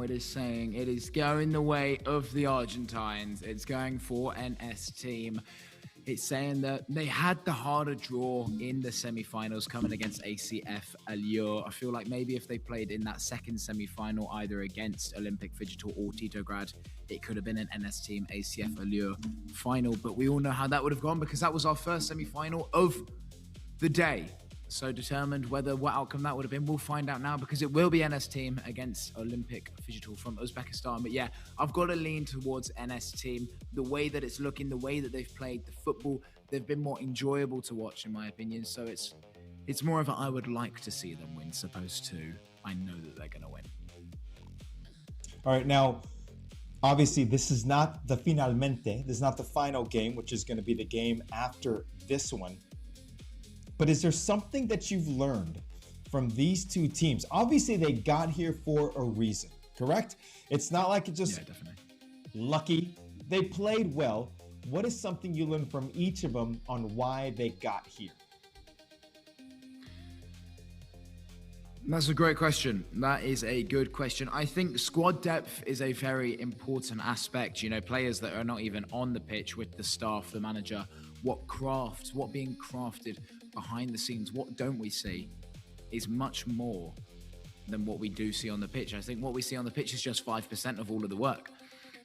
it is saying it is going the way of the Argentines. It's going for NS Team. It's saying that they had the harder draw in the semi-finals coming against ACF Allure. I feel like maybe if they played in that second semi-final, either against Olympic Phygital or Titograd, it could have been an NS Team ACF Allure final. But we all know how that would have gone because that was our first semi-final of the day. So determined what outcome that would have been, we'll find out now because it will be NS Team against Olympic Phygital from Uzbekistan. But yeah, I've got to lean towards NS Team. The way that it's looking, the way that they've played the football, they've been more enjoyable to watch in my opinion. So it's more of a I would like to see them win, supposed to I know that they're going to win. All right, now, obviously this is not the finalmente. This is not the final game, which is going to be the game after this one. But is there something that you've learned from these two teams? Obviously, they got here for a reason, correct? It's not like it's just lucky. They played well. What is something you learned from each of them on why they got here? That's a great question. That is a good question. I think squad depth is a very important aspect. You know, players that are not even on the pitch with the staff, the manager, what being crafted behind the scenes, what don't we see is much more than what we do see on the pitch. I think what we see on the pitch is just 5% of all of the work.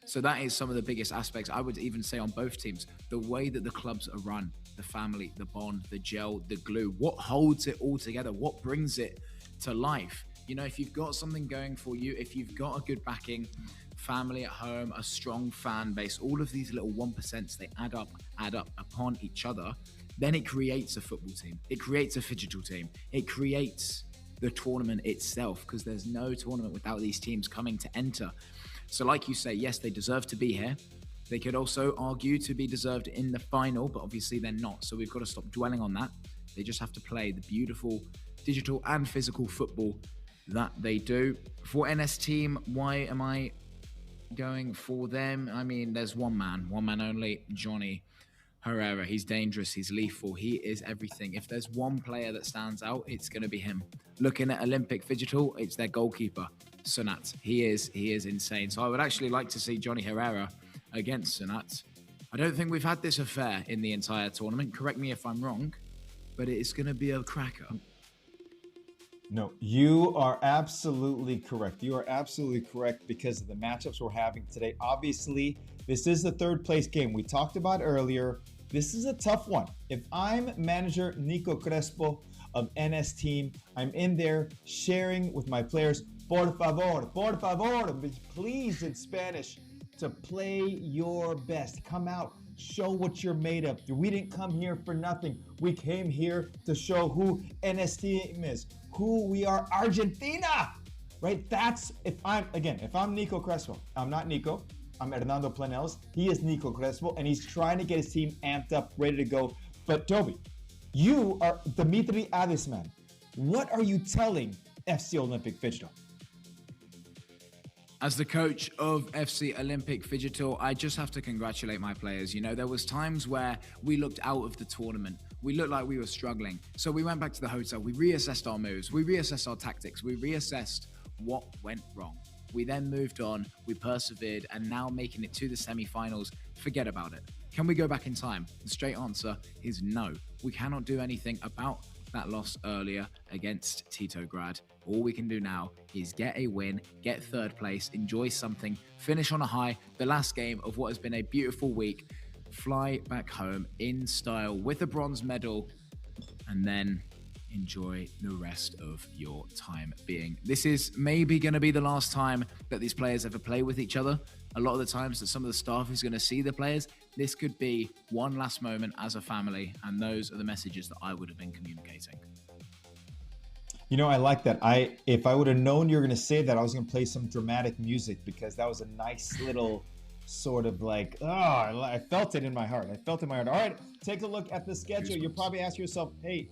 So that is some of the biggest aspects, I would even say, on both teams. The way that the clubs are run, the family, the bond, the gel, the glue, what holds it all together, what brings it to life. You know, if you've got something going for you, if you've got a good backing, family at home, a strong fan base, all of these little 1%, they add up upon each other, then it creates a football team. It creates a Phygital team. It creates the tournament itself because there's no tournament without these teams coming to enter. So like you say, yes, they deserve to be here. They could also argue to be deserved in the final, but obviously they're not. So we've got to stop dwelling on that. They just have to play the beautiful digital and physical football that they do. For NS Team, why am I going for them? I mean, there's one man only, Johnny Herrera. He's dangerous, he's lethal, he is everything. If there's one player that stands out, it's going to be him. Looking at Olympic Phygital, it's their goalkeeper, Sunat. He is insane. So I would actually like to see Johnny Herrera against Sunat. I don't think we've had this affair in the entire tournament. Correct me if I'm wrong, but it is going to be a cracker. No, you are absolutely correct. You are absolutely correct because of the matchups we're having today. Obviously, this is the third place game we talked about earlier. This is a tough one. If I'm manager Nico Crespo of NS Team, I'm in there sharing with my players, por favor, please in Spanish, to play your best. Come out, show what you're made of. We didn't come here for nothing. We came here to show who NS Team is, who we are, Argentina, right? That's, if I'm Nico Crespo, I'm not Nico, I'm Hernando Planels. He is Nico Crespo, and he's trying to get his team amped up, ready to go. But Toby, you are Dimitri Adisman. What are you telling FC Olympic Phygital? As the coach of FC Olympic Phygital, I just have to congratulate my players. You know, there was times where we looked out of the tournament. We looked like we were struggling. So we went back to the hotel. We reassessed our moves. We reassessed our tactics. We reassessed what went wrong. We then moved on. We persevered. And now making it to the semi-finals, forget about it. Can we go back in time? The straight answer is no. We cannot do anything about that loss earlier against Titograd. All we can do now is get a win, get third place, enjoy something, finish on a high, the last game of what has been a beautiful week, fly back home in style with a bronze medal, and then enjoy the rest of your time being. This is maybe going to be the last time that these players ever play with each other. A lot of the times that some of the staff is going to see the players, this could be one last moment as a family, and those are the messages that I would have been communicating. You know, I like that. If I would have known you were going to say that, I was going to play some dramatic music because that was a nice little sort of like, I felt it in my heart. All right, take a look at the schedule. You'll probably ask yourself, hey,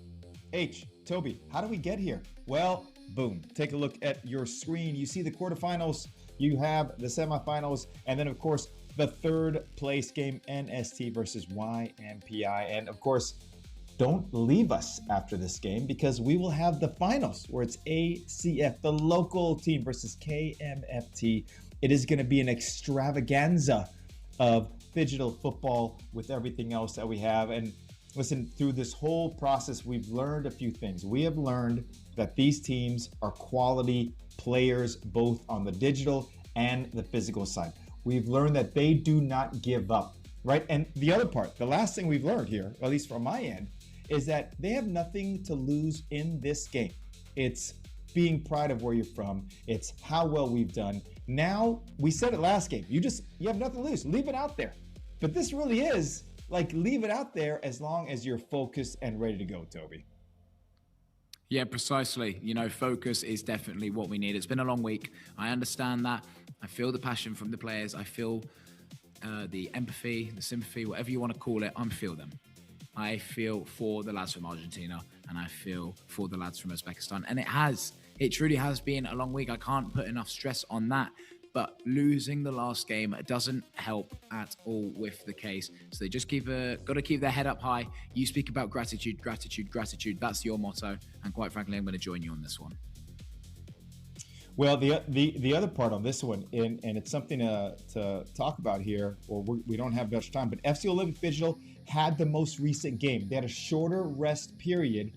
Toby, how do we get here? Well, boom. Take a look at your screen. You see the quarterfinals, you have the semifinals, and then, of course, the third place game, NST versus YMPI. And, of course, don't leave us after this game because we will have the finals where it's ACF, the local team, versus KMFT. It is going to be an extravaganza of Phygital football with everything else that we have. And listen, through this whole process, we've learned a few things. We have learned that these teams are quality players, both on the digital and the physical side. We've learned that they do not give up, right? And the other part, the last thing we've learned here, at least from my end, is that they have nothing to lose in this game. It's being proud of where you're from. It's how well we've done. Now, we said it last game, you have nothing to lose. Leave it out there. But this really is like, leave it out there as long as you're focused and ready to go, Toby. Yeah, precisely. You know, focus is definitely what we need. It's been a long week. I understand that. I feel the passion from the players. I feel the empathy, the sympathy, whatever you want to call it. I feel them. I feel for the lads from Argentina, and I feel for the lads from Uzbekistan. And it truly has been a long week. I can't put enough stress on that. But losing the last game doesn't help at all with the case. So they just got to keep their head up high. You speak about gratitude, gratitude, gratitude. That's your motto. And quite frankly, I'm going to join you on this one. Well, the other part on this one, and it's something to talk about here, or we don't have much time, but FC Olympic Phygital had the most recent game. They had a shorter rest period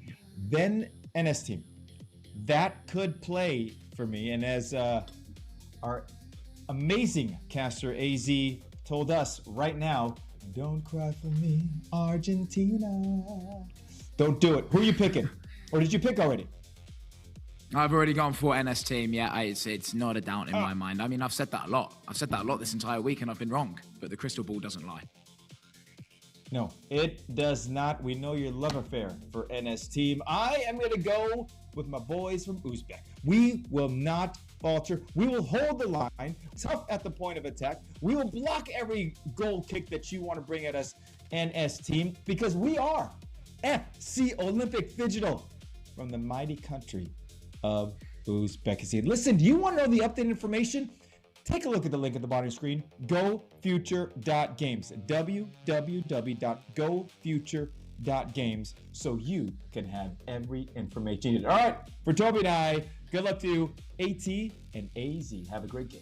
than NS team. That could play for me. And as our amazing caster AZ told us right now, don't cry for me, Argentina. Don't do it. Who are you picking? Or did you pick already? I've already gone for NS team. Yeah, it's not a doubt in my mind. I mean, I've said that a lot. I've said that a lot this entire week, and I've been wrong. But the crystal ball doesn't lie. No, it does not. We know your love affair for NS team. I am going to go with my boys from Uzbek. We will not falter. We will hold the line, tough at the point of attack. We will block every goal kick that you want to bring at us, NS team, because we are FC Olympic Phygital from the mighty country of Uzbekistan. Listen, do you want to know the updated information? Take a look at the link at the bottom of the screen, gofuture.games, www.gofuture.games, so you can have every information you need. All right, for Toby and I, good luck to AT and AZ. Have a great game.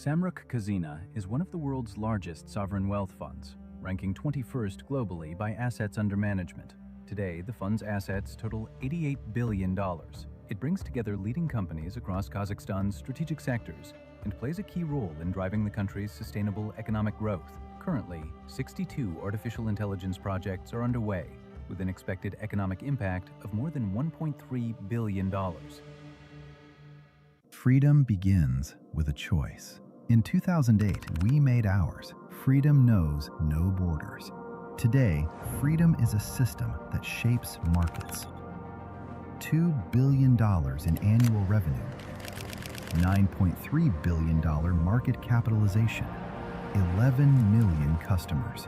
Samruk Kazina is one of the world's largest sovereign wealth funds, ranking 21st globally by assets under management. Today, the fund's assets total $88 billion. It brings together leading companies across Kazakhstan's strategic sectors and plays a key role in driving the country's sustainable economic growth. Currently, 62 artificial intelligence projects are underway, with an expected economic impact of more than $1.3 billion. Freedom begins with a choice. In 2008, we made ours. Freedom knows no borders. Today, freedom is a system that shapes markets. $2 billion in annual revenue, $9.3 billion market capitalization, 11 million customers,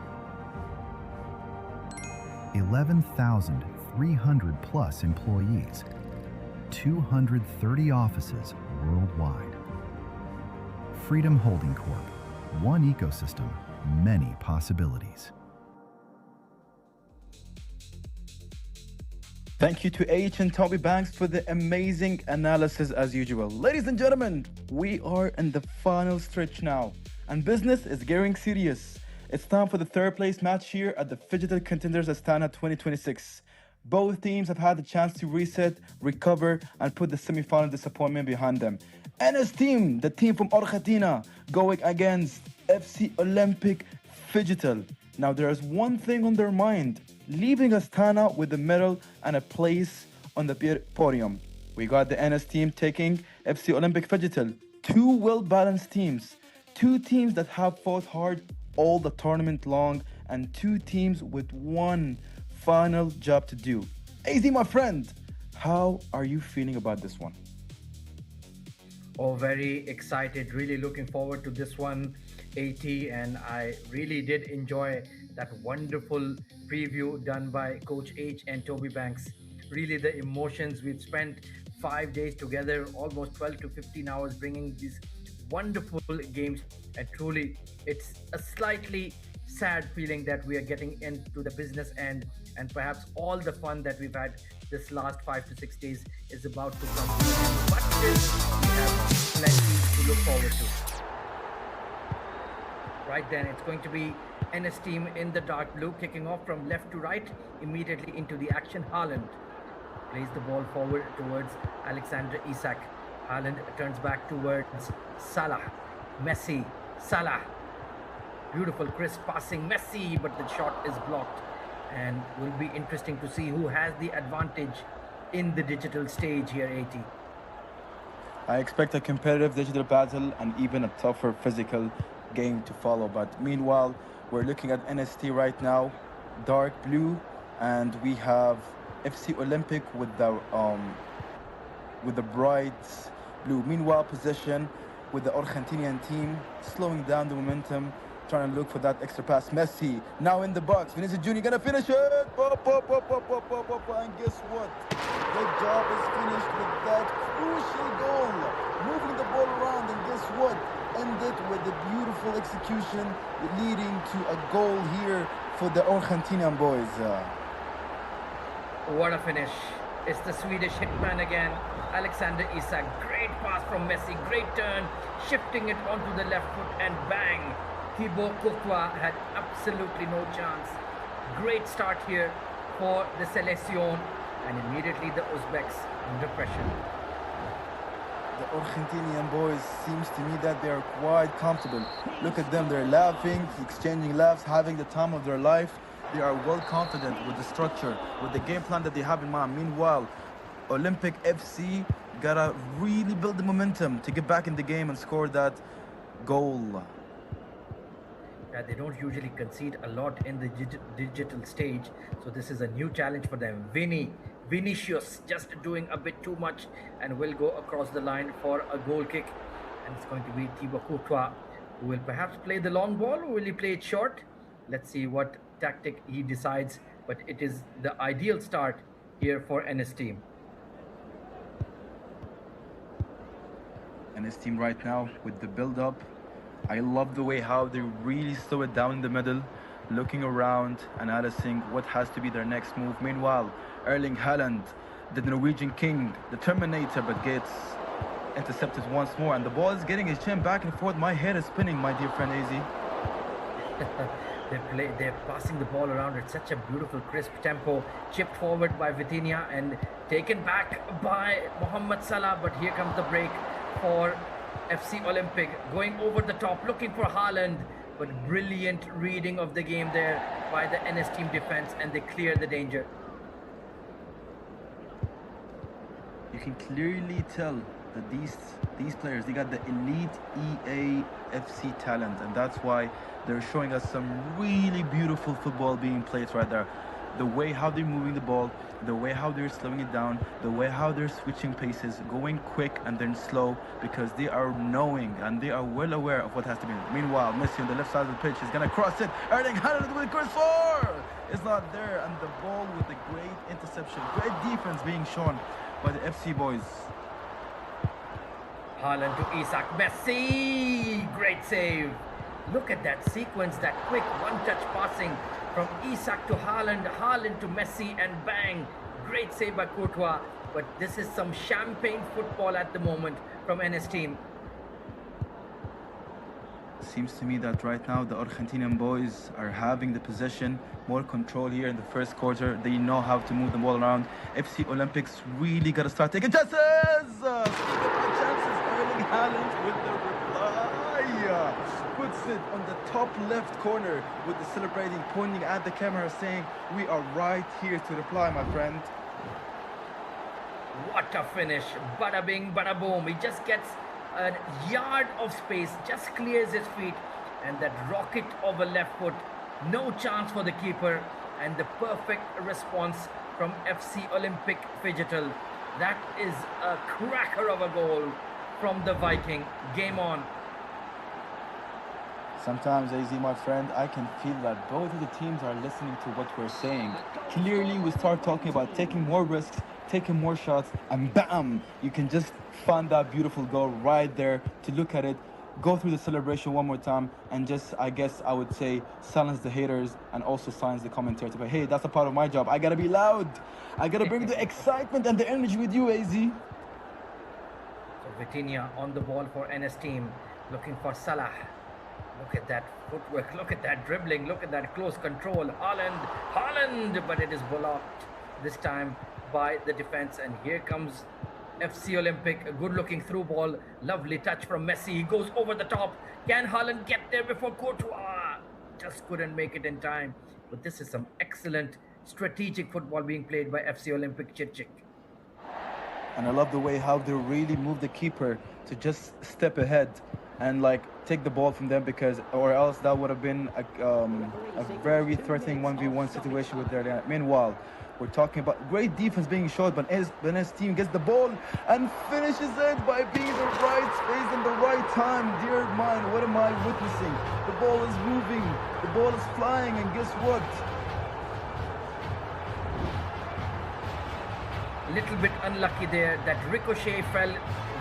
11,300 plus employees, 230 offices worldwide. Freedom Holding Corp. One ecosystem, many possibilities. Thank you to H and Toby Banks for the amazing analysis as usual. Ladies and gentlemen, we are in the final stretch now, and business is getting serious. It's time for the third place match here at the Phygital Contenders Astana 2026. Both teams have had the chance to reset, recover, and put the semi-final disappointment behind them. NS team, the team from Argentina, going against FC Olympic Phygital. Now there is one thing on their mind, leaving Astana with a medal and a place on the podium. We got the NS team taking FC Olympic Phygital. Two well-balanced teams. Two teams that have fought hard all the tournament long, and two teams with one final job to do. AZ, my friend, how are you feeling about this one? Oh, very excited. Really looking forward to this one, AT. And I really did enjoy that wonderful preview done by Coach H and Toby Banks. Really, the emotions. We've spent 5 days together, almost 12 to 15 hours, bringing these wonderful games. And truly, it's a slightly sad feeling that we are getting into the business end, and perhaps all the fun that we've had this last 5 to 6 days is about to come to an end. But still, we have plenty to look forward to. Right then, it's going to be NS team in the dark blue, kicking off from left to right, immediately into the action. Haaland plays the ball forward towards Alexander Isak. Haaland turns back towards Salah. Messi, Salah. Beautiful crisp passing, Messi, but the shot is blocked. And will be interesting to see who has the advantage in the digital stage here, AT. I expect a competitive digital battle and even a tougher physical game to follow. But meanwhile, we're looking at NST right now, dark blue, and we have FC Olympic with the bright blue. Meanwhile, possession with the Argentinian team, slowing down the momentum, trying to look for that extra pass. Messi now in the box. Vinicius Jr. gonna finish it. And guess what? The job is finished with that crucial goal. Moving the ball around, and guess what? Ended with a beautiful execution, leading to a goal here for the Argentinian boys. What a finish. It's the Swedish hitman again, Alexander Isak. Great pass from Messi, great turn, shifting it onto the left foot, and bang! Thibaut Courtois had absolutely no chance. Great start here for the Selection, and immediately the Uzbeks under pressure. The Argentinian boys seems to me that they are quite comfortable. Look at them, they're laughing, exchanging laughs, having the time of their life. They are well confident with the structure, with the game plan that they have in mind. Meanwhile, Olympic FC gotta really build the momentum to get back in the game and score that goal. Yeah, they don't usually concede a lot in the digital stage, so this is a new challenge for them. Vinicius just doing a bit too much and will go across the line for a goal kick, and it's going to be Thibaut Courtois who will perhaps play the long ball, or will he play it short? Let's see what tactic he decides, but it is the ideal start here for NS team. NS team right now with the build-up. I love the way how they really slow it down in the middle, looking around, analyzing what has to be their next move. Meanwhile, Erling Haaland, the Norwegian king, the Terminator, but gets intercepted once more, and the ball is getting his chin back and forth. My head is spinning, my dear friend AZ. They're passing the ball around at such a beautiful, crisp tempo. Chipped forward by Vitinha and taken back by Mohamed Salah. But here comes the break for FC Olympic. Going over the top, looking for Haaland. But brilliant reading of the game there by the NS team defense, and they clear the danger. You can clearly tell that these players, they got the elite EAFC talent, and that's why they're showing us some really beautiful football being played right there. The way how they're moving the ball, the way how they're slowing it down, the way how they're switching paces, going quick and then slow, because they are knowing and they are well aware of what has to be. Meanwhile, Messi on the left side of the pitch is going to cross it. Erling Haaland with cross 4! It's not there, and the ball with a great interception, great defense being shown by the FC boys. Haaland to Isak. Messi! Great save. Look at that sequence, that quick one-touch passing from Isak to Haaland, Haaland to Messi, and bang! Great save by Courtois. But this is some champagne football at the moment from NS team. Seems to me that right now the Argentinian boys are having the possession, more control here in the first quarter. They know how to move the ball around. FC Olympics really got to start taking chances! Chances! Erling Haaland with the reply! Puts it on the top left corner with the celebrating, pointing at the camera, saying, "We are right here to reply, my friend." What a finish. Bada bing, bada boom. He just gets a yard of space, just clears his feet, and that rocket of a left foot. No chance for the keeper, and the perfect response from FC Olympic Phygital. That is a cracker of a goal from the Viking. Game on. Sometimes, AZ, my friend, I can feel that both of the teams are listening to what we're saying. Clearly, we start talking about taking more risks, taking more shots, and bam! You can just find that beautiful goal right there to look at it, go through the celebration one more time, and just, I guess I would say, silence the haters and also silence the commentators. But hey, that's a part of my job. I gotta be loud. I gotta bring the excitement and the energy with you, AZ. So Vitinha on the ball for NS team, looking for Salah. Look at that footwork, look at that dribbling, look at that close control. Haaland, but it is blocked this time by the defense. And here comes FC Olympic, a good looking through ball, lovely touch from Messi. He goes over the top. Can Haaland get there before Courtois? Just couldn't make it in time. But this is some excellent strategic football being played by FC Olympic Chirchik. And I love the way how they really move the keeper to just step ahead and like take the ball from them, because or else that would have been a very threatening 1v1 situation with their. Meanwhile, we're talking about great defense being showed, but NS team gets the ball and finishes it by being the right space and the right time. Dear mine, what am I witnessing? The ball is moving, the ball is flying, and guess what? Little bit unlucky there. That ricochet fell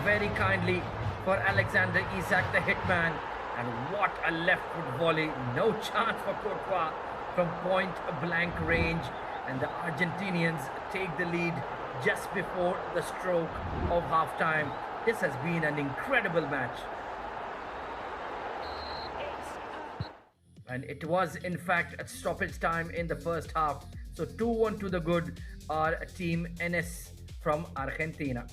very kindly for Alexander Isak, the hitman. And what a left foot volley. No chance for Courtois from point blank range. And the Argentinians take the lead just before the stroke of halftime. This has been an incredible match. And it was in fact at stoppage time in the first half. So 2-1 to the good are Team NS from Argentina.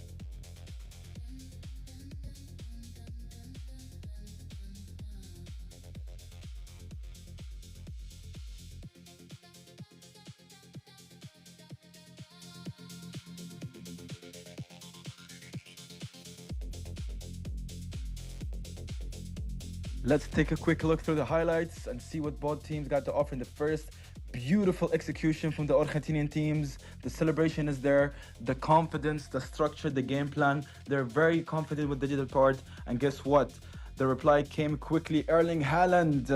Let's take a quick look through the highlights and see what both teams got to offer in the first. Beautiful execution from the Argentinian teams. The celebration is there, the confidence, the structure, the game plan. They're very confident with the digital part. And guess what? The reply came quickly. Erling Haaland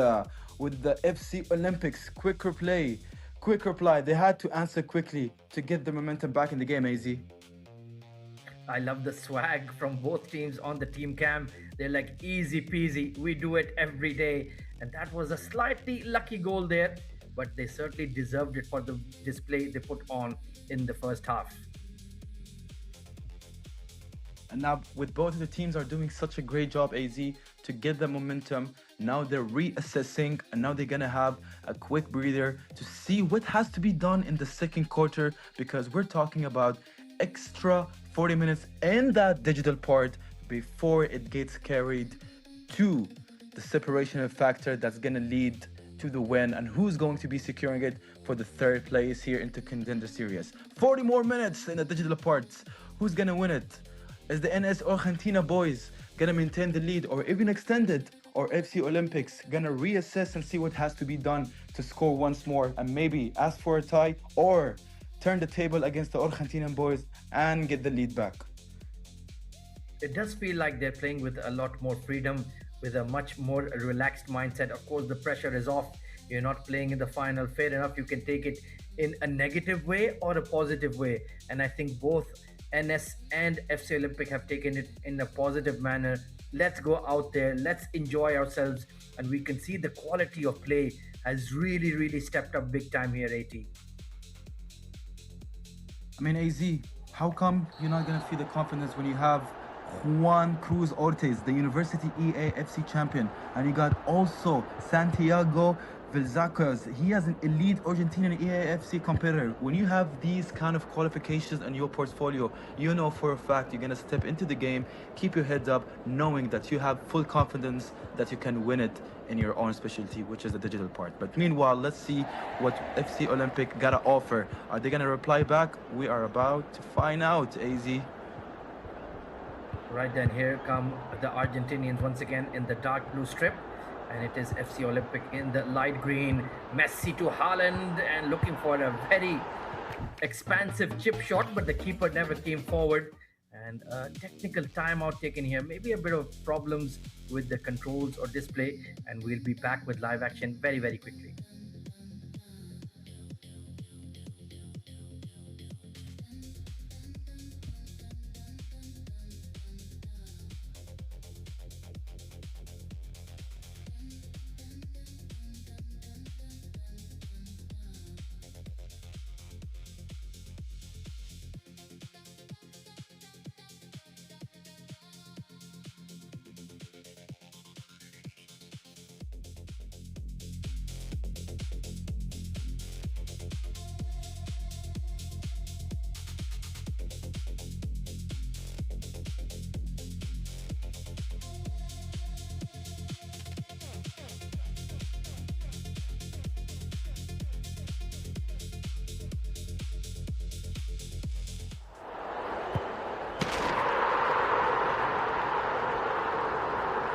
with the FC Olympics. Quick reply. They had to answer quickly to get the momentum back in the game, AZ. I love the swag from both teams on the team cam. They're like easy peasy. We do it every day. And that was a slightly lucky goal there, but they certainly deserved it for the display they put on in the first half. now with both of the teams are doing such a great job, AZ, to get the momentum. Now they're reassessing, and now they're gonna have a quick breather to see what has to be done in the second quarter, because we're talking about extra 40 minutes in that digital part before it gets carried to the separational factor that's gonna lead to the win, and who's going to be securing it for the third place here into Contender Series. 40 more minutes in the digital parts. Who's gonna win it? Is the NS Argentina boys gonna maintain the lead or even extend it? Or FC Olympics gonna reassess and see what has to be done to score once more and maybe ask for a tie or turn the table against the Argentinian boys and get the lead back? It does feel like they're playing with a lot more freedom, with a much more relaxed mindset. Of course, the pressure is off. You're not playing in the final. Fair enough, you can take it in a negative way or a positive way. And I think both NS and FC Olympic have taken it in a positive manner. Let's go out there, let's enjoy ourselves, and we can see the quality of play has really stepped up big time here, AT. I mean, AZ, how come you're not gonna feel the confidence when you have Juan Cruz Ortiz, the University EAFC champion, and you got also Santiago Vilzacas? He has an elite Argentinian EAFC competitor. When you have these kind of qualifications in your portfolio, you know for a fact you're gonna step into the game, keep your head up, knowing that you have full confidence that you can win it in your own specialty, which is the digital part. But meanwhile, let's see what FC Olympic gotta offer. Are they gonna reply back? We are about to find out, AZ. Right then, here come the Argentinians once again in the dark blue strip, and it is FC Olympic in the light green. Messi to Haaland, and looking for a very expansive chip shot, but the keeper never came forward. And a technical timeout taken here, maybe a bit of problems with the controls or display, and we'll be back with live action very quickly.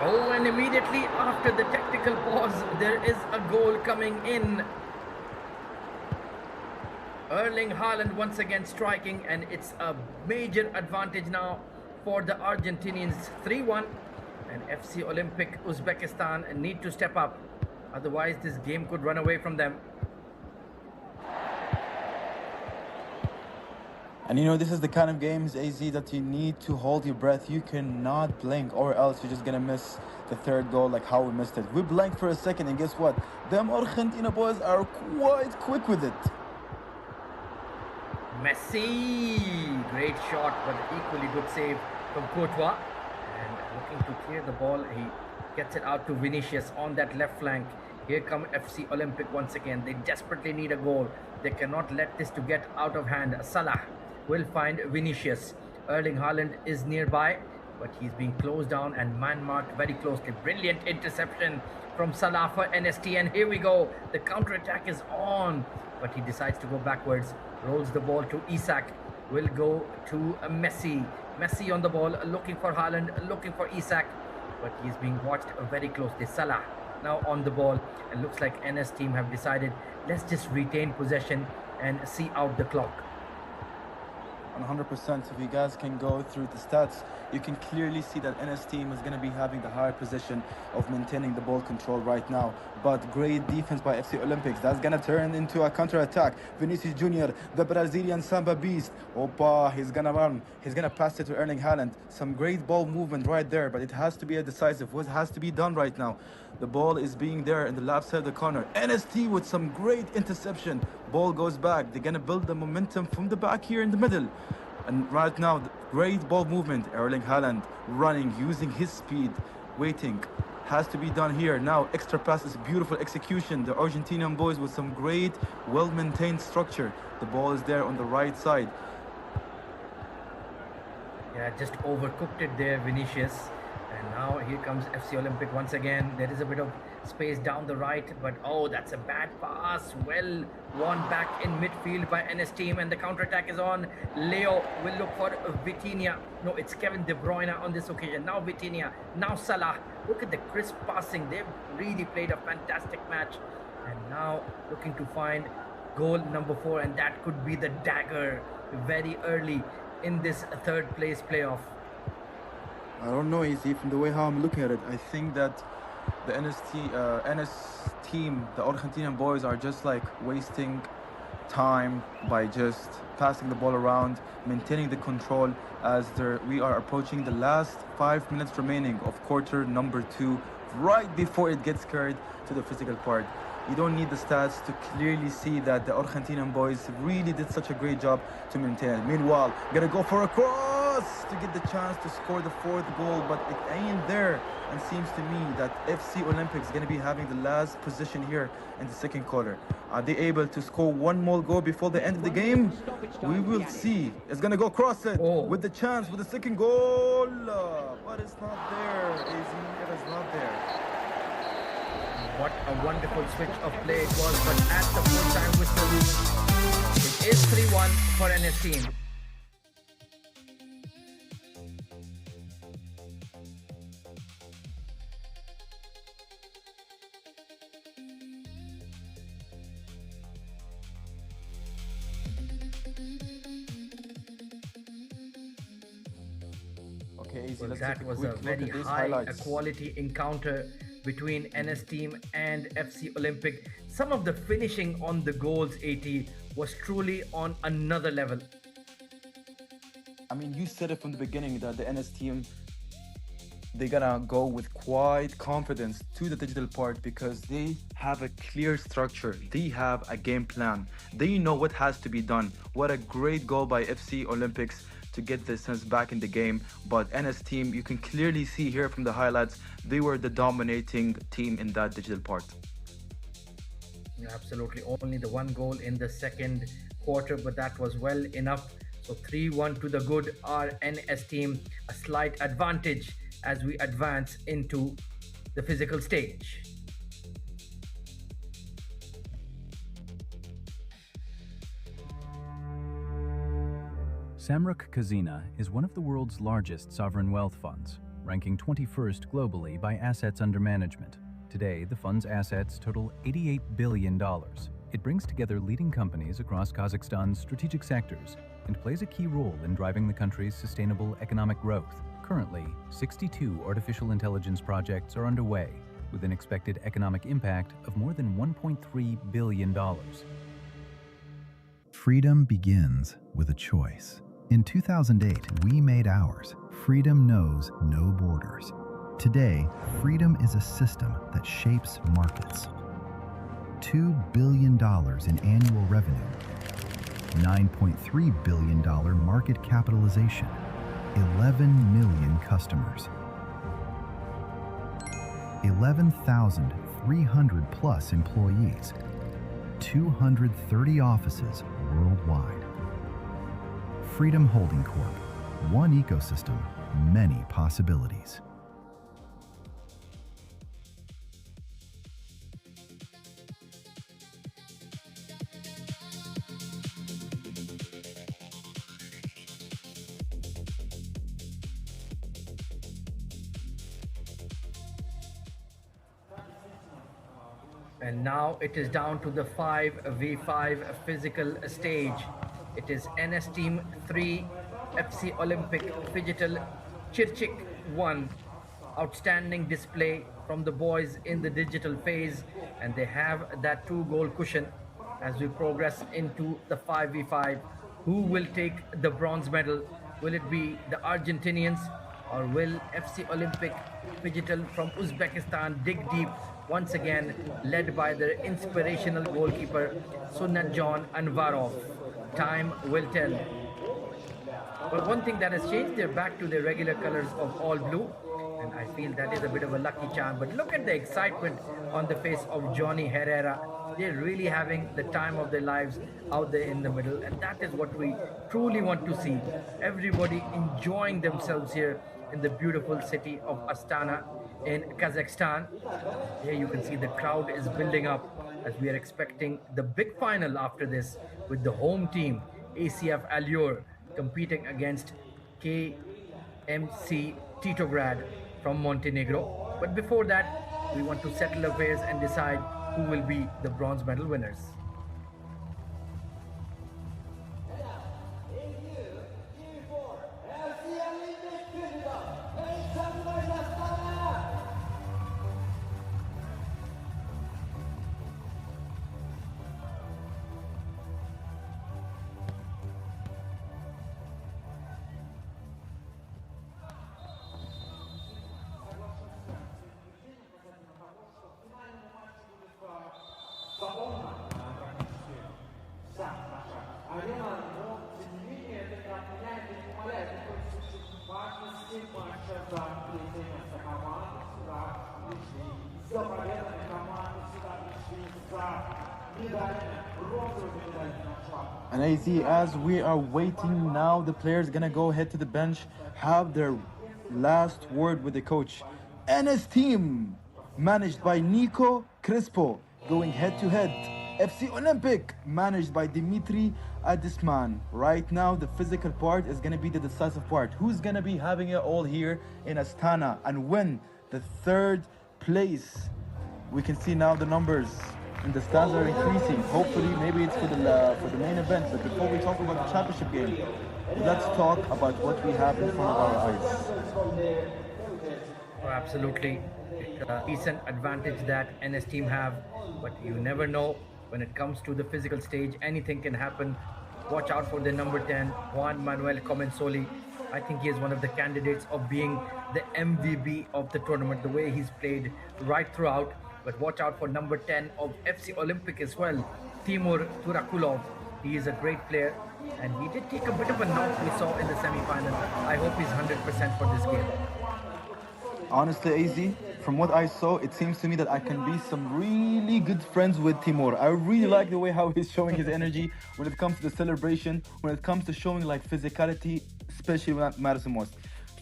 Oh, and immediately after the technical pause, there is a goal coming in. Erling Haaland once again striking, and it's a major advantage now for the Argentinians. 3-1, and FC Olympic Uzbekistan need to step up. Otherwise, this game could run away from them. And you know, this is the kind of games, AZ, that you need to hold your breath. You cannot blink, or else you're just gonna miss the third goal like how we missed it. We blanked for a second, and guess what? Them Argentina boys are quite quick with it. Messi, great shot, but equally good save from Courtois. And looking to clear the ball, he gets it out to Vinicius on that left flank. Here come FC Olympic once again. They desperately need a goal. They cannot let this to get out of hand. Salah will find Vinicius. Erling Haaland is nearby, but he's being closed down and man-marked very closely. Brilliant interception from Salah for NST, and here we go. The counter-attack is on, but he decides to go backwards. Rolls the ball to Isak. Will go to Messi. Messi on the ball, looking for Haaland, looking for Isak, but he's being watched very closely. Salah now on the ball, and looks like NS team have decided, let's just retain possession and see out the clock. 100%. If you guys can go through the stats, you can clearly see that NS team is going to be having the higher position of maintaining the ball control right now. But great defense by FC Olympics. That's going to turn into a counter-attack. Vinicius Jr., the Brazilian Samba beast. Opa, he's going to run. He's going to pass it to Erling Haaland. Some great ball movement right there, but it has to be a decisive. What has to be done right now? The ball is being there in the left side of the corner. NST with some great interception. Ball goes back. They're going to build the momentum from the back here in the middle. And right now, great ball movement. Erling Haaland running, using his speed, waiting. Has to be done here. Now, extra passes, beautiful execution. The Argentinian boys with some great, well-maintained structure. The ball is there on the right side. Yeah, just overcooked it there, Vinicius. And now here comes FC Olympic once again. There is a bit of space down the right, but oh, that's a bad pass. Well won back in midfield by NS team, and the counter-attack is on. Leo will look for Vitinha. No, it's Kevin De Bruyne on this occasion. Now Vitinha, now Salah. Look at the crisp passing. They've really played a fantastic match. And now looking to find goal number 4, and that could be the dagger very early in this third place playoff. I don't know, Easy, from the way how I'm looking at it. I think that the NS team, the Argentinian boys, are just like wasting time by just passing the ball around, maintaining the control as we are approaching the last 5 minutes remaining of quarter number 2, right before it gets carried to the physical part. You don't need the stats to clearly see that the Argentinian boys really did such a great job to maintain it. Meanwhile, gonna go for a cross to get the chance to score the 4th goal, but it ain't there. And seems to me that FC Olympics is gonna be having the last position here in the second quarter. Are they able to score one more goal before the end of the game? We will see. It's gonna go cross it with the chance with the second goal, but it's not there. It is not there. What a wonderful switch of play it was, but at the full-time whistle, it is 3-1 for NS team. Okay, Well, that was a very high quality encounter between NS team and FC Olympic. Some of the finishing on the goals, AT, was truly on another level. I mean, you said it from the beginning that the NS team, they're gonna go with quite confidence to the digital part because they have a clear structure. They have a game plan. They know what has to be done. What a great goal by FC Olympics to get the sense back in the game. But NS team, you can clearly see here from the highlights, they were the dominating team in that digital part. Absolutely, only the 1 goal in the second quarter, but that was well enough. So 3-1 to the good. Our NS team a slight advantage as we advance into the physical stage. Samruk Kazina is one of the world's largest sovereign wealth funds, ranking 21st globally by assets under management. Today, the fund's assets total $88 billion. It brings together leading companies across Kazakhstan's strategic sectors and plays a key role in driving the country's sustainable economic growth. Currently, 62 artificial intelligence projects are underway, with an expected economic impact of more than $1.3 billion. Freedom begins with a choice. In 2008, we made ours. Freedom knows no borders. Today, freedom is a system that shapes markets. $2 billion in annual revenue, $9.3 billion market capitalization, 11 million customers, 11,300 plus employees, 230 offices worldwide. Freedom Holding Corp. One ecosystem, many possibilities. And now it is down to the 5v5 physical stage. It is NS Team 3, FC Olympic Phygital Chirchik 1. Outstanding display from the boys in the digital phase, and they have that 2-goal cushion as we progress into the 5v5. Who will take the bronze medal? Will it be the Argentinians, or will FC Olympic Phygital from Uzbekistan dig deep once again, led by their inspirational goalkeeper Sunnatjon Anvarov? Time will tell. But one thing that has changed, they're back to their regular colors of all blue. And I feel that is a bit of a lucky charm. But look at the excitement on the face of Johnny Herrera. They're really having the time of their lives out there in the middle. And that is what we truly want to see. Everybody enjoying themselves here in the beautiful city of Astana in Kazakhstan. Here you can see the crowd is building up as we are expecting the big final after this with the home team, ACF Allure, competing against KMC Titograd from Montenegro. But before that, we want to settle affairs and decide who will be the bronze medal winners. And as we are waiting now, the players gonna go head to the bench, have their last word with the coach. NS team, managed by Nico Crespo, going head to head. FC Olympic, managed by Dimitri Adisman. Right now, the physical part is gonna be the decisive part. Who's gonna be having it all here in Astana and win the third place? We can see now the numbers and the stands are increasing. Hopefully, maybe it's for the main event. But before we talk about the championship game, let's talk about what we have in front of our eyes. Oh, absolutely. It's a decent advantage that NS team have, but you never know when it comes to the physical stage. Anything can happen. Watch out for the number 10, Juan Manuel Comensoli. I think he is one of the candidates of being the MVP of the tournament, the way he's played right throughout. But watch out for number 10 of FC Olympic as well, Timur Turakulov. He is a great player and he did take a bit of a knock we saw in the semi-final. I hope he's 100% for this game. Honestly, AZ, from what I saw, it seems to me that I can be some really good friends with Timur. I really like the way how he's showing his energy when it comes to the celebration, when it comes to showing like physicality, especially when that matters the most.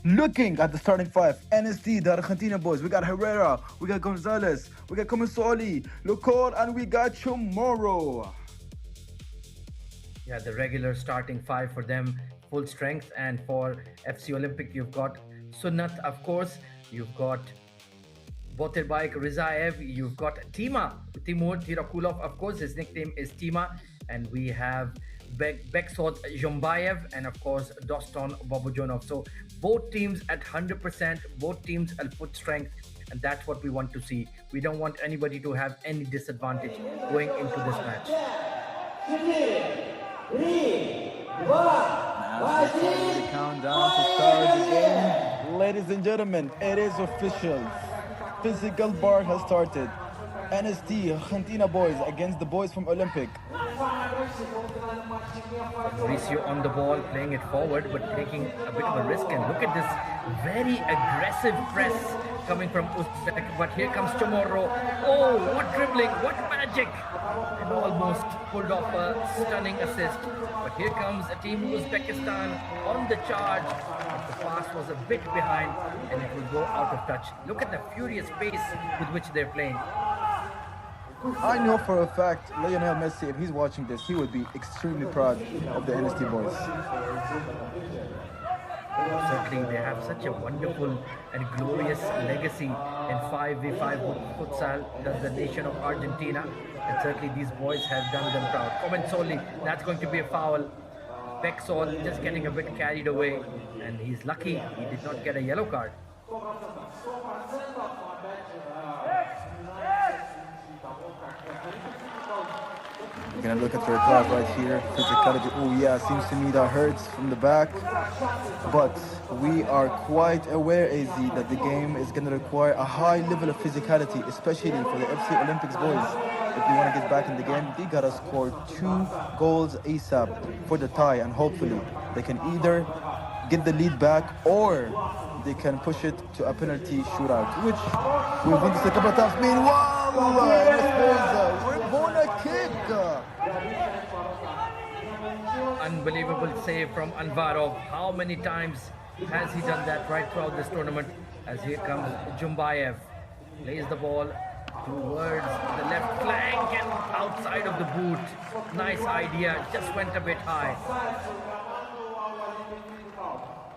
Looking at the starting five, NSD, the Argentina boys, we got Herrera, we got Gonzalez, we got Comensoli, Locor, and we got Chamorro. Yeah, the regular starting five for them, full strength. And for FC Olympic, you've got Sunnat, of course. You've got Boterbaik Rizaev. You've got Timur Tirakulov, of course. His nickname is Tima. And we have Beksod Zhombayev and, of course, Doston Bobojonov. So both teams at 100%, both teams at full strength. And that's what we want to see. We don't want anybody to have any disadvantage going into this match. Now it's the countdown to start the game. Ladies and gentlemen, it is official. Physical bar has started. NST, Argentina boys against the boys from Olympic. Mauricio on the ball, playing it forward, but taking a bit of a risk. And look at this very aggressive press coming from Uzbek. But here comes Chamorro. Oh, what dribbling, what magic! And almost pulled off a stunning assist. But here comes a team Uzbekistan on the charge. But the pass was a bit behind and it will go out of touch. Look at the furious pace with which they're playing. I know for a fact Lionel Messi, if he's watching this, he would be extremely proud of the NST boys. Certainly, they have such a wonderful and glorious legacy in 5v5 futsal. That's the nation of Argentina. And certainly these boys have done them proud. Comensoli, that's going to be a foul. Beksol just getting a bit carried away. And he's lucky he did not get a yellow card. We're gonna look at the reply right here. Physicality. Oh yeah, seems to me that hurts from the back. But we are quite aware, AZ, that the game is gonna require a high level of physicality, especially for the FC Olympics boys. If they want to get back in the game, they gotta score 2 goals ASAP for the tie, and hopefully they can either get the lead back, or they can push it to a penalty shootout, which we've won this a couple of times. Meanwhile, we're kick. Unbelievable save from Anvarov. How many times has he done that right throughout this tournament? As here comes Jumbayev. Plays the ball towards the left flank and outside of the boot. Nice idea, just went a bit high.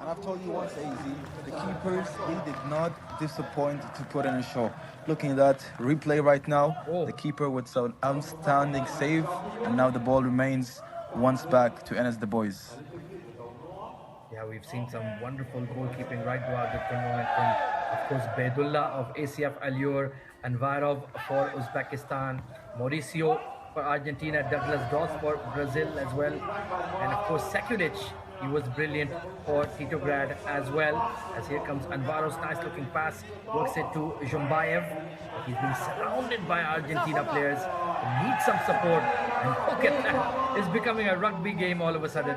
And I've told you once, AZ, the keepers, they did not disappoint to put in a show. Looking at that replay right now, the keeper with an outstanding save, and now the ball remains once back to Enes the boys. Yeah, we've seen some wonderful goalkeeping right throughout the tournament from, of course, Baidullah of ACF Allure, Anvarov for Uzbekistan, Mauricio for Argentina, Douglas Doss for Brazil as well, and of course Sekulic, he was brilliant for Titograd as well. As here comes Anvarov's nice looking pass, works it to Jumbayev. He's been surrounded by Argentina players, he needs some support, and look at that, it's becoming a rugby game all of a sudden.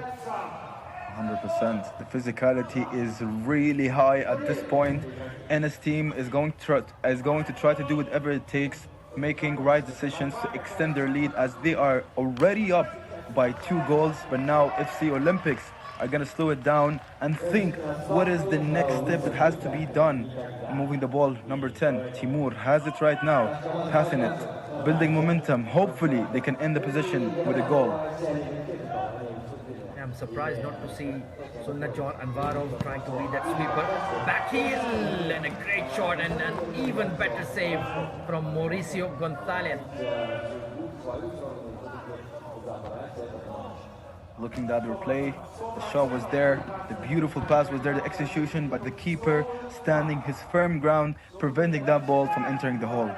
100%. The physicality is really high at this point. Enes' team is going to try to do whatever it takes, making right decisions to extend their lead, as they are already up by 2 goals. But now FC Olympics are going to slow it down and think, what is the next step that has to be done? Moving the ball, number 10, Timur has it right now, passing it, building momentum. Hopefully they can end the position with a goal. I'm surprised not to see Sunnat John Anvarov trying to lead that sweeper. Back heel and a great shot, and an even better save from Mauricio Gonzalez. Looking at the replay, the shot was there, the beautiful pass was there, the execution, but the keeper standing his firm ground, preventing that ball from entering the hole.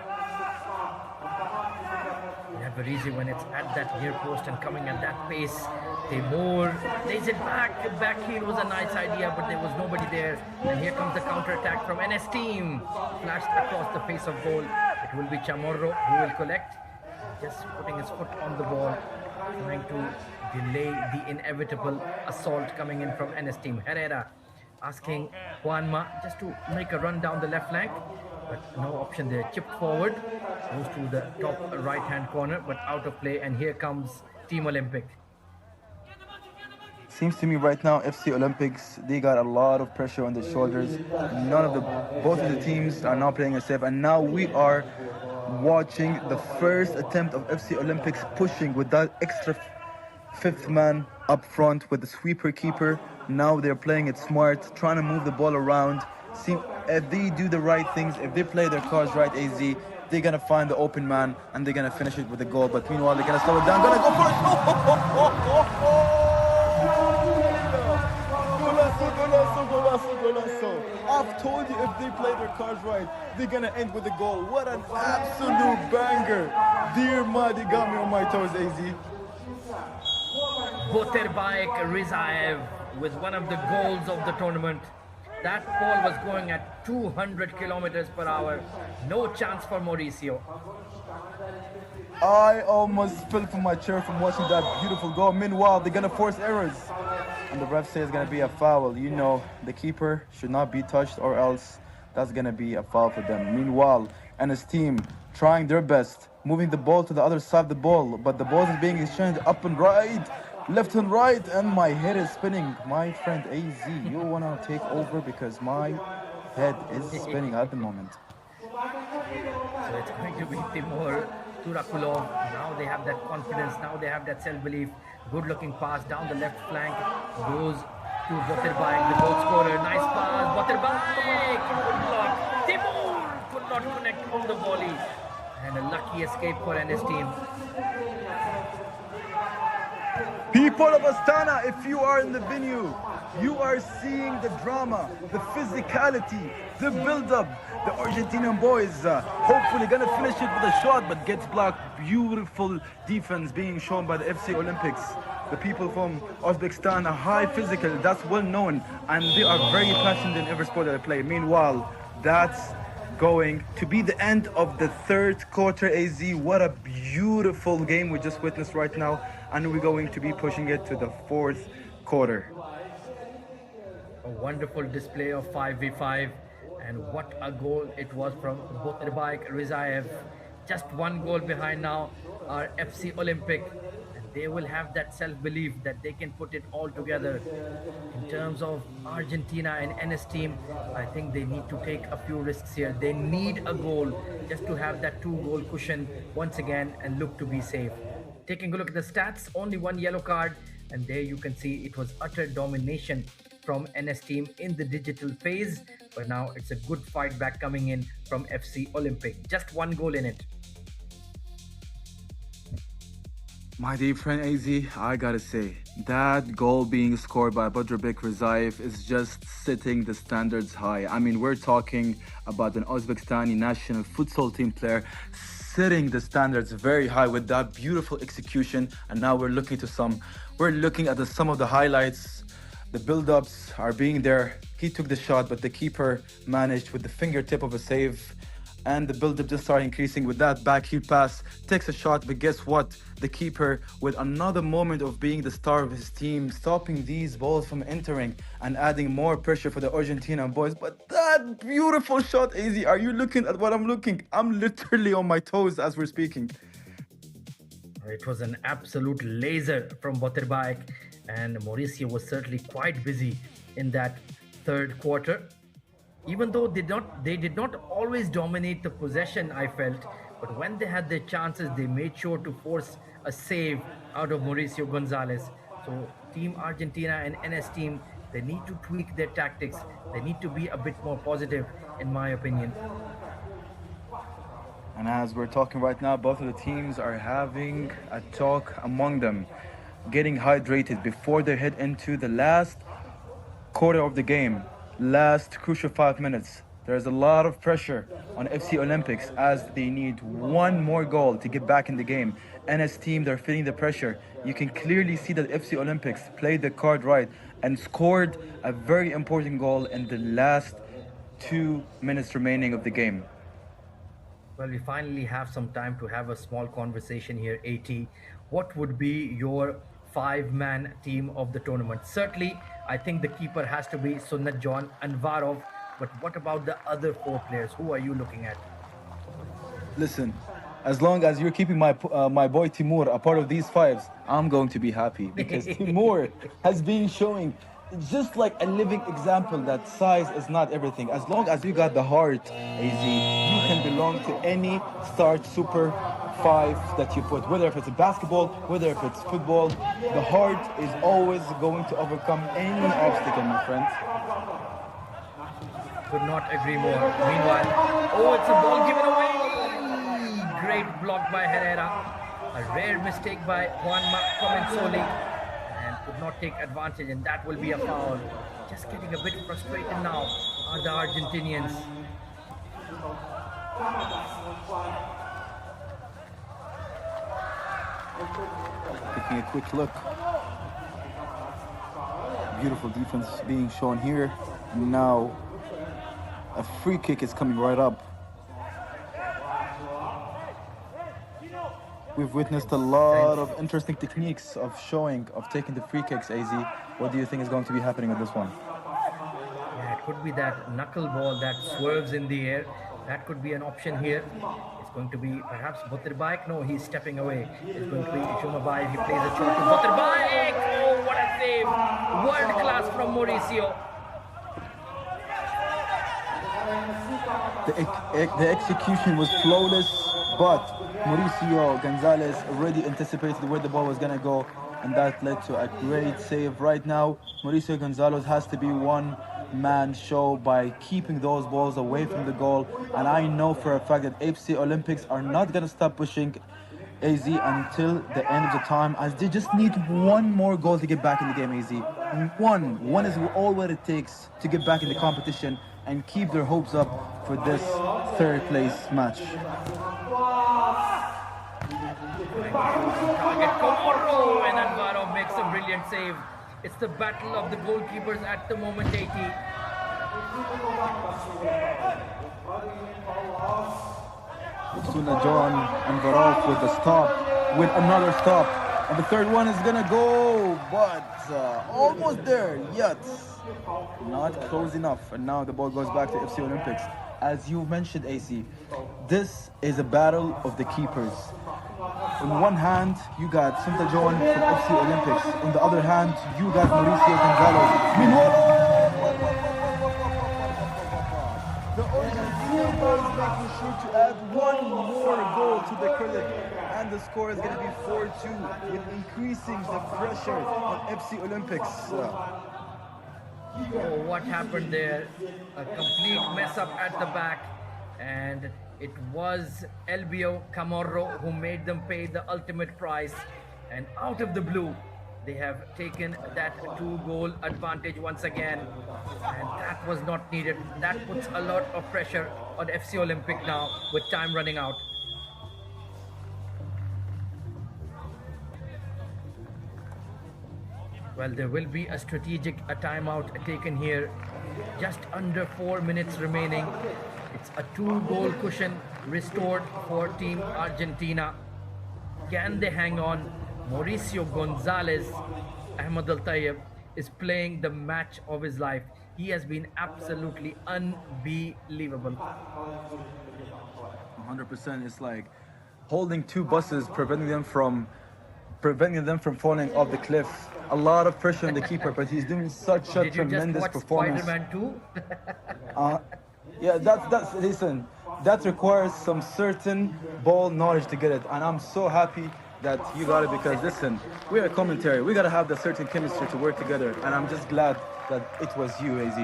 Never easy when it's at that near post and coming at that pace. Timur lays it back. Back heel was a nice idea, but there was nobody there. And here comes the counter-attack from Enes' team. Flashed across the face of goal. It will be Chamorro who will collect. Just putting his foot on the ball, trying to delay the inevitable assault coming in from Enes' team. Herrera asking Juanma just to make a run down the left flank, but no option there. Chipped forward, goes to the top right-hand corner, but out of play. And here comes Team Olympic. Seems to me right now, FC Olympics, they got a lot of pressure on their shoulders. Both of the teams are now playing a safe, and now we are watching the first attempt of FC Olympics pushing with that extra 5th man up front with the sweeper keeper. Now they're playing it smart, trying to move the ball around. See, if they do the right things, if they play their cards right, AZ, they're gonna find the open man and they're gonna finish it with a goal. But meanwhile, they're gonna slow it down. Gonna go for it. I've told you, if they play their cards right, they're gonna end with a goal. What an absolute banger! Dear Ma, they got me on my toes, AZ. Boterbaik Rizaev with one of the goals of the tournament. That ball was going at 200 kilometers per hour. No chance for Mauricio. I almost fell from my chair from watching that beautiful goal. Meanwhile, they're gonna force errors. And the ref says it's gonna be a foul. You know, the keeper should not be touched, or else that's gonna be a foul for them. Meanwhile, and his team trying their best, moving the ball to the other side of the ball, but the ball is being exchanged up and right, left and right, and my head is spinning. My friend AZ, you wanna take over because my head is spinning at the moment. So it's going to be Timur Turakulov. Now they have that confidence, now they have that self-belief. Good looking pass down the left flank, goes to Boterbaik, the goal scorer. Nice pass, Boterbaik, good block. Timur could not connect on the volley. And a lucky escape for Enes' team. People of Astana, if you are in the venue, you are seeing the drama, the physicality, the build-up. The Argentinian boys hopefully gonna finish it with a shot, but gets blocked. Beautiful defense being shown by the FC Olympics. The people from Uzbekistan are high physical, that's well known, and they are very passionate in every sport that they play. Meanwhile, that's going to be the end of the 3rd quarter, AZ. What a beautiful game we just witnessed right now, and we're going to be pushing it to the 4th quarter. A wonderful display of 5v5, and what a goal it was from Boterbike Rizaev. Just one goal behind now are FC Olympic, and they will have that self-belief that they can put it all together. In terms of Argentina and NS team, I think they need to take a few risks here. They need a goal just to have that 2-goal cushion once again and look to be safe. Taking a look at the stats, only one yellow card, and there you can see it was utter domination from NS team in the digital phase, but now it's a good fight back coming in from FC Olympic. Just one goal in it. My dear friend AZ, I gotta say, that goal being scored by Badrbek Rizaev is just setting the standards high. I mean, we're talking about an Uzbekistani national futsal team player setting the standards very high with that beautiful execution. And now we're looking at some of the highlights. The build-ups are being there. He took the shot, but the keeper managed with the fingertip of a save. And the build-up just started increasing with that backheel pass. Takes a shot, but guess what? The keeper, with another moment of being the star of his team, stopping these balls from entering and adding more pressure for the Argentinian boys. But that beautiful shot, AZ, are you looking at what I'm looking? I'm literally on my toes as we're speaking. It was an absolute laser from Boterbike, and Mauricio was certainly quite busy in that third quarter. Even though they did not always dominate the possession, I felt, but when they had their chances, they made sure to force a save out of Mauricio Gonzalez. So Team Argentina and NS team, they need to tweak their tactics. They need to be a bit more positive, in my opinion. And as we're talking right now, both of the teams are having a talk among them, getting hydrated before they head into the last quarter of the game, last crucial 5 minutes. There's a lot of pressure on FC Olympics as they need one more goal to get back in the game. NS team, they're feeling the pressure. You can clearly see that FC Olympics played the card right and scored a very important goal in the last 2 minutes remaining of the game. Well, we finally have some time to have a small conversation here, AT. What would be your 5-man team of the tournament? Certainly, I think the keeper has to be Sunnat John Anvarov. But what about the other 4 players? Who are you looking at? Listen, as long as you're keeping my boy Timur a part of these 5s, I'm going to be happy, because Timur has been showing just like a living example that size is not everything. As long as you got the heart, AZ, you can belong to any start super 5 that you put, whether if it's basketball, whether if it's football. The heart is always going to overcome any obstacle, my friends. Could not agree more. Meanwhile, it's a ball given away. Great block by Herrera. A rare mistake by Juan Comensoli, and could not take advantage, and that will be a foul. Just getting a bit frustrated now are the Argentinians. Taking a quick look. Beautiful defense being shown here. And now a free kick is coming right up. We've witnessed a lot of interesting techniques of taking the free kicks, AZ. What do you think is going to be happening with this one? Yeah, it could be that knuckle ball that swerves in the air. That could be an option here. It's going to be perhaps Boterbike. No, he's stepping away. It's going to be Shumabai. He plays a shot to Boterbike. Oh, what a save. World class from Mauricio. The execution was flawless, but Mauricio Gonzalez already anticipated where the ball was going to go, and that led to a great save. Right now, Mauricio Gonzalez has to be one-man show by keeping those balls away from the goal, and I know for a fact that FC Olympics are not going to stop pushing AZ until the end of the time, as they just need one more goal to get back in the game, AZ. One is all what it takes to get back in the competition and keep their hopes up for this third place match. Target Komoro, and Anvarov makes a brilliant save. It's the battle of the goalkeepers at the moment, AT. Sunnat John Anvarov with the stop, with another stop. And the third one is gonna go, but almost there, yet Not close enough. And now the ball goes back to FC Olympics. As you mentioned, AC, this is a battle of the keepers. On one hand, you got Sunta John from FC Olympics. On the other hand, you got Mauricio Gonzalez. The Argentinian boys making sure to add one more goal to the credit. And the score is going to be 4-2, with increasing the pressure on FC Olympics. Oh, what happened there? A complete mess up at the back, and it was Elbio Camorro who made them pay the ultimate price. And out of the blue, they have taken that 2-goal advantage once again, and that was not needed. That puts a lot of pressure on FC Olympic now with time running out. Well, there will be a strategic timeout taken here. Just under 4 minutes remaining. It's a 2-goal cushion restored for Team Argentina. Can they hang on? Mauricio Gonzalez, Ahmed Al Tayyib, is playing the match of his life. He has been absolutely unbelievable. 100%. It's like holding two buses, preventing them from falling off the cliff. A lot of pressure on the keeper, but he's doing such a tremendous performance. Spider-Man 2? Yeah, listen, that requires some certain ball knowledge to get it, and I'm so happy that you got it, because listen, we're a commentary. We gotta have the certain chemistry to work together, and I'm just glad that it was you, AZ.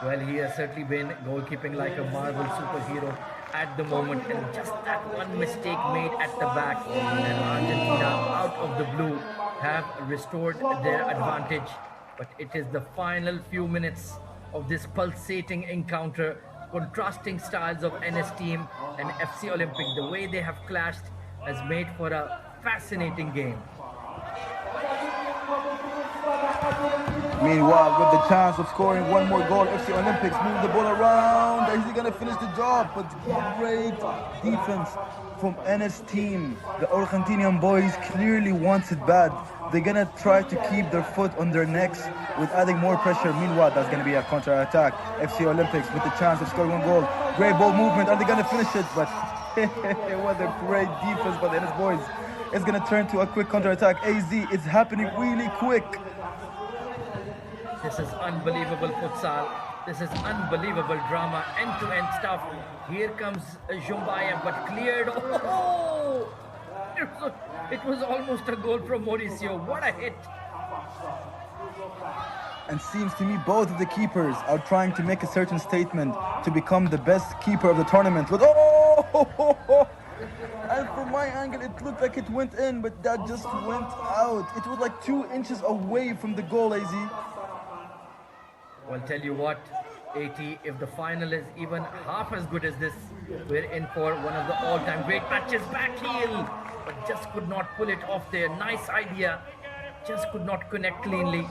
Well, he has certainly been goalkeeping like a Marvel superhero at the moment, and just that one mistake made at the back, and Argentina, out of the blue, have restored their advantage. But it is the final few minutes of this pulsating encounter, contrasting styles of NS team and FC Olympic. The way they have clashed has made for a fascinating game. Meanwhile, with the chance of scoring one more goal, FC Olympics move the ball around. Is he gonna finish the job? But great defense from NS team. The Argentinian boys clearly wants it bad. They're gonna try to keep their foot on their necks with adding more pressure. Meanwhile, that's gonna be a counter-attack. FC Olympics with the chance of scoring one goal. Great ball movement. Are they gonna finish it? But what a great defense by the NS boys. It's gonna turn to a quick counter-attack. AZ, it's happening really quick. This is unbelievable futsal. This is unbelievable drama, end-to-end stuff. Here comes Jumbaya, but cleared. Oh! It was almost a goal from Mauricio. What a hit. And seems to me both of the keepers are trying to make a certain statement to become the best keeper of the tournament. But and from my angle, it looked like it went in, but that just went out. It was like 2 inches away from the goal, AZ. Well, tell you what, AT, if the final is even half as good as this, we're in for one of the all-time great matches. Back heel, but just could not pull it off there. Nice idea, just could not connect cleanly.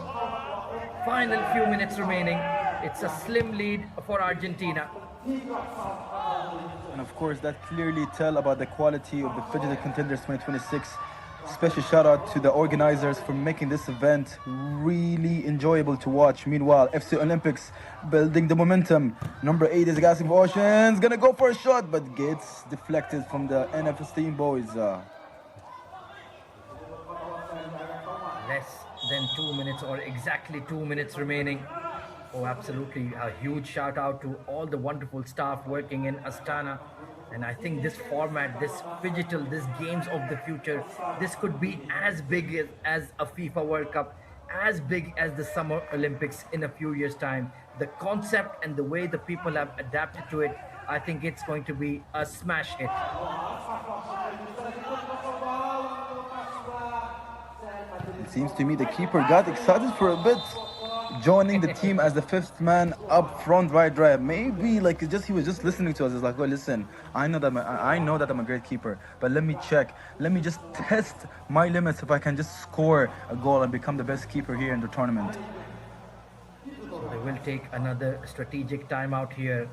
Final few minutes remaining. It's a slim lead for Argentina. And of course, that clearly tell about the quality of the Phygital Contenders 2026. Special shout out to the organizers for making this event really enjoyable to watch. Meanwhile, FC Olympics building the momentum. Number 8 is Gassim Oceans, gonna go for a shot, but gets deflected from the NFS team boys. Less than 2 minutes, or exactly 2 minutes remaining. Oh, absolutely. A huge shout out to all the wonderful staff working in Astana. And I think this format, this Phygital, this games of the future, this could be as big as a FIFA World Cup, as big as the Summer Olympics in a few years' time. The concept and the way the people have adapted to it, I think it's going to be a smash hit. It seems to me the keeper got excited for a bit, joining the team as the 5th man up front, right? Maybe like he was just listening to us. It's like, oh, listen, I know that I'm a great keeper, but let me check. Let me just test my limits if I can just score a goal and become the best keeper here in the tournament. So they will take another strategic timeout here.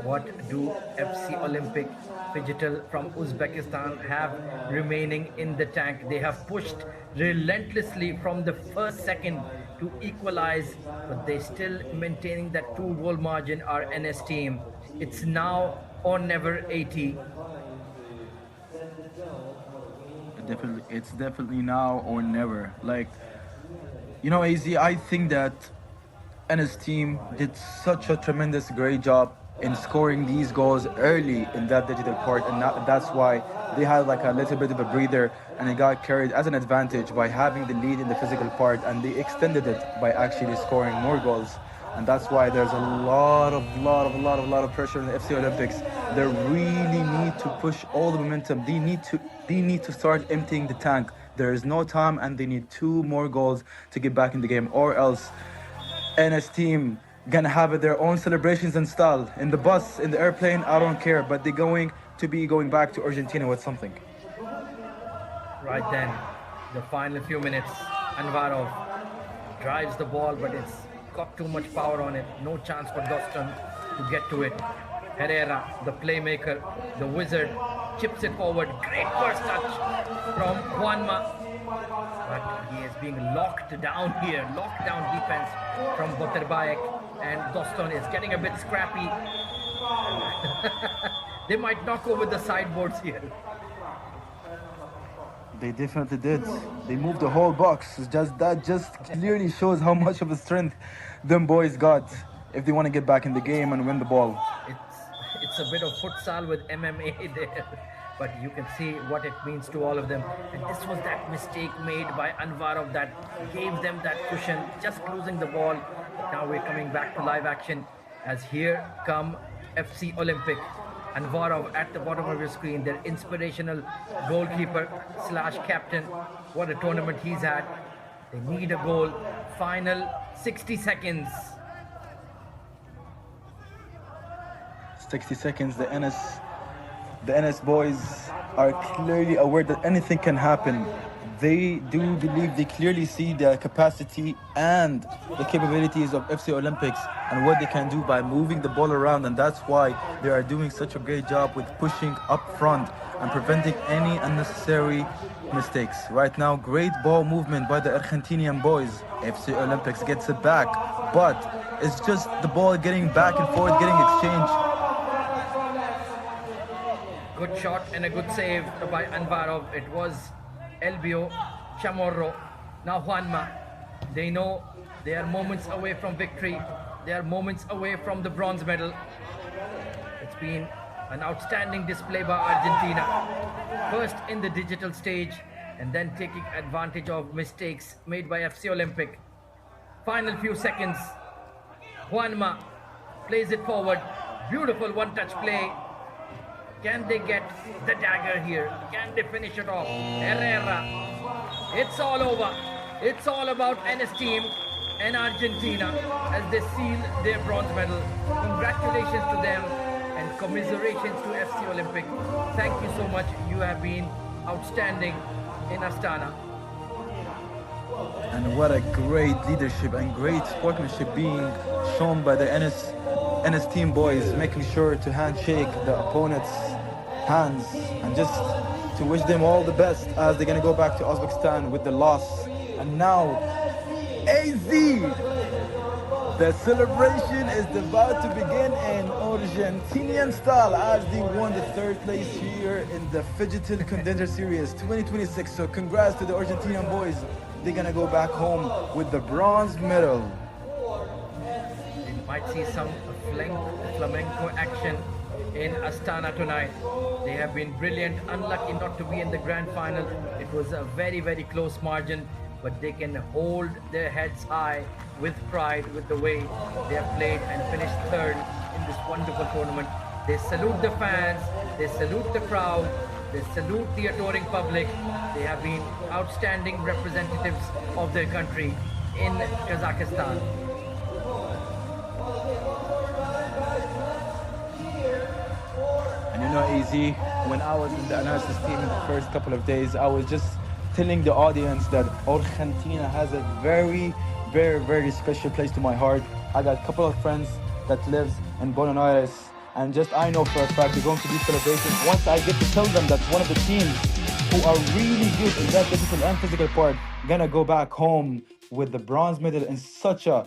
What do FC Olympic Phygital from Uzbekistan have remaining in the tank? They have pushed relentlessly from the first second to equalize, but they still maintaining that 2-goal margin. Our NS team. It's now or never 80. It's definitely now or never. Like, you know, AZ, I think that NS team did such a tremendous great job in scoring these goals early in that digital part, and that's why they had like a little bit of a breather, and it got carried as an advantage by having the lead in the physical part, and they extended it by actually scoring more goals. And that's why there's a lot of pressure on the FC Olympics. They really need to push all the momentum. They need to start emptying the tank. There is no time, and they need 2 more goals to get back in the game, or else NS team gonna have their own celebrations and style in the bus, in the airplane. I don't care, but they're going to be going back to Argentina with something. Right then, the final few minutes, Anvarov drives the ball, but it's got too much power on it. No chance for Doston to get to it. Herrera, the playmaker, the wizard, chips it forward. Great first touch from Juanma. But he is being locked down here. Locked down defense from Boterbaek. And Doston is getting a bit scrappy. They might knock over the sideboards here. They definitely did. They moved the whole box. That just clearly shows how much of a strength them boys got if they want to get back in the game and win the ball. It's a bit of futsal with MMA there, but you can see what it means to all of them. And this was that mistake made by Anvarov that gave them that cushion, just losing the ball. But now we're coming back to live action as here come FC Olympic. Anvarov at the bottom of your screen, their inspirational goalkeeper / captain. What a tournament he's had. They need a goal. Final 60 seconds. 60 seconds. The NS boys are clearly aware that anything can happen. They do believe, they clearly see the capacity and the capabilities of FC Olympics and what they can do by moving the ball around, and that's why they are doing such a great job with pushing up front and preventing any unnecessary mistakes. Right now, great ball movement by the Argentinian boys. FC Olympics gets it back, but it's just the ball getting back and forth, getting exchanged. Good shot and a good save by Anvarov. It was Elbio Chamorro. Now Juanma. They know they are moments away from victory. They are moments away from the bronze medal. It's been an outstanding display by Argentina. First in the digital stage and then taking advantage of mistakes made by FC Olympic. Final few seconds. Juanma plays it forward. Beautiful one-touch play. Can they get the dagger here? Can they finish it off? Herrera. It's all over. It's all about NS team and Argentina as they seal their bronze medal. Congratulations to them and commiserations to FC Olympic. Thank you so much. You have been outstanding in Astana. And what a great leadership and great sportsmanship being shown by the NS team boys, making sure to handshake the opponent's hands and just to wish them all the best as they're going to go back to Uzbekistan with the loss. And now, AZ! The celebration is about to begin in Argentinian style as they won the 3rd place here in the Phygital Contenders Series 2026. So congrats to the Argentinian boys. They're going to go back home with the bronze medal. We might see some flamenco action in Astana tonight. They have been brilliant, unlucky not to be in the grand final. It was a very, very close margin, but they can hold their heads high with pride with the way they have played and finished 3rd in this wonderful tournament. They salute the fans, they salute the crowd, they salute the adoring public. They have been outstanding representatives of their country in Kazakhstan. And you know, AZ, when I was in the analysis team in the first couple of days, I was just telling the audience that Argentina has a very, very, very special place to my heart. I got a couple of friends that lives in Buenos Aires, And just I know for a fact they're going to do celebrations once I get to tell them that one of the teams who are really good in that digital and physical part gonna go back home with the bronze medal in such a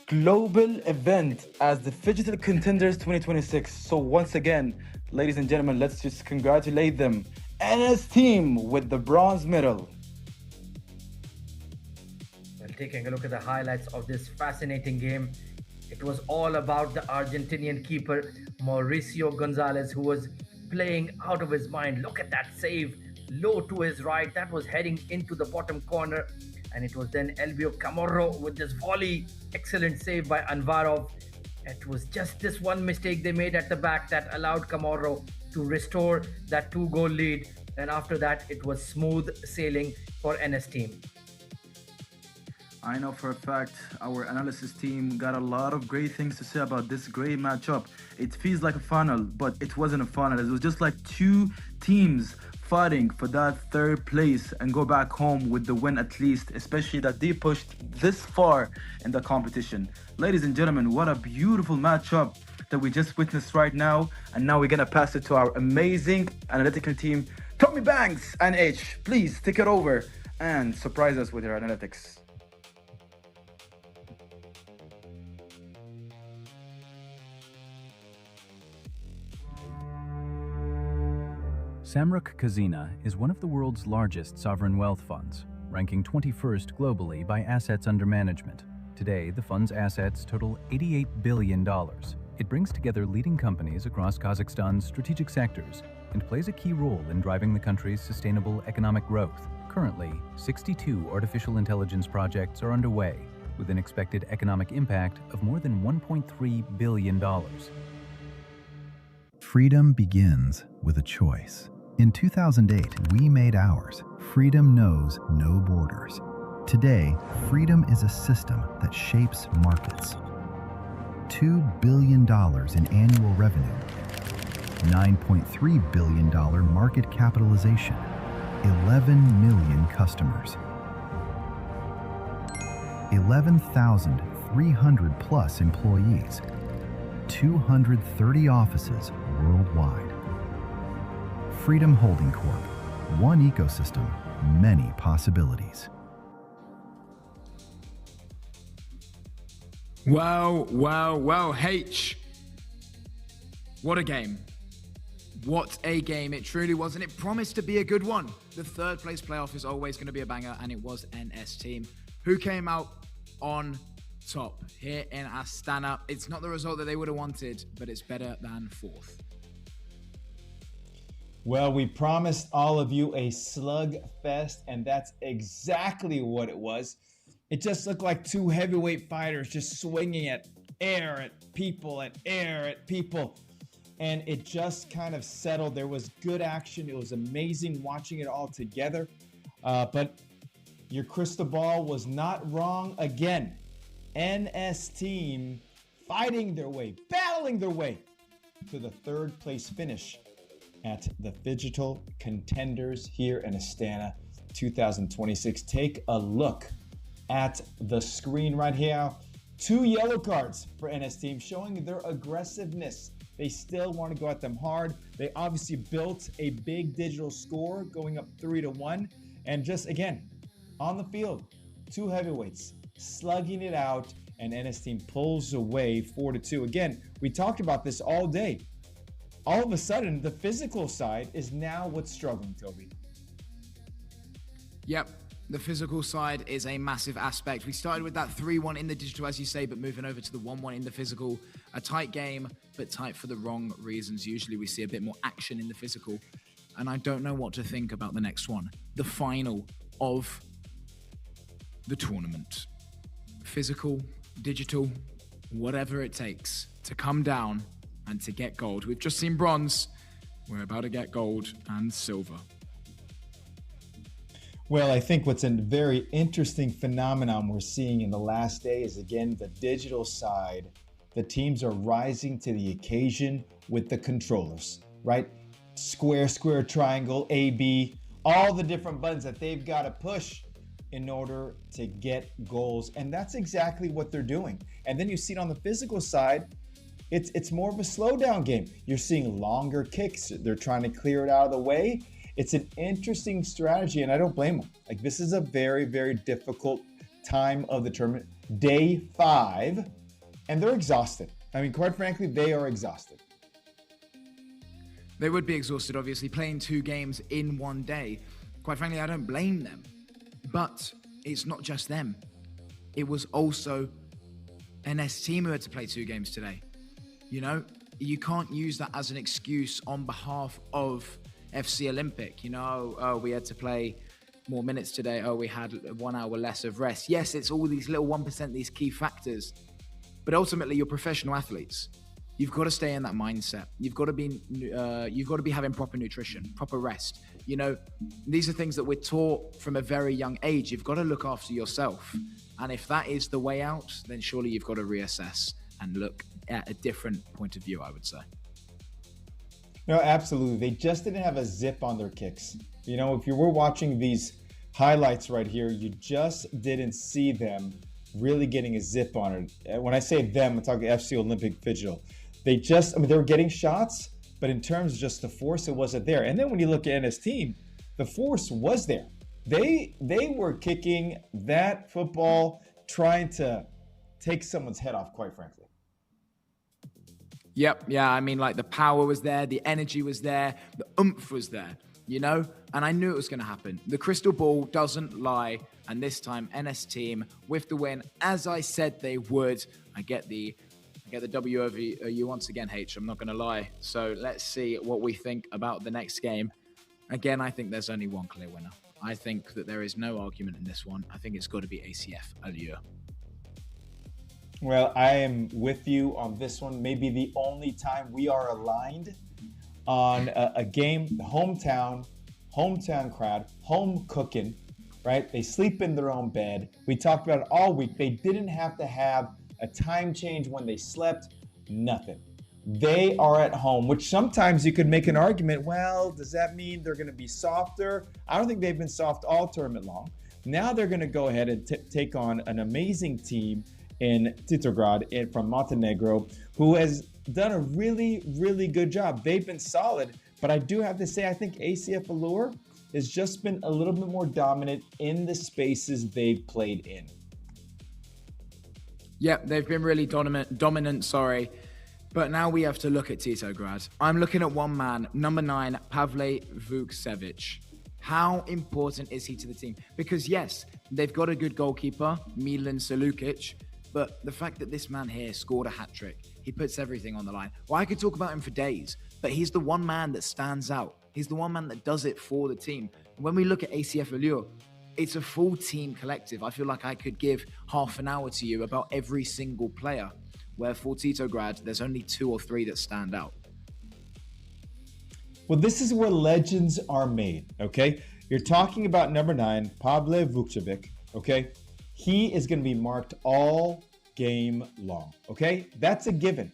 global event as the Phygital Contenders 2026. So once again, ladies and gentlemen, let's just congratulate them. NS team with the bronze medal. Well, taking a look at the highlights of this fascinating game, it was all about the Argentinian keeper Mauricio Gonzalez, who was playing out of his mind. Look at that save, low to his right, that was heading into the bottom corner, and it was then Elvio Camorro with this volley. Excellent save by Anvarov. It was just this one mistake they made at the back that allowed Camorro to restore that 2-goal lead, and after that it was smooth sailing for NS team. I know for a fact our analysis team got a lot of great things to say about this great matchup. It feels like a final, but it wasn't a final. It was just like two teams fighting for that third place and go back home with the win at least, especially that they pushed this far in the competition. Ladies and gentlemen, what a beautiful matchup that we just witnessed right now. And now we're gonna pass it to our amazing analytical team. Tommy Banks and H, please take it over and surprise us with your analytics. Samruk Kazina is one of the world's largest sovereign wealth funds, ranking 21st globally by assets under management. Today, the fund's assets total $88 billion. It brings together leading companies across Kazakhstan's strategic sectors and plays a key role in driving the country's sustainable economic growth. Currently, 62 artificial intelligence projects are underway, with an expected economic impact of more than $1.3 billion. Freedom begins with a choice. In 2008, we made ours. Freedom knows no borders. Today, freedom is a system that shapes markets. $2 billion in annual revenue, $9.3 billion market capitalization, 11 million customers, 11,300 plus employees, 230 offices worldwide. Freedom Holding Corp. One ecosystem, many possibilities. Wow, H. What a game. What a game it truly was, and it promised to be a good one. The third place playoff is always going to be a banger, and it was NS team who came out on top here in Astana. It's not the result that they would have wanted, but it's better than fourth. Well, we promised all of you a slug fest, and that's exactly what it was. It just looked like two heavyweight fighters just swinging at air, at people, at air, at people. And it just kind of settled. There was good action. It was amazing watching it all together. But your crystal ball was not wrong again. NS team fighting their way, battling their way to the third place finish at the Phygital Contenders here in Astana 2026. Take a look at the screen right here. 2 yellow cards for NS team showing their aggressiveness. They still want to go at them hard. They obviously built a big digital score going up 3-1. And just again, on the field, 2 heavyweights slugging it out, and NS team pulls away 4-2. Again, we talked about this all day. All of a sudden, the physical side is now what's struggling, Toby. Yep, the physical side is a massive aspect. We started with that 3-1 in the digital, as you say, but moving over to the 1-1 in the physical. A tight game, but tight for the wrong reasons. Usually we see a bit more action in the physical, and I don't know what to think about the next one. The final of the tournament. Physical, digital, whatever it takes to come down and to get gold. We've just seen bronze. We're about to get gold and silver. Well, I think what's a very interesting phenomenon we're seeing in the last day is, again, the digital side. The teams are rising to the occasion with the controllers, right? Square, square, triangle, A, B, all the different buttons that they've got to push in order to get goals. And that's exactly what they're doing. And then you see it on the physical side, it's more of a slowdown game. You're seeing longer kicks. They're trying to clear it out of the way. It's an interesting strategy, and I don't blame them. Like, this is a very, very difficult time of the tournament. Day 5, and they're exhausted. I mean, quite frankly, they are exhausted. They would be exhausted, obviously, playing 2 games in one day. Quite frankly, I don't blame them. But it's not just them. It was also NS team who had to play 2 games today. You know, you can't use that as an excuse on behalf of FC Olympic. You know, oh, we had to play more minutes today. Oh, we had 1 hour less of rest. Yes, it's all these little 1%, these key factors. But ultimately, you're professional athletes. You've got to stay in that mindset. You've got to be having proper nutrition, proper rest. You know, these are things that we're taught from a very young age. You've got to look after yourself. And if that is the way out, then surely you've got to reassess and look at a different point of view, I would say. No, absolutely. They just didn't have a zip on their kicks. You know, if you were watching these highlights right here, you just didn't see them really getting a zip on it. When I say them, I'm talking FC Olympic Phygital. They were getting shots, but in terms of just the force, it wasn't there. And then when you look at NS team, the force was there. They were kicking that football, trying to take someone's head off, quite frankly. Yep, yeah, I mean, like, the power was there, the energy was there, the oomph was there, you know? And I knew it was going to happen. The crystal ball doesn't lie, and this time, NS team, with the win, as I said they would. I get the W over you once again, H, I'm not going to lie. So let's see what we think about the next game. Again, I think there's only one clear winner. I think that there is no argument in this one. I think it's got to be ACF Allure. Well, I am with you on this one. Maybe the only time we are aligned on a game, the hometown crowd, home cooking, right? They sleep in their own bed. We talked about it all week. They didn't have to have a time change when they slept, nothing. They are at home, which sometimes you could make an argument, well, does that mean they're going to be softer? I don't think they've been soft all tournament long. Now they're going to go ahead and take on an amazing team in Titograd from Montenegro, who has done a really, really good job. They've been solid, but I do have to say, I think ACF Allure has just been a little bit more dominant in the spaces they've played in. Yep, they've been really dominant, But now we have to look at Titograd. I'm looking at one man, number 9, Pavle Vukcevic. How important is he to the team? Because yes, they've got a good goalkeeper, Milan Salukic, but the fact that this man here scored a hat-trick, he puts everything on the line. Well, I could talk about him for days, but he's the one man that stands out. He's the one man that does it for the team. When we look at ACF Allure, it's a full team collective. I feel like I could give half an hour to you about every single player, where for Titograd, there's only 2 or 3 that stand out. Well, this is where legends are made, okay? You're talking about number 9, Pavle Vukcevic, okay? He is going to be marked all game long, okay? That's a given.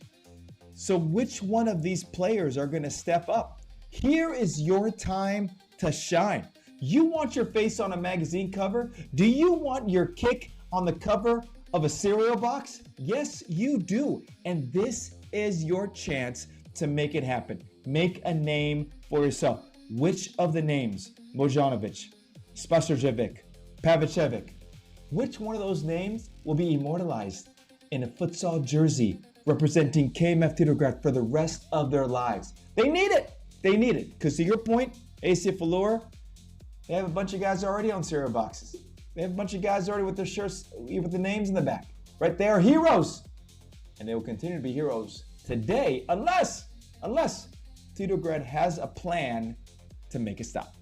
So which one of these players are going to step up? Here is your time to shine. You want your face on a magazine cover? Do you want your kick on the cover of a cereal box? Yes, you do. And this is your chance to make it happen. Make a name for yourself. Which of the names, Bojanovic, Spasarjevic, Pavicevic, which one of those names will be immortalized in a futsal jersey representing KMF Titograd for the rest of their lives? They need it. They need it. Because to your point, ACF Allure, they have a bunch of guys already on cereal boxes. They have a bunch of guys already with their shirts with the names in the back. Right? They are heroes. And they will continue to be heroes today unless Titograd has a plan to make it stop.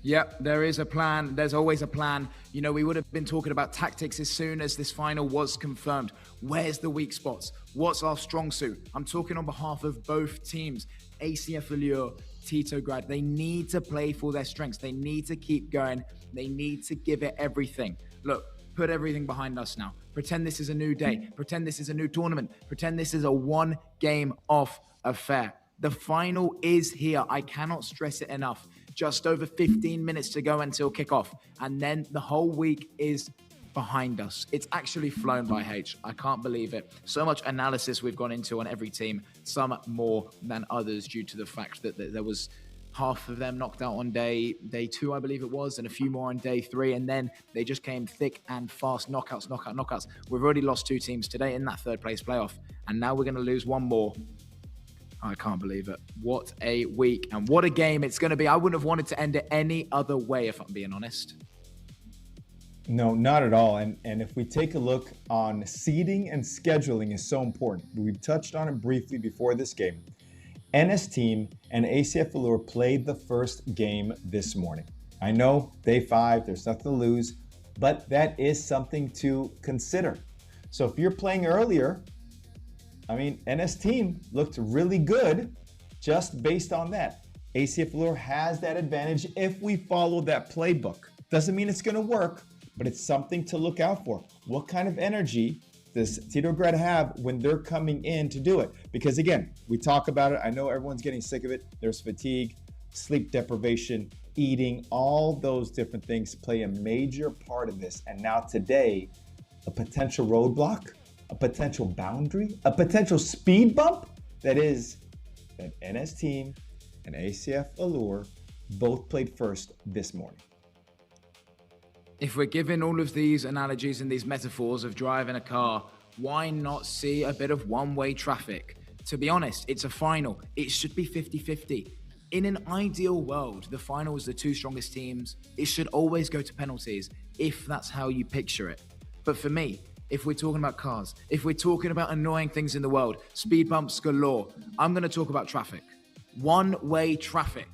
Yep, there is a plan. There's always a plan. You know, we would have been talking about tactics as soon as this final was confirmed. Where's the weak spots? What's our strong suit? I'm talking on behalf of both teams. ACF Allure, Titograd. They need to play for their strengths. They need to keep going. They need to give it everything. Look, put everything behind us now. Pretend this is a new day. Pretend this is a new tournament. Pretend this is a one game off affair. The final is here. I cannot stress it enough. Just over 15 minutes to go until kickoff. And then the whole week is behind us. It's actually flown by, H. I can't believe it. So much analysis we've gone into on every team, some more than others due to the fact that there was half of them knocked out on day 2, I believe it was, and a few more on day 3, and then they just came thick and fast, knockouts. We've already lost 2 teams today in that 3rd place playoff, and now we're going to lose 1 more. I can't believe it. What a week and what a game it's going to be. I wouldn't have wanted to end it any other way, if I'm being honest. No, not at all. And if we take a look on seeding and scheduling is so important. We've touched on it briefly before this game. NS Team and ACF Allure played the first game this morning. I know, day 5, there's nothing to lose, but that is something to consider. So if you're playing earlier, I mean, NS Team looked really good just based on that. ACF Allure has that advantage if we follow that playbook. Doesn't mean it's going to work, but it's something to look out for. What kind of energy does Titograd have when they're coming in to do it? Because again, we talk about it. I know everyone's getting sick of it. There's fatigue, sleep deprivation, eating, all those different things play a major part of this. And now today, a potential roadblock, a potential boundary, a potential speed bump, that is that NS Team and ACF Allure both played first this morning. If we're given all of these analogies and these metaphors of driving a car, why not see a bit of one-way traffic? To be honest, it's a final. It should be 50-50. In an ideal world, the final is the 2 strongest teams. It should always go to penalties, if that's how you picture it. But for me, if we're talking about cars, if we're talking about annoying things in the world, speed bumps galore, I'm going to talk about traffic. One-way traffic.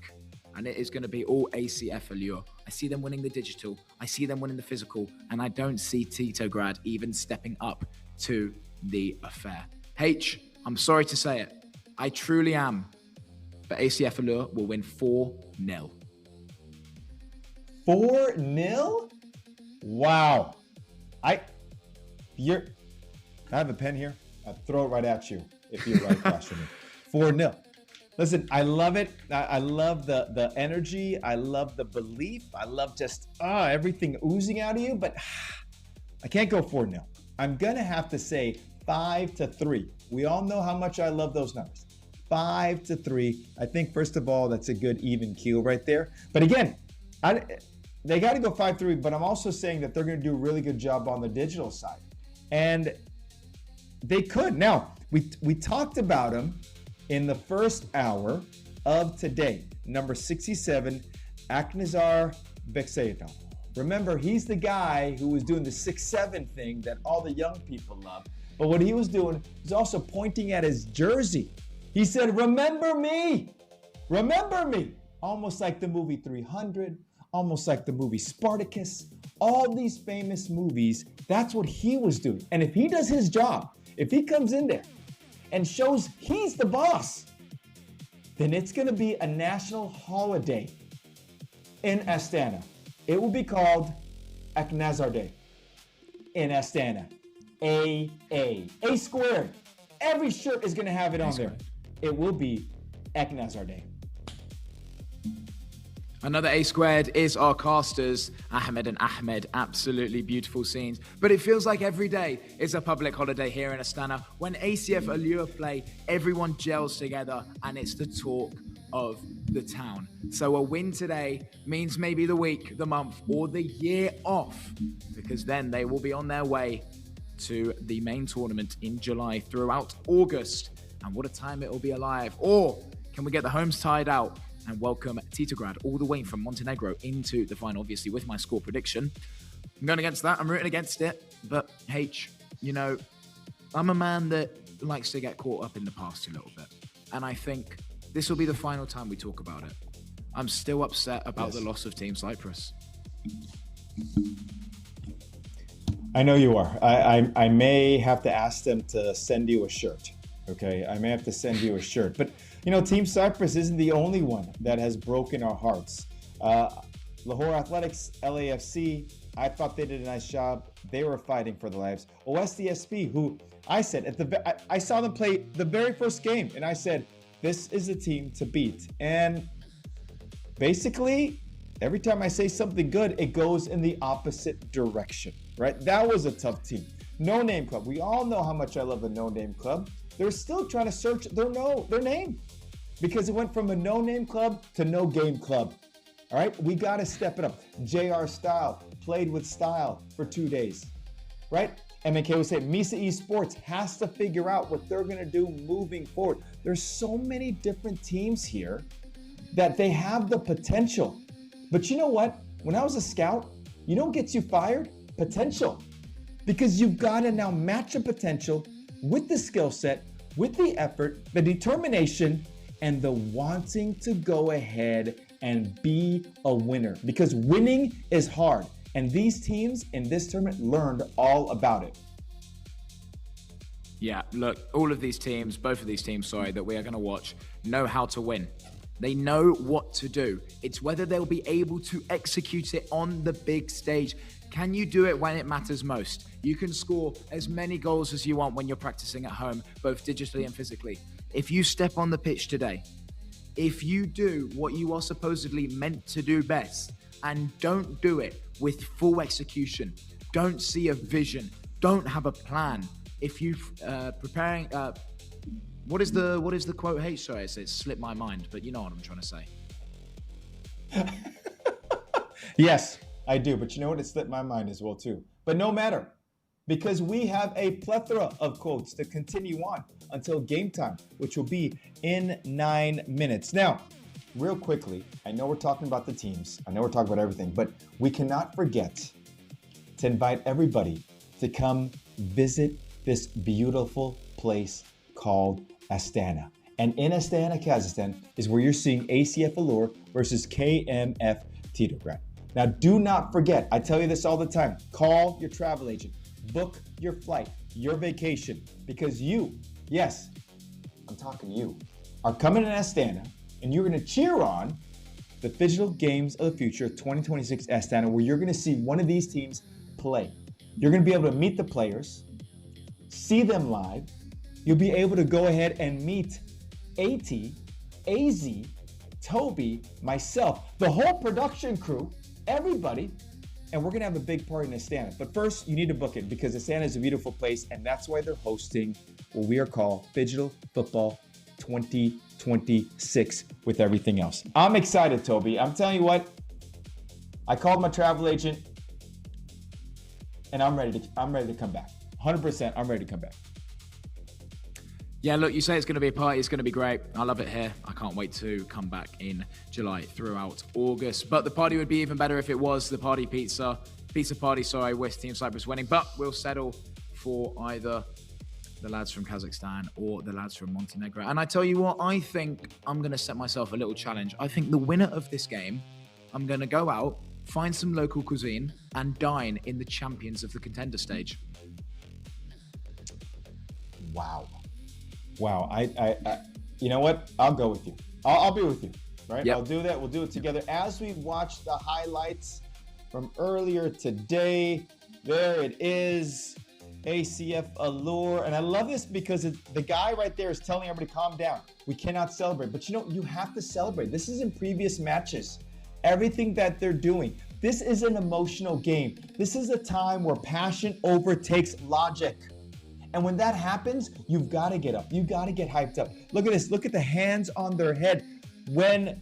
And it is going to be all ACF Allure. I see them winning the digital. I see them winning the physical. And I don't see Titograd even stepping up to the affair. H, I'm sorry to say it. I truly am. But ACF Allure will win 4-0. 4-0? Wow. I have a pen here. I'll throw it right at you if you're right across from me. 4-0. Listen, I love it. I love the energy. I love the belief. I love just everything oozing out of you, but I can't go 4-0. I'm going to have to say 5-3. We all know how much I love those numbers. 5-3. I think, first of all, that's a good even keel right there. But again, they got to go 5-3, but I'm also saying that they're going to do a really good job on the digital side. And they could. Now, we talked about them in the first hour of today. Number 67, Aknazar Bekseyetan. Remember, he's the guy who was doing the 6-7 thing that all the young people love. But what he was doing was also pointing at his jersey. He said, "Remember me, remember me." Almost like the movie 300, almost like the movie Spartacus. All these famous movies, that's what he was doing. And if he does his job, if he comes in there and shows he's the boss, then it's going to be a national holiday in Astana. It will be called Aknazar Day in Astana. A squared. Every shirt is going to have it on there. It will be Aknazar Day. Another A squared is our casters, Ahmed and Ahmed. Absolutely beautiful scenes. But it feels like every day is a public holiday here in Astana. When ACF Allure play, everyone gels together and it's the talk of the town. So a win today means maybe the week, the month, or the year off, because then they will be on their way to the main tournament in July throughout August. And what a time it will be alive. Or can we get the homes tied out and welcome Titograd all the way from Montenegro into the final, obviously, with my score prediction. I'm going against that. I'm rooting against it. But, H, you know, I'm a man that likes to get caught up in the past a little bit. And I think this will be the final time we talk about it. I'm still upset about the loss of Team Cyprus. I know you are. I may have to ask them to send you a shirt. Okay, I may have to send you a shirt. But, you know, Team Cyprus isn't the only one that has broken our hearts. Lahore Athletics, LAFC, I thought they did a nice job. They were fighting for their lives. OSDSP, who I said, I saw them play the very first game, and I said, this is a team to beat. And basically, every time I say something good, it goes in the opposite direction. right? That was a tough team. No Name Club. We all know how much I love the No Name Club. They're still trying to search their name because it went from a No Name Club to No Game Club. All right, we got to step it up. JR Style played with style for 2 days, right? MNK was saying Misa Esports has to figure out what they're going to do moving forward. There's so many different teams here that they have the potential. But you know what? When I was a scout, you know what gets you fired? Potential. Because you've got to now match a potential with the skill set, with the effort, the determination, and the wanting to go ahead and be a winner. Because winning is hard. And these teams in this tournament learned all about it. Yeah, look, all of these teams, both of these teams, that we are going to watch, know how to win. They know what to do. It's whether they'll be able to execute it on the big stage. Can you do it when it matters most? You can score as many goals as you want when you're practicing at home, both digitally and physically. If you step on the pitch today, if you do what you are supposedly meant to do best and don't do it with full execution, don't see a vision, don't have a plan. If you preparing, what is the quote? Hey, sorry, it slipped my mind, but you know what I'm trying to say. Yes, I do, but you know what? It slipped my mind as well too. But no matter, because we have a plethora of quotes to continue on until game time, which will be in 9 minutes. Now, real quickly, I know we're talking about the teams, I know we're talking about everything, but we cannot forget to invite everybody to come visit this beautiful place called Astana. And in Astana, Kazakhstan is where you're seeing ACF Allure versus KMF Titograd. Now, do not forget, I tell you this all the time, call your travel agent, book your flight, your vacation, because you, yes, I'm talking to you, are coming to Astana, and you're going to cheer on the Phygital Games of the Future 2026 Astana, where you're going to see one of these teams play. You're going to be able to meet the players, see them live. You'll be able to go ahead and meet AT, AZ, Toby, myself, the whole production crew, everybody, and we're going to have a big party in Astana. But first, you need to book it because Astana is a beautiful place, and that's why they're hosting what we are called Phygital Football 2026 with everything else. I'm excited, Toby. I'm telling you what, I called my travel agent, and I'm ready to come back. 100%, I'm ready to come back. Yeah, look, you say it's going to be a party. It's going to be great. I love it here. I can't wait to come back in July throughout August. But the party would be even better if it was the pizza party, with Team Cyprus winning. But we'll settle for either the lads from Kazakhstan or the lads from Montenegro. And I tell you what, I think I'm going to set myself a little challenge. I think the winner of this game, I'm going to go out, find some local cuisine, and dine in the champions of the contender stage. Wow, I you know what? I'll go with you. I'll be with you, right? Yep. I'll do that. We'll do it together. As we watch the highlights from earlier today, there it is, ACF Allure. And I love this because the guy right there is telling everybody, calm down. We cannot celebrate. But you know, you have to celebrate. This is in previous matches. Everything that they're doing. This is an emotional game. This is a time where passion overtakes logic. And when that happens, you've got to get up. You've got to get hyped up. Look at this. Look at the hands on their head. When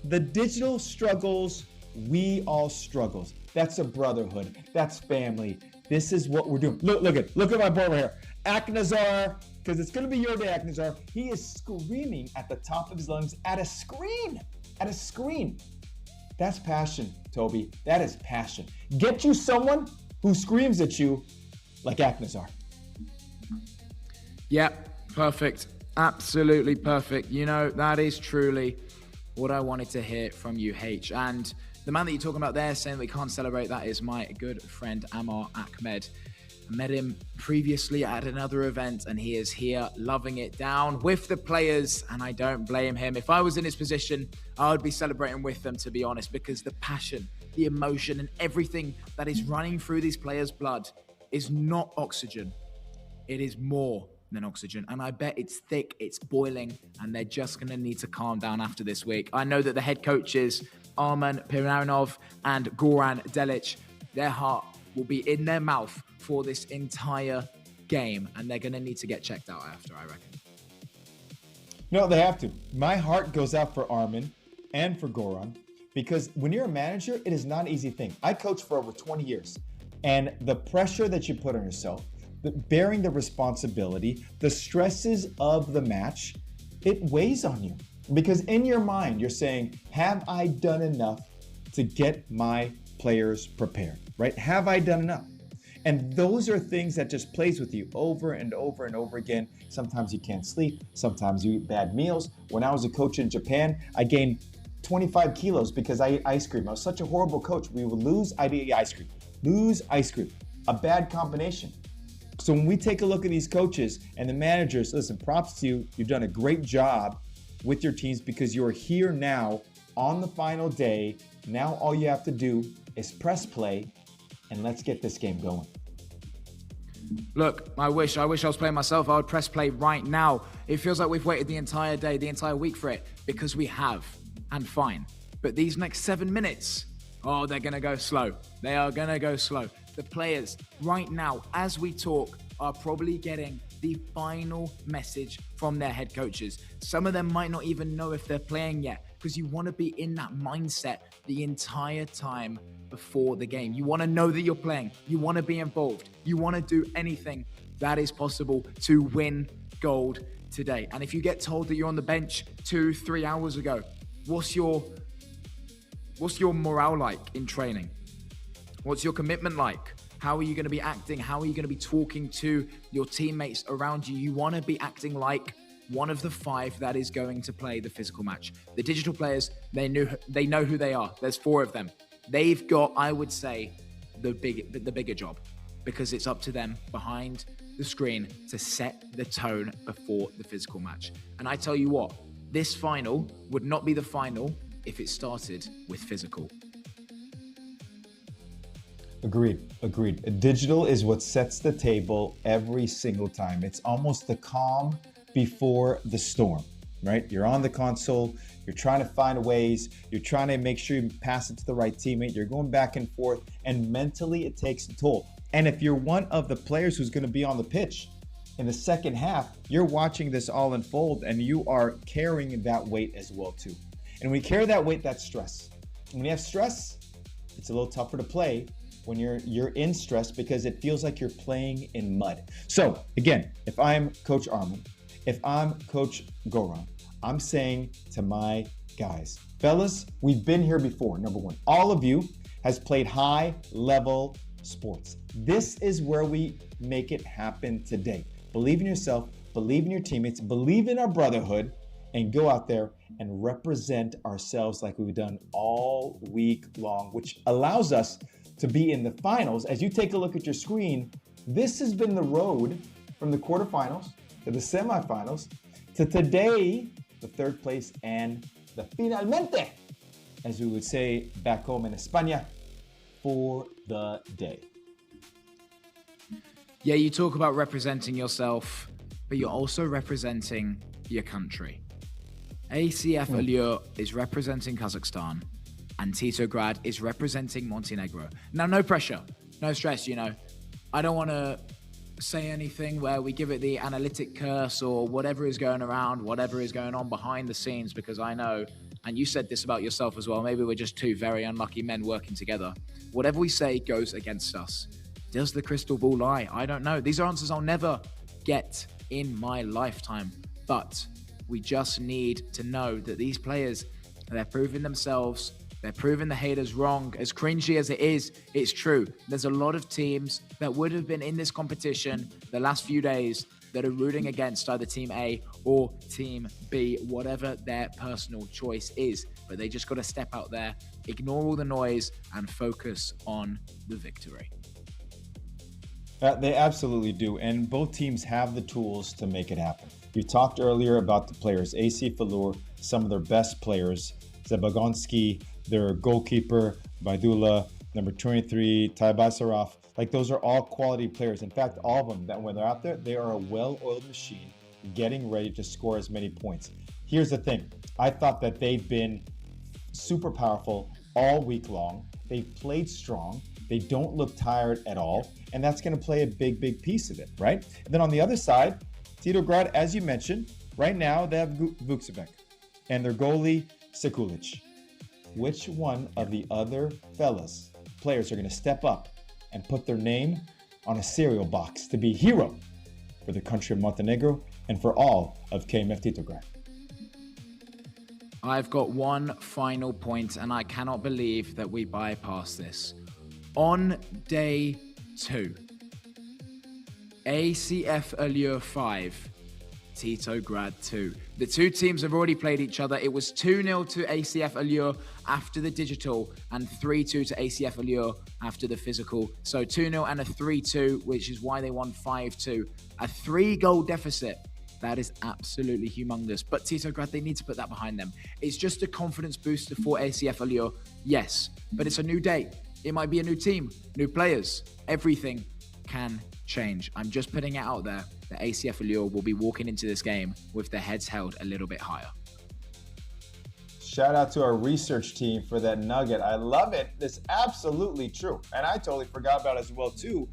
the digital struggles, we all struggles. That's a brotherhood. That's family. This is what we're doing. Look at my boy right here. Aknazar, because it's going to be your day, Aknazar. He is screaming at the top of his lungs at a screen. At a screen. That's passion, Toby. That is passion. Get you someone who screams at you like Aknazar. Yeah, perfect. Absolutely perfect. You know, that is truly what I wanted to hear from you, H. And the man that you're talking about there saying we can't celebrate, that is my good friend Amar Ahmed. I met him previously at another event and he is here loving it down with the players, and I don't blame him. If I was in his position, I would be celebrating with them, to be honest, because the passion, the emotion, and everything that is running through these players' blood is not oxygen. It is more than oxygen, and I bet it's thick, it's boiling, and they're just going to need to calm down after this week. I know that the head coaches, Arman Piranov and Goran Delic, their heart will be in their mouth for this entire game, and they're going to need to get checked out after, I reckon. No, they have to. My heart goes out for Armin and for Goran, because when you're a manager, it is not an easy thing. I coached for over 20 years, and the pressure that you put on yourself, bearing the responsibility, the stresses of the match, it weighs on you. Because in your mind, you're saying, have I done enough to get my players prepared, right? Have I done enough? And those are things that just plays with you over and over and over again. Sometimes you can't sleep. Sometimes you eat bad meals. When I was a coach in Japan, I gained 25 kilos because I ate ice cream. I was such a horrible coach. We would lose, I'd eat ice cream. Lose ice cream. A bad combination. So when we take a look at these coaches and the managers, listen, props to you. You've done a great job with your teams because you're here now on the final day. Now all you have to do is press play and let's get this game going. Look, I wish I was playing myself. I would press play right now. It feels like we've waited the entire day, the entire week for it, because we have, and fine. But these next 7 minutes, oh, they're going to go slow. They are going to go slow. The players right now, as we talk, are probably getting the final message from their head coaches. Some of them might not even know if they're playing yet, because you want to be in that mindset the entire time before the game. You want to know that you're playing. You want to be involved. You want to do anything that is possible to win gold today. And if you get told that you're on the bench 2-3 hours ago, what's your morale like in training? What's your commitment like? How are you going to be acting? How are you going to be talking to your teammates around you? You want to be acting like one of the 5 that is going to play the physical match. The digital players, they know who they are. There's 4 of them. They've got, I would say, the bigger job, because it's up to them behind the screen to set the tone before the physical match. And I tell you what, this final would not be the final if it started with physical. Agreed. Digital is what sets the table every single time. It's almost the calm before the storm, right? You're on the console, you're trying to find ways, you're trying to make sure you pass it to the right teammate, you're going back and forth, and mentally it takes a toll. And if you're one of the players who's going to be on the pitch in the second half, you're watching this all unfold and you are carrying that weight as well too. And when you carry that weight, that's stress. When you have stress, it's a little tougher to play when you're in stress, because it feels like you're playing in mud. So again, if I'm Coach Armin, if I'm Coach Goran, I'm saying to my guys, fellas, we've been here before. Number one, all of you has played high level sports. This is where we make it happen today. Believe in yourself, believe in your teammates, believe in our brotherhood, and go out there and represent ourselves like we've done all week long, which allows us to be in the finals. As you take a look at your screen, this has been the road from the quarterfinals to the semifinals to today, the third place and the finalmente, as we would say back home in España, for the day. Yeah, you talk about representing yourself, but you're also representing your country. ACF Allure is representing Kazakhstan, and Titograd is representing Montenegro. Now, no pressure, no stress, I don't want to say anything where we give it the analytic curse or whatever is going around, whatever is going on behind the scenes, because I know, and you said this about yourself as well, maybe we're just 2 very unlucky men working together. Whatever we say goes against us. Does the crystal ball lie? I don't know. These are answers I'll never get in my lifetime, but we just need to know that these players, they're proving themselves. They're proving the haters wrong. As cringy as it is, it's true. There's a lot of teams that would have been in this competition the last few days that are rooting against either Team A or Team B, whatever their personal choice is. But they just got to step out there, ignore all the noise, and focus on the victory. They absolutely do. And both teams have the tools to make it happen. You talked earlier about the players. AC Falur, some of their best players. Zabagonski, their goalkeeper, Baidula, number 23, Taibasarov. Like, those are all quality players. In fact, all of them, that when they're out there, they are a well-oiled machine getting ready to score as many points. Here's the thing. I thought that they've been super powerful all week long. They've played strong. They don't look tired at all, and that's going to play a big piece of it, right? And then on the other side, Titograd, as you mentioned, right now they have Vucevic and their goalie Sekulic. Which one of the other players are going to step up and put their name on a cereal box to be hero for the country of Montenegro and for all of KMF Titograd? I've got one final point, and I cannot believe that we bypassed this. On day 2, ACF Allure 5, Titograd 2. The two teams have already played each other. It was 2-0 to ACF Allure after the digital and 3-2 to ACF Allure after the physical. So 2-0 and a 3-2, which is why they won 5-2. A 3-goal deficit. That is absolutely humongous. But Titograd, they need to put that behind them. It's just a confidence booster for ACF Allure, yes. But it's a new day. It might be a new team, new players. Everything can change. I'm just putting it out there that ACF Allure will be walking into this game with their heads held a little bit higher. Shout out to our research team for that nugget. I love it. It's absolutely true. And I totally forgot about it as well too.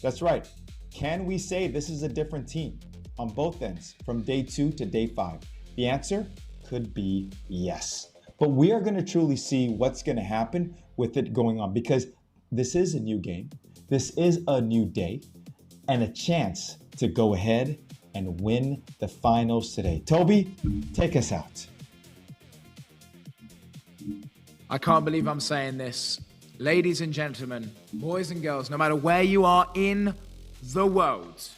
That's right. Can we say this is a different team on both ends from day 2 to day 5? The answer could be yes. But we are going to truly see what's going to happen with it going on, because this is a new game. This is a new day and a chance to go ahead and win the finals today. Toby, take us out. I can't believe I'm saying this. Ladies and gentlemen, boys and girls, no matter where you are in the world,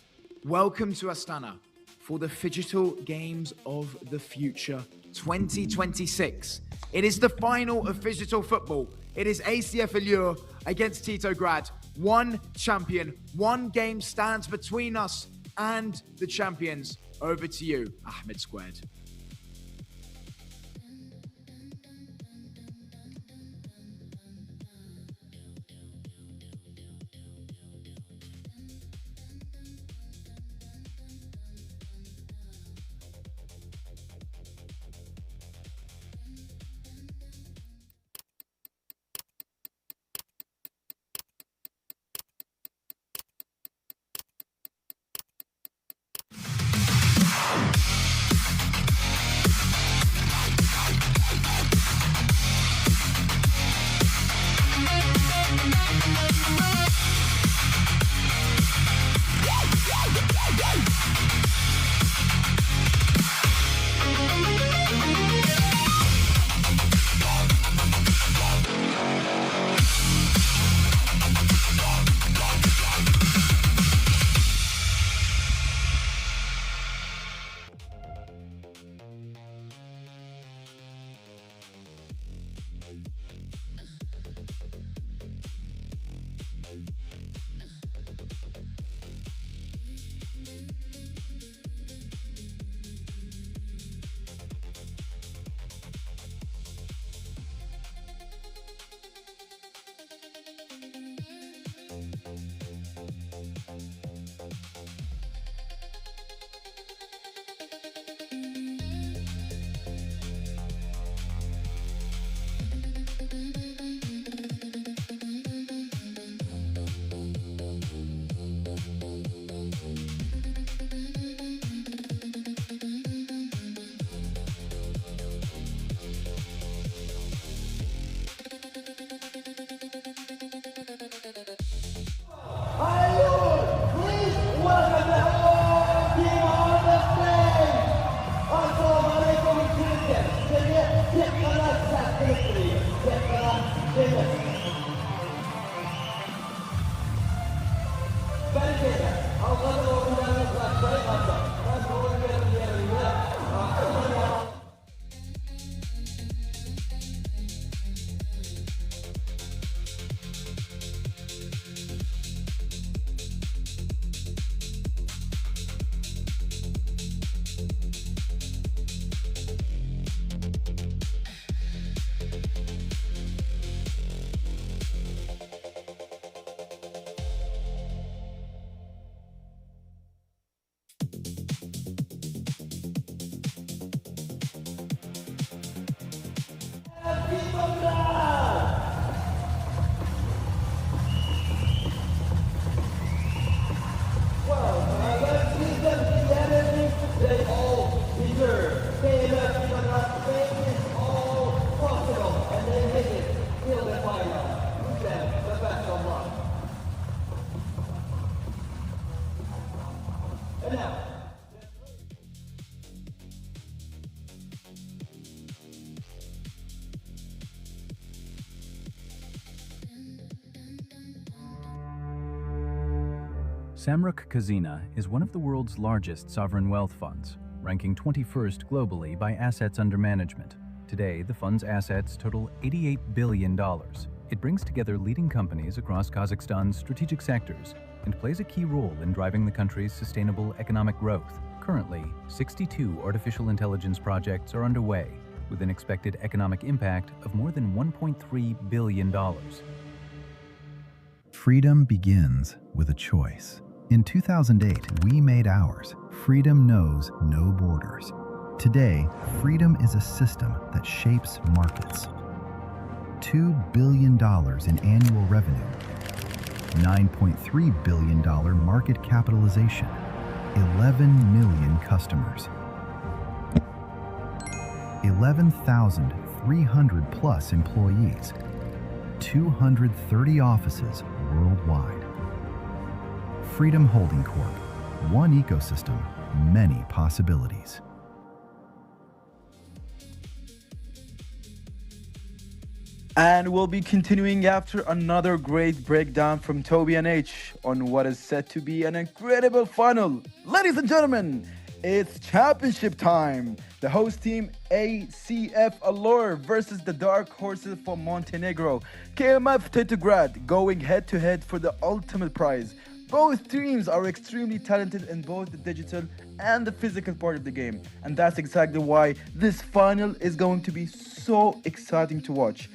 welcome to Astana for the Phygital Games of the Future 2026. It is the final of Phygital football. It is ACF Allure against Titograd. One champion, one game stands between us and the champions. Over to you, Ahmed Squared. Samruk Kazina is one of the world's largest sovereign wealth funds, ranking 21st globally by assets under management. Today, the fund's assets total $88 billion. It brings together leading companies across Kazakhstan's strategic sectors and plays a key role in driving the country's sustainable economic growth. Currently, 62 artificial intelligence projects are underway, with an expected economic impact of more than $1.3 billion. Freedom begins with a choice. In 2008, we made ours. Freedom knows no borders. Today, freedom is a system that shapes markets. $2 billion in annual revenue, $9.3 billion market capitalization, 11 million customers, 11,300 plus employees, 230 offices worldwide. Freedom Holding Corp. One ecosystem, many possibilities. And we'll be continuing after another great breakdown from Toby and H on what is set to be an incredible final. Ladies and gentlemen, it's championship time. The host team ACF Allure versus the Dark Horses from Montenegro. KMF Titograd going head to head for the ultimate prize. Both teams are extremely talented in both the digital and the physical part of the game. And that's exactly why this final is going to be so exciting to watch.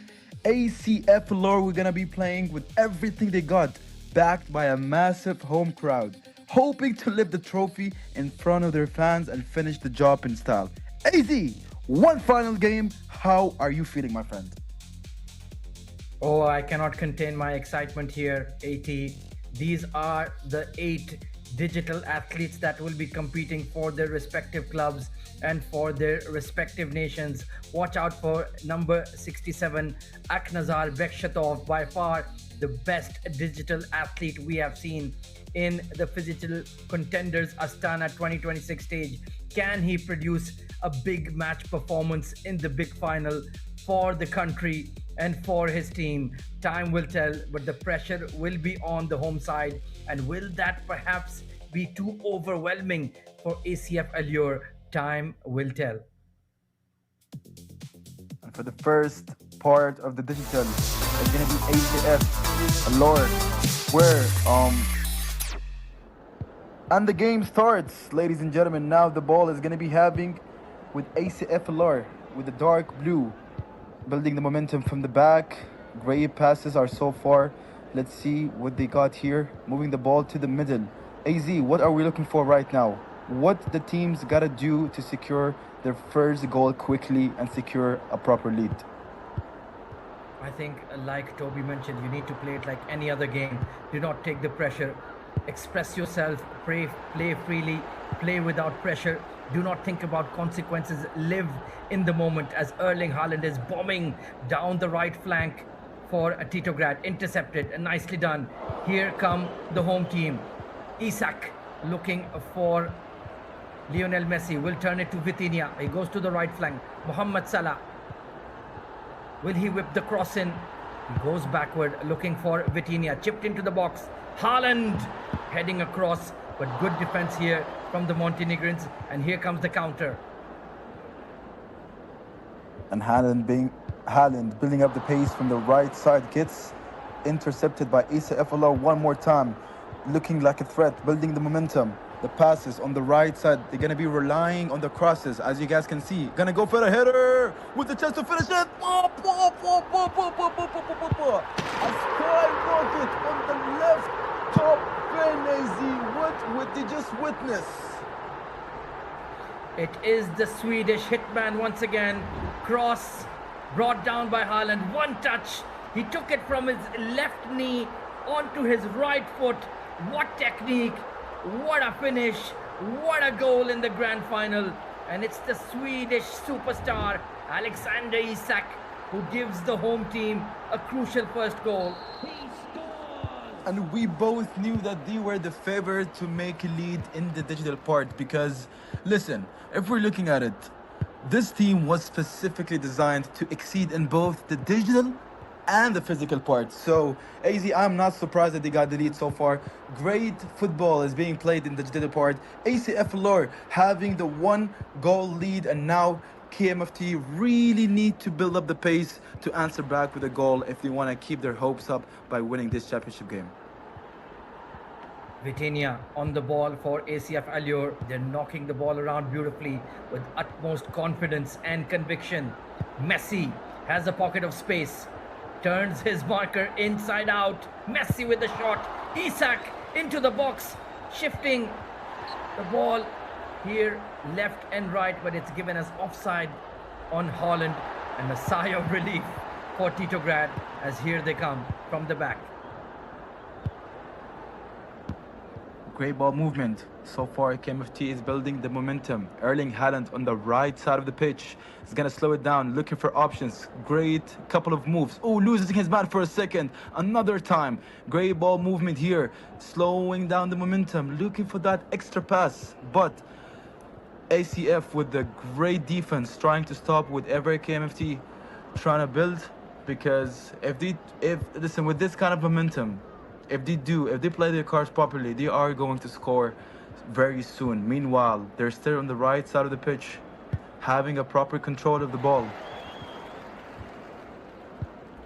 ACF Allure, we're gonna be playing with everything they got, backed by a massive home crowd, hoping to lift the trophy in front of their fans and finish the job in style. AZ, one final game, how are you feeling, my friend? Oh, I cannot contain my excitement here, AT. These are the 8 digital athletes that will be competing for their respective clubs and for their respective nations. Watch out for number 67, Aknazar Bekshatov, by far the best digital athlete we have seen in the Phygital Contenders Astana 2026 stage. Can he produce a big match performance in the big final for the country and for his team? Time will tell, but the pressure will be on the home side. And will that perhaps be too overwhelming for ACF Allure? Time will tell. And for the first part of the digital, it's gonna be ACF Allure, where and the game starts, ladies and gentlemen. Now the ball is gonna be having with ACF Allure with the dark blue, building the momentum from the back. Gray passes are so far. Let's see what they got here. Moving the ball to the middle. AZ, what are we looking for right now? What the teams gotta do to secure their first goal quickly and secure a proper lead? I think, like Toby mentioned, you need to play it like any other game. Do not take the pressure. Express yourself, play freely, play without pressure. Do not think about consequences. Live in the moment as Erling Haaland is bombing down the right flank for a Titograd. Intercepted and nicely done. Here come the home team. Isak looking for Lionel Messi. Will turn it to Vitinha. He goes to the right flank. Mohamed Salah. Will he whip the cross in? He goes backward looking for Vitinha. Chipped into the box. Haaland heading across, but good defense here from the Montenegrins. And here comes the counter. And Haaland building up the pace from the right side, gets intercepted by ACF Allure one more time. Looking like a threat, building the momentum. The passes on the right side, they're gonna be relying on the crosses, as you guys can see. Gonna go for a header with the chance to finish it. A skyrocket on the left top bin, what did you just witness? It is the Swedish hitman once again. Cross brought down by Haaland. One touch. He took it from his left knee onto his right foot. What technique. What a finish. What a goal in the grand final. And it's the Swedish superstar Alexander Isak who gives the home team a crucial first goal. And we both knew that they were the favorite to make a lead in the digital part, because listen, if we're looking at it, this team was specifically designed to exceed in both the digital and the physical part. So, AZ, I'm not surprised that they got the lead so far. Great football is being played in the digital part. ACF Lure having the 1-goal lead, and now KMFT really need to build up the pace to answer back with a goal if they want to keep their hopes up by winning this championship game. Vitinha on the ball for ACF Allure. They're knocking the ball around beautifully with utmost confidence and conviction. Messi has a pocket of space, turns his marker inside out. Messi with the shot. Isak into the box, shifting the ball here left and right, but it's given as offside on Holland, and a sigh of relief for Titograd as here they come from the back. Great ball movement. So far, KMFT is building the momentum. Erling Haaland on the right side of the pitch is going to slow it down, looking for options. Great couple of moves. Oh, losing his man for a second. Another time. Great ball movement here. Slowing down the momentum, looking for that extra pass. But ACF with the great defense, trying to stop whatever KMFT trying to build. Because listen, with this kind of momentum, if they play their cards properly, they are going to score very soon. Meanwhile, they're still on the right side of the pitch, having a proper control of the ball.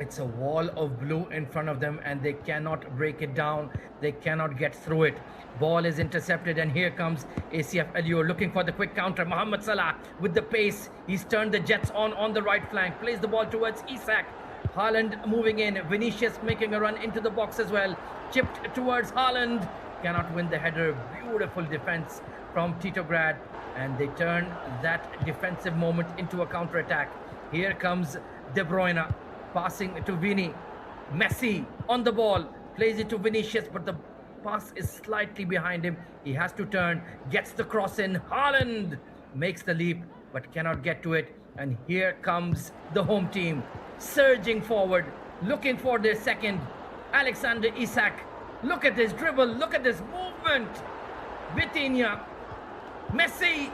It's a wall of blue in front of them, and they cannot break it down. They cannot get through it. Ball is intercepted, and here comes ACF Allure looking for the quick counter. Mohamed Salah with the pace. He's turned the Jets on the right flank. Plays the ball towards Isak. Haaland moving in. Vinicius making a run into the box as well. Chipped towards Haaland. Cannot win the header. Beautiful defense from Titograd, and they turn that defensive moment into a counter-attack. Here comes De Bruyne passing to Vini. Messi on the ball. Plays it to Vinicius, but the pass is slightly behind him. He has to turn. Gets the cross in. Haaland makes the leap, but cannot get to it. And here comes the home team, surging forward, looking for their second. Alexander Isak, look at this dribble, look at this movement. Vitinha, Messi.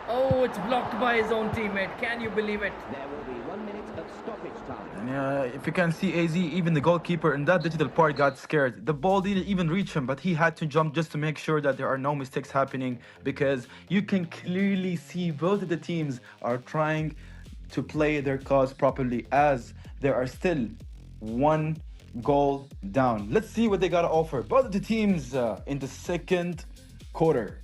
Oh, it's blocked by his own teammate. Can you believe it? There will be 1 minute of stoppage time. And if you can see, AZ, even the goalkeeper in that digital part got scared. The ball didn't even reach him, but he had to jump just to make sure that there are no mistakes happening, because you can clearly see both of the teams are trying to play their cards properly, as there are still 1 goal down. Let's see what they got to offer. Both of the teams in the second quarter.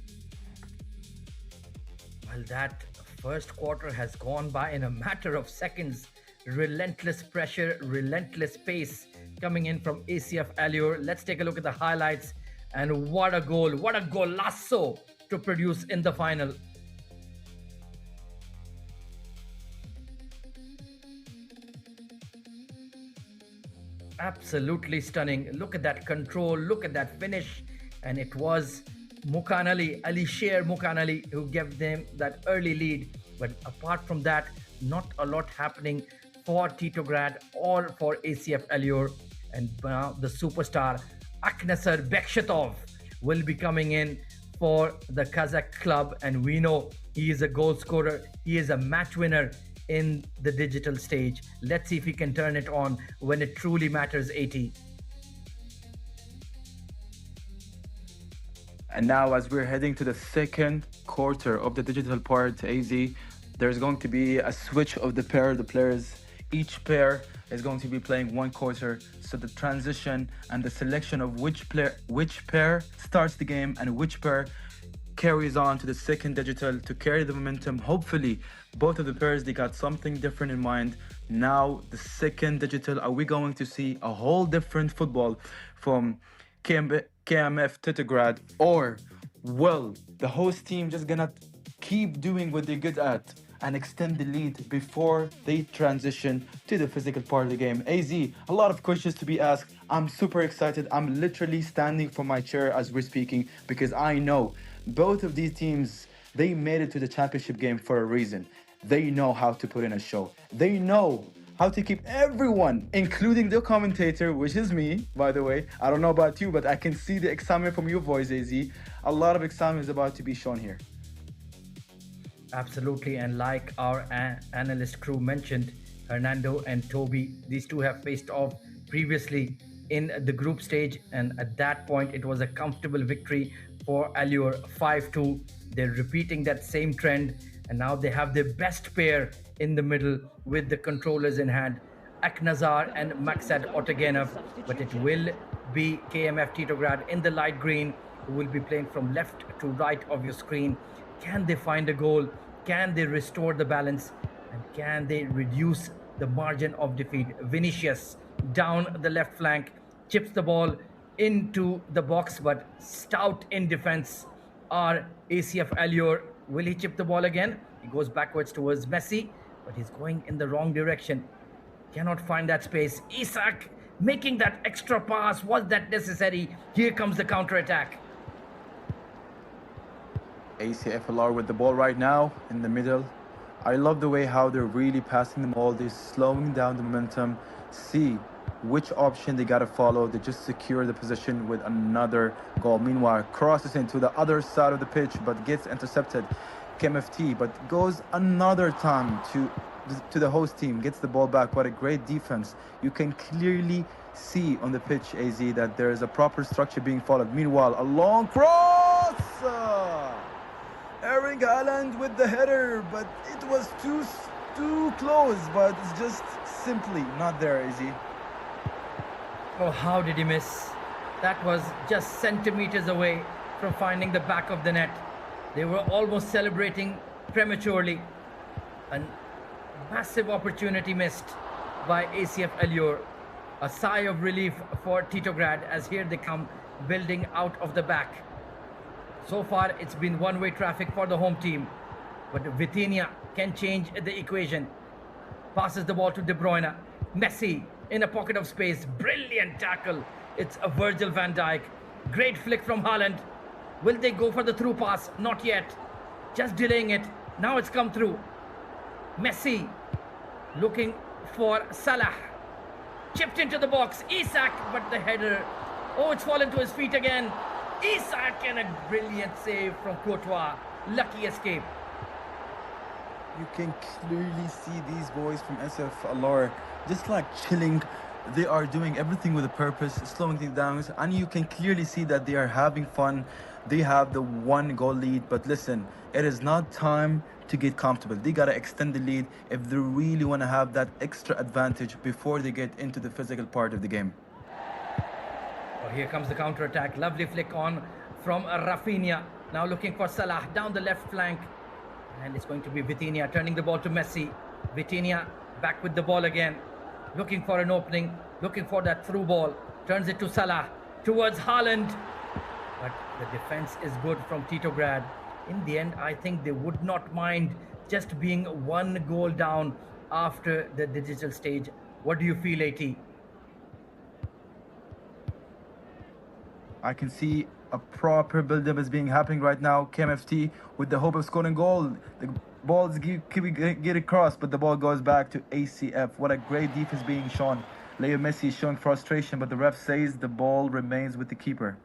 Well, that first quarter has gone by in a matter of seconds. Relentless pressure, relentless pace coming in from ACF Allure. Let's take a look at the highlights. And what a goal, what a golazo to produce in the final. Absolutely stunning. Look at that control, look at that finish. And it was Alisher Mukanali who gave them that early lead. But apart from that, not a lot happening for Titograd or for ACF Allure. And now the superstar Aknasar Bekshetov will be coming in for the Kazakh club, and we know he is a goal scorer, he is a match winner in the digital stage. Let's see if he can turn it on when it truly matters. 80. And now, as we're heading to the second quarter of the digital part, AZ, there's going to be a switch of the players. Each pair is going to be playing 1 quarter, so the transition and the selection of which pair starts the game and which pair carries on to the second digital to carry the momentum. Hopefully, both of the pairs, they got something different in mind. Now, the second digital, are we going to see a whole different football from KMF Titograd, or, well, the host team just gonna keep doing what they're good at and extend the lead before they transition to the physical part of the game? AZ, a lot of questions to be asked. I'm super excited. I'm literally standing from my chair as we're speaking, because I know both of these teams, they made it to the championship game for a reason. They know how to put in a show. They know how to keep everyone, including the commentator, which is me, by the way. I don't know about you, but I can see the excitement from your voice, AZ. A lot of excitement is about to be shown here. Absolutely, and like our analyst crew mentioned, Hernando and Toby, these two have faced off previously in the group stage, and at that point it was a comfortable victory for Allure 5-2. They're repeating that same trend, and now they have their best pair in the middle with the controllers in hand, Aknazar and Maksad Otagenov, but it will be KMF Titograd in the light green, who will be playing from left to right of your screen. Can they find a goal? Can they restore the balance? And can they reduce the margin of defeat? Vinicius down the left flank, chips the ball into the box, but stout in defense are ACF Allure. Will he chip the ball again? He goes backwards towards Messi, but he's going in the wrong direction. Cannot find that space. Isak making that extra pass. Was that necessary? Here comes the counter-attack. ACFLR with the ball right now in the middle. I love the way how they're really passing the ball. They're slowing down the momentum. See which option they got to follow. They just secure the position with another goal. Meanwhile, crosses into the other side of the pitch, but gets intercepted. KMFT, but goes another time to the host team, gets the ball back. What a great defense. You can clearly see on the pitch, AZ, that there is a proper structure being followed. Meanwhile, a long cross! Erling Haaland with the header, but it was too close, but it's just simply not there, AZ. Oh, how did he miss? That was just centimeters away from finding the back of the net. They were almost celebrating prematurely. A massive opportunity missed by ACF Allure. A sigh of relief for Titograd as here they come building out of the back. So far it's been one-way traffic for the home team, but Vitinha can change the equation. Passes the ball to De Bruyne. Messi in a pocket of space. Brilliant tackle. It's a Virgil van Dijk. Great flick from Haaland. Will they go for the through pass? Not yet. Just delaying it. Now it's come through. Messi looking for Salah. Chipped into the box. Isak, but the header. Oh, it's fallen to his feet again. Isak, and a brilliant save from Courtois. Lucky escape. You can clearly see these boys from SFLR just like chilling. They are doing everything with a purpose, slowing things down, and you can clearly see that they are having fun. They have the 1-goal lead, but listen, it is not time to get comfortable. They gotta extend the lead if they really want to have that extra advantage before they get into the physical part of the game. Oh, here comes the counter-attack. Lovely flick on from Rafinha. Now looking for Salah down the left flank. And it's going to be Vitinha turning the ball to Messi. Vitinha back with the ball again. Looking for an opening. Looking for that through ball. Turns it to Salah. Towards Haaland. But the defense is good from Titograd. In the end, I think they would not mind just being 1 goal down after the digital stage. What do you feel, AT? I can see a proper build-up is being happening right now. KMFT with the hope of scoring goal. The balls get across, but the ball goes back to ACF. What a great defense being shown. Leo Messi is showing frustration, but the ref says the ball remains with the keeper.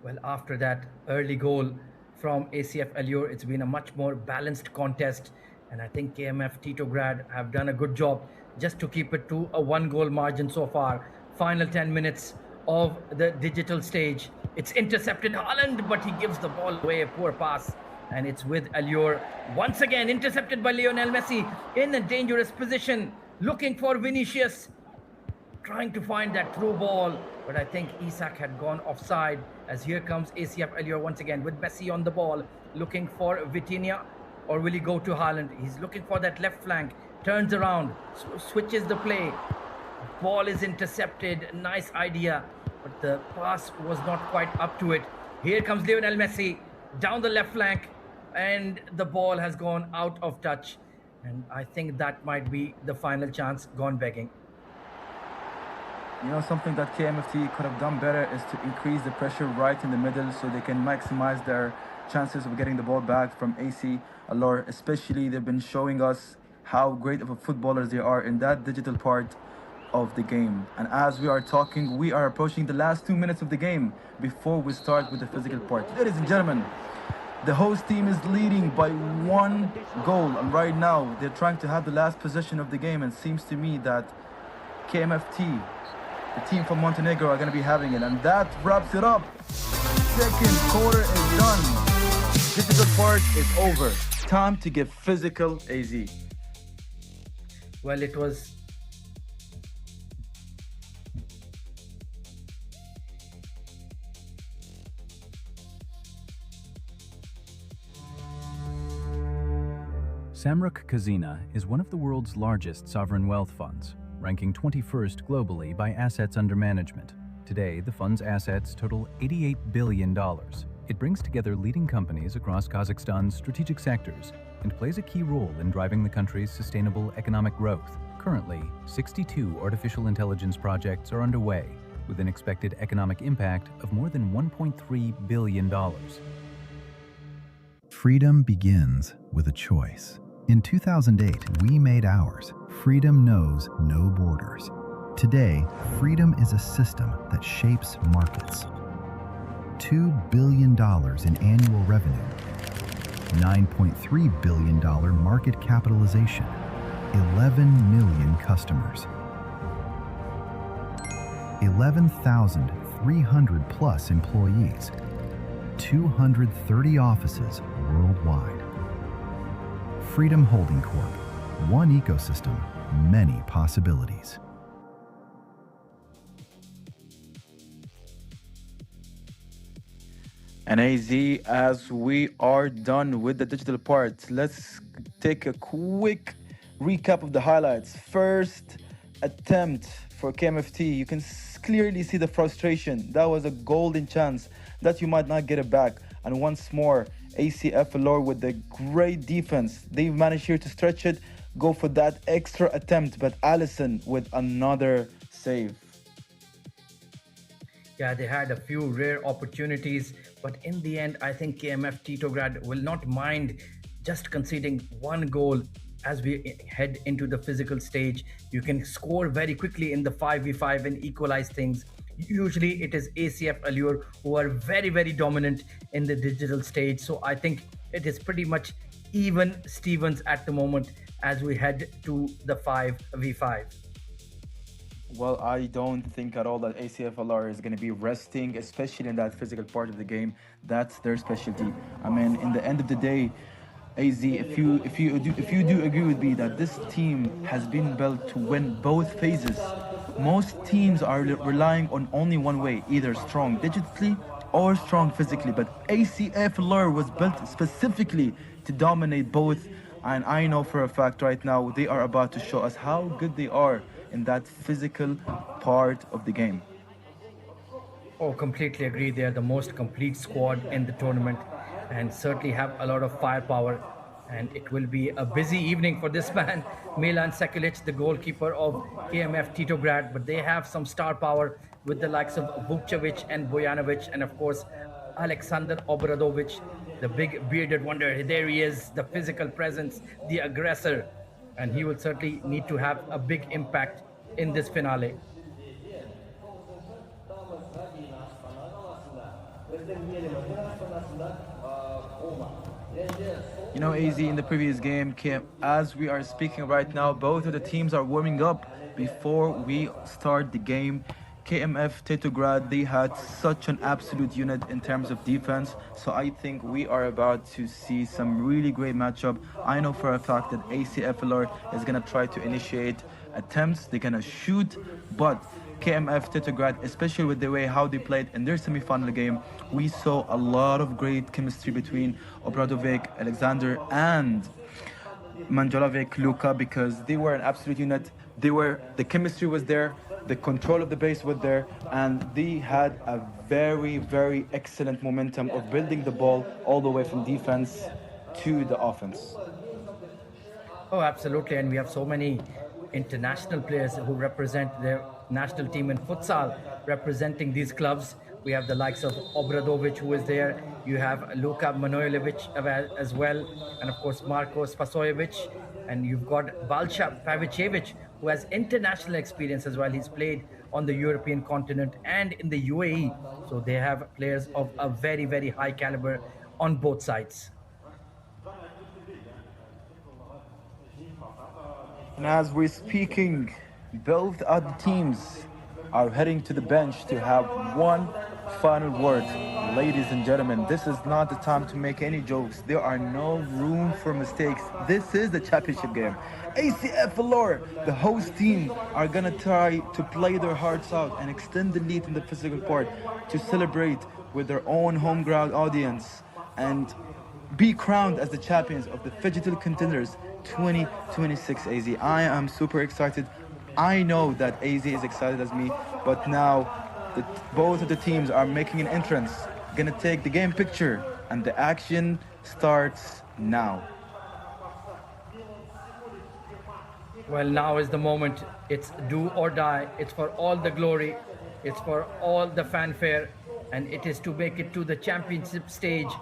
Well, after that early goal from ACF Allure, it's been a much more balanced contest. And I think KMF Titograd have done a good job just to keep it to a 1-goal margin so far. Final 10 minutes of the digital stage. It's intercepted Haaland, but he gives the ball away, a poor pass. And it's with Allure. Once again, intercepted by Lionel Messi in a dangerous position. Looking for Vinicius. Trying to find that through ball. But I think Isak had gone offside. As here comes ACF Allure once again with Messi on the ball. Looking for Vitinha. Or will he go to Haaland? He's looking for that left flank. Turns around. Switches the play. Ball is intercepted. Nice idea. But the pass was not quite up to it. Here comes Lionel Messi. Down the left flank. And the ball has gone out of touch. And I think that might be the final chance gone begging. You know, something that KMFT could have done better is to increase the pressure right in the middle so they can maximize their chances of getting the ball back from AC Allure. Especially, they've been showing us how great of a footballers they are in that digital part of the game. And as we are talking, we are approaching the last 2 minutes of the game before we start with the physical part. Ladies and gentlemen, The host team is leading by 1 goal, and right now they're trying to have the last possession of the game, and it seems to me that KMFT, the team from Montenegro, are going to be having it, and that wraps it up. Second quarter is done. Digital part is over. Time to get physical, AZ. Well, it was Samruk Kazina is one of the world's largest sovereign wealth funds, ranking 21st globally by assets under management. Today, the fund's assets total $88 billion. It brings together leading companies across Kazakhstan's strategic sectors and plays a key role in driving the country's sustainable economic growth. Currently, 62 artificial intelligence projects are underway, with an expected economic impact of more than $1.3 billion. Freedom begins with a choice. In 2008, we made ours. Freedom knows no borders. Today, freedom is a system that shapes markets. $2 billion in annual revenue, $9.3 billion market capitalization, 11 million customers, 11,300 plus employees, 230 offices worldwide. Freedom Holding Corp. One ecosystem, many possibilities. And AZ, as we are done with the digital part, let's take a quick recap of the highlights. First attempt for KMFT. You can clearly see the frustration. That was a golden chance that you might not get it back. And once more, ACF Allure with the great defense. They've managed here to stretch it, go for that extra attempt, but Allison with another save. Yeah, they had a few rare opportunities, but in the end, I think KMF Titograd will not mind just conceding 1 goal as we head into the physical stage. You can score very quickly in the 5v5 and equalize things. Usually it is ACF Allure who are very, very dominant in the digital stage. So I think it is pretty much even Stevens at the moment as we head to the 5v5. Well, I don't think at all that ACFLR is going to be resting, especially in that physical part of the game. That's their specialty. I mean, in the end of the day, AZ, if you do agree with me that this team has been built to win both phases. Most teams are relying on only one way, either strong digitally or strong physically. But ACFLR was built specifically to dominate both. And I know for a fact right now they are about to show us how good they are in that physical part of the game. Oh, completely agree. They are the most complete squad in the tournament and certainly have a lot of firepower. And it will be a busy evening for this man, Milan Sekulic, the goalkeeper of KMF Titograd. But they have some star power with the likes of Vukcevic and Bojanovic, and of course, Alexander Obradovic, the big bearded wonder. There he is, the physical presence, the aggressor. And he will certainly need to have a big impact in this finale. You know, AZ, in the previous game, as we are speaking right now, both of the teams are warming up before we start the game. KMF Titograd, they had such an absolute unit in terms of defense, so I think we are about to see some really great matchup. I know for a fact that ACFLR is going to try to initiate attempts, they're going to shoot, but KMF Titograd, especially with the way how they played in their semi-final game, we saw a lot of great chemistry between Obradovic, Alexander, and Manjalovic, Luka, because they were an absolute unit. The chemistry was there, the control of the base was there, and they had a very, very excellent momentum of building the ball all the way from defense to the offense. Oh, absolutely. And we have so many international players who represent their national team in futsal, representing these clubs. We have the likes of Obradovic, who is there. You have Luka Manojlovic as well, and of course Marko Spasojevic. And you've got Balša Pavicevic, who has international experience as well. He's played on the European continent and in the UAE. So they have players of a very, very high caliber on both sides. And as we're speaking, both other teams are heading to the bench to have one final word. Ladies and gentlemen, this is not the time to make any jokes. There are no room for mistakes. This is the championship game. ACF Allure, the host team, are gonna try to play their hearts out and extend the lead in the physical part to celebrate with their own home ground audience and be crowned as the champions of the Phygital Contenders 2026 AZ. I am super excited. I know that AZ is excited as me, but now both of the teams are making an entrance, gonna take the game picture, and the action starts now. Well, now is the moment. It's do or die. It's for all the glory. It's for all the fanfare. And it is to make it to the championship stage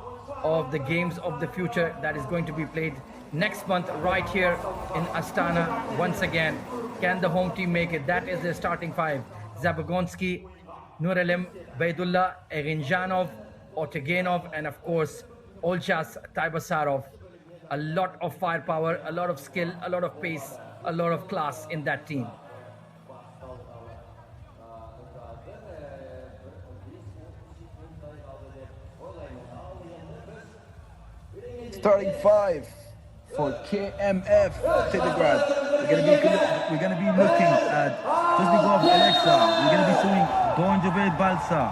of the Games of the Future that is going to be played next month right here in Astana once again. Can the home team make it? That is their starting five. Zabagonsky, Nuralim, Baidullah, Erinjanov, Otegenov, and of course, Olchas Taibasarov. A lot of firepower, a lot of skill, a lot of pace, a lot of class in that team. Starting five for KMF Titograd. We're gonna be looking at Tuzbigov Alexa. We're gonna be seeing Bonjovic Balsa,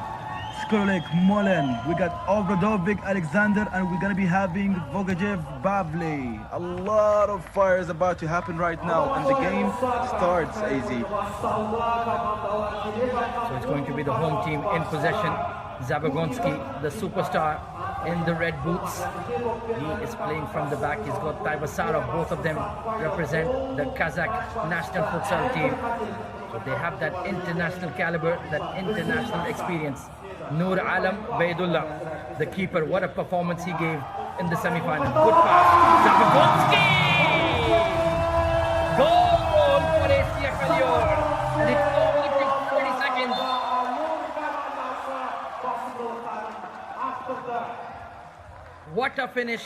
Skrolik Molen. We got Obradovic Alexander, and we're gonna be having Vogajev Bavle. A lot of fire is about to happen right now, and the game starts, AZ. So it's going to be the home team in possession. Zabagonsky, the superstar, in the red boots. He is playing from the back. He's got Taibasarov. Both of them represent the Kazakh national futsal team. So they have that international caliber, that international experience. Nur Alam Baidullah, the keeper. What a performance he gave in the semi-final. Good pass. Zabagonsky! Goal for ACF Allure. And it only took 30 seconds. What a finish,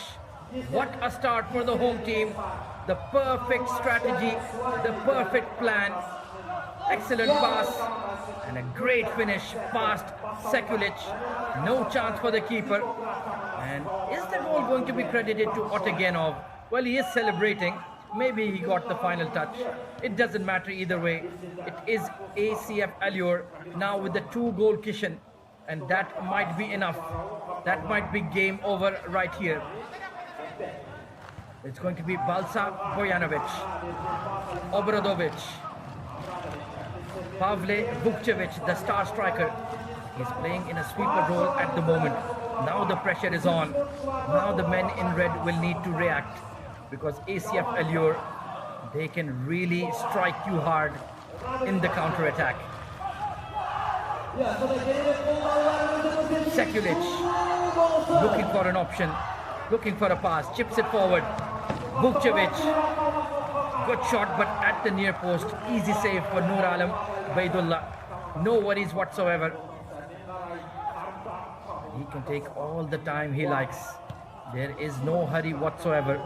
what a start for the home team. The perfect strategy, the perfect plan, excellent pass, and a great finish past Sekulic. No chance for the keeper. And is the goal going to be credited to Otegenov? Well, he is celebrating. Maybe he got the final touch. It doesn't matter either way. It is ACF Allure now with the 2-goal cushion. And that might be enough. That might be game over right here. It's going to be Balsa Bojanovic, Obradovic, Pavle Vukcevic, the star striker. He's playing in a sweeper role at the moment. Now the pressure is on. Now the men in red will need to react, because ACF Allure, they can really strike you hard in the counter-attack. Sekulic looking for an option, looking for a pass, chips it forward. Vukcevic, good shot, but at the near post. Easy save for Nur Alam Baidullah. No worries whatsoever. He can take all the time he likes. There is no hurry whatsoever.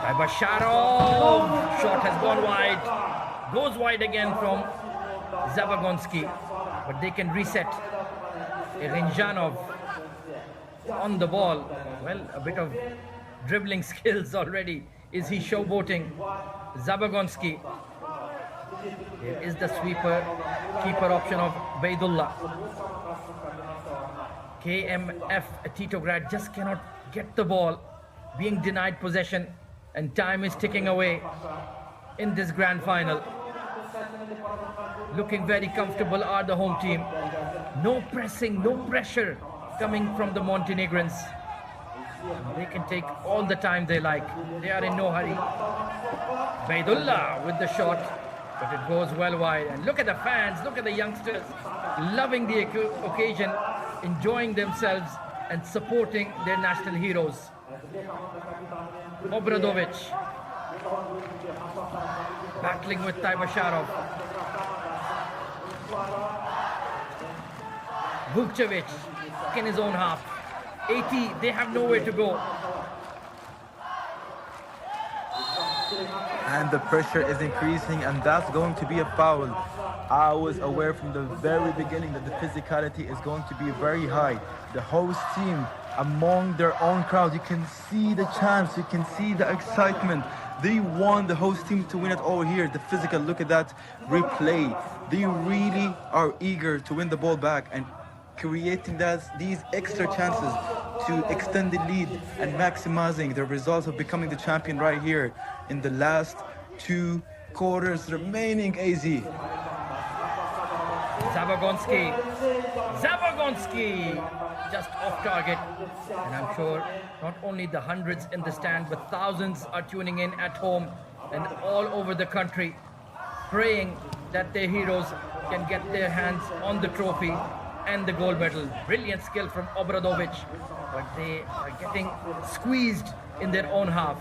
Taibasarov, shot has gone wide. Goes wide again from Zabagonsky, but they can reset. Erinjanov on the ball. Well, a bit of dribbling skills already. Is he showboating? Zabagonsky. There is the sweeper, keeper option of Baidullah. KMF Titograd just cannot get the ball, being denied possession, and time is ticking away in this grand final. Looking very comfortable are the home team. No pressing, no pressure coming from the Montenegrins. They can take all the time they like. They are in no hurry. Baidullah with the shot, but it goes well wide. And look at the fans, look at the youngsters, loving the occasion, enjoying themselves and supporting their national heroes. Obradovic battling with Taibasarov. Vukcevic in his own half. 80, they have nowhere to go. And the pressure is increasing, and that's going to be a foul. I was aware from the very beginning that the physicality is going to be very high. The host team, among their own crowd, you can see the chants, you can see the excitement. They want the host team to win it all here. The physical, look at that replay. They really are eager to win the ball back and creating these extra chances to extend the lead and maximizing the results of becoming the champion right here in the last 2 quarters remaining. AZ. Zabagonski, just off target. And I'm sure not only the hundreds in the stand, but thousands are tuning in at home and all over the country, praying that their heroes can get their hands on the trophy and the gold medal. Brilliant skill from Obradovic, but they are getting squeezed in their own half.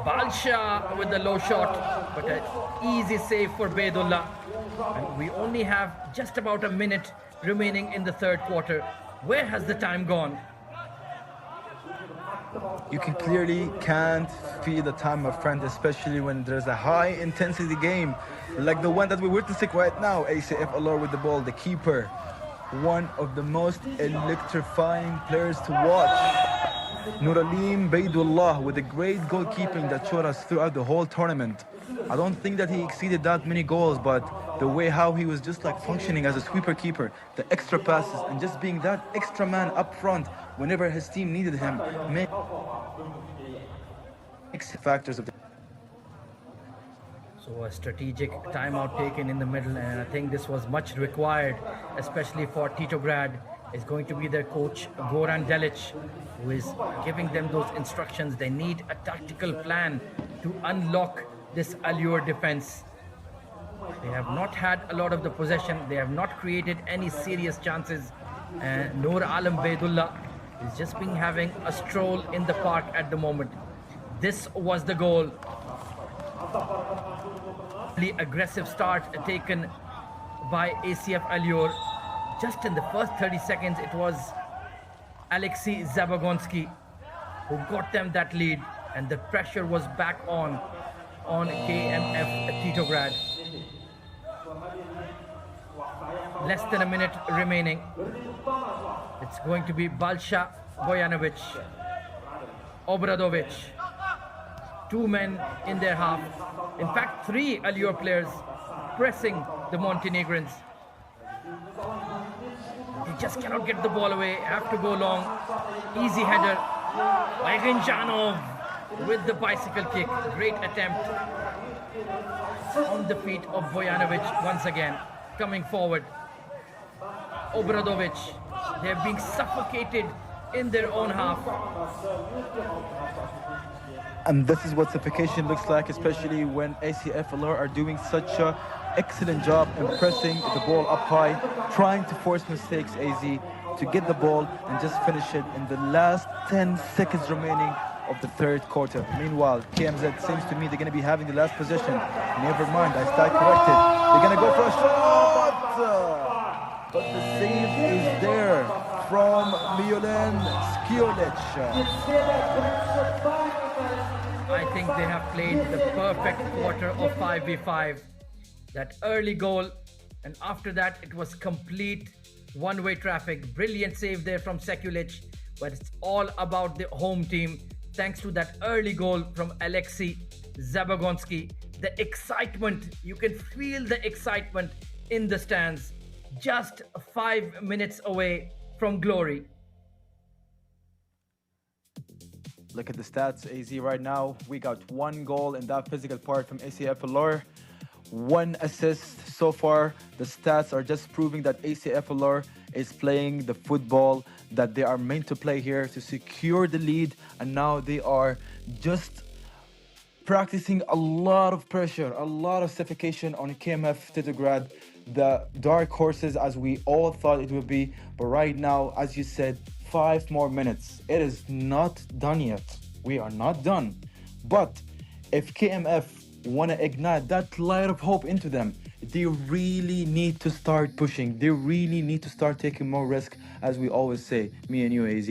Balsha with the low shot, but an easy save for Baydullah. And we only have just about a minute remaining in the third quarter. Where has the time gone? You can't feel the time, my friend, especially when there's a high intensity game like the one that we're witnessing right now. ACF Allure with the ball, the keeper, one of the most electrifying players to watch. Nouralim Baydullah with a great goalkeeping that showed us throughout the whole tournament. I don't think that he exceeded that many goals, but the way how he was just like functioning as a sweeper keeper, the extra passes, and just being that extra man up front whenever his team needed him, makes factors of the. So a strategic timeout taken in the middle, and I think this was much required, especially for Titograd. Is going to be their coach Goran Delic, who is giving them those instructions. They need a tactical plan to unlock this Allure defense. They have not had a lot of the possession. They have not created any serious chances. And Noor Alam Baydullah is just having a stroll in the park at the moment. This was the goal. The aggressive start taken by ACF Allure. Just in the first 30 seconds, it was Alexei Zabagonski who got them that lead, and the pressure was back on KMF Titograd. Less than a minute remaining. It's going to be Balsha Bojanovic, Obradovic, 2 men in their half. In fact, 3 Allure players pressing the Montenegrins. They just cannot get the ball away, have to go long. Easy header by Rinjanov with the bicycle kick. Great attempt on the feet of Bojanovic once again. Coming forward. Obradovic, they're being suffocated in their own half. And this is what suffocation looks like, especially when ACF Allure are doing such a excellent job in pressing the ball up high, trying to force mistakes, AZ, to get the ball and just finish it in the last 10 seconds remaining of the third quarter. Meanwhile, KMZ seems to me they're going to be having the last possession. Never mind, I stand corrected. They're going to go for a shot! But the save is there from Milan Skjolic. I think they have played the perfect quarter of 5v5. That early goal, and after that it was complete one-way traffic. Brilliant save there from Sekulic, but it's all about the home team thanks to that early goal from Alexei Zabagonski. The excitement, you can feel the excitement in the stands, just 5 minutes away from glory. Look at the stats, AZ, right now. We got 1 goal in that physical part from ACF Allure. 1 assist so far. The stats are just proving that ACF Allure is playing the football that they are meant to play here to secure the lead, and now they are just practicing a lot of pressure, a lot of suffocation on KMF Titograd, the dark horses as we all thought it would be. But right now, as you said, 5 more minutes. It is not done yet. We are not done. But if KMF want to ignite that light of hope into them. They really need to start pushing. They really need to start taking more risk, as we always say, me and you, AZ.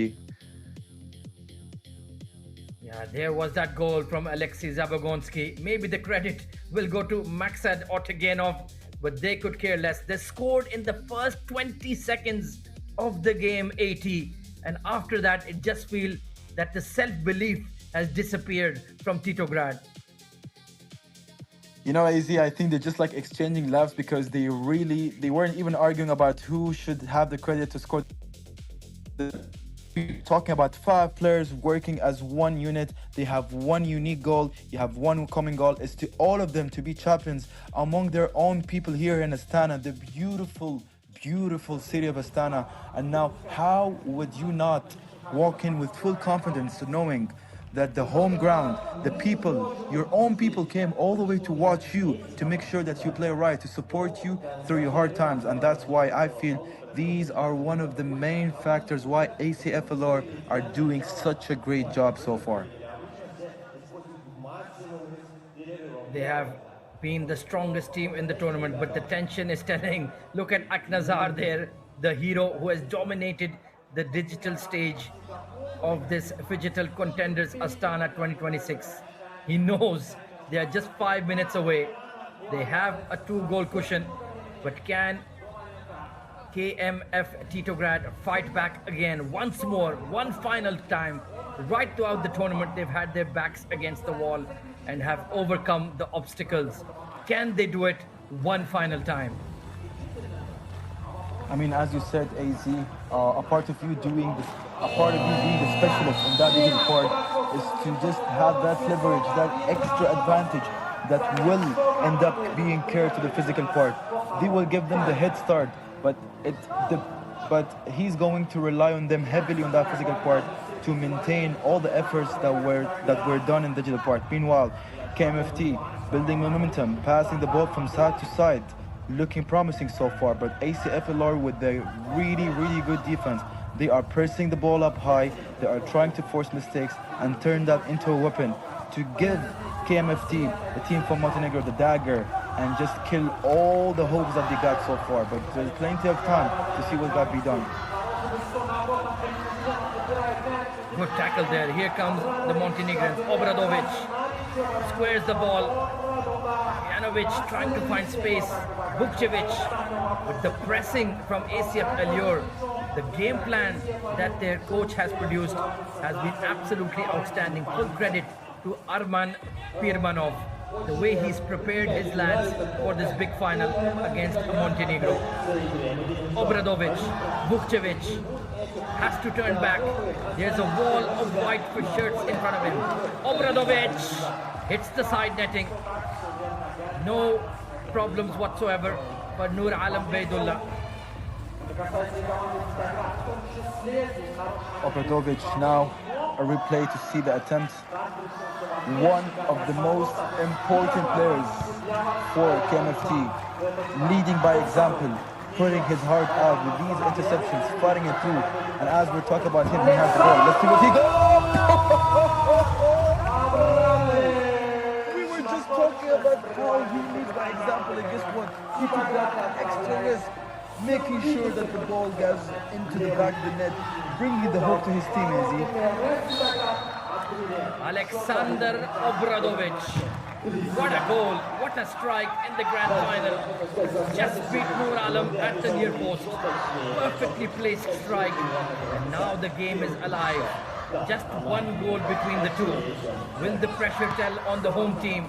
Yeah, there was that goal from Alexei Zabagonsky. Maybe the credit will go to Maksad Otagenov, but they could care less. They scored in the first 20 seconds of the game, 80. And after that, it just feels that the self-belief has disappeared from Titograd. You know, AZ, I think they're just like exchanging laughs because they weren't even arguing about who should have the credit to score. Talking about 5 players working as one unit. They have one unique goal. You have one common goal. It's to all of them to be champions among their own people here in Astana, the beautiful, beautiful city of Astana. And now, how would you not walk in with full confidence knowing that the home ground, the people, your own people came all the way to watch you, to make sure that you play right, to support you through your hard times. And that's why I feel these are one of the main factors why ACFLR are doing such a great job so far. They have been the strongest team in the tournament, but the tension is telling. Look at Aknazar there, the hero who has dominated the digital stage of this Phygital Contenders Astana 2026. He knows they are just 5 minutes away. They have a 2-goal cushion, but can KMF Titograd fight back again once more, one final time? Right throughout the tournament, they've had their backs against the wall and have overcome the obstacles. Can they do it one final time? I mean, as you said, AZ, a part of you doing this, a part of you being the specialist in that digital part is to just have that leverage, that extra advantage that will end up being carried to the physical part. They will give them the head start, but he's going to rely on them heavily on that physical part to maintain all the efforts that were done in digital part. Meanwhile, KMFT building momentum, passing the ball from side to side, looking promising so far, but ACFLR with their really, really good defense, they are pressing the ball up high, they are trying to force mistakes and turn that into a weapon to give KMFT, the team from Montenegro, the dagger and just kill all the hopes that they got so far. But there's plenty of time to see what got be done. Good tackle there. Here comes the Montenegrins. Obradovic squares the ball. Janovic trying to find space. Vukcevic with the pressing from ACF Allure. The game plan that their coach has produced has been absolutely outstanding. Full credit to Arman Pirmanov. The way he's prepared his lads for this big final against Montenegro. Obradovic, Vukcevic has to turn back. There's a wall of white for shirts in front of him. Obradovic hits the side netting. No problems whatsoever for Nur Alam Baydullah. Obradovic now a replay to see the attempt. One of the most important players for KMFT, leading by example, putting his heart out with these interceptions, fighting it through. And as we're talking about him, he has the ball. Let's see what he goes. We were just talking about how he leads by example, and guess what? He took that extra risk, making sure that the ball goes into the back of the net, bringing the hope to his team, Izzy. Alexander Obradovic. What a goal, what a strike in the grand final. Just beat Nur Alam at the near post. Perfectly placed strike. And now the game is alive. Just one goal between the two. Will the pressure tell on the home team?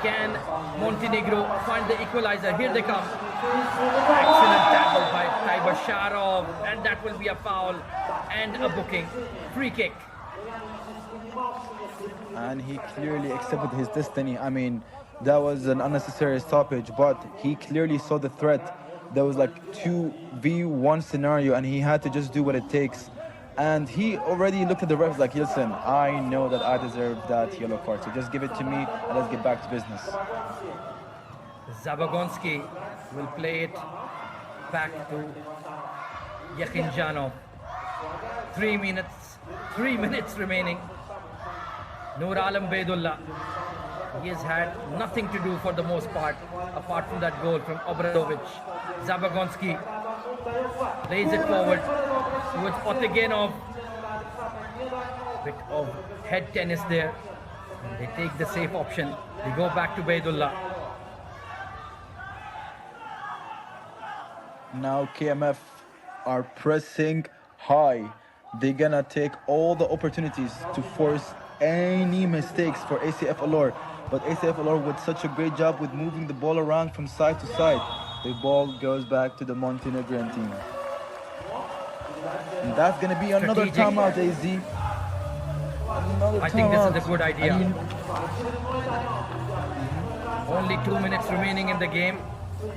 Can Montenegro find the equalizer? Here they come. Excellent tackle by Tiber Sharov. And that will be a foul and a booking. Free kick. And he clearly accepted his destiny. I mean, that was an unnecessary stoppage, but he clearly saw the threat. There was like 2v1 scenario and he had to just do what it takes. And he already looked at the refs like, listen, I know that I deserve that yellow card, so just give it to me and let's get back to business. Zabagonsky will play it back to Yakhinjanov. 3 minutes remaining. Nur Alam Baydullah He has had nothing to do for the most part, apart from that goal from Obradovic. Zabagonski plays it forward towards Otegenov. Bit of head tennis there. And they take the safe option. They go back to Baidullah. Now KMF are pressing high. They're gonna take all the opportunities to force any mistakes for ACF Allure. But ACF Allure with such a great job with moving the ball around from side to side. The ball goes back to the Montenegrin team. And that's gonna be another timeout, AZ. I think this is a good idea. Only 2 minutes remaining in the game.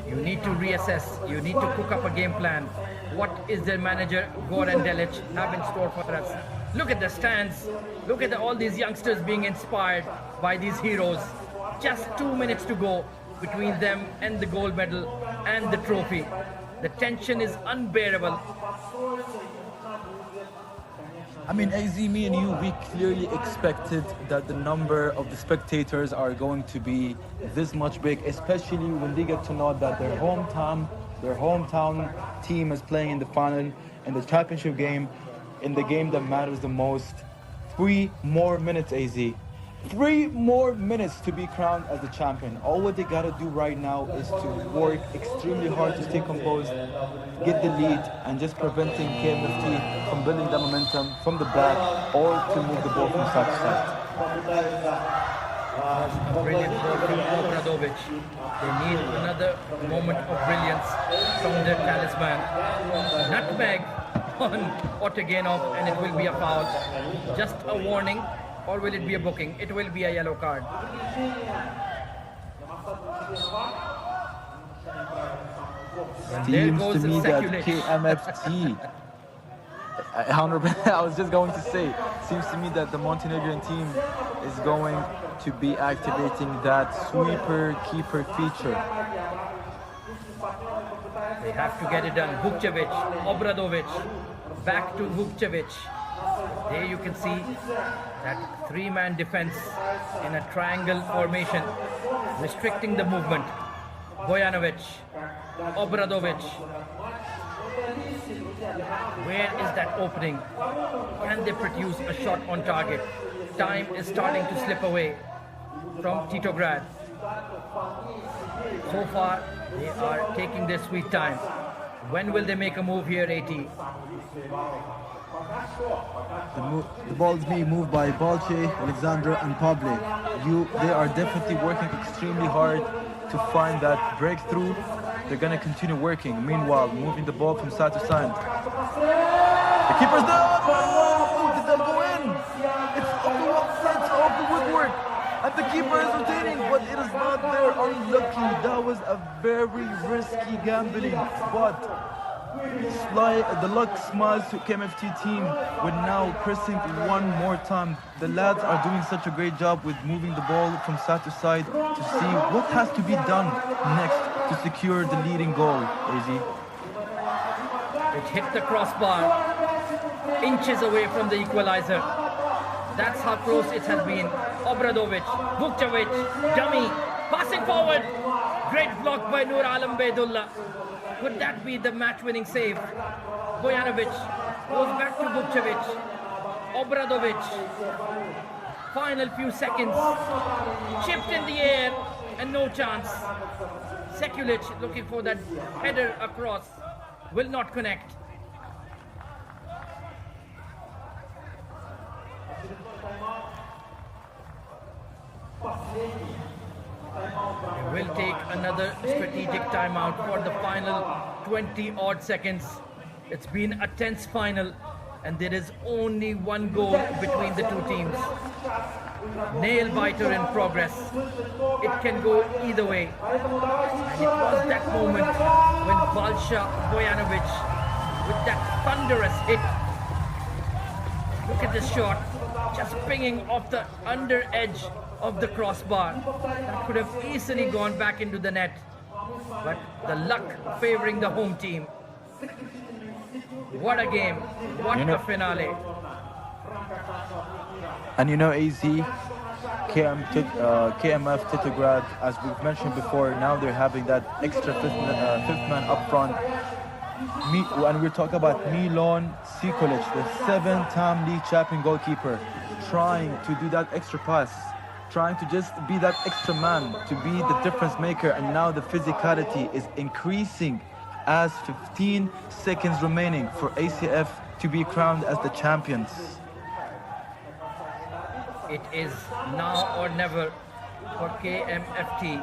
You need to reassess. You need to cook up a game plan. What is their manager, Goran Delic, have in store for us? Look at the stands. Look at all these youngsters being inspired by these heroes. Just 2 minutes to go between them and the gold medal and the trophy. The tension is unbearable. I mean, AZ, me and you, we clearly expected that the number of the spectators are going to be this much big, especially when they get to know that their hometown team is playing in the final, in the championship game, in the game that matters the most. 3 more minutes, AZ. 3 more minutes to be crowned as the champion. All what they gotta do right now is to work extremely hard to stay composed, get the lead, and just preventing KMFT from building that momentum from the back or to move the ball from side to side. A brilliant ball from Obradovic. They need another moment of brilliance from their talisman. Nutmeg on Otegenov, and it will be a foul. Just a warning. Or will it be a booking? It will be a yellow card. Seems to me that KMFT, I was just going to say, seems to me that the Montenegrin team is going to be activating that sweeper keeper feature. They have to get it done. Vukcevic, Obradovic, back to Vukcevic. There you can see that 3-man defense in a triangle formation, restricting the movement. Bojanovic, Obradovic. Where is that opening? Can they produce a shot on target? Time is starting to slip away from Titograd. So far, they are taking their sweet time. When will they make a move here, AT? The ball is being moved by Balche, Alexandra, and Pable. They are definitely working extremely hard to find that breakthrough. They're gonna continue working. Meanwhile, moving the ball from side to side. The keeper's down! Oh, did that go in? It's off the woodwork. And the keeper is retaining, but it is not there. Unlucky. That was a very risky gambling. But the luck smiles to KMFT team with now pressing one more time. The lads are doing such a great job with moving the ball from side to side to see what has to be done next to secure the leading goal, AZ. It hit the crossbar, inches away from the equalizer. That's how close it has been. Obradovic, Vukcevic, dummy, passing forward. Great block by Nur Alam Baidullah. Could that be the match-winning save? Bojanovic goes back to Vukcevic. Obradovic. Final few seconds. Chipped in the air and no chance. Sekulic looking for that header across. Will not connect. They will take another strategic timeout for the final 20-odd seconds. It's been a tense final, and there is only one goal between the two teams. Nail-biter in progress. It can go either way. And it was that moment when Balsha Bojanovic, with that thunderous hit, look at this shot, just pinging off the under edge of the crossbar. That could have easily gone back into the net. But the luck favoring the home team. What a game. What a finale. And you know, AZ, KMF Titograd, as we've mentioned before, now they're having that extra fifth man up front. And we're talking about Milan Sikolic, the 7-time league champion goalkeeper, trying to do that extra pass, trying to just be that extra man, to be the difference maker. And now the physicality is increasing as 15 seconds remaining for ACF to be crowned as the champions. It is now or never for KMFT.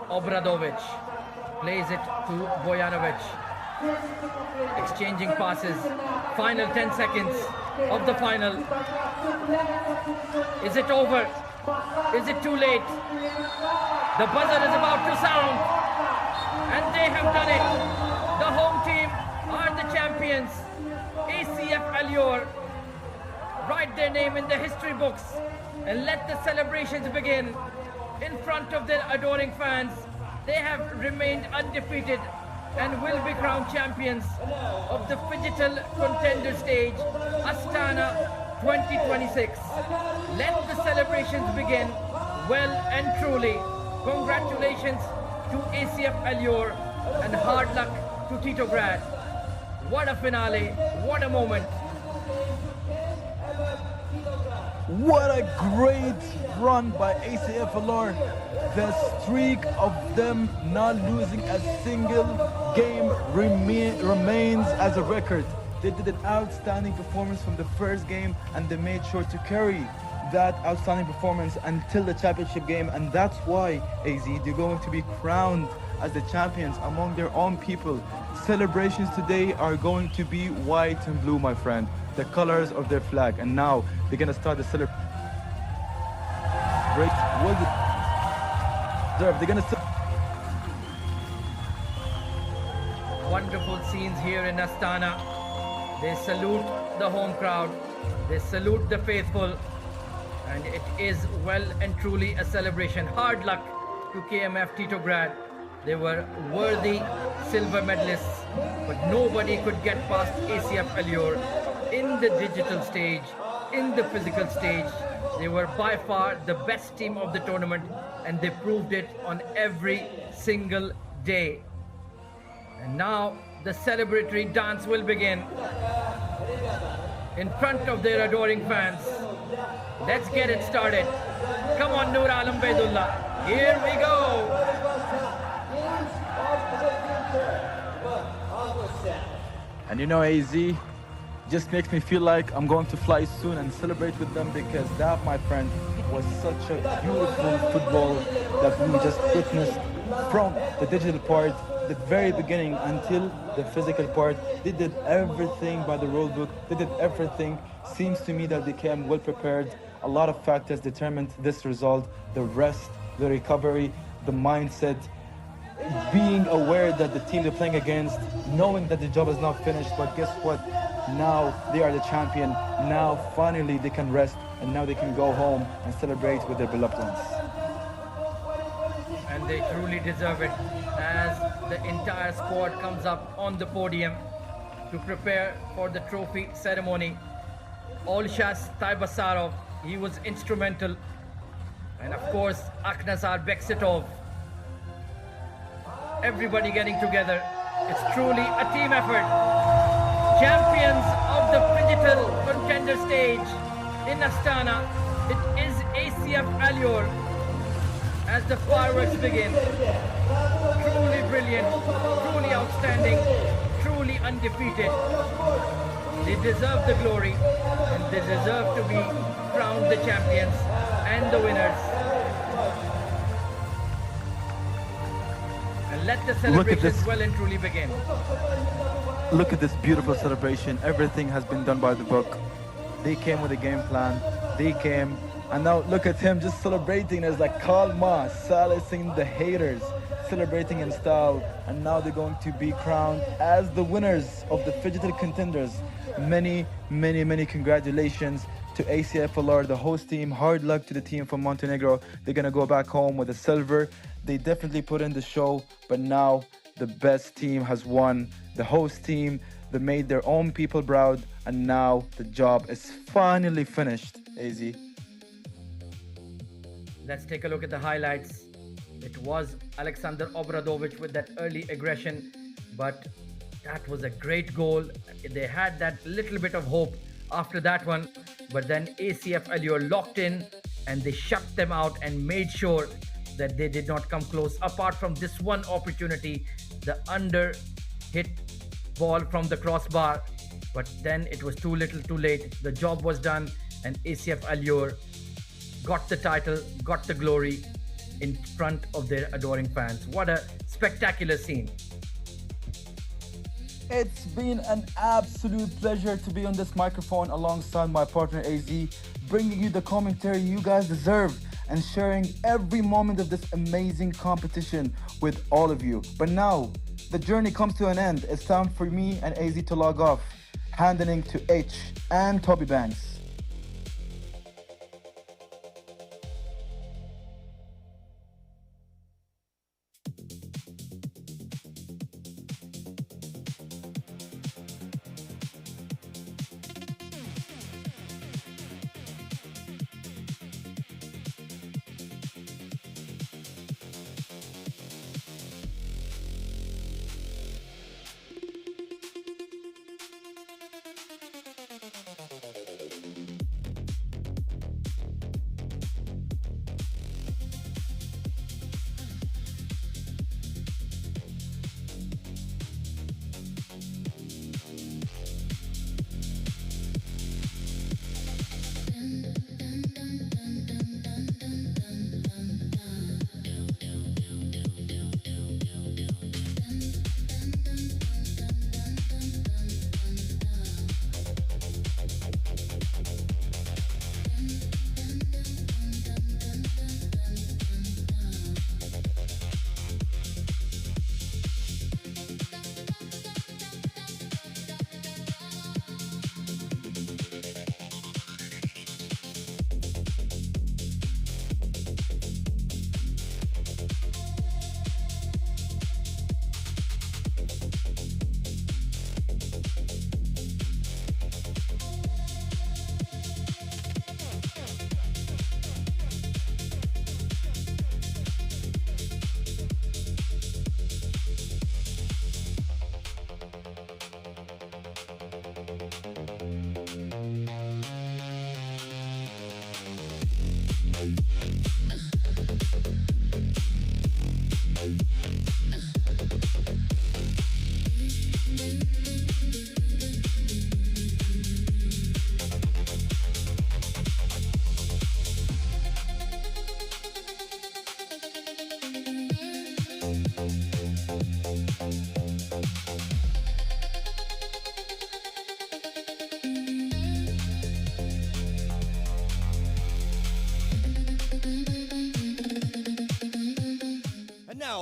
Obradovic plays it to Bojanovic. Exchanging passes. Final 10 seconds of the final. Is it over? Is it too late? The buzzer is about to sound. And they have done it. The home team are the champions. ACF Allure. Write their name in the history books and let the celebrations begin. In front of their adoring fans, they have remained undefeated and will be crowned champions of the Phygital Contender stage, Astana 2026. Let the celebrations begin well and truly. Congratulations to ACF Allure and hard luck to Titograd. What a finale, what a moment. What a great run by ACF Allure. The streak of them not losing a single game remains as a record. They did an outstanding performance from the first game, and they made sure to carry that outstanding performance until the championship game. And that's why, AZ, they're going to be crowned as the champions among their own people. Celebrations today are going to be white and blue, my friend. The colors of their flag. And now they're going to start the celebration. They're going to... Wonderful scenes here in Astana. They salute the home crowd. They salute the faithful. And it is well and truly a celebration. Hard luck to KMF Titograd. They were worthy silver medalists, but nobody could get past ACF Allure in the digital stage, in the physical stage. They were by far the best team of the tournament, and they proved it on every single day. And now the celebratory dance will begin in front of their adoring fans. Let's get it started. Come on, Noor Alam Baidullah. Here we go. And you know, AZ just makes me feel like I'm going to fly soon and celebrate with them, because that, my friend, was such a beautiful football that we just witnessed from the digital part, the very beginning until the physical part. They did everything by the rule book. They did everything. Seems to me that they came well prepared. A lot of factors determined this result: the rest, the recovery, the mindset, being aware that the team they're playing against, knowing that the job is not finished. But guess what? Now they are the champion. Now finally they can rest, and now they can go home and celebrate with their beloved ones. And they truly deserve it, as the entire squad comes up on the podium to prepare for the trophy ceremony. Olshas Taibasarov, he was instrumental. And of course, Aknazar Beksitov. Everybody getting together. It's truly a team effort. Champions of the Phygital Contender stage in Astana. It is ACF Allure as the fireworks begin. Truly brilliant, truly outstanding, truly undefeated. They deserve the glory, and they deserve to be crowned the champions and the winners. And let the celebrations well and truly begin. Look at this beautiful celebration. Everything has been done by the book. They came with a game plan. They came, and now look at him just celebrating as like Kalma, silencing the haters, celebrating in style. And now they're going to be crowned as the winners of the Phygital Contenders. Many, many, many congratulations to ACF Allure, the host team. Hard luck to the team from Montenegro. They're gonna go back home with a silver. They definitely put in the show, but now the best team has won. The host team, they made their own people proud, and now the job is finally finished, AZ. Let's take a look at the highlights. It was Alexander Obradovic with that early aggression, but that was a great goal. They had that little bit of hope after that one, but then ACF Allure locked in and they shut them out and made sure that they did not come close. Apart from this one opportunity, the under hit ball from the crossbar, but then it was too little too late. The job was done and ACF Allure got the title, got the glory in front of their adoring fans. What a spectacular scene. It's been an absolute pleasure to be on this microphone alongside my partner AZ, bringing you the commentary you guys deserve and sharing every moment of this amazing competition with all of you. But now, the journey comes to an end. It's time for me and AZ to log off, handing to H and Toby Banks.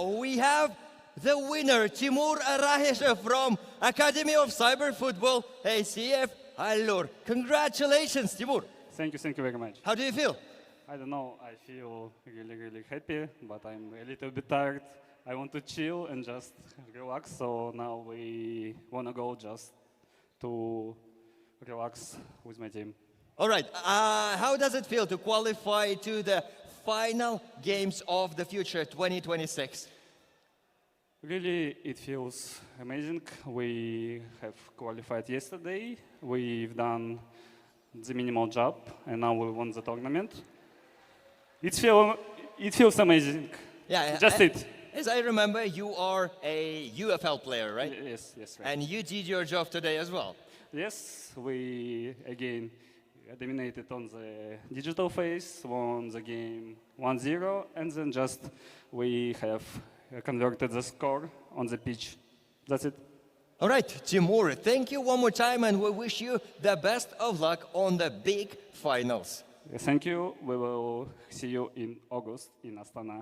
We have the winner, Timur Arahishev from Academy of Cyber Football, ACF Allure. Congratulations, Timur. Thank you very much. How do you feel? I don't know, I feel really happy, but I'm a little bit tired. I want to chill and just relax, so now we want to go just to relax with my team. All right, how does it feel to qualify to the final games of the future 2026? Really, it feels amazing. We have qualified yesterday. We've done the minimal job, and now we won the tournament. It feels amazing. Yeah, just it. As I remember, you are a UFL player, right? Yes, right. And you did your job today as well. Yes, we again dominated on the digital phase, won the game 1-0, and then just we have converted the score on the pitch. That's it. All right, Timur, thank you one more time, and we wish you the best of luck on the big finals. Thank you. We will see you in August in Astana.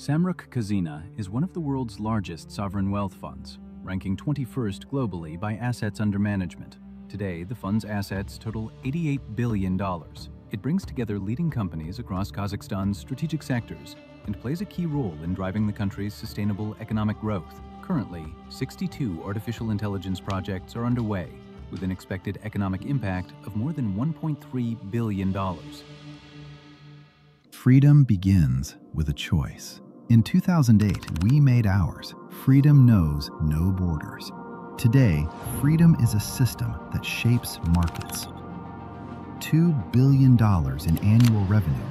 Samruk Kazina is one of the world's largest sovereign wealth funds, ranking 21st globally by assets under management. Today, the fund's assets total $88 billion. It brings together leading companies across Kazakhstan's strategic sectors and plays a key role in driving the country's sustainable economic growth. Currently, 62 artificial intelligence projects are underway, with an expected economic impact of more than $1.3 billion. Freedom begins with a choice. In 2008, we made ours. Freedom knows no borders. Today, freedom is a system that shapes markets. $2 billion in annual revenue,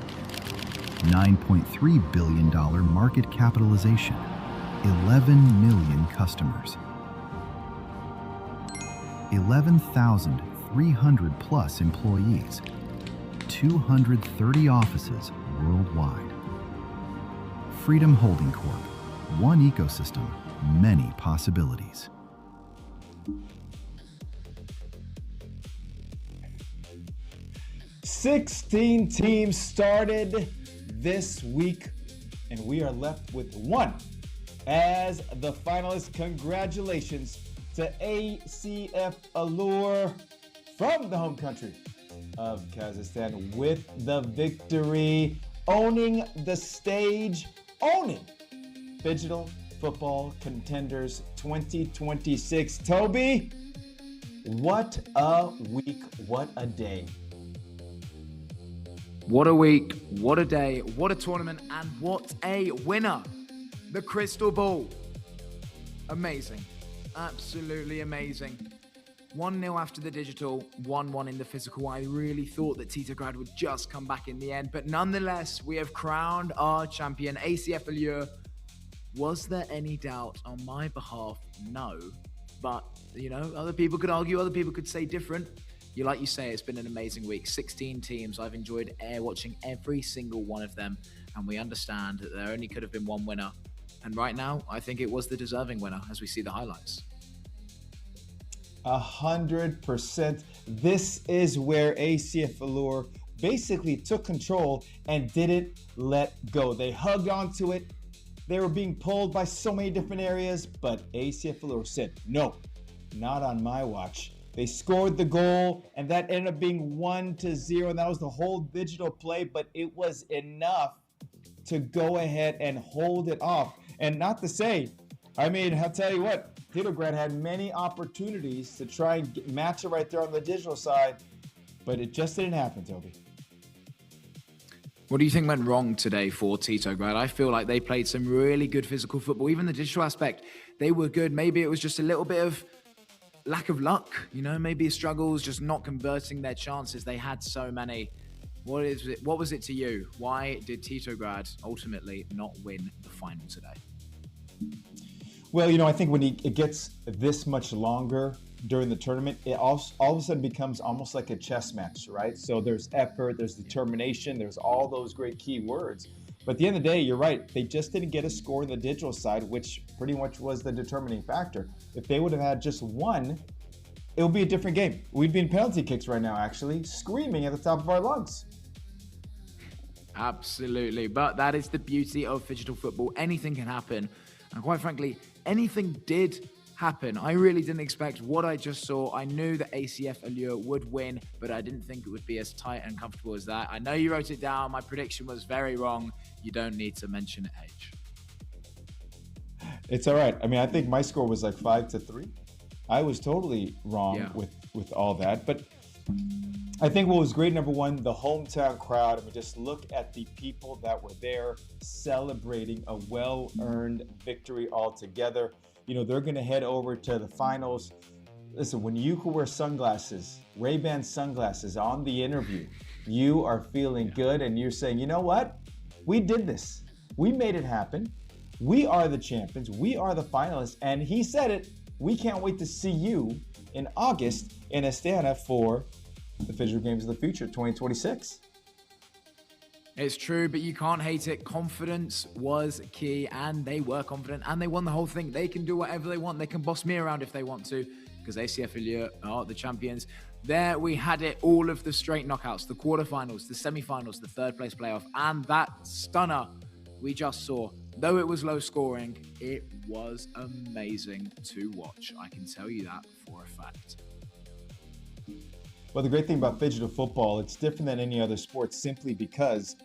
$9.3 billion market capitalization, 11 million customers, 11,300 plus employees, 230 offices worldwide. Freedom Holding Corp. One ecosystem, many possibilities. "16 teams started this week, and we are left with one as the finalist. Congratulations to ACF Allure from the home country of Kazakhstan with the victory, owning the stage, owning Phygital Football Contenders 2026. Toby, what a week, what a day. What a week, what a day, what a tournament, and what a winner. The crystal ball. Amazing. Absolutely amazing. 1-0 after the digital, 1-1 in the physical. I really thought that Titograd would just come back in the end, but nonetheless, we have crowned our champion, ACF Allure. Was there any doubt on my behalf? No. But, you know, other people could argue, other people could say different. Like you say, it's been an amazing week. 16 teams. I've enjoyed watching every single one of them, and we understand that there only could have been one winner. And right now, I think it was the deserving winner as we see the highlights. 100%. This is where ACF Allure basically took control and didn't let go. They hugged onto it. They were being pulled by so many different areas, but ACF Allure said, no, not on my watch. They scored the goal, and that ended up being 1-0, and that was the whole digital play, but it was enough to go ahead and hold it off. And not to say, I mean, I'll tell you what, Titograd had many opportunities to try and match it right there on the digital side, but it just didn't happen, Toby. What do you think went wrong today for Titograd? I feel like they played some really good physical football. Even the digital aspect, they were good. Maybe it was just a little bit of lack of luck, you know, maybe struggles just not converting their chances. They had so many. What was it to you? Why did Titograd ultimately not win the final today? Well, you know, I think when it gets this much longer during the tournament, it all of a sudden becomes almost like a chess match, right? So there's effort, there's determination, there's all those great key words. But at the end of the day, you're right. They just didn't get a score on the digital side, which pretty much was the determining factor. If they would have had just one, it would be a different game. We'd be in penalty kicks right now, actually, screaming at the top of our lungs. Absolutely. But that is the beauty of Phygital football. Anything can happen. And quite frankly, anything did happen. I really didn't expect what I just saw. I knew that ACF Allure would win, but I didn't think it would be as tight and comfortable as that. I know you wrote it down. My prediction was very wrong. You don't need to mention it, H. It's all right. I mean, I think my score was like 5-3. I was totally wrong with all that. But I think what was great, number one, the hometown crowd. I mean, just look at the people that were there celebrating a well-earned victory altogether. You know, they're going to head over to the finals. Listen, when you can wear sunglasses, Ray-Ban sunglasses on the interview, you are feeling good and you're saying, you know what? We did this. We made it happen. We are the champions. We are the finalists. And he said it. We can't wait to see you in August in Astana for the Phygital Games of the Future 2026. It's true, but you can't hate it. Confidence was key, and they were confident, and they won the whole thing. They can do whatever they want. They can boss me around if they want to, because ACF Allure are the champions. There we had it, all of the straight knockouts, the quarterfinals, the semifinals, the third place playoff, and that stunner we just saw. Though it was low scoring, it was amazing to watch. I can tell you that for a fact. Well, the great thing about Phygital football, it's different than any other sport simply because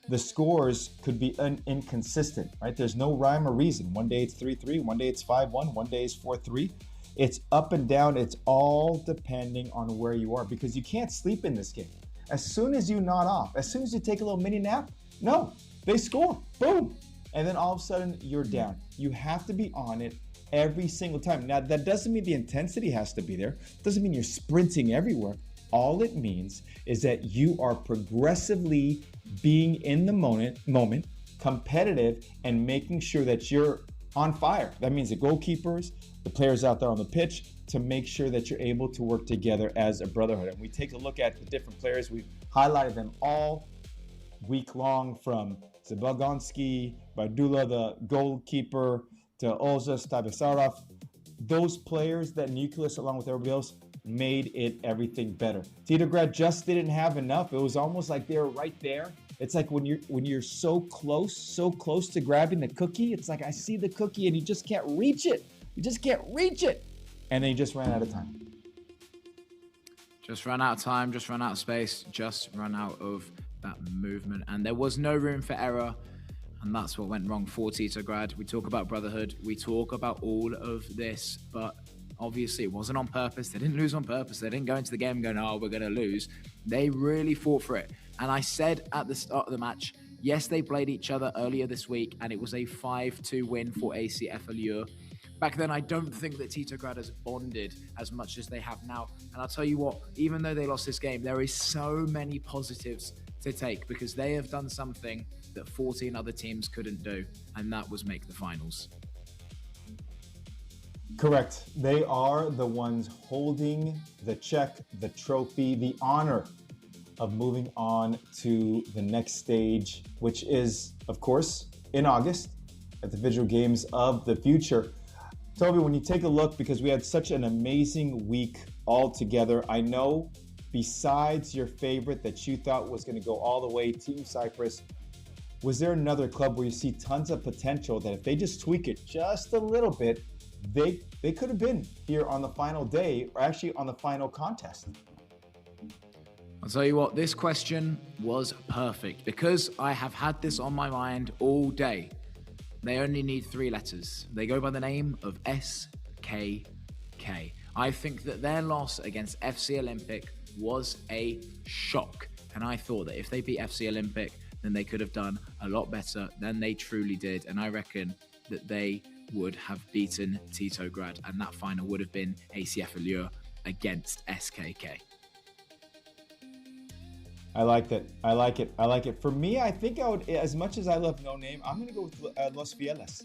the scores could be inconsistent, right? There's no rhyme or reason. One day it's 3-3, one day it's 5-1, one day it's 4-3. It's up and down. It's all depending on where you are because you can't sleep in this game. As soon as you nod off, as soon as you take a little mini nap, no, they score, boom. And then all of a sudden you're down. You have to be on it every single time. Now, that doesn't mean the intensity has to be there. It doesn't mean you're sprinting everywhere. All it means is that you are progressively being in the moment, competitive, and making sure that you're on fire. That means the goalkeepers, the players out there on the pitch, to make sure that you're able to work together as a brotherhood. And we take a look at the different players. We've highlighted them all week long, from Zabagonski, Bardula, the goalkeeper, to Olza Stabisarov. Those players, that nucleus along with everybody else, made it everything better. Titograd just didn't have enough. It was almost like they were right there. It's like when you're so close to grabbing the cookie, it's like I see the cookie and you just can't reach it. You just can't reach it. And then you just ran out of time. Just ran out of time, just ran out of space, just ran out of that movement. And there was no room for error. And that's what went wrong for Titograd. We talk about brotherhood. We talk about all of this, but obviously it wasn't on purpose. They didn't lose on purpose. They didn't go into the game going, oh, we're going to lose. They really fought for it. And I said at the start of the match, yes, they played each other earlier this week, and it was a 5-2 win for ACF Allure. Back then, I don't think that Titograd has bonded as much as they have now. And I'll tell you what, even though they lost this game, there is so many positives to take because they have done something that 14 other teams couldn't do, and that was make the finals. Correct. They are the ones holding the check, the trophy, the honor of moving on to the next stage, which is, of course, in August at the Visual Games of the Future. Toby, when you take a look, because we had such an amazing week all together, I know besides your favorite that you thought was going to go all the way, Team Cyprus, was there another club where you see tons of potential that if they just tweak it just a little bit, they could have been here on the final day, or actually on the final contest? I'll tell you what, this question was perfect because I have had this on my mind all day. They only need 3 letters. They go by the name of SKK. I think that their loss against FC Olympic was a shock. And I thought that if they beat FC Olympic, then they could have done a lot better than they truly did. And I reckon that they would have beaten Titograd, and that final would have been ACF Allure against SKK. I like that. I like it. I like it. For me, I think I would, as much as I love No Name, I'm going to go with Los Fieles.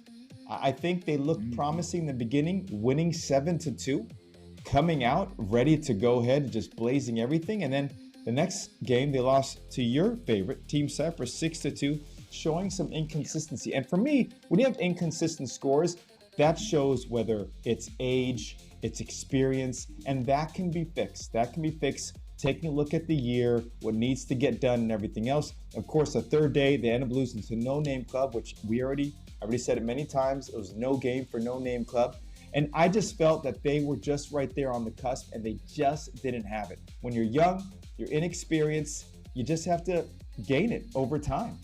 I think they looked promising in the beginning, winning 7-2, coming out ready to go ahead, just blazing everything. And then the next game, they lost to your favorite, Team Cyprus, 6-2, showing some inconsistency. And for me, when you have inconsistent scores, that shows whether it's age, it's experience, and that can be fixed. That can be fixed taking a look at the year, what needs to get done and everything else. Of course, the third day, they end up losing to No Name Club, which I already said it many times. It was no game for No Name Club. And I just felt that they were just right there on the cusp and they just didn't have it. When you're young, you're inexperienced, you just have to gain it over time.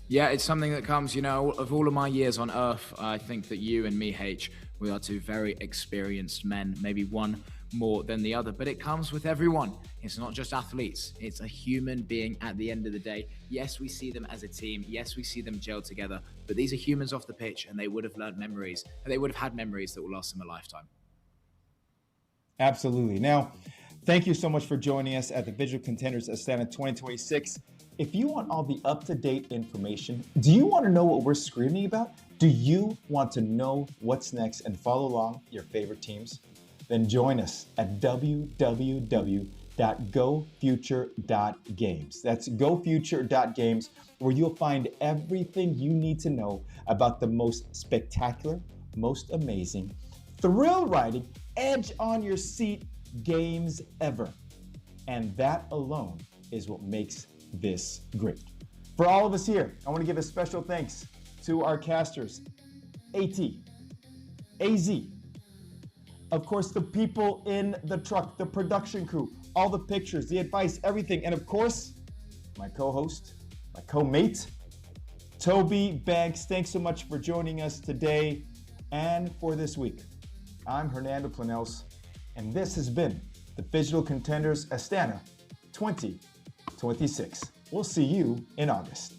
Yeah, it's something that comes, of all of my years on Earth, I think that you and me, H, we are 2 very experienced men, maybe one more than the other, but it comes with everyone. It's not just athletes, it's a human being at the end of the day. Yes, we see them as a team. Yes, we see them gel together, but these are humans off the pitch and they would have learned memories, and they would have had memories that will last them a lifetime. Absolutely. Now, thank you so much for joining us at the Visual Contenders Astana 2026. If you want all the up-to-date information, do you want to know what we're screaming about? Do you want to know what's next and follow along your favorite teams? Then join us at www.gofuture.games. That's gofuture.games, where you'll find everything you need to know about the most spectacular, most amazing, thrill-riding, edge-on-your-seat games ever. And that alone is what makes this great. For all of us here, I want to give a special thanks to our casters, AT, AZ, of course, the people in the truck, the production crew, all the pictures, the advice, everything, and of course, my co-host, my co-mate, Toby Banks. Thanks so much for joining us today and for this week. I'm Hernando Planels, and this has been the Phygital Contenders Astana 2026. We'll see you in August.